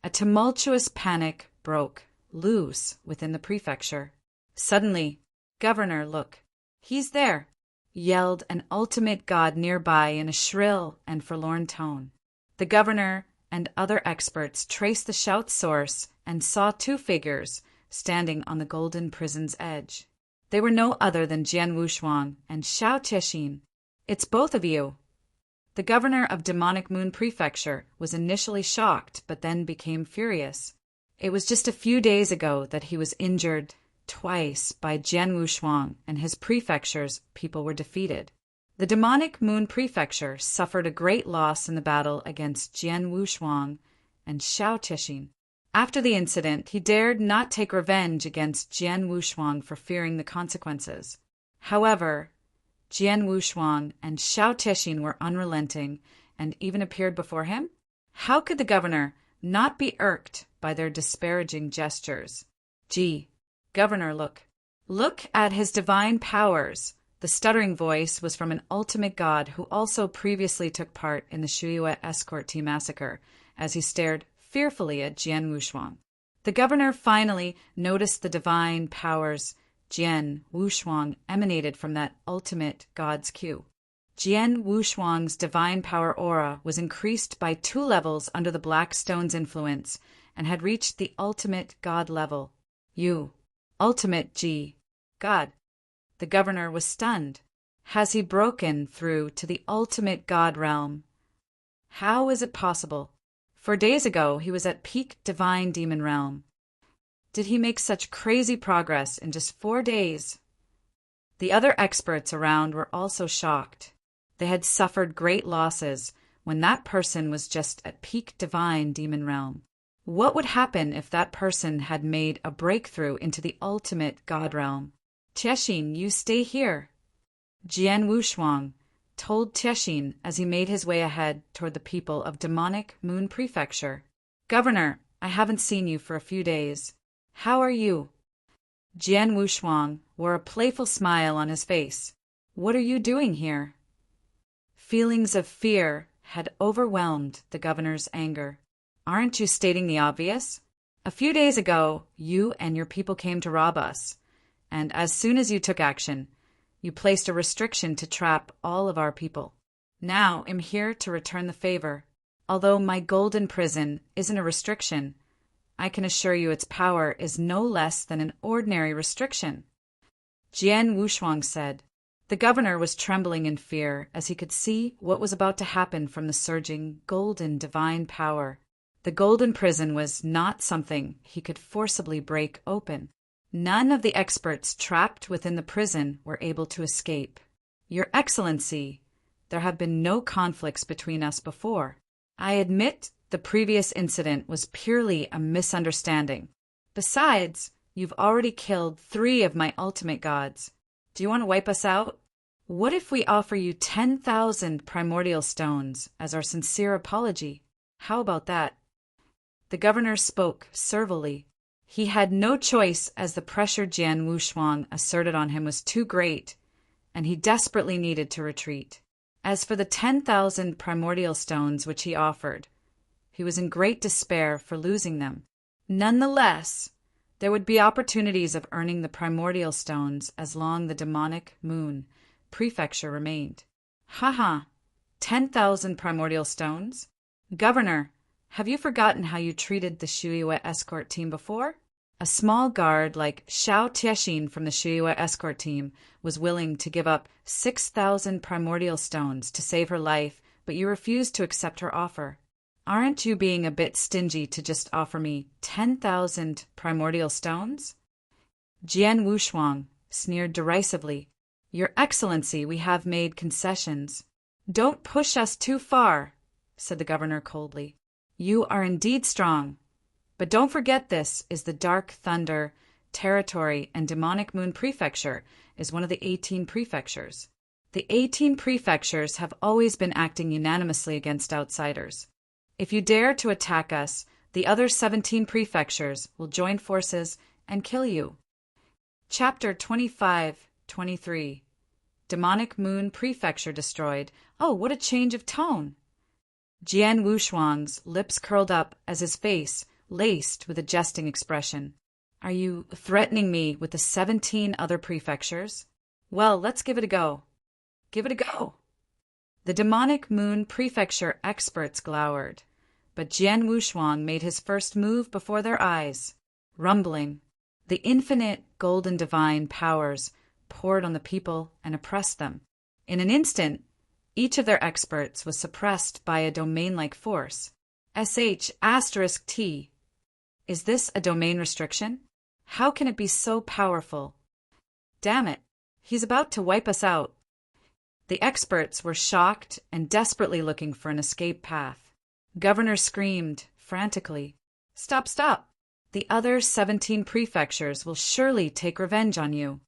A tumultuous panic broke loose within the prefecture. Suddenly, Governor, look. He's there, yelled an ultimate god nearby in a shrill and forlorn tone. The governor and other experts traced the shout's source and saw 2 figures standing on the golden prison's edge. They were no other than Jian Wushuang and Xiao Tixin. It's both of you. The governor of Demonic Moon Prefecture was initially shocked but then became furious. It was just a few days ago that he was injured twice by Jian Wushuang and his prefecture's people were defeated. The Demonic Moon Prefecture suffered a great loss in the battle against Jian Wushuang and Xiao Tixin. After the incident, he dared not take revenge against Jian Wushuang for fearing the consequences. However, Jian Wushuang and Xiao Tixin were unrelenting and even appeared before him. How could the governor not be irked by their disparaging gestures? Gee, governor, look. Look at his divine powers. The stuttering voice was from an ultimate god who also previously took part in the Shuya escort team massacre, as he stared fearfully at Jian Wushuang. The governor finally noticed the divine powers Jian Wushuang emanated from that ultimate god's cue. Jian Wushuang's divine power aura was increased by 2 levels under the Black Stone's influence and had reached the ultimate god level. You, ultimate G, god. The governor was stunned. Has he broken through to the ultimate god realm? How is it possible? 4 days ago, he was at peak divine demon realm. Did he make such crazy progress in just 4 days? The other experts around were also shocked. They had suffered great losses when that person was just at peak divine demon realm. What would happen if that person had made a breakthrough into the ultimate god realm? Tixin, you stay here. Jian Wushuang told Tixin as he made his way ahead toward the people of Demonic Moon Prefecture. Governor, I haven't seen you for a few days. How are you? Jian Wushuang wore a playful smile on his face. What are you doing here? Feelings of fear had overwhelmed the governor's anger. Aren't you stating the obvious? A few days ago, you and your people came to rob us, and as soon as you took action, you placed a restriction to trap all of our people. Now I'm here to return the favor. Although my golden prison isn't a restriction, I can assure you its power is no less than an ordinary restriction. Jian Wushuang said. The governor was trembling in fear as he could see what was about to happen from the surging golden divine power. The golden prison was not something he could forcibly break open. None of the experts trapped within the prison were able to escape. Your Excellency, there have been no conflicts between us before. I admit the previous incident was purely a misunderstanding. Besides, you've already killed 3 of my ultimate gods. Do you want to wipe us out? What if we offer you 10,000 primordial stones as our sincere apology? How about that? The governor spoke servilely. He had no choice as the pressure Jian Wushuang asserted on him was too great, and he desperately needed to retreat. As for the 10,000 primordial stones which he offered, he was in great despair for losing them. Nonetheless, there would be opportunities of earning the primordial stones as long the demonic moon prefecture remained. 10,000 primordial stones? Governor, have you forgotten how you treated the Shuiyue escort team before? A small guard like Xiao Tiexin from the Shuiyue escort team was willing to give up 6,000 primordial stones to save her life, but you refused to accept her offer. Aren't you being a bit stingy to just offer me 10,000 primordial stones? Jian Wushuang sneered derisively. Your Excellency, we have made concessions. Don't push us too far, said the governor coldly. You are indeed strong, but don't forget this is the Dark Thunder territory and Demonic Moon Prefecture is one of the 18 prefectures. The 18 prefectures have always been acting unanimously against outsiders. If you dare to attack us, the other 17 prefectures will join forces and kill you. Chapter 25-23 Demonic Moon Prefecture destroyed. Oh, what a change of tone! Jian Wushuang's lips curled up as his face laced with a jesting expression. Are you threatening me with the 17 other prefectures? Well, let's give it a go. Give it a go. The Demonic Moon Prefecture experts glowered, but Jian Wushuang made his first move before their eyes. Rumbling, the infinite golden divine powers poured on the people and oppressed them. In an instant, each of their experts was suppressed by a domain-like force. *T. Is this a domain restriction? How can it be so powerful? Damn it, he's about to wipe us out. The experts were shocked and desperately looking for an escape path. Governor screamed frantically, Stop, stop! The other 17 prefectures will surely take revenge on you.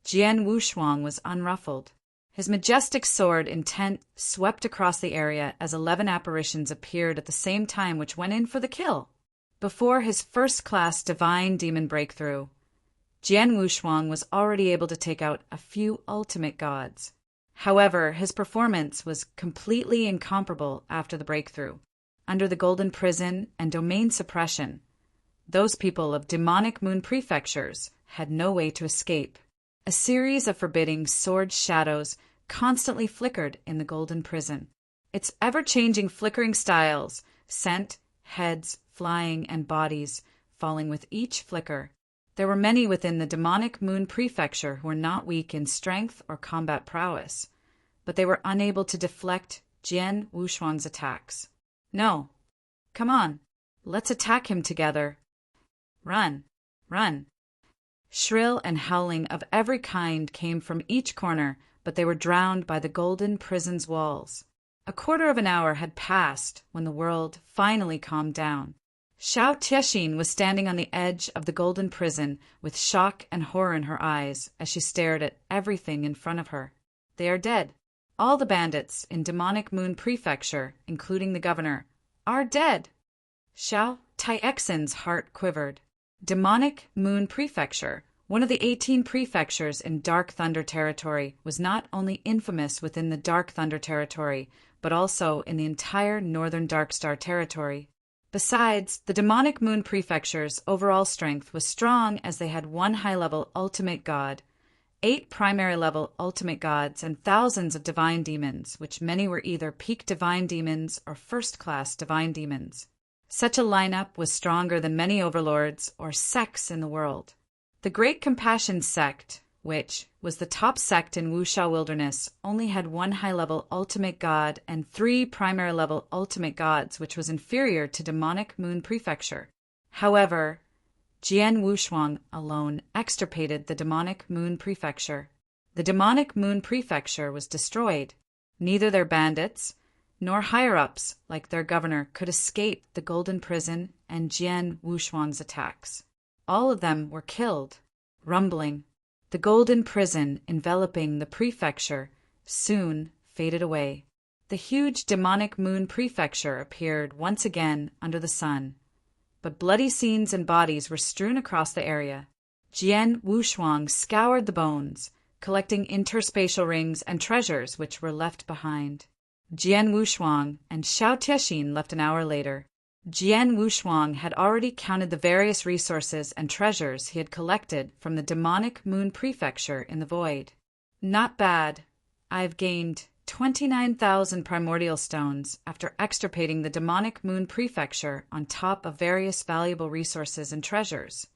Jian Wushuang was unruffled. His majestic sword intent swept across the area as 11 apparitions appeared at the same time which went in for the kill. Before his first-class divine demon breakthrough, Jian Wushuang was already able to take out a few ultimate gods. However, his performance was completely incomparable after the breakthrough. Under the Golden Prison and domain suppression, those people of Demonic Moon Prefectures had no way to escape. A series of forbidding sword shadows constantly flickered in the Golden Prison. Its ever-changing flickering styles sent heads flying and bodies falling with each flicker. There were many within the Demonic Moon Prefecture who were not weak in strength or combat prowess, but they were unable to deflect Jian Wushuang's attacks. No. Come on. Let's attack him together. Run. Run. Shrill and howling of every kind came from each corner, but they were drowned by the Golden Prison's walls. A quarter of an hour had passed when the world finally calmed down. Xiao Tiexin was standing on the edge of the Golden Prison with shock and horror in her eyes as she stared at everything in front of her. They are dead. All the bandits in Demonic Moon Prefecture, including the governor, are dead. Xiao Tiexin's heart quivered. Demonic Moon Prefecture, one of the 18 prefectures in Dark Thunder Territory, was not only infamous within the Dark Thunder Territory, but also in the entire Northern Darkstar Territory. Besides, the demonic moon prefecture's overall strength was strong as they had one high-level ultimate god, 8 primary-level ultimate gods, and thousands of divine demons, which many were either peak divine demons or first-class divine demons. Such a lineup was stronger than many overlords or sects in the world. The Great Compassion sect, which was the top sect in Wuxia Wilderness, only had one high-level ultimate god and 3 primary-level ultimate gods, which was inferior to demonic moon prefecture. However, Jian Wushuang alone extirpated the demonic moon prefecture. The demonic moon prefecture was destroyed. Neither their bandits nor higher-ups, like their governor, could escape the Golden Prison and Jian Wushuang's attacks. All of them were killed. Rumbling, the Golden Prison enveloping the prefecture soon faded away. The huge demonic moon prefecture appeared once again under the sun, but bloody scenes and bodies were strewn across the area. Jian Wushuang scoured the bones, collecting interspatial rings and treasures which were left behind. Jian Wushuang and Xiao Tixin left an hour later. Jian Wushuang had already counted the various resources and treasures he had collected from the demonic moon prefecture in the void. Not bad. I've gained 29,000 primordial stones after extirpating the demonic moon prefecture on top of various valuable resources and treasures.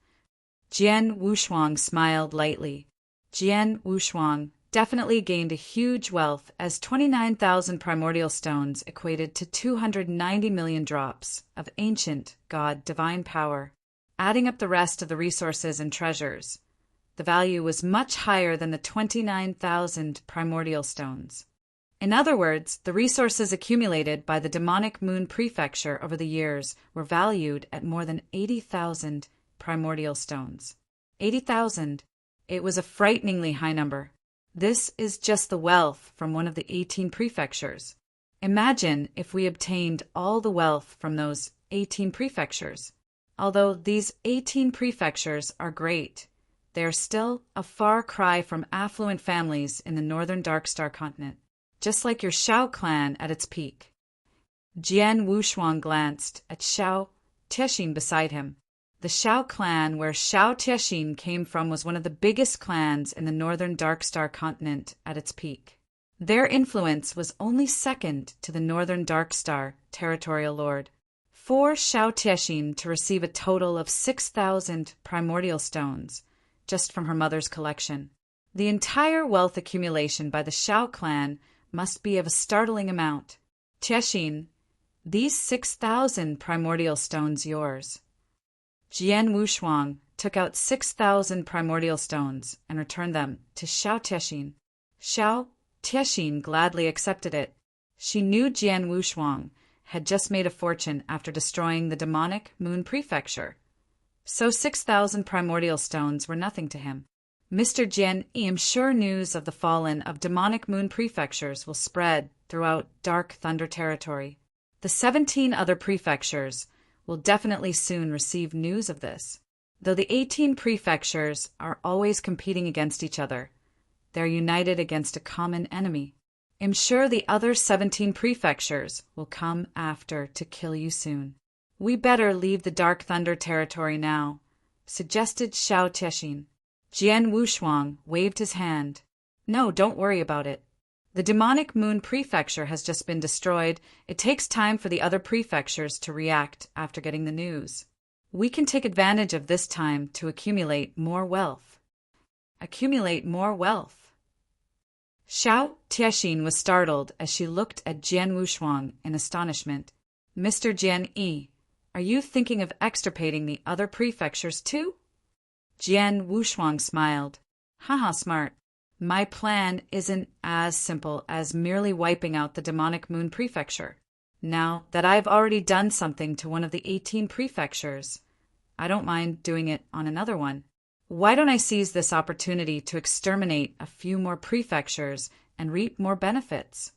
Jian Wushuang smiled lightly. Jian Wushuang definitely gained a huge wealth, as 29,000 primordial stones equated to 290 million drops of ancient god divine power. Adding up the rest of the resources and treasures, the value was much higher than the 29,000 primordial stones. In other words, the resources accumulated by the demonic moon prefecture over the years were valued at more than 80,000 primordial stones. 80,000. It was a frighteningly high number. This is just the wealth from one of the 18 prefectures. Imagine if we obtained all the wealth from those 18 prefectures. Although these 18 prefectures are great, they are still a far cry from affluent families in the northern Darkstar continent, just like your Xiao clan at its peak. Jian Wushuang glanced at Xiao Tixin beside him. The Xiao clan where Xiao Tixin came from was one of the biggest clans in the northern Darkstar continent at its peak. Their influence was only second to the northern Darkstar territorial lord. For Xiao Tixin to receive a total of 6,000 primordial stones just from her mother's collection. The entire wealth accumulation by the Xiao clan must be of a startling amount. Tixin, these 6,000 primordial stones yours. Jian Wushuang took out 6,000 primordial stones and returned them to Xiao Tixin. Xiao Tixin gladly accepted it. She knew Jian Wushuang had just made a fortune after destroying the demonic moon prefecture, so 6,000 primordial stones were nothing to him. Mr. Jian, I am sure news of the fallen of demonic moon prefectures will spread throughout Dark Thunder territory. The 17 other prefectures will definitely soon receive news of this. Though the 18 prefectures are always competing against each other, they're united against a common enemy. I'm sure the other 17 prefectures will come after to kill you soon. We better leave the Dark Thunder territory now, suggested Xiao Tixin. Jian Wushuang waved his hand. No, don't worry about it. The demonic moon prefecture has just been destroyed. It takes time for the other prefectures to react after getting the news. We can take advantage of this time to accumulate more wealth. Accumulate more wealth. Xiao Tixin was startled as she looked at Jian Wushuang in astonishment. Mr. Jian Yi, are you thinking of extirpating the other prefectures too? Jian Wushuang smiled. Haha, smart. My plan isn't as simple as merely wiping out the demonic moon prefecture. Now that I've already done something to one of the 18 prefectures, I don't mind doing it on another one. Why don't I seize this opportunity to exterminate a few more prefectures and reap more benefits?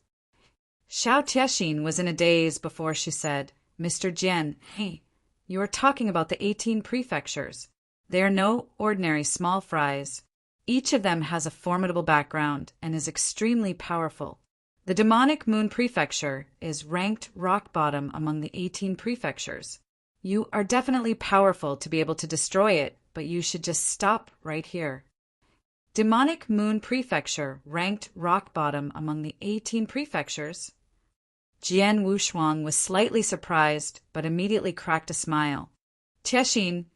Xiao Tixin was in a daze before she said, Mr. Jian, hey, you are talking about the 18 prefectures. They are no ordinary small fries. Each of them has a formidable background and is extremely powerful. The demonic moon prefecture is ranked rock bottom among the 18 prefectures. You are definitely powerful to be able to destroy it, but you should just stop right here. Demonic Moon Prefecture ranked rock bottom among the 18 prefectures. Jian Wushuang was slightly surprised, but immediately cracked a smile. Tiexin,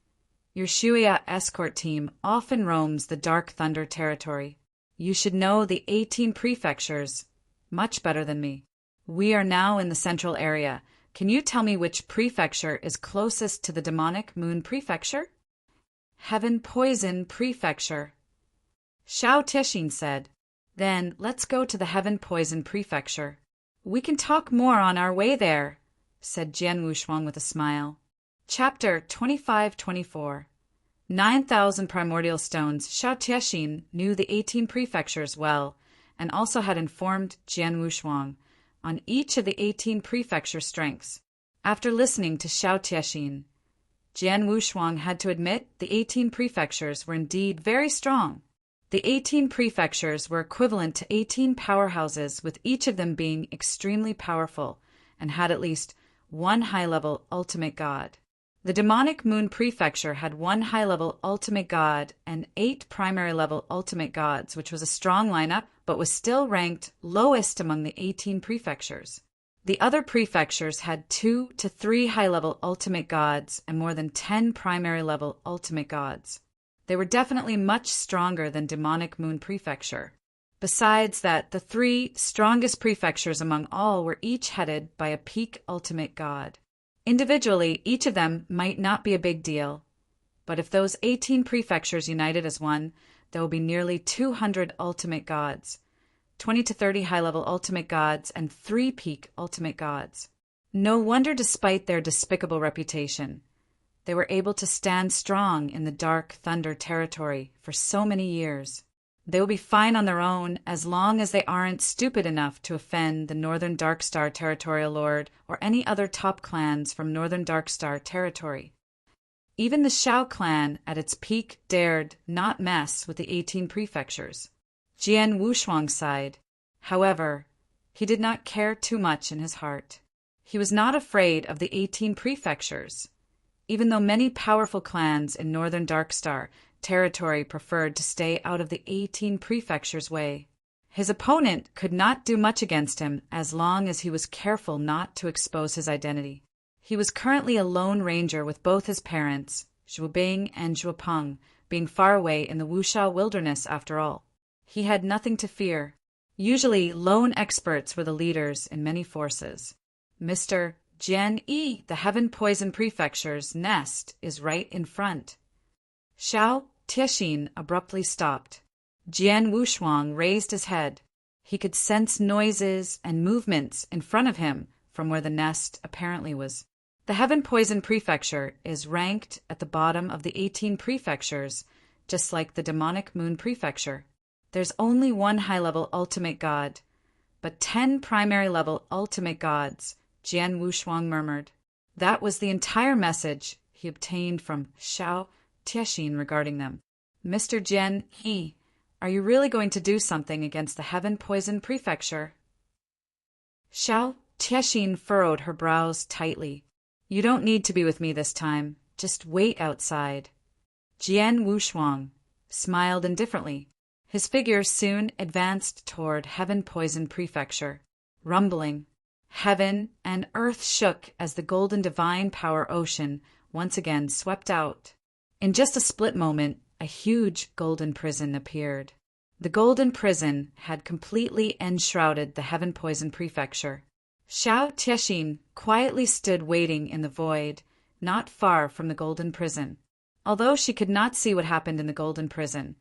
your Shuya escort team often roams the Dark Thunder territory. You should know the 18 prefectures much better than me. We are now in the central area. Can you tell me which prefecture is closest to the Demonic Moon Prefecture? Heaven Poison Prefecture. Xiao Tiexin said. Then let's go to the Heaven Poison Prefecture. We can talk more on our way there, said Jian Wushuang with a smile. Chapter 25-24. 9,000 primordial stones. Xiao Tiexin knew the 18 prefectures well, and also had informed Jian Wushuang on each of the 18 prefecture strengths. After listening to Xiao Tiexin, Jian Wushuang had to admit the 18 prefectures were indeed very strong. The 18 prefectures were equivalent to 18 powerhouses, with each of them being extremely powerful and had at least one high-level ultimate god. The Demonic Moon Prefecture had one high-level ultimate god and 8 primary-level ultimate gods, which was a strong lineup, but was still ranked lowest among the 18 prefectures. The other prefectures had 2 to 3 high-level ultimate gods and more than 10 primary-level ultimate gods. They were definitely much stronger than Demonic Moon Prefecture. Besides that, the 3 strongest prefectures among all were each headed by a peak ultimate god. Individually, each of them might not be a big deal, but if those 18 prefectures united as one, there will be nearly 200 ultimate gods, 20 to 30 high-level ultimate gods, and 3 peak ultimate gods. No wonder, despite their despicable reputation, they were able to stand strong in the Dark Thunder territory for so many years. They will be fine on their own as long as they aren't stupid enough to offend the Northern Darkstar Territorial Lord or any other top clans from Northern Darkstar territory. Even the Shao clan at its peak dared not mess with the 18 prefectures. Jian Wushuang sighed. However, he did not care too much in his heart. He was not afraid of the 18 prefectures, even though many powerful clans in Northern Darkstar territory preferred to stay out of the 18 prefectures' way. His opponent could not do much against him as long as he was careful not to expose his identity. He was currently a lone ranger with both his parents, Zhu Bing and Zhu Peng, being far away in the Wushao wilderness after all. He had nothing to fear. Usually, lone experts were the leaders in many forces. Mr. Jian Yi, the Heaven Poison Prefecture's nest, is right in front. Xiao Tiexin abruptly stopped. Jian Wushuang raised his head. He could sense noises and movements in front of him from where the nest apparently was. The Heaven Poison Prefecture is ranked at the bottom of the 18 prefectures, just like the Demonic Moon Prefecture. There's only one high-level ultimate god, but 10 primary-level ultimate gods, Jian Wushuang murmured. That was the entire message he obtained from Xiao Tiexin regarding them. Mr. Jian Yi, are you really going to do something against the Heaven Poison Prefecture? Xiao Tiexin furrowed her brows tightly. You don't need to be with me this time. Just wait outside. Jian Wushuang smiled indifferently. His figure soon advanced toward Heaven Poison Prefecture. Rumbling, heaven and earth shook as the golden divine power ocean once again swept out. In just a split moment, a huge golden prison appeared. The golden prison had completely enshrouded the Heaven Poison Prefecture. Xiao Tiexin quietly stood waiting in the void, not far from the golden prison. Although she could not see what happened in the golden prison,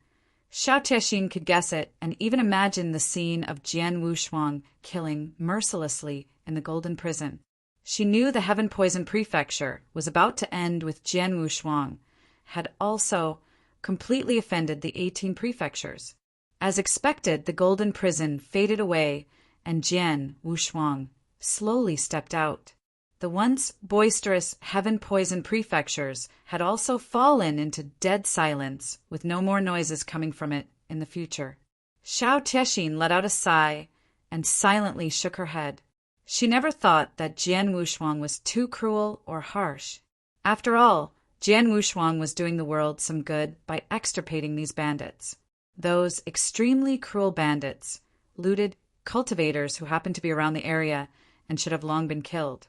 Xiao Tiexin could guess it and even imagine the scene of Jian Wushuang killing mercilessly in the golden prison. She knew the Heaven Poison Prefecture was about to end with Jian Wushuang, had also completely offended the 18 prefectures. As expected, the golden prison faded away and Jian Wushuang slowly stepped out. The once boisterous Heaven Poison Prefectures had also fallen into dead silence, with no more noises coming from it in the future. Xiao Tiexin let out a sigh and silently shook her head. She never thought that Jian Wushuang was too cruel or harsh. After all, Jian Wushuang was doing the world some good by extirpating these bandits. Those extremely cruel bandits looted cultivators who happened to be around the area and should have long been killed.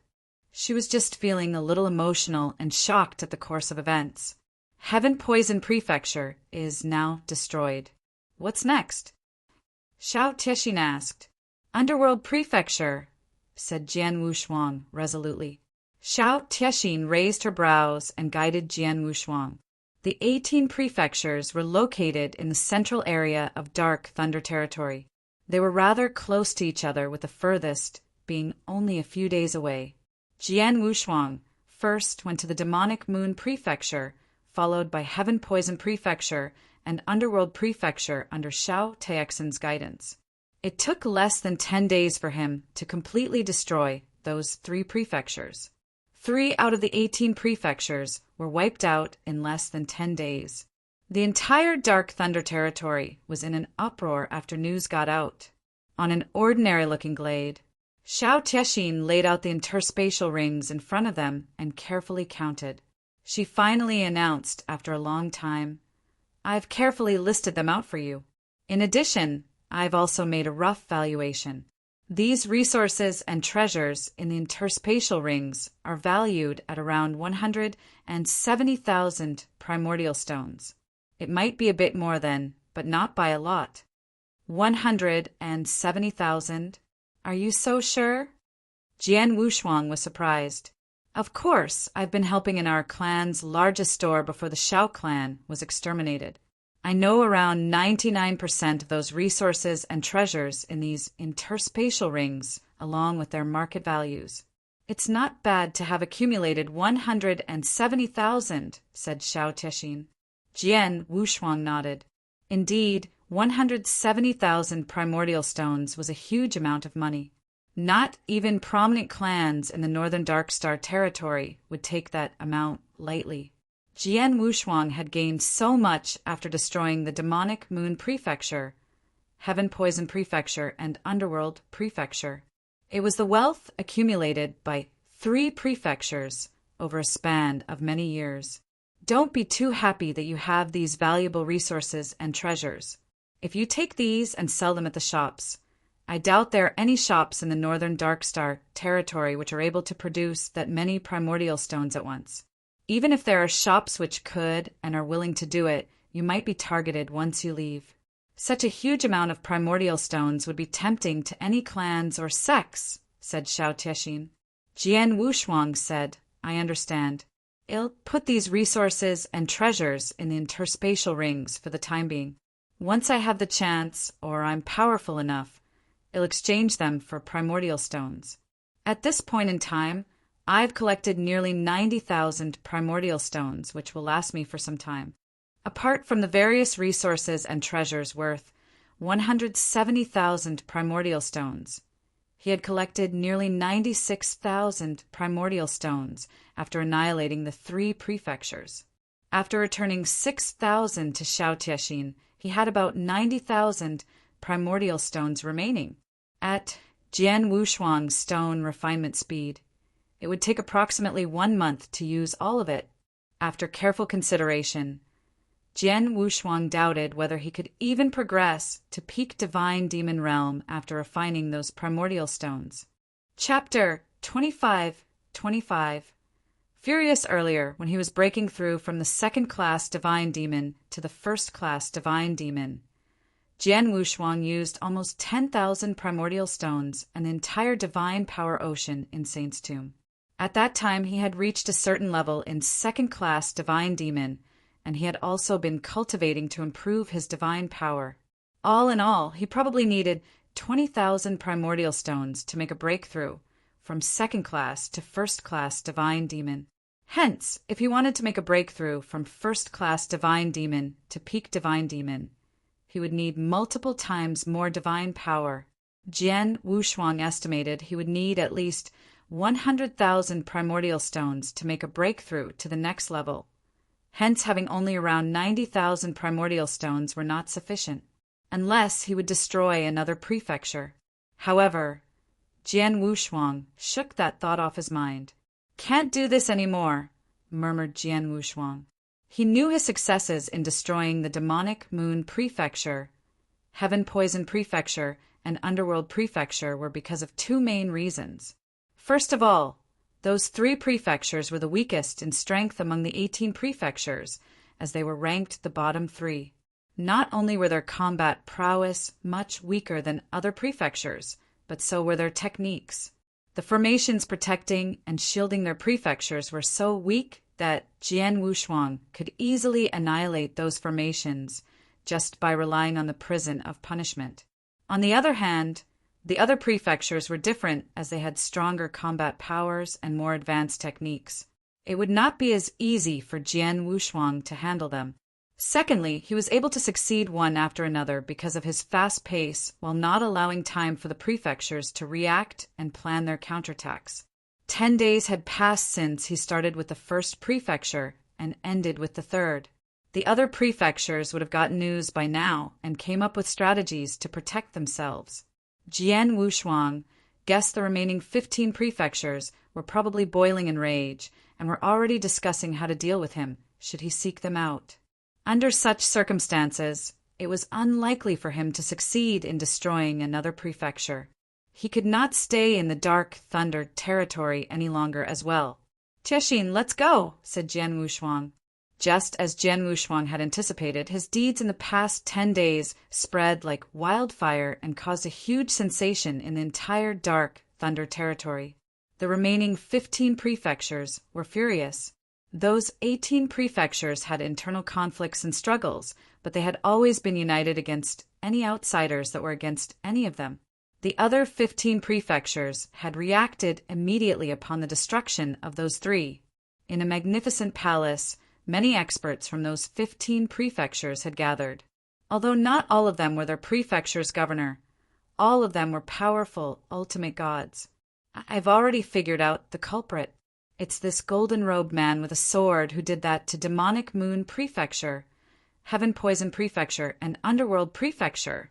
She was just feeling a little emotional and shocked at the course of events. Heaven Poison Prefecture is now destroyed. What's next? Xiao Tixin asked. Underworld Prefecture, said Jian Wushuang resolutely. Xiao Tixin raised her brows and guided Jian Wushuang. The 18 prefectures were located in the central area of Dark Thunder Territory. They were rather close to each other, with the furthest being only a few days away. Jian Wushuang first went to the Demonic Moon Prefecture, followed by Heaven Poison Prefecture and Underworld Prefecture under Xiao Tixin's guidance. It took less than 10 days for him to completely destroy those 3 prefectures. 3 out of the 18 prefectures were wiped out in less than 10 days. The entire Dark Thunder Territory was in an uproar after news got out. On an ordinary-looking glade, Xiao Tixin laid out the interspatial rings in front of them and carefully counted. She finally announced after a long time, "I've carefully listed them out for you. In addition, I've also made a rough valuation. These resources and treasures in the interspatial rings are valued at around 170,000 primordial stones. It might be a bit more than, but not by a lot." 170,000? Are you so sure? Jian Wushuang was surprised. Of course, I've been helping in our clan's largest store before the Xiao clan was exterminated. I know around 99% of those resources and treasures in these interspatial rings, along with their market values. It's not bad to have accumulated 170,000, said Xiao Tixin. Jian Wushuang nodded. Indeed, 170,000 primordial stones was a huge amount of money. Not even prominent clans in the Northern Darkstar territory would take that amount lightly. Jian Wushuang had gained so much after destroying the Demonic Moon Prefecture, Heaven Poison Prefecture, and Underworld Prefecture. It was the wealth accumulated by 3 prefectures over a span of many years. Don't be too happy that you have these valuable resources and treasures. If you take these and sell them at the shops, I doubt there are any shops in the Northern Darkstar territory which are able to produce that many primordial stones at once. Even if there are shops which could and are willing to do it, you might be targeted once you leave. Such a huge amount of primordial stones would be tempting to any clans or sects, said Xiao Tixin. Jian Wushuang said, I understand. I'll put these resources and treasures in the interspatial rings for the time being. Once I have the chance, or I'm powerful enough, I'll exchange them for primordial stones. At this point in time, I've collected nearly 90,000 primordial stones, which will last me for some time. Apart from the various resources and treasures worth 170,000 primordial stones, he had collected nearly 96,000 primordial stones after annihilating the 3 prefectures. After returning 6,000 to Xiao Tixin, he had about 90,000 primordial stones remaining. At Jian Wushuang's stone refinement speed, it would take approximately 1 month to use all of it. After careful consideration, Jian Wushuang doubted whether he could even progress to peak divine demon realm after refining those primordial stones. Chapter 25. Furious earlier, when he was breaking through from the second-class divine demon to the first-class divine demon, Jian Wushuang used almost 10,000 primordial stones and the entire divine power ocean in Saint's Tomb. At that time, he had reached a certain level in second-class divine demon, and he had also been cultivating to improve his divine power. All in all, he probably needed 20,000 primordial stones to make a breakthrough from second-class to first-class divine demon. Hence, if he wanted to make a breakthrough from first-class divine demon to peak divine demon, he would need multiple times more divine power. Jian Wushuang estimated he would need at least 100,000 primordial stones to make a breakthrough to the next level. Hence, having only around 90,000 primordial stones were not sufficient, unless he would destroy another prefecture. However, Jian Wushuang shook that thought off his mind. Can't do this anymore. murmured Jian Wushuang. He knew his successes in destroying the demonic moon prefecture, heaven poison prefecture, and underworld prefecture were because of two main reasons. First of all, those 3 prefectures were the weakest in strength among the 18 prefectures, as they were ranked the bottom 3. Not only were their combat prowess much weaker than other prefectures, but so were their techniques. The formations protecting and shielding their prefectures were so weak that Jian Wushuang could easily annihilate those formations just by relying on the prison of punishment. On the other hand, the other prefectures were different as they had stronger combat powers and more advanced techniques. It would not be as easy for Jian Wushuang to handle them. Secondly, he was able to succeed one after another because of his fast pace while not allowing time for the prefectures to react and plan their counterattacks. 10 days had passed since he started with the first prefecture and ended with the third. The other prefectures would have gotten news by now and came up with strategies to protect themselves. Jian Wushuang guessed the remaining 15 prefectures were probably boiling in rage and were already discussing how to deal with him should he seek them out. Under such circumstances, it was unlikely for him to succeed in destroying another prefecture. He could not stay in the Dark Thunder territory any longer as well. "Tiexin, let's go," said Jian Wushuang. Just as Jian Wushuang had anticipated, his deeds in the past 10 days spread like wildfire and caused a huge sensation in the entire Dark Thunder territory. The remaining 15 prefectures were furious. Those 18 prefectures had internal conflicts and struggles, but they had always been united against any outsiders that were against any of them. The other 15 prefectures had reacted immediately upon the destruction of those 3. In a magnificent palace, many experts from those 15 prefectures had gathered. Although not all of them were their prefecture's governor, all of them were powerful ultimate gods. I've already figured out the culprit. It's this golden-robed man with a sword who did that to Demonic Moon Prefecture, Heaven Poison Prefecture, and Underworld Prefecture,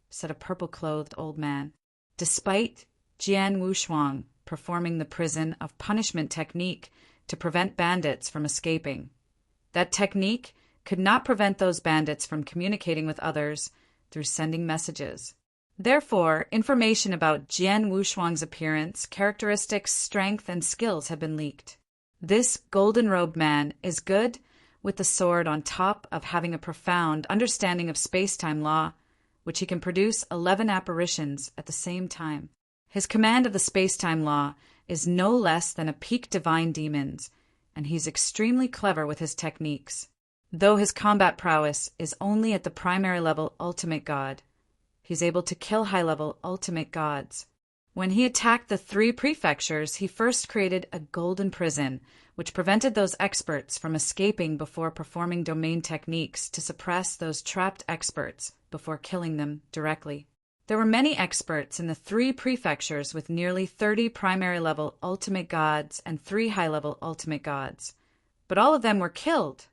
said a purple-clothed old man. Despite Jian Wushuang performing the prison of punishment technique to prevent bandits from escaping, that technique could not prevent those bandits from communicating with others through sending messages. Therefore, information about Jian Wushuang's appearance, characteristics, strength, and skills have been leaked. This golden-robed man is good with the sword on top of having a profound understanding of space-time law, which he can produce 11 apparitions at the same time. His command of the space-time law is no less than a peak divine demon's, and he's extremely clever with his techniques. Though his combat prowess is only at the primary level ultimate god, he's able to kill high-level ultimate gods. When he attacked the 3 prefectures, he first created a golden prison, which prevented those experts from escaping before performing domain techniques to suppress those trapped experts before killing them directly. There were many experts in the 3 prefectures with nearly 30 primary-level ultimate gods and 3 high-level ultimate gods, but all of them were killed.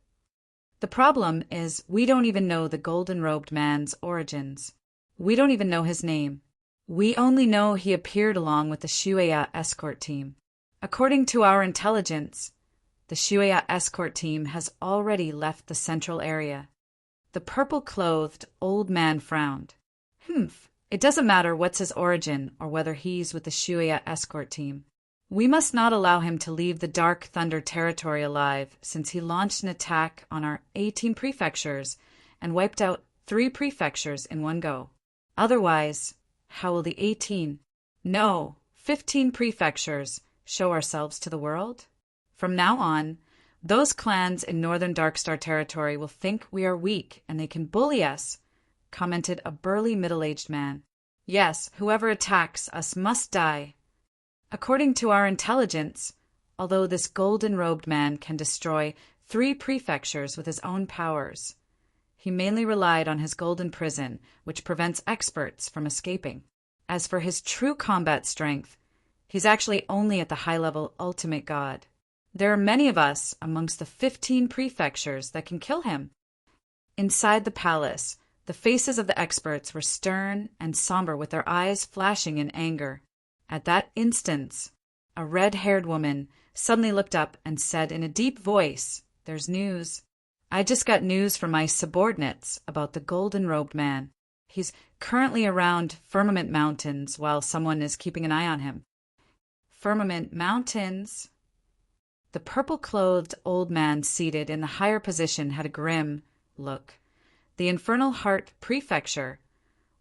The problem is we don't even know the golden-robed man's origins. We don't even know his name. We only know he appeared along with the Shueya escort team. According to our intelligence, the Shueya escort team has already left the central area. The purple-clothed old man frowned. It doesn't matter what's his origin or whether he's with the Shueya escort team. We must not allow him to leave the Dark Thunder territory alive, since he launched an attack on our 18 prefectures and wiped out 3 prefectures in one go. Otherwise, how will the 18, no, 15 prefectures show ourselves to the world? From now on, those clans in northern Darkstar territory will think we are weak and they can bully us, commented a burly middle-aged man. Yes, whoever attacks us must die. According to our intelligence, although this golden-robed man can destroy 3 prefectures with his own powers, he mainly relied on his golden prison, which prevents experts from escaping. As for his true combat strength, he's actually only at the high-level ultimate god. There are many of us amongst the 15 prefectures that can kill him. Inside the palace, the faces of the experts were stern and somber with their eyes flashing in anger. At that instant, a red-haired woman suddenly looked up and said in a deep voice, "There's news. I just got news from my subordinates about the golden-robed man. He's currently around Firmament Mountains while someone is keeping an eye on him." Firmament Mountains? The purple-clothed old man seated in the higher position had a grim look. The Infernal Heart Prefecture,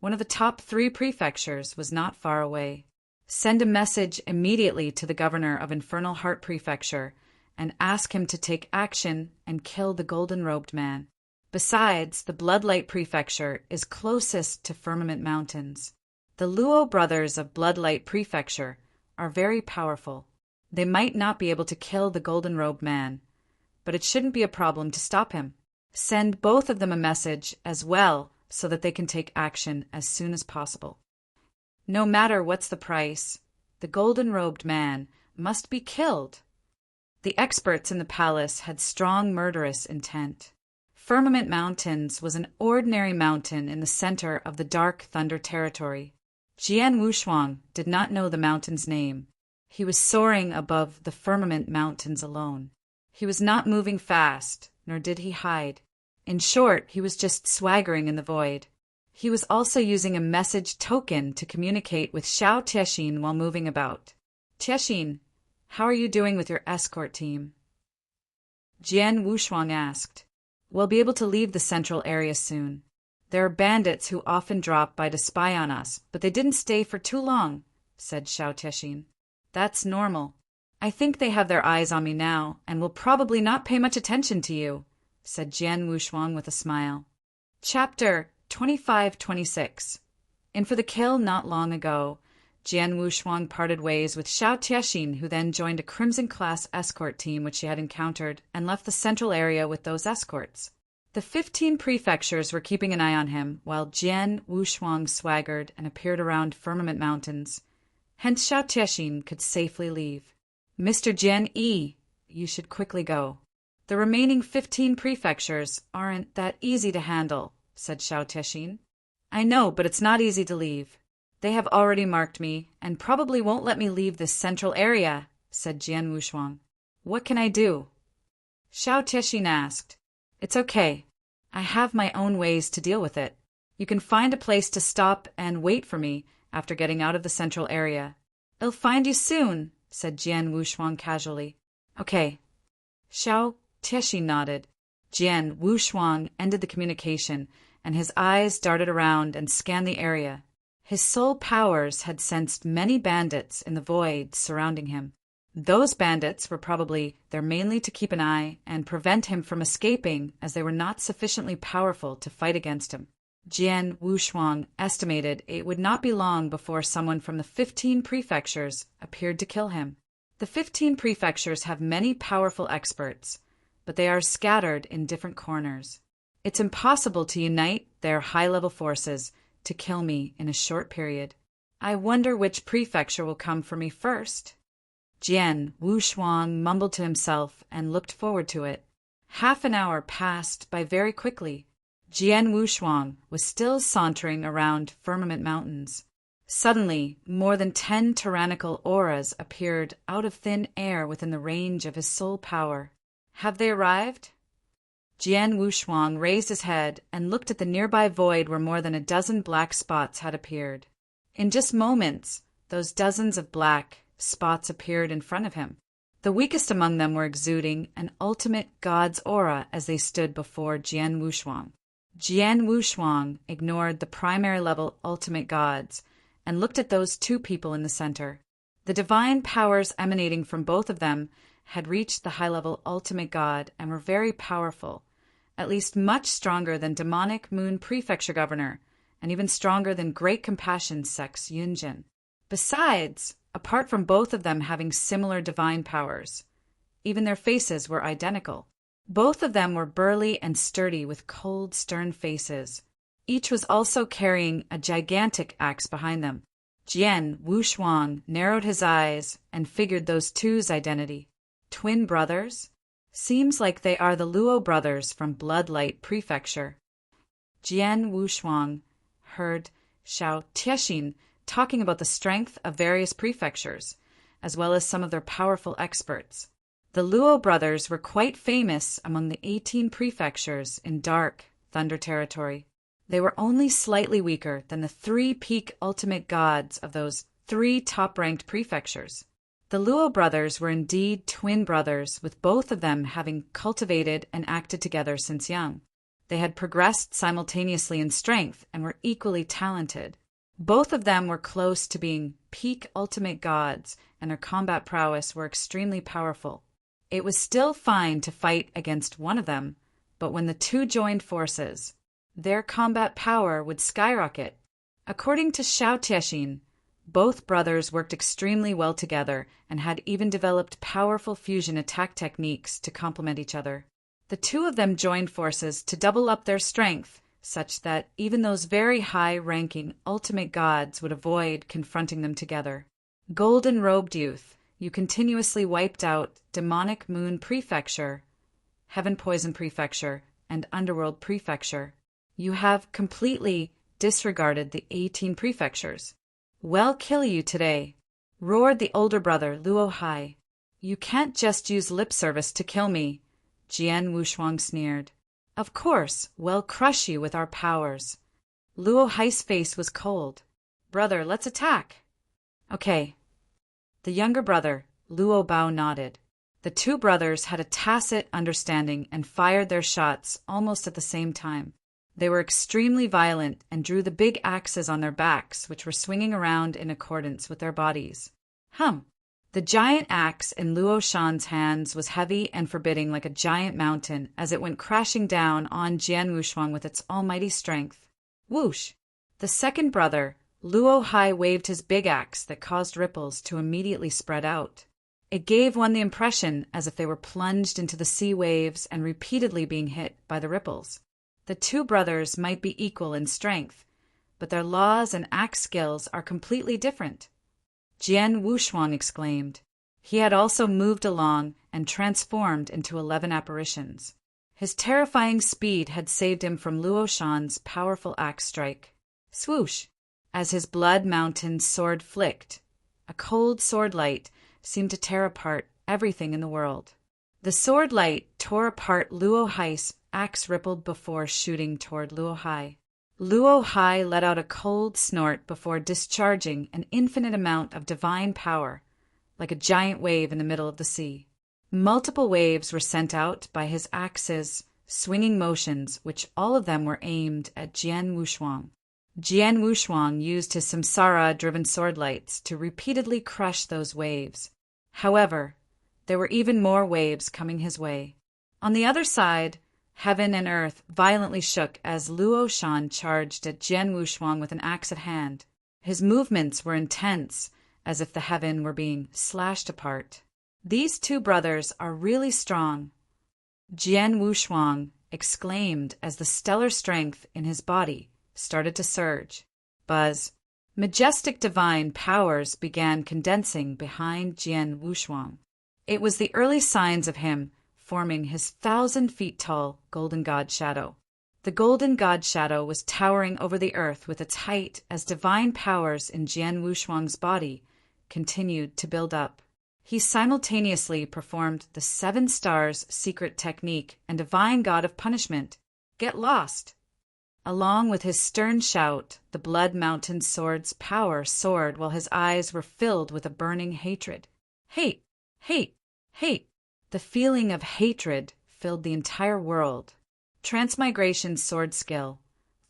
one of the top 3 prefectures, was not far away. Send a message immediately to the governor of Infernal Heart Prefecture and ask him to take action and kill the golden-robed man. Besides, the Bloodlight Prefecture is closest to Firmament Mountains. The Luo brothers of Bloodlight Prefecture are very powerful. They might not be able to kill the golden-robed man, but it shouldn't be a problem to stop him. Send both of them a message as well so that they can take action as soon as possible. No matter what's the price, the golden-robed man must be killed. The experts in the palace had strong murderous intent. Firmament Mountains was an ordinary mountain in the center of the Dark Thunder Territory. Jian Wushuang did not know the mountain's name. He was soaring above the Firmament Mountains alone. He was not moving fast, nor did he hide. In short, he was just swaggering in the void. He was also using a message token to communicate with Xiao Tiexin while moving about. "Tiexin, how are you doing with your escort team?" Jian Wushuang asked. "We'll be able to leave the central area soon. There are bandits who often drop by to spy on us, but they didn't stay for too long," said Xiao Tiexin. "That's normal. I think they have their eyes on me now and will probably not pay much attention to you," said Jian Wushuang with a smile. Chapter 25-26. In For the Kill Not Long Ago, Jian Wushuang parted ways with Xiao Tiexin, who then joined a Crimson-class escort team which she had encountered, and left the central area with those escorts. The 15 prefectures were keeping an eye on him, while Jian Wushuang swaggered and appeared around Firmament Mountains. Hence Xiao Tiexin could safely leave. "Mr. Jian Yi, you should quickly go. The remaining 15 prefectures aren't that easy to handle," said Xiao Tiexin. "I know, but it's not easy to leave. They have already marked me, and probably won't let me leave this central area," said Jian Wushuang. "What can I do?" Xiao Tiexin asked. "It's okay. I have my own ways to deal with it. You can find a place to stop and wait for me after getting out of the central area." "I'll find you soon," said Jian Wushuang casually. "Okay." Xiao Tiexin nodded. Jian Wushuang ended the communication, and his eyes darted around and scanned the area. His soul powers had sensed many bandits in the void surrounding him. Those bandits were probably there mainly to keep an eye and prevent him from escaping, as they were not sufficiently powerful to fight against him. Jian Wushuang estimated it would not be long before someone from the 15 prefectures appeared to kill him. The 15 prefectures have many powerful experts, but they are scattered in different corners. It's impossible to unite their high-level forces to kill me in a short period. I wonder which prefecture will come for me first. Jian Wushuang mumbled to himself and looked forward to it. Half an hour passed by very quickly. Jian Wushuang was still sauntering around Firmament Mountains. Suddenly, more than 10 tyrannical auras appeared out of thin air within the range of his soul power. Have they arrived? Jian Wushuang raised his head and looked at the nearby void where more than a dozen black spots had appeared. In just moments, those dozens of black spots appeared in front of him. The weakest among them were exuding an ultimate god's aura as they stood before Jian Wushuang. Jian Wushuang ignored the primary level ultimate gods and looked at those 2 people in the center. The divine powers emanating from both of them had reached the high-level ultimate god and were very powerful, at least much stronger than demonic moon prefecture governor, and even stronger than Great Compassion Sex Yunjin. Besides, apart from both of them having similar divine powers, even their faces were identical. Both of them were burly and sturdy with cold, stern faces. Each was also carrying a gigantic axe behind them. Jian Wushuang narrowed his eyes and figured those two's identity. Twin brothers? Seems like they are the Luo brothers from Bloodlight Prefecture. Jian Wushuang heard Xiao Tiexin talking about the strength of various prefectures, as well as some of their powerful experts. The Luo brothers were quite famous among the 18 prefectures in Dark Thunder territory. They were only slightly weaker than the 3 peak ultimate gods of those 3 top-ranked prefectures. The Luo brothers were indeed twin brothers, with both of them having cultivated and acted together since young. They had progressed simultaneously in strength and were equally talented. Both of them were close to being peak ultimate gods, and their combat prowess were extremely powerful. It was still fine to fight against one of them, but when the 2 joined forces, their combat power would skyrocket. According to Xiao Tiexin, both brothers worked extremely well together and had even developed powerful fusion attack techniques to complement each other. The 2 of them joined forces to double up their strength, such that even those very high-ranking ultimate gods would avoid confronting them together. Golden-robed youth, you continuously wiped out Demonic Moon Prefecture, Heaven Poison Prefecture, and Underworld Prefecture. You have completely disregarded the 18 prefectures. We'll kill you today, roared the older brother, Luo Hai. You can't just use lip service to kill me, Jian Wushuang sneered. Of course, we'll crush you with our powers. Luo Hai's face was cold. Brother, let's attack. Okay. The younger brother, Luo Bao, nodded. The 2 brothers had a tacit understanding and fired their shots almost at the same time. They were extremely violent and drew the big axes on their backs, which were swinging around in accordance with their bodies. The giant axe in Luo Shan's hands was heavy and forbidding like a giant mountain as it went crashing down on Jian Wushuang with its almighty strength. Whoosh! The second brother, Luo Hai, waved his big axe that caused ripples to immediately spread out. It gave one the impression as if they were plunged into the sea waves and repeatedly being hit by the ripples. The 2 brothers might be equal in strength, but their laws and axe skills are completely different. Jian Wushuang exclaimed. He had also moved along and transformed into 11 apparitions. His terrifying speed had saved him from Luo Shan's powerful axe strike. Swoosh! As his blood mountain sword flicked, a cold sword light seemed to tear apart everything in the world. The sword light tore apart Luo Hai's axe rippled before shooting toward Luo Hai. Luo Hai let out a cold snort before discharging an infinite amount of divine power, like a giant wave in the middle of the sea. Multiple waves were sent out by his axe's swinging motions, which all of them were aimed at Jian Wushuang. Jian Wushuang used his samsara-driven sword lights to repeatedly crush those waves. However, there were even more waves coming his way. On the other side, heaven and earth violently shook as Luo Shan charged at Jian Wushuang with an axe at hand. His movements were intense, as if the heaven were being slashed apart. These 2 brothers are really strong, Jian Wushuang exclaimed as the stellar strength in his body started to surge. Buzz. Majestic divine powers began condensing behind Jian Wushuang. It was the early signs of him forming his 1,000 feet tall golden god shadow. The golden god shadow was towering over the earth with its height as divine powers in Jian Wushuang's body continued to build up. He simultaneously performed the 7 stars secret technique and divine god of punishment. Get lost! Along with his stern shout, the blood mountain sword's power soared while his eyes were filled with a burning hatred. Hate! Hate! Hate! The feeling of hatred filled the entire world. Transmigration sword skill.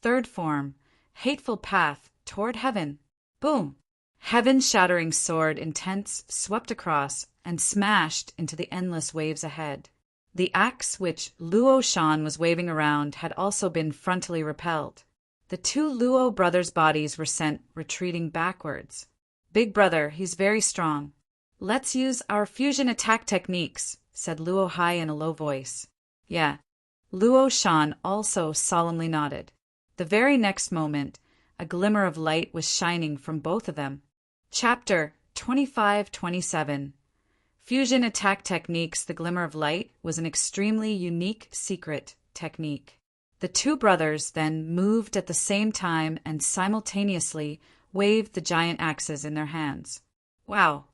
3rd form. Hateful path toward heaven. Boom! Heaven-shattering sword intense swept across and smashed into the endless waves ahead. The axe which Luo Shan was waving around had also been frontally repelled. The 2 Luo brothers' bodies were sent retreating backwards. Big brother, he's very strong. Let's use our fusion attack techniques, said Luo Hai in a low voice. Yeah. Luo Shan also solemnly nodded. The very next moment, a glimmer of light was shining from both of them. Chapter 25-27. Fusion attack techniques. The glimmer of light was an extremely unique secret technique. The 2 brothers then moved at the same time and simultaneously waved the giant axes in their hands. Wow!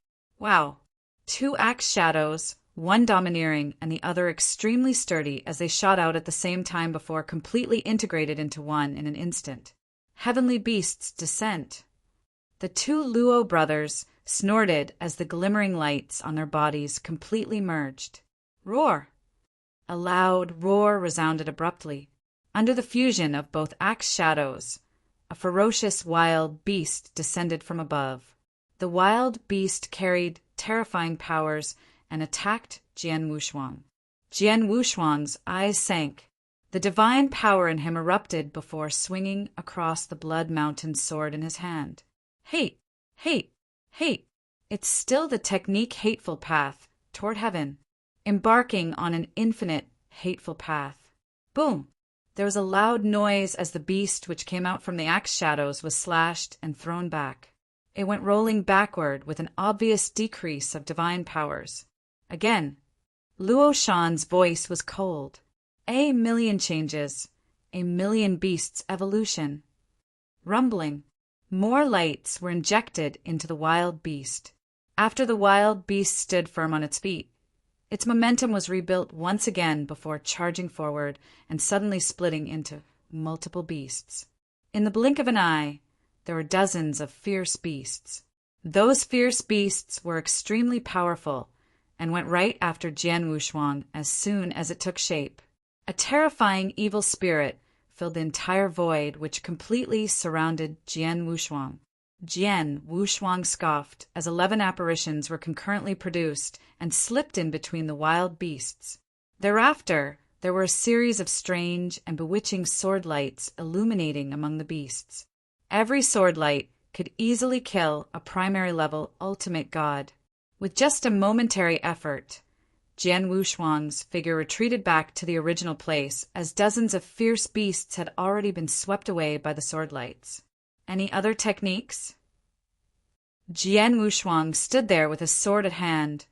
Wow. Two axe shadows, one domineering and the other extremely sturdy as they shot out at the same time before completely integrated into one in an instant. Heavenly beasts descent. The two Luo brothers snorted as the glimmering lights on their bodies completely merged. Roar! A loud roar resounded abruptly. Under the fusion of both axe shadows, a ferocious wild beast descended from above. The wild beast carried terrifying powers and attacked Jian Wushuang. Jian Wushuang's eyes sank. The divine power in him erupted before swinging across the blood mountain sword in his hand. Hate, hate, hate. It's still the technique hateful path toward heaven, embarking on an infinite hateful path. Boom! There was a loud noise as the beast which came out from the axe shadows was slashed and thrown back. It went rolling backward with an obvious decrease of divine powers. Again, Luo Shan's voice was cold. A million changes, a million beasts' evolution. Rumbling. More lights were injected into the wild beast. After the wild beast stood firm on its feet, its momentum was rebuilt once again before charging forward and suddenly splitting into multiple beasts. In the blink of an eye, there were dozens of fierce beasts. Those fierce beasts were extremely powerful and went right after Jian Wushuang as soon as it took shape. A terrifying evil spirit filled the entire void which completely surrounded Jian Wushuang. Jian Wushuang scoffed as 11 apparitions were concurrently produced and slipped in between the wild beasts. Thereafter, there were a series of strange and bewitching sword lights illuminating among the beasts. Every sword light could easily kill a primary level ultimate god. With just a momentary effort, Jian Wushuang's figure retreated back to the original place as dozens of fierce beasts had already been swept away by the sword lights. Any other techniques? Jian Wushuang stood there with his sword at hand,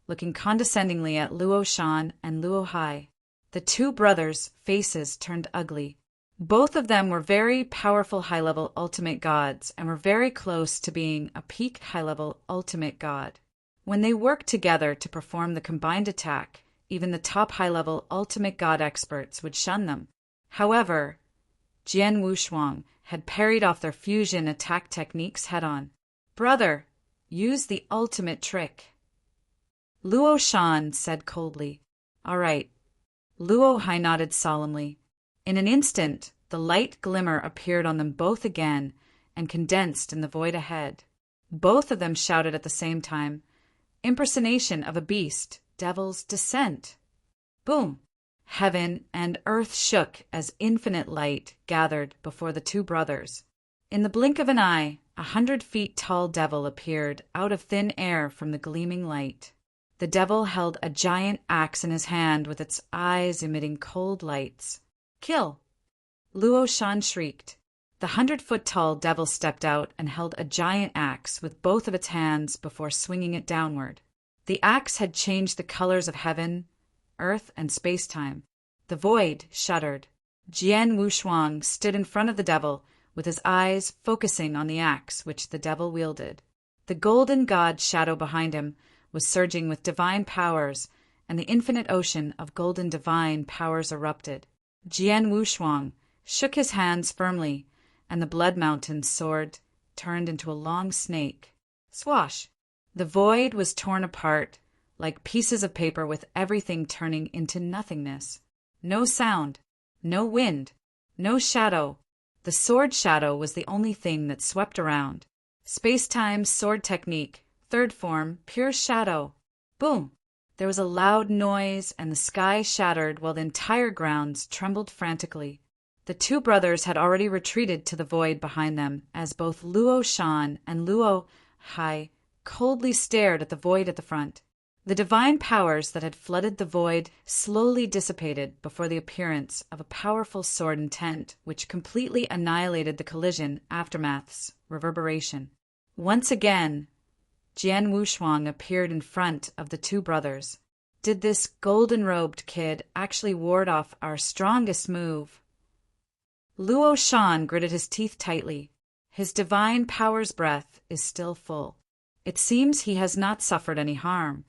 looking condescendingly at Luo Shan and Luo Hai. The two brothers' faces turned ugly. Both of them were very powerful high-level ultimate gods and were very close to being a peak high-level ultimate god. When they worked together to perform the combined attack, even the top high-level ultimate god experts would shun them. However, Jian Wushuang had parried off their fusion attack techniques head-on. "Brother, use the ultimate trick." Luo Shan said coldly. "All right." Luo Hai nodded solemnly. In an instant, the light glimmer appeared on them both again and condensed in the void ahead. Both of them shouted at the same time, "Impersonation of a beast, devil's descent." Boom! Heaven and earth shook as infinite light gathered before the two brothers. In the blink of an eye, 100 feet tall devil appeared out of thin air from the gleaming light. The devil held a giant axe in his hand with its eyes emitting cold lights. "Kill!" Luo Shan shrieked. The 100-foot-tall devil stepped out and held a giant axe with both of its hands before swinging it downward. The axe had changed the colors of heaven, earth, and space-time. The void shuddered. Jian Wushuang stood in front of the devil with his eyes focusing on the axe which the devil wielded. The golden god shadow behind him was surging with divine powers, and the infinite ocean of golden divine powers erupted. Jian Wushuang shook his hands firmly, and the blood mountain sword turned into a long snake. Swash! The void was torn apart like pieces of paper with everything turning into nothingness. No sound, no wind, no shadow. The sword shadow was the only thing that swept around. Space-time sword technique, third form, pure shadow. Boom! There was a loud noise and the sky shattered while the entire grounds trembled frantically. The two brothers had already retreated to the void behind them as both Luo Shan and Luo Hai coldly stared at the void at the front. The divine powers that had flooded the void slowly dissipated before the appearance of a powerful sword intent which completely annihilated the collision aftermath's reverberation. Once again, Jian Wushuang appeared in front of the two brothers. Did this golden-robed kid actually ward off our strongest move? Luo Shan gritted his teeth tightly. His divine power's breath is still full. It seems he has not suffered any harm.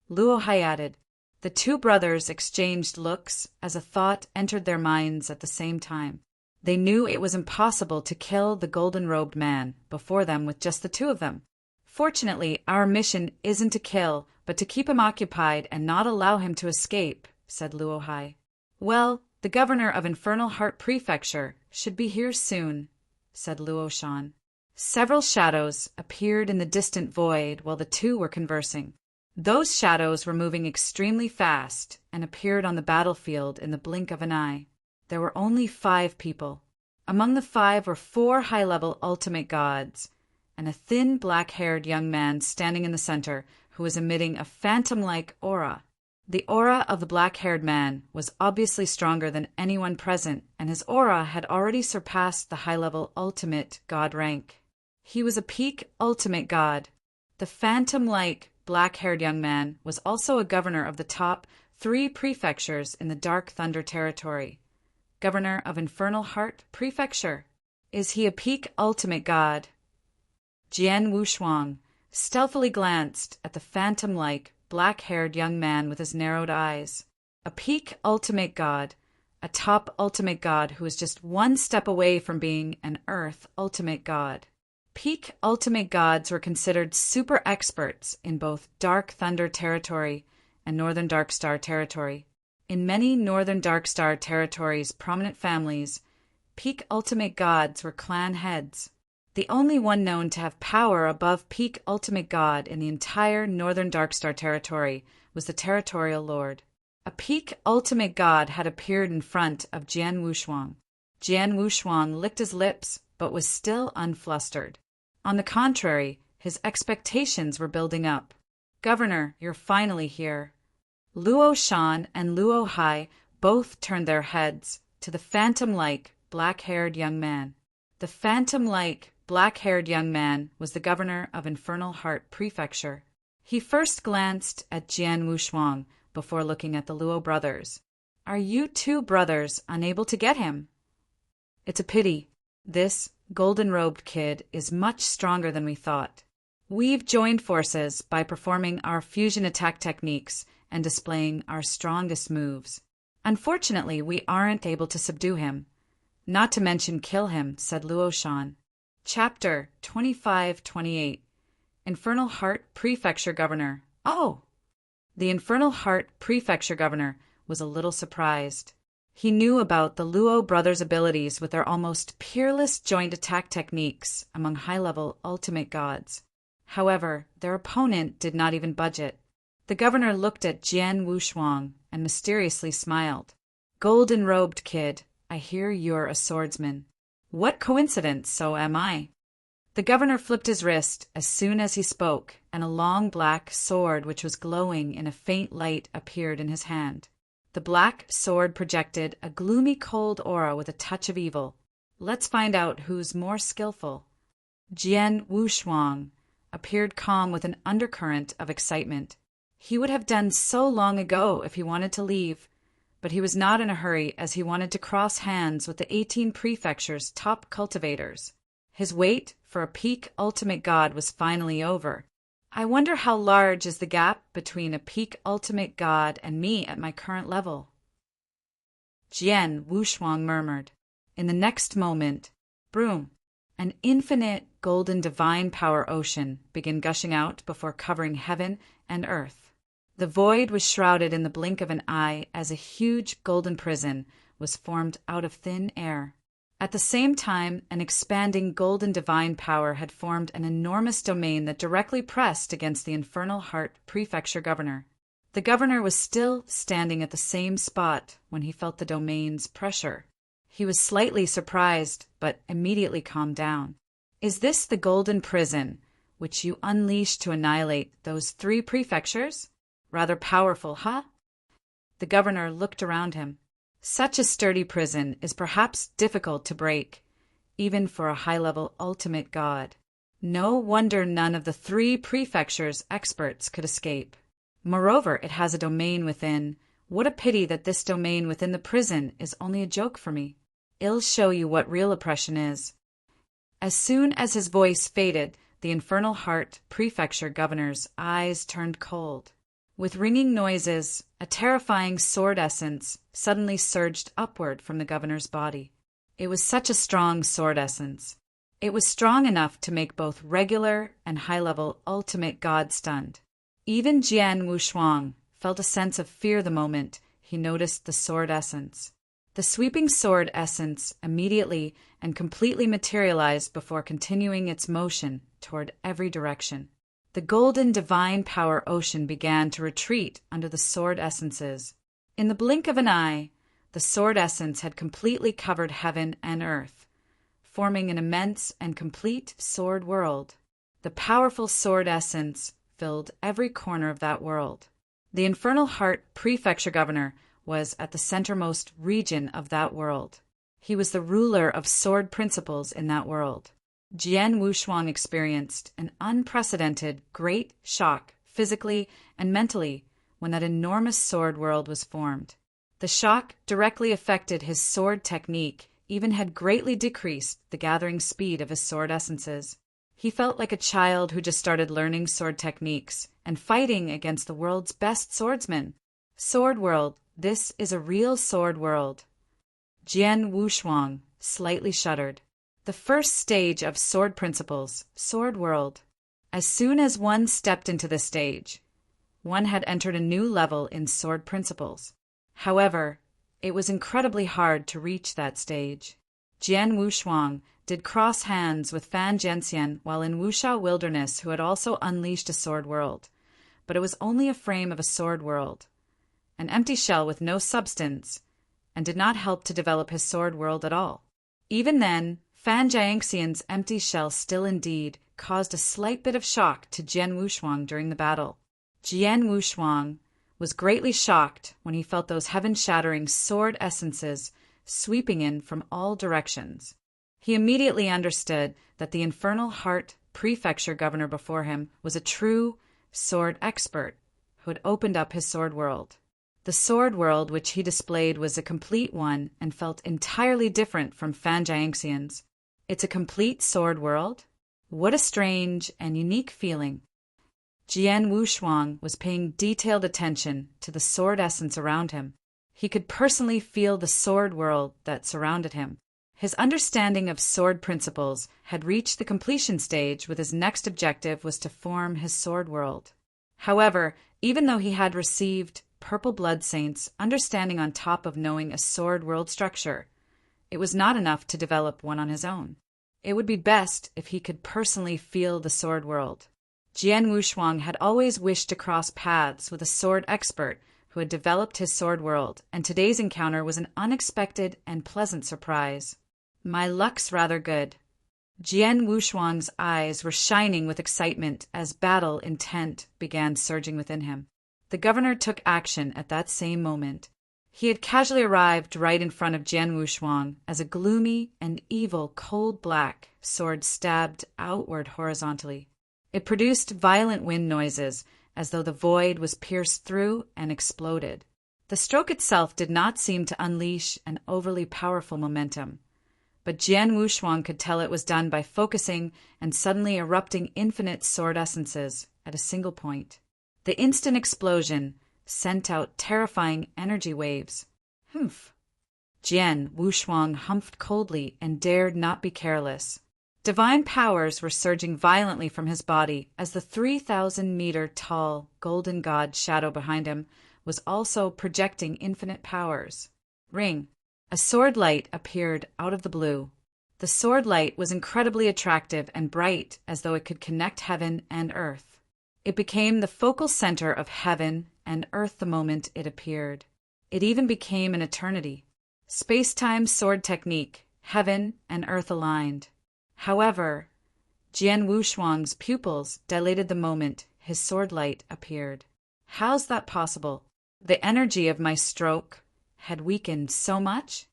Luo Hai added. The two brothers exchanged looks as a thought entered their minds at the same time. They knew it was impossible to kill the golden-robed man before them with just the two of them. Fortunately, our mission isn't to kill, but to keep him occupied and not allow him to escape, said Luo Hai. Well, the governor of Infernal Heart Prefecture should be here soon, said Luo Shan. Several shadows appeared in the distant void while the two were conversing. Those shadows were moving extremely fast and appeared on the battlefield in the blink of an eye. There were only 5 people. Among the 5 were 4 high-level ultimate gods, and a thin black-haired young man standing in the center who was emitting a phantom-like aura. The aura of the black-haired man was obviously stronger than anyone present, and his aura had already surpassed the high-level ultimate god rank. He was a peak ultimate god. The phantom-like black-haired young man was also a governor of the top 3 prefectures in the Dark Thunder territory. Governor of Infernal Heart Prefecture. Is he a peak ultimate god? Jian Wushuang stealthily glanced at the phantom-like, black-haired young man with his narrowed eyes. A peak ultimate god, a top ultimate god who is just one step away from being an Earth ultimate god. Peak ultimate gods were considered super experts in both Dark Thunder territory and Northern Darkstar territory. In many Northern Darkstar territories' prominent families, peak ultimate gods were clan heads. The only one known to have power above peak ultimate god in the entire Northern Darkstar territory was the territorial lord. A peak ultimate god had appeared in front of Jian Wushuang. Jian Wushuang licked his lips, but was still unflustered. On the contrary, his expectations were building up. Governor, you're finally here. Luo Shan and Luo Hai both turned their heads to the phantom-like, black-haired young man. The phantom-like, black-haired young man was the governor of Infernal Heart Prefecture. He first glanced at Jian Wushuang before looking at the Luo brothers. Are you 2 brothers unable to get him? It's a pity. This golden-robed kid is much stronger than we thought. We've joined forces by performing our fusion attack techniques and displaying our strongest moves. Unfortunately, we aren't able to subdue him. Not to mention kill him, said Luo Shan. Chapter 25-28 Infernal Heart Prefecture Governor. Oh! The Infernal Heart Prefecture Governor was a little surprised. He knew about the Luo brothers' abilities with their almost peerless joint attack techniques among high-level ultimate gods. However, their opponent did not even budget. The governor looked at Jian Wushuang and mysteriously smiled. Golden-robed kid, I hear you're a swordsman. What coincidence, so am I. The governor flipped his wrist as soon as he spoke, and a long black sword which was glowing in a faint light appeared in his hand. The black sword projected a gloomy cold aura with a touch of evil. Let's find out who's more skillful. Jian Wushuang appeared calm with an undercurrent of excitement. He would have done so long ago if he wanted to leave, but he was not in a hurry as he wanted to cross hands with the 18 prefectures' top cultivators. His wait for a peak ultimate god was finally over. I wonder how large is the gap between a peak ultimate god and me at my current level. Jian Wushuang murmured. In the next moment, broom, an infinite golden divine power ocean began gushing out before covering heaven and earth. The void was shrouded in the blink of an eye as a huge golden prison was formed out of thin air. At the same time, an expanding golden divine power had formed an enormous domain that directly pressed against the Infernal Heart Prefecture governor. The governor was still standing at the same spot when he felt the domain's pressure. He was slightly surprised, but immediately calmed down. Is this the golden prison, which you unleashed to annihilate those 3 prefectures? Rather powerful, huh? The governor looked around him. Such a sturdy prison is perhaps difficult to break, even for a high-level ultimate god. No wonder none of the 3 prefectures' experts could escape. Moreover, it has a domain within. What a pity that this domain within the prison is only a joke for me. It'll show you what real oppression is. As soon as his voice faded, the Infernal Heart Prefecture governor's eyes turned cold. With ringing noises, a terrifying sword essence suddenly surged upward from the governor's body. It was such a strong sword essence. It was strong enough to make both regular and high-level ultimate god stunned. Even Jian Wushuang felt a sense of fear the moment he noticed the sword essence. The sweeping sword essence immediately and completely materialized before continuing its motion toward every direction. The golden divine power ocean began to retreat under the sword essences. In the blink of an eye, the sword essence had completely covered heaven and earth, forming an immense and complete sword world. The powerful sword essence filled every corner of that world. The Infernal Heart Prefecture governor was at the centermost region of that world. He was the ruler of sword principles in that world. Jian Wushuang experienced an unprecedented great shock physically and mentally when that enormous sword world was formed. The shock directly affected his sword technique, even had greatly decreased the gathering speed of his sword essences. He felt like a child who just started learning sword techniques and fighting against the world's best swordsman. Sword world, this is a real sword world. Jian Wushuang slightly shuddered. The first stage of sword principles, sword world. As soon as one stepped into this stage, one had entered a new level in sword principles. However, it was incredibly hard to reach that stage. Jian Wushuang did cross hands with Fan Zhenxian while in Wushao Wilderness, who had also unleashed a sword world, but it was only a frame of a sword world, an empty shell with no substance, and did not help to develop his sword world at all. Even then, Fan Zhenxian's empty shell still indeed caused a slight bit of shock to Jian Wushuang during the battle. Jian Wushuang was greatly shocked when he felt those heaven-shattering sword essences sweeping in from all directions. He immediately understood that the Infernal Heart Prefecture governor before him was a true sword expert who had opened up his sword world. The sword world which he displayed was a complete one and felt entirely different from Fan Zhenxian's. It's a complete sword world? What a strange and unique feeling. Jian Wushuang was paying detailed attention to the sword essence around him. He could personally feel the sword world that surrounded him. His understanding of sword principles had reached the completion stage, with his next objective was to form his sword world. However, even though he had received Purple Blood Saint's understanding on top of knowing a sword world structure, it was not enough to develop one on his own. It would be best if he could personally feel the sword world. Jian Wushuang had always wished to cross paths with a sword expert who had developed his sword world, and today's encounter was an unexpected and pleasant surprise. My luck's rather good. Jian Wushuang's eyes were shining with excitement as battle intent began surging within him. The governor took action at that same moment. He had casually arrived right in front of Jian Wushuang as a gloomy and evil cold black sword stabbed outward horizontally. It produced violent wind noises, as though the void was pierced through and exploded. The stroke itself did not seem to unleash an overly powerful momentum, but Jian Wushuang could tell it was done by focusing and suddenly erupting infinite sword essences at a single point. The instant explosion sent out terrifying energy waves. Humph! Jian Wushuang humphed coldly and dared not be careless. Divine powers were surging violently from his body as the 3,000-meter-tall golden god shadow behind him was also projecting infinite powers. Ring! A sword light appeared out of the blue. The sword light was incredibly attractive and bright, as though it could connect heaven and earth. It became the focal center of heaven and earth the moment it appeared. It even became an eternity. Space-time sword technique, heaven and earth aligned. However, Jian Wushuang's pupils dilated the moment his sword light appeared. How's that possible? The energy of my stroke had weakened so much?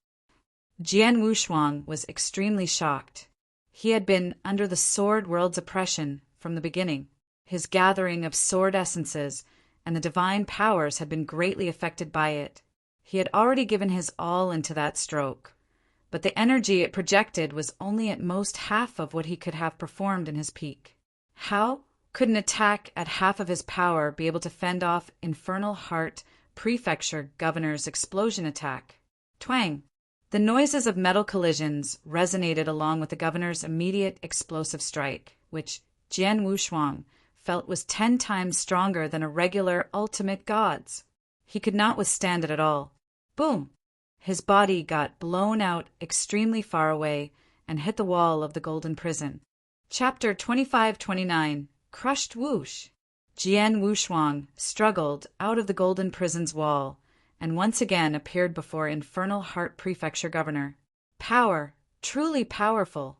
Jian Wushuang was extremely shocked. He had been under the sword world's oppression from the beginning. His gathering of sword essences and the divine powers had been greatly affected by it. He had already given his all into that stroke, but the energy it projected was only at most half of what he could have performed in his peak. How could an attack at half of his power be able to fend off Infernal Heart Prefecture Governor's explosion attack? Twang! The noises of metal collisions resonated along with the governor's immediate explosive strike, which Jian Wushuang felt was 10 times stronger than a regular ultimate god's. He could not withstand it at all. Boom! His body got blown out extremely far away and hit the wall of the golden prison. Chapter 2529 Crushed Whoosh. Jian Wushuang struggled out of the golden prison's wall and once again appeared before Infernal Heart Prefecture Governor. Power, truly powerful.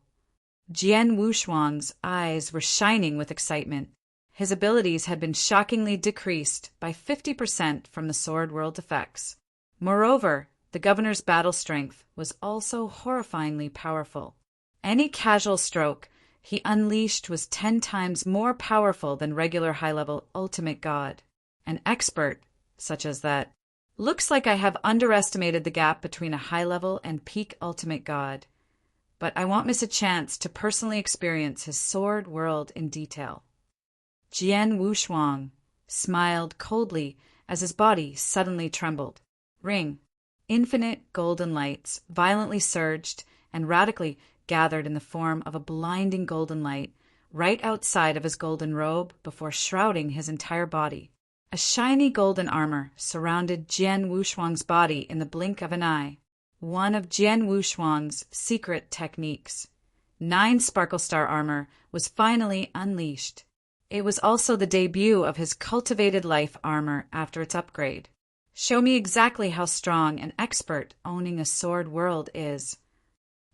Jian Wushuang's eyes were shining with excitement. His abilities had been shockingly decreased by 50% from the Sword World effects. Moreover, the governor's battle strength was also horrifyingly powerful. Any casual stroke he unleashed was 10 times more powerful than regular high-level ultimate god. An expert, such as that. Looks like I have underestimated the gap between a high-level and peak ultimate god, but I won't miss a chance to personally experience his sword world in detail. Jian Wushuang smiled coldly as his body suddenly trembled. Ring. Infinite golden lights violently surged and radically gathered in the form of a blinding golden light right outside of his golden robe before shrouding his entire body. A shiny golden armor surrounded Jian Wushuang's body in the blink of an eye. One of Jian Wushuang's secret techniques. 9 Sparkle Star armor was finally unleashed. It was also the debut of his cultivated life armor after its upgrade. Show me exactly how strong an expert owning a sword world is.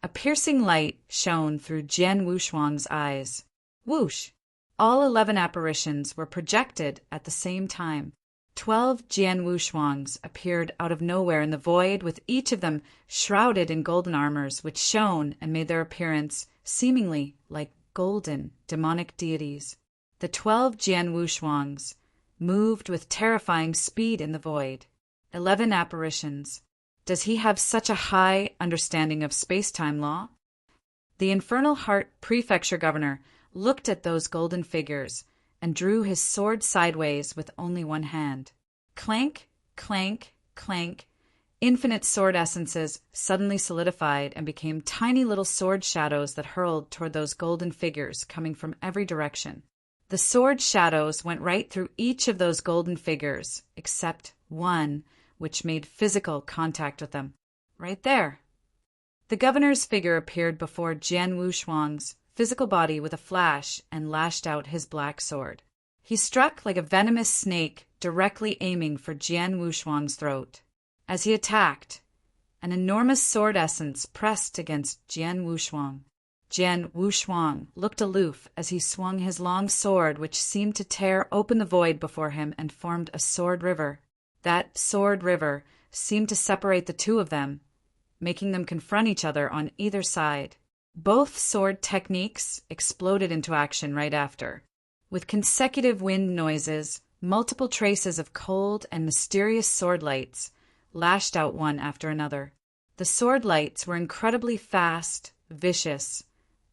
A piercing light shone through Jian Wushuang's eyes. Whoosh! All 11 apparitions were projected at the same time. 12 Jian Wushuangs appeared out of nowhere in the void, with each of them shrouded in golden armors which shone and made their appearance seemingly like golden, demonic deities. The 12 Jian Wushuangs moved with terrifying speed in the void. 11 apparitions. Does he have such a high understanding of space-time law? The Infernal Heart Prefecture Governor looked at those golden figures and drew his sword sideways with only one hand. Clank, clank, clank. Infinite sword essences suddenly solidified and became tiny little sword shadows that hurled toward those golden figures coming from every direction. The sword shadows went right through each of those golden figures, except one, which made physical contact with them. Right there. The governor's figure appeared before Jian Wushuang's physical body with a flash and lashed out his black sword. He struck like a venomous snake, directly aiming for Jian Wushuang's throat. As he attacked, an enormous sword essence pressed against Jian Wushuang. Jian Wushuang looked aloof as he swung his long sword, which seemed to tear open the void before him and formed a sword river. That sword river seemed to separate the two of them, making them confront each other on either side. Both sword techniques exploded into action right after. With consecutive wind noises, multiple traces of cold and mysterious sword lights lashed out one after another. The sword lights were incredibly fast, vicious,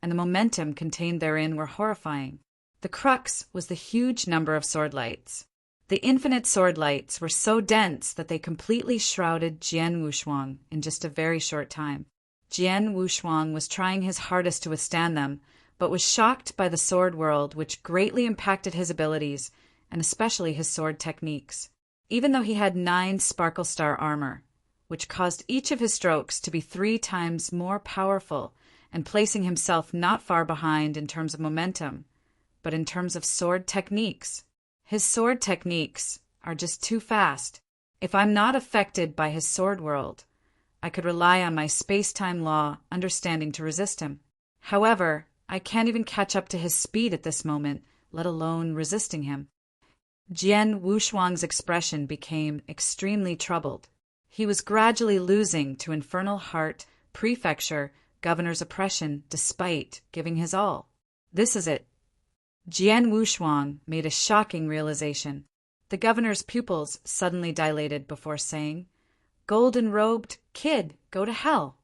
and the momentum contained therein were horrifying. The crux was the huge number of sword lights. The infinite sword lights were so dense that they completely shrouded Jian Wushuang in just a very short time. Jian Wushuang was trying his hardest to withstand them, but was shocked by the sword world, which greatly impacted his abilities, and especially his sword techniques. Even though he had 9 Sparkle Star armor, which caused each of his strokes to be 3 times more powerful, and placing himself not far behind in terms of momentum, but in terms of sword techniques. His sword techniques are just too fast. If I'm not affected by his sword world, I could rely on my space-time law understanding to resist him. However, I can't even catch up to his speed at this moment, let alone resisting him. Jian Wushuang's expression became extremely troubled. He was gradually losing to Infernal Heart Prefecture Governor's oppression despite giving his all. This is it. Jian Wushuang made a shocking realization. The governor's pupils suddenly dilated before saying, "Golden-robed kid, go to hell."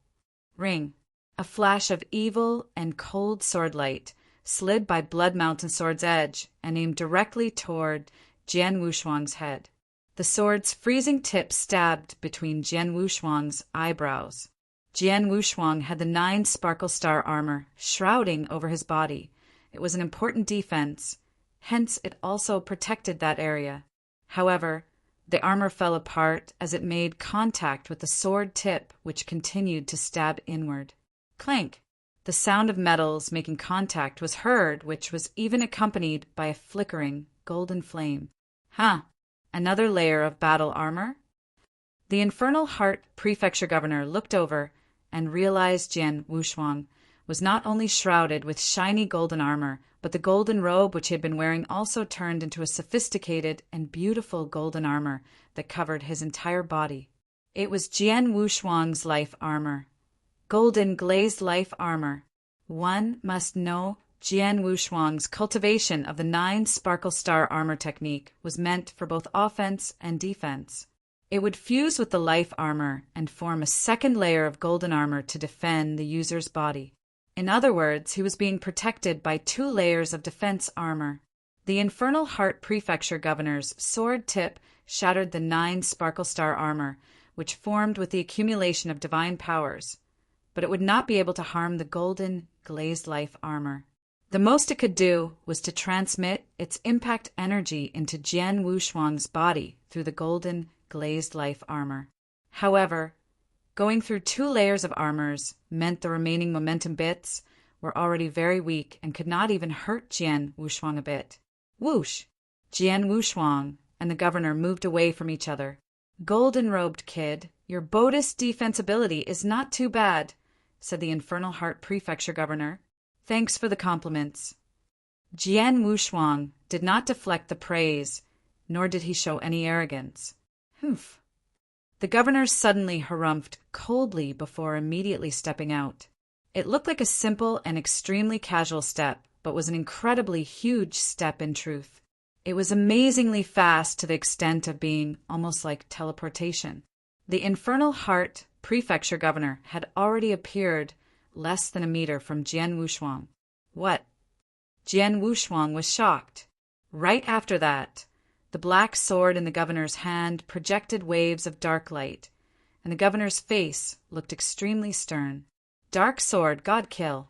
Ring. A flash of evil and cold sword light slid by Blood Mountain Sword's edge and aimed directly toward Jian Wushuang's head. The sword's freezing tip stabbed between Jian Wushuang's eyebrows. Jian Wushuang had the 9 Sparkle Star armor shrouding over his body. It was an important defense, hence it also protected that area. However, the armor fell apart as it made contact with the sword tip, which continued to stab inward. Clank! The sound of metals making contact was heard, which was even accompanied by a flickering golden flame. Another layer of battle armor? The Infernal Heart Prefecture Governor looked over and realized Jian Wushuang was not only shrouded with shiny golden armor, but the golden robe which he had been wearing also turned into a sophisticated and beautiful golden armor that covered his entire body. It was Jian Wushuang's life armor. Golden glazed life armor. One must know Jian Wushuang's cultivation of the 9 Sparkle Star armor technique was meant for both offense and defense. It would fuse with the life armor and form a second layer of golden armor to defend the user's body. In other words, he was being protected by 2 layers of defense armor. The Infernal Heart Prefecture Governor's sword tip shattered the 9 Sparkle Star armor, which formed with the accumulation of divine powers, but it would not be able to harm the golden glazed life armor. The most it could do was to transmit its impact energy into Jian Wushuang's body through the golden glazed life armor. However, going through 2 layers of armors meant the remaining momentum bits were already very weak and could not even hurt Jian Wushuang a bit. Whoosh! Jian Wushuang and the governor moved away from each other. "Golden-robed kid, your Bodis defense ability is not too bad," said the Infernal Heart Prefecture Governor. "Thanks for the compliments." Jian Wushuang did not deflect the praise, nor did he show any arrogance. Humph. The governor suddenly harumphed coldly before immediately stepping out. It looked like a simple and extremely casual step, but was an incredibly huge step in truth. It was amazingly fast to the extent of being almost like teleportation. The Infernal Heart Prefecture Governor had already appeared less than a meter from Jian Wushuang. What? Jian Wushuang was shocked. Right after that, the black sword in the governor's hand projected waves of dark light, and the governor's face looked extremely stern. "Dark sword, God kill."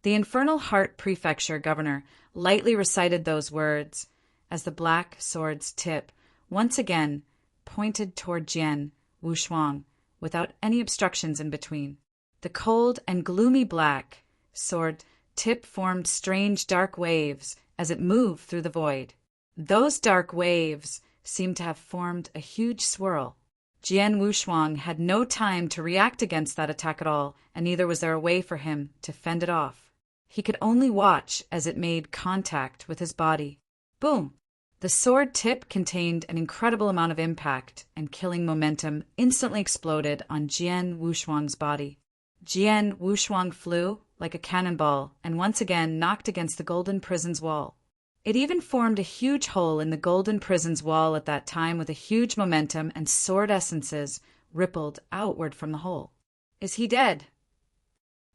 The Infernal Heart Prefecture Governor lightly recited those words as the black sword's tip once again pointed toward Jian Wushuang without any obstructions in between. The cold and gloomy black sword tip formed strange dark waves as it moved through the void. Those dark waves seemed to have formed a huge swirl. Jian Wushuang had no time to react against that attack at all, and neither was there a way for him to fend it off. He could only watch as it made contact with his body. Boom! The sword tip contained an incredible amount of impact, and killing momentum instantly exploded on Jian Wushuang's body. Jian Wushuang flew like a cannonball and once again knocked against the golden prison's wall. It even formed a huge hole in the golden prison's wall at that time with a huge momentum, and sword essences rippled outward from the hole. Is he dead?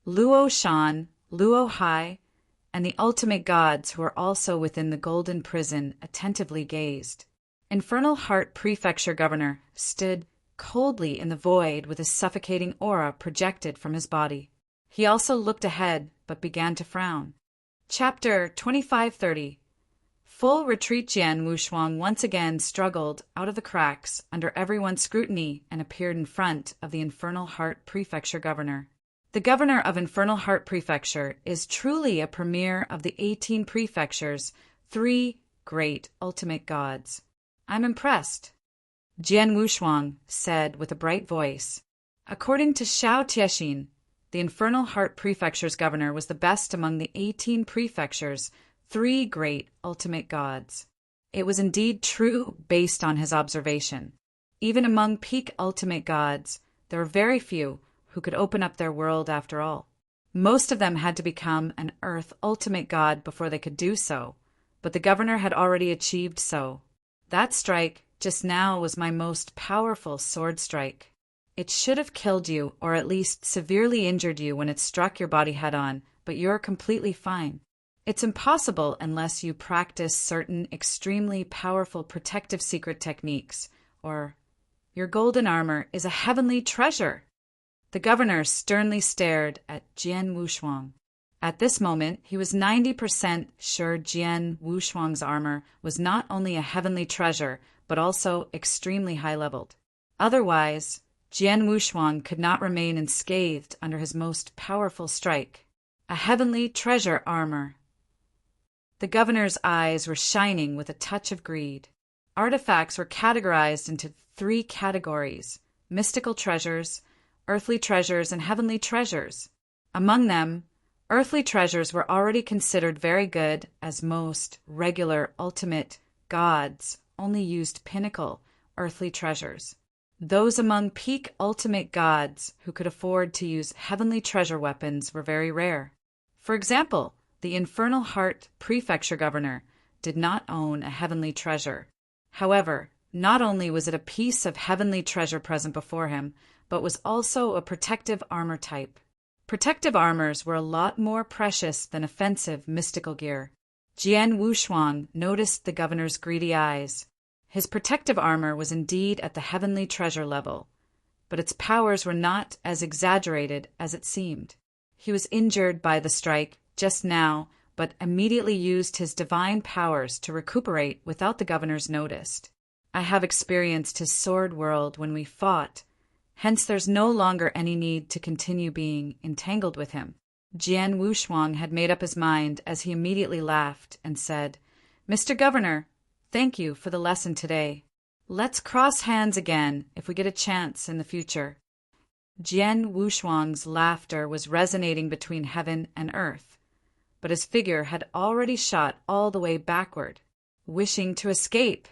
Luo Shan, Luo Hai, and the ultimate gods who were also within the golden prison attentively gazed. Infernal Heart Prefecture Governor stood coldly in the void with a suffocating aura projected from his body. He also looked ahead, but began to frown. Chapter 2530. Full retreat. Jian Wushuang once again struggled out of the cracks under everyone's scrutiny and appeared in front of the Infernal Heart Prefecture Governor. The Governor of Infernal Heart Prefecture is truly a premier of the 18 prefectures, 3 great ultimate gods. I'm impressed, Jian Wushuang said with a bright voice. According to Xiao Tiexin, the Infernal Heart Prefecture's governor was the best among the 18 prefectures, 3 great ultimate gods. It was indeed true based on his observation. Even among peak ultimate gods, there were very few who could open up their world after all. Most of them had to become an Earth ultimate god before they could do so, but the governor had already achieved so. That strike just now was my most powerful sword strike. It should have killed you, or at least severely injured you when it struck your body head-on, but you're completely fine. It's impossible unless you practice certain extremely powerful protective secret techniques, or your golden armor is a heavenly treasure. The governor sternly stared at Jian Wushuang. At this moment, he was 90% sure Jian Wushuang's armor was not only a heavenly treasure, but also extremely high-leveled. Otherwise, Jian Wushuang could not remain unscathed under his most powerful strike. A heavenly treasure armor. The governor's eyes were shining with a touch of greed. Artifacts were categorized into 3 categories: mystical treasures, earthly treasures, and heavenly treasures. Among them, earthly treasures were already considered very good, as most regular ultimate gods only used pinnacle earthly treasures. Those among peak ultimate gods who could afford to use heavenly treasure weapons were very rare. For example, the Infernal Heart Prefecture Governor did not own a heavenly treasure. However, not only was it a piece of heavenly treasure present before him, but was also a protective armor type. Protective armors were a lot more precious than offensive mystical gear. Jian Wushuang noticed the governor's greedy eyes. His protective armor was indeed at the heavenly treasure level, but its powers were not as exaggerated as it seemed. He was injured by the strike just now, but immediately used his divine powers to recuperate without the governor's notice. I have experienced his sword world when we fought, hence there's no longer any need to continue being entangled with him. Jian Wushuang had made up his mind as he immediately laughed and said, "Mr. Governor, thank you for the lesson today. Let's cross hands again if we get a chance in the future." Jian Wushuang's laughter was resonating between heaven and earth, but his figure had already shot all the way backward, wishing to escape.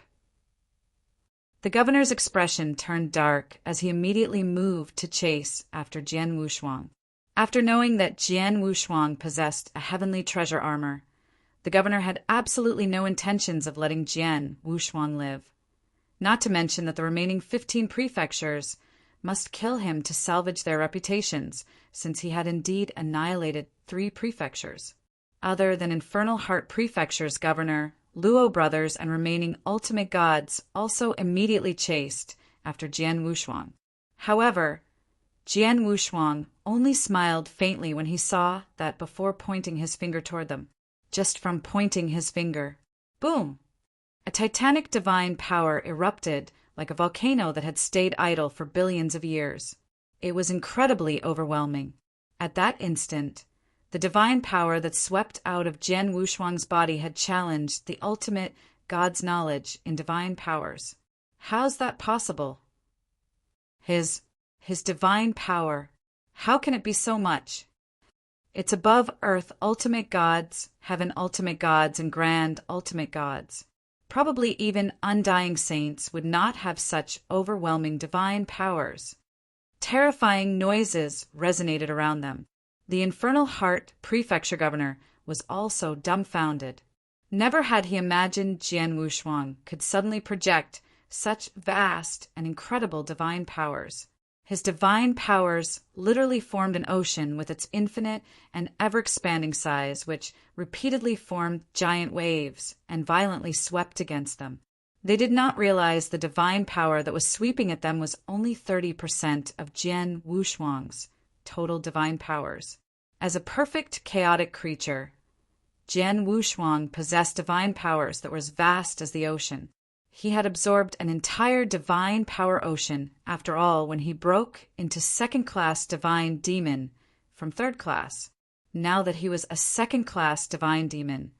The governor's expression turned dark as he immediately moved to chase after Jian Wushuang. After knowing that Jian Wushuang possessed a heavenly treasure armor, the governor had absolutely no intentions of letting Jian Wushuang live. Not to mention that the remaining 15 prefectures must kill him to salvage their reputations, since he had indeed annihilated 3 prefectures. Other than Infernal Heart Prefecture's governor, Luo brothers and remaining ultimate gods also immediately chased after Jian Wushuang. However, Jian Wushuang only smiled faintly when he saw that before pointing his finger toward them. Just from pointing his finger, boom! A titanic divine power erupted like a volcano that had stayed idle for billions of years. It was incredibly overwhelming. At that instant, the divine power that swept out of Jian Wushuang's body had challenged the ultimate God's knowledge in divine powers. How's that possible? His divine power. How can it be so much? It's above earth ultimate gods, heaven ultimate gods, and grand ultimate gods. Probably even undying saints would not have such overwhelming divine powers. Terrifying noises resonated around them. The Infernal Heart Prefecture Governor was also dumbfounded. Never had he imagined Jian Wushuang could suddenly project such vast and incredible divine powers. His divine powers literally formed an ocean with its infinite and ever-expanding size, which repeatedly formed giant waves and violently swept against them. They did not realize the divine power that was sweeping at them was only 30% of Jian Wushuang's total divine powers. As a perfect chaotic creature, Jian Wushuang possessed divine powers that were as vast as the ocean. He had absorbed an entire divine power ocean, after all, when he broke into second-class divine demon from third class. Now that he was a second-class divine demon,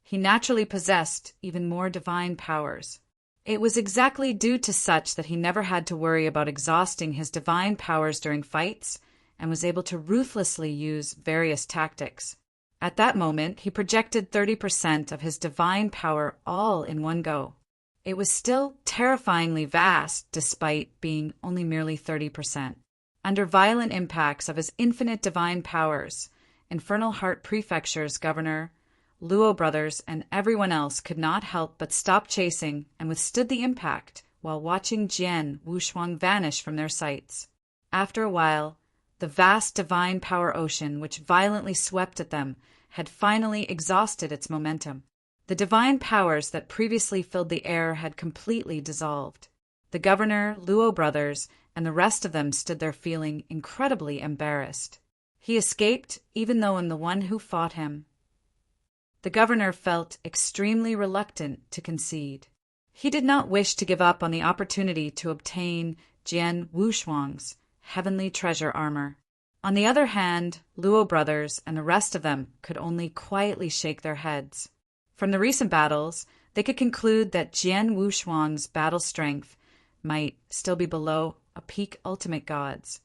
he naturally possessed even more divine powers. It was exactly due to such that he never had to worry about exhausting his divine powers during fights and was able to ruthlessly use various tactics. At that moment, he projected 30% of his divine power all in one go. It was still terrifyingly vast, despite being only merely 30%. Under violent impacts of his infinite divine powers, Infernal Heart Prefecture's governor, Luo brothers, and everyone else could not help but stop chasing and withstood the impact while watching Jian Wushuang vanish from their sights. After a while, the vast divine power ocean which violently swept at them had finally exhausted its momentum. The divine powers that previously filled the air had completely dissolved. The governor, Luo brothers, and the rest of them stood there feeling incredibly embarrassed. He escaped, even though I'm the one who fought him. The governor felt extremely reluctant to concede. He did not wish to give up on the opportunity to obtain Jian Wushuang's heavenly treasure armor. On the other hand, Luo brothers and the rest of them could only quietly shake their heads. From the recent battles, they could conclude that Jian Wushuang's battle strength might still be below a peak ultimate god's,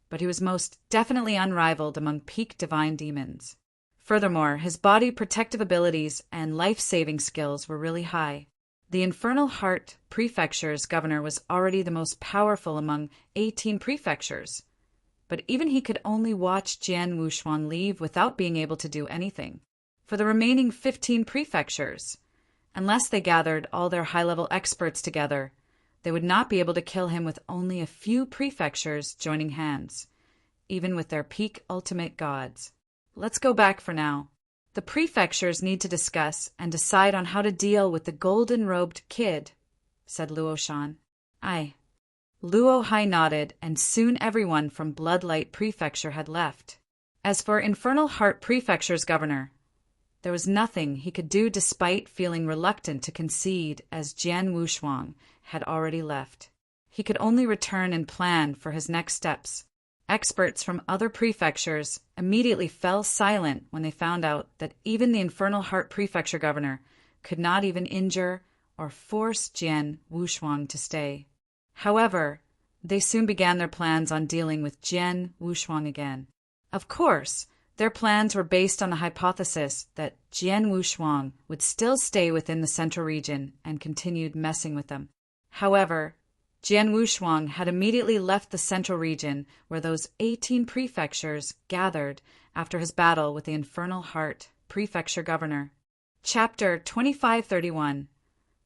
but he was most definitely unrivaled among peak divine demons. Furthermore, his body protective abilities and life-saving skills were really high. The Infernal Heart Prefecture's governor was already the most powerful among 18 prefectures, but even he could only watch Jian Wushuang leave without being able to do anything. For the remaining 15 prefectures, unless they gathered all their high-level experts together, they would not be able to kill him with only a few prefectures joining hands, even with their peak ultimate gods. Let's go back for now. The prefectures need to discuss and decide on how to deal with the golden-robed kid, said Luo Shan. Aye. Luo Hai nodded, and soon everyone from Bloodlight Prefecture had left. As for Infernal Heart Prefecture's governor, there was nothing he could do despite feeling reluctant to concede as Jian Wushuang had already left. He could only return and plan for his next steps. Experts from other prefectures immediately fell silent when they found out that even the Infernal Heart Prefecture governor could not even injure or force Jian Wushuang to stay. However, they soon began their plans on dealing with Jian Wushuang again. Of course, their plans were based on the hypothesis that Jian Wushuang would still stay within the central region and continued messing with them. However, Jian Wushuang had immediately left the central region where those 18 prefectures gathered after his battle with the Infernal Heart Prefecture governor. Chapter 2531.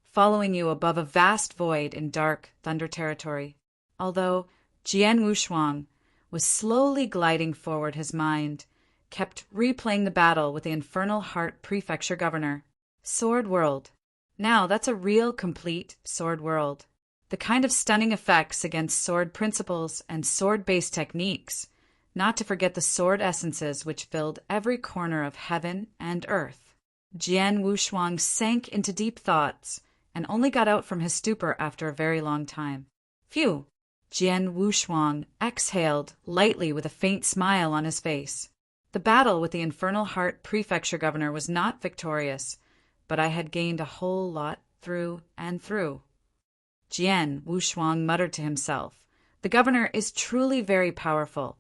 Following you above a vast void in dark thunder territory. Although Jian Wushuang was slowly gliding forward, his mind kept replaying the battle with the Infernal Heart Prefecture governor. Sword World. Now that's a real complete sword world. The kind of stunning effects against sword principles and sword-based techniques, not to forget the sword essences which filled every corner of heaven and earth. Jian Wushuang sank into deep thoughts and only got out from his stupor after a very long time. Phew! Jian Wushuang exhaled lightly with a faint smile on his face. The battle with the Infernal Heart Prefecture governor was not victorious, but I had gained a whole lot through and through. Jian Wushuang muttered to himself, "The governor is truly very powerful,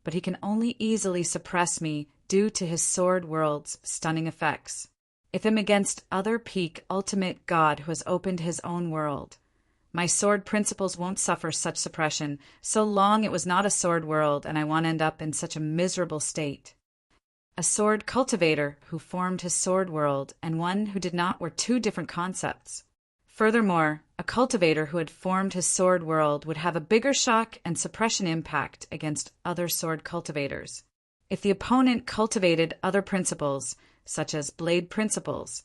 but he can only easily suppress me due to his sword world's stunning effects. If I'm against other peak ultimate god who has opened his own world, my sword principles won't suffer such suppression so long it was not a sword world and I won't end up in such a miserable state." A sword cultivator who formed his sword world and one who did not were two different concepts. Furthermore, a cultivator who had formed his sword world would have a bigger shock and suppression impact against other sword cultivators. If the opponent cultivated other principles, such as blade principles,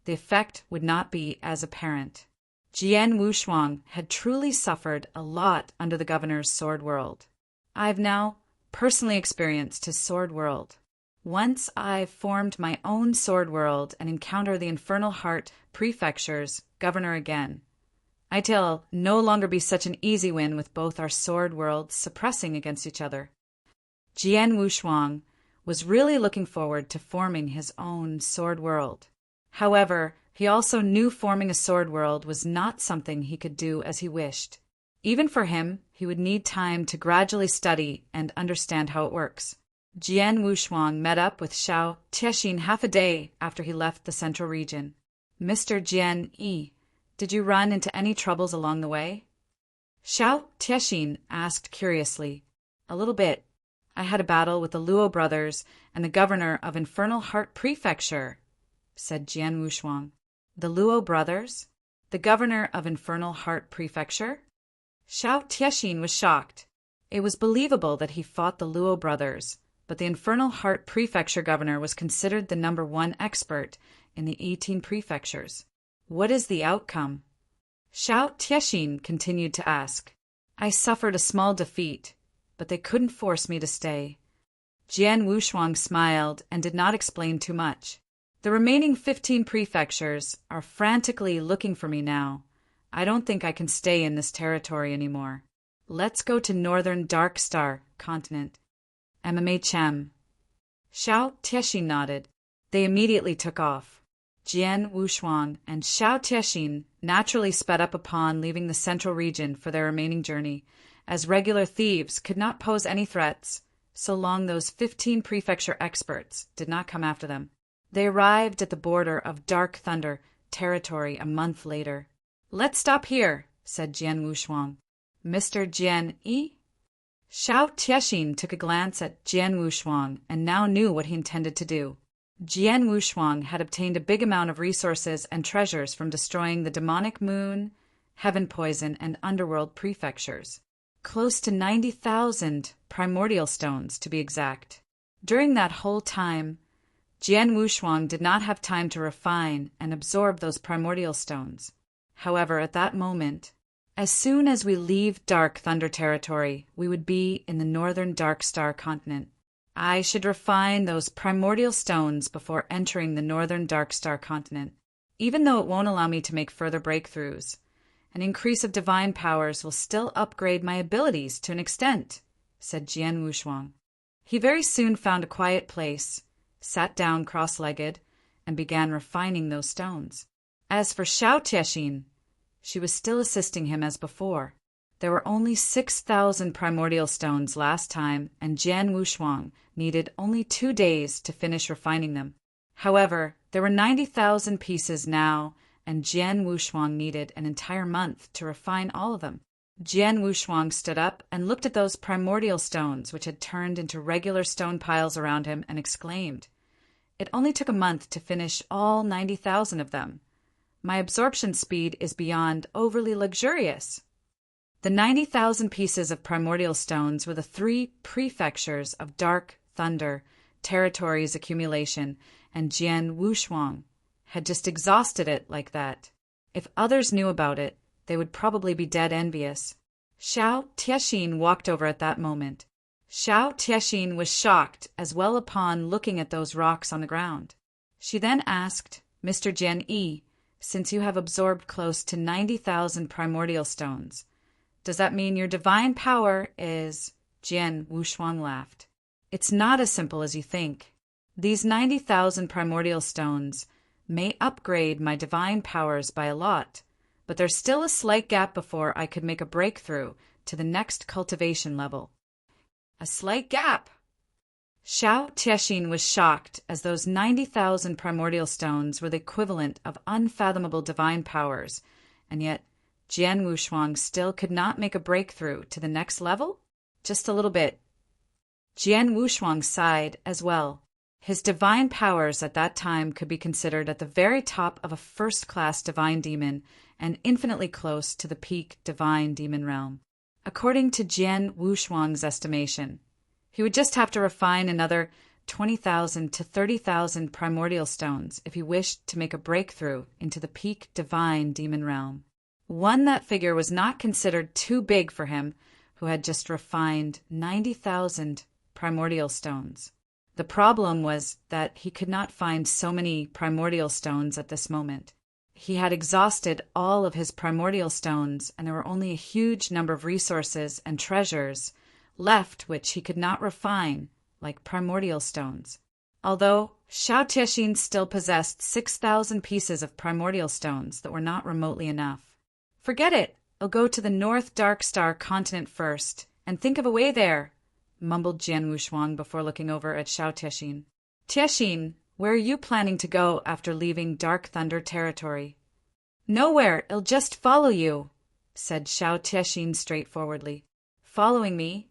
the effect would not be as apparent. Jian Wushuang had truly suffered a lot under the governor's sword world. I've now personally experienced his sword world. Once I've formed my own sword world and encounter the Infernal Heart Prefecture's governor again, I'll no longer be such an easy win with both our sword worlds suppressing against each other. Jian Wushuang was really looking forward to forming his own sword world. However, he also knew forming a sword world was not something he could do as he wished. Even for him, he would need time to gradually study and understand how it works. Jian Wushuang met up with Xiao Tiexin half a day after he left the central region. "Mr. Jian Yi, did you run into any troubles along the way?" Xiao Tiexin asked curiously. "A little bit. I had a battle with the Luo brothers and the governor of Infernal Heart Prefecture," said Jian Wushuang. "The Luo brothers? The governor of Infernal Heart Prefecture?" Xiao Tiexin was shocked. It was believable that he fought the Luo brothers, but the Infernal Heart Prefecture governor was considered the #1 expert in the 18 prefectures. What is the outcome? Xiao Tiexin continued to ask. I suffered a small defeat, but they couldn't force me to stay. Jian Wushuang smiled and did not explain too much. The remaining 15 prefectures are frantically looking for me now. I don't think I can stay in this territory anymore. Let's go to Northern Dark Star continent. MMA Chem. Xiao Tiexin nodded. They immediately took off. Jian Wushuang and Xiao Tiexin naturally sped up upon leaving the central region for their remaining journey, as regular thieves could not pose any threats, so long those 15 prefecture experts did not come after them. They arrived at the border of Dark Thunder territory a month later. Let's stop here, said Jian Wushuang. Mr. Jian Yi? Xiao Tiexin took a glance at Jian Wushuang and now knew what he intended to do. Jian Wushuang had obtained a big amount of resources and treasures from destroying the demonic moon, heaven poison, and underworld prefectures. Close to 90,000 primordial stones, to be exact. During that whole time, Jian Wushuang did not have time to refine and absorb those primordial stones. However, at that moment, as soon as we leave Dark Thunder territory, we would be in the Northern Dark Star continent. I should refine those primordial stones before entering the Northern Dark Star continent. Even though it won't allow me to make further breakthroughs, an increase of divine powers will still upgrade my abilities to an extent, said Jian Wushuang. He very soon found a quiet place, sat down cross-legged, and began refining those stones. As for Xiao Tiexin, she was still assisting him as before. There were only 6,000 primordial stones last time, and Jian Wushuang needed only 2 days to finish refining them. However, there were 90,000 pieces now, and Jian Wushuang needed an entire month to refine all of them. Jian Wushuang stood up and looked at those primordial stones which had turned into regular stone piles around him and exclaimed, It only took a month to finish all 90,000 of them. My absorption speed is beyond overly luxurious. The 90,000 pieces of primordial stones were the 3 prefectures of Dark Thunder territory's accumulation, and Jian Wushuang had just exhausted it like that. If others knew about it, they would probably be dead envious. Xiao Tiexin walked over at that moment. Xiao Tiexin was shocked as well upon looking at those rocks on the ground. She then asked, Mr. Jian Yi, since you have absorbed close to 90,000 primordial stones, does that mean your divine power is... Jian Wushuang laughed. It's not as simple as you think. These 90,000 primordial stones may upgrade my divine powers by a lot, but there's still a slight gap before I could make a breakthrough to the next cultivation level. A slight gap? Xiao Tiexin was shocked, as those 90,000 primordial stones were the equivalent of unfathomable divine powers, and yet Jian Wushuang still could not make a breakthrough to the next level? Just a little bit. Jian Wushuang sighed as well. His divine powers at that time could be considered at the very top of a first-class divine demon and infinitely close to the peak divine demon realm. According to Jian Wushuang's estimation, he would just have to refine another 20,000 to 30,000 primordial stones if he wished to make a breakthrough into the peak divine demon realm. That figure was not considered too big for him, who had just refined 90,000 primordial stones. The problem was that he could not find so many primordial stones at this moment. He had exhausted all of his primordial stones, and there were only a huge number of resources and treasures left which he could not refine, like primordial stones. Although Xiao Tiexin still possessed 6,000 pieces of primordial stones that were not remotely enough. Forget it. I'll go to the North Dark Star continent first, and think of a way there, mumbled Jian Wushuang before looking over at Xiao Tiexin. Tiexin, where are you planning to go after leaving Dark Thunder territory? Nowhere, I'll just follow you, said Xiao Tiexin straightforwardly. Following me?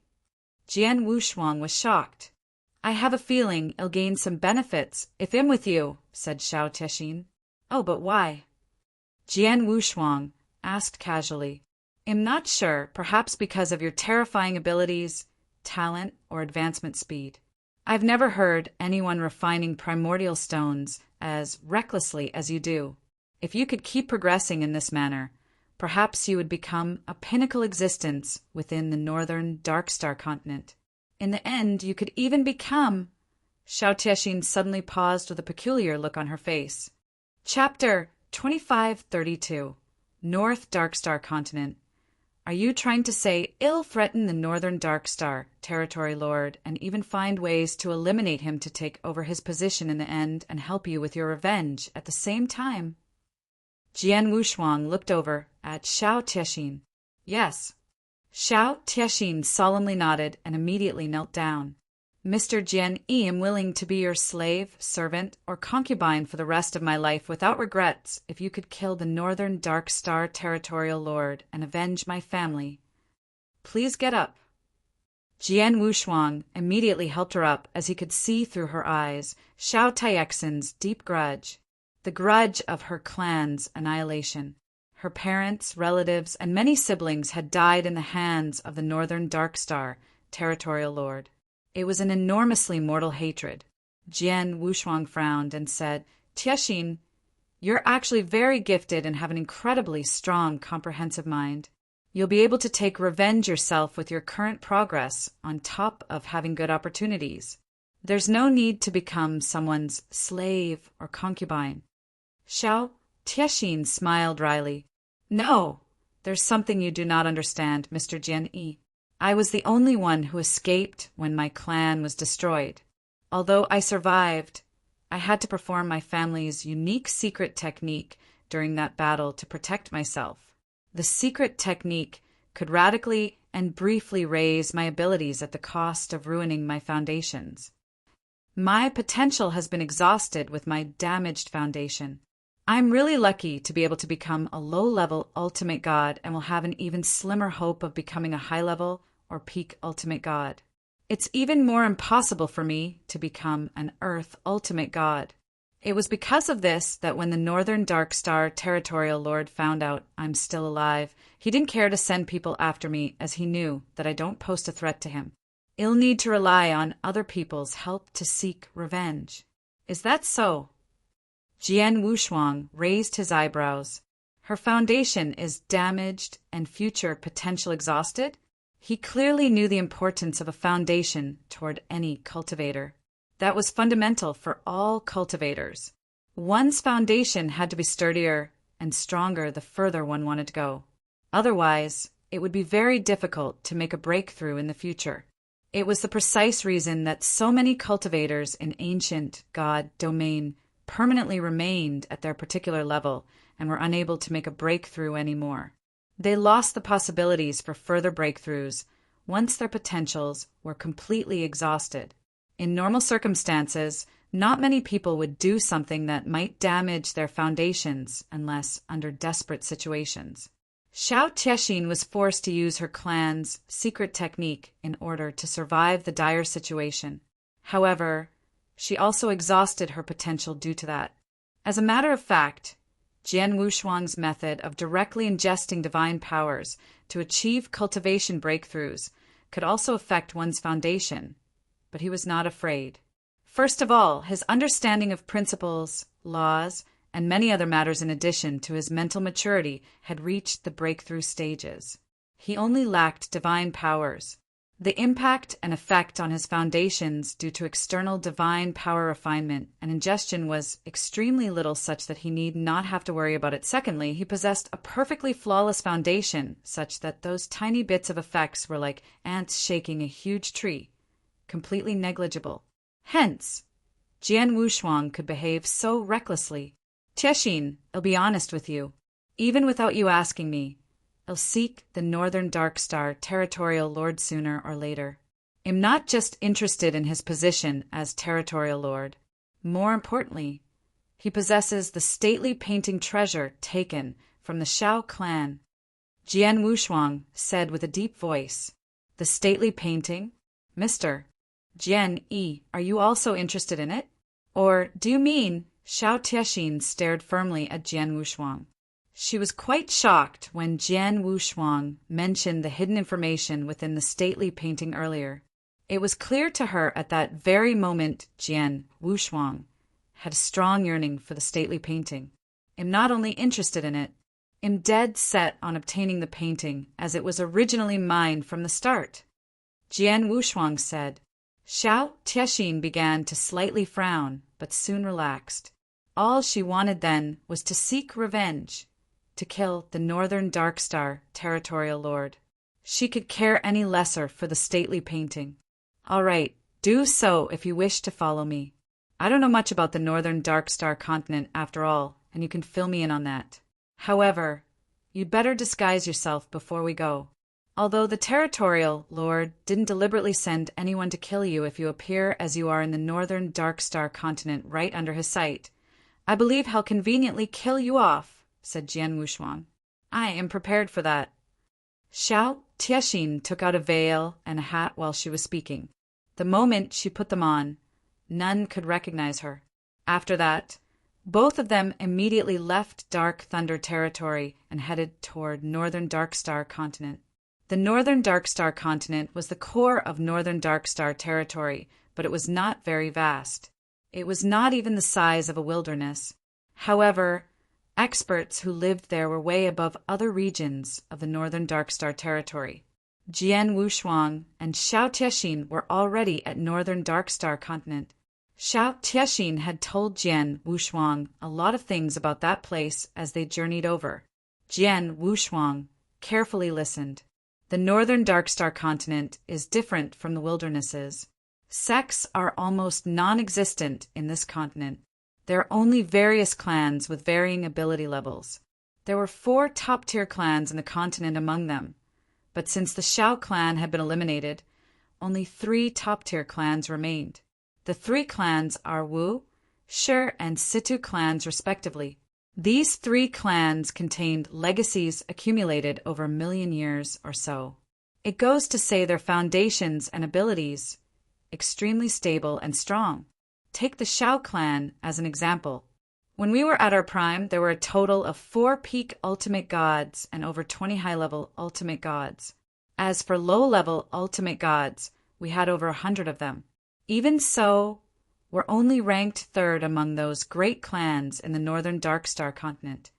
Jian Wushuang was shocked. I have a feeling I'll gain some benefits if I'm with you, said Xiao Tiexin. Oh, but why? Jian Wushuang asked casually. I'm not sure, perhaps because of your terrifying abilities, talent, or advancement speed. I've never heard anyone refining primordial stones as recklessly as you do. If you could keep progressing in this manner, perhaps you would become a pinnacle existence within the northern Darkstar continent. In the end, you could even become... Xiao Tiexin suddenly paused with a peculiar look on her face. Chapter 2532. North Darkstar Continent. Are you trying to say ill-threaten the Northern Darkstar, Territory Lord, and even find ways to eliminate him to take over his position in the end and help you with your revenge at the same time? Jian Wushuang looked over at Xiao Tiexin. Yes. Xiao Tiexin solemnly nodded and immediately knelt down. Mr. Jian I am willing to be your slave, servant, or concubine for the rest of my life without regrets if you could kill the Northern Darkstar Territorial Lord and avenge my family. Please get up. Jian Wushuang immediately helped her up as he could see through her eyes Xiao Tiexin's deep grudge, the grudge of her clan's annihilation. Her parents, relatives, and many siblings had died in the hands of the Northern Darkstar Territorial Lord. It was an enormously mortal hatred. Jian Wushuang frowned and said, Tiexin, you're actually very gifted and have an incredibly strong, comprehensive mind. You'll be able to take revenge yourself with your current progress on top of having good opportunities. There's no need to become someone's slave or concubine. Xiao Tiexin smiled wryly. No, there's something you do not understand, Mr. Jian I. I was the only one who escaped when my clan was destroyed. Although I survived, I had to perform my family's unique secret technique during that battle to protect myself. The secret technique could radically and briefly raise my abilities at the cost of ruining my foundations. My potential has been exhausted with my damaged foundation. I'm really lucky to be able to become a low-level ultimate god and will have an even slimmer hope of becoming a high-level or peak ultimate god. It's even more impossible for me to become an Earth ultimate god. It was because of this that when the Northern Darkstar Territorial Lord found out I'm still alive, he didn't care to send people after me as he knew that I don't pose a threat to him. I'll need to rely on other people's help to seek revenge. Is that so? Jian Wushuang raised his eyebrows. Her foundation is damaged and future potential exhausted? He clearly knew the importance of a foundation toward any cultivator. That was fundamental for all cultivators. One's foundation had to be sturdier and stronger the further one wanted to go. Otherwise, it would be very difficult to make a breakthrough in the future. It was the precise reason that so many cultivators in ancient god domain permanently remained at their particular level and were unable to make a breakthrough anymore. They lost the possibilities for further breakthroughs once their potentials were completely exhausted. In normal circumstances, not many people would do something that might damage their foundations unless under desperate situations. Xiao Tiexin was forced to use her clan's secret technique in order to survive the dire situation. However, she also exhausted her potential due to that. As a matter of fact, Jian Wushuang's method of directly ingesting divine powers to achieve cultivation breakthroughs could also affect one's foundation, but he was not afraid. First of all, his understanding of principles, laws, and many other matters in addition to his mental maturity had reached the breakthrough stages. He only lacked divine powers. The impact and effect on his foundations due to external divine power refinement and ingestion was extremely little, such that he need not have to worry about it. Secondly, he possessed a perfectly flawless foundation, such that those tiny bits of effects were like ants shaking a huge tree, completely negligible. Hence, Jian Wushuang could behave so recklessly. Tiexin, I'll be honest with you. Even without you asking me, I'll seek the Northern Darkstar Territorial Lord sooner or later. I'm not just interested in his position as Territorial Lord. More importantly, he possesses the stately painting treasure taken from the Xiao clan. Jian Wushuang said with a deep voice, The stately painting? Mr. Jian I, are you also interested in it? Or do you mean... Xiao Tiexin stared firmly at Jian Wushuang. She was quite shocked when Jian Wushuang mentioned the hidden information within the stately painting earlier. It was clear to her at that very moment Jian Wushuang had a strong yearning for the stately painting. I'm not only interested in it, I'm dead set on obtaining the painting as it was originally mine from the start. Jian Wushuang said. Xiao Tiexin began to slightly frown, but soon relaxed. All she wanted then was to seek revenge, to kill the Northern Darkstar territorial lord. She could care any lesser for the stately painting. All right, do so if you wish to follow me. I don't know much about the Northern Darkstar continent after all, and you can fill me in on that. However, you'd better disguise yourself before we go. Although the territorial lord didn't deliberately send anyone to kill you if you appear as you are in the Northern Darkstar continent right under his sight, I believe he'll conveniently kill you off, said Jian Wushuang. I am prepared for that. Xiao Tiexin took out a veil and a hat while she was speaking. The moment she put them on, none could recognize her. After that, both of them immediately left Dark Thunder territory and headed toward Northern Darkstar continent. The Northern Darkstar continent was the core of Northern Darkstar territory, but it was not very vast. It was not even the size of a wilderness. However, experts who lived there were way above other regions of the Northern Darkstar territory. Jian Wushuang and Xiao Tiexin were already at Northern Darkstar continent. Xiao Tiexin had told Jian Wushuang a lot of things about that place as they journeyed over. Jian Wushuang carefully listened. The Northern Darkstar continent is different from the wildernesses. Sects are almost non-existent in this continent. There are only various clans with varying ability levels. There were 4 top-tier clans in the continent among them, but since the Xiao clan had been eliminated, only 3 top-tier clans remained. The 3 clans are Wu, Shi, and Situ clans respectively. These 3 clans contained legacies accumulated over a million years or so. It goes to say their foundations and abilities extremely stable and strong. Take the Xiao clan as an example. When we were at our prime, there were a total of 4 peak ultimate gods and over 20 high-level ultimate gods. As for low-level ultimate gods, we had over 100 of them. Even so, we're only ranked 3rd among those great clans in the Northern Darkstar continent.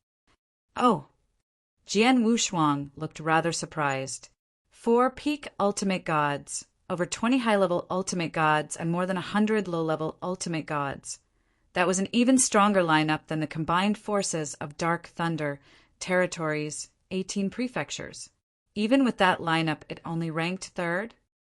Oh, Jian Wushuang looked rather surprised. 4 peak ultimate gods, over 20 high-level ultimate gods, and more than 100 low-level ultimate gods. That was an even stronger lineup than the combined forces of Dark Thunder territories' 18 prefectures. Even with that lineup, it only ranked 3rd.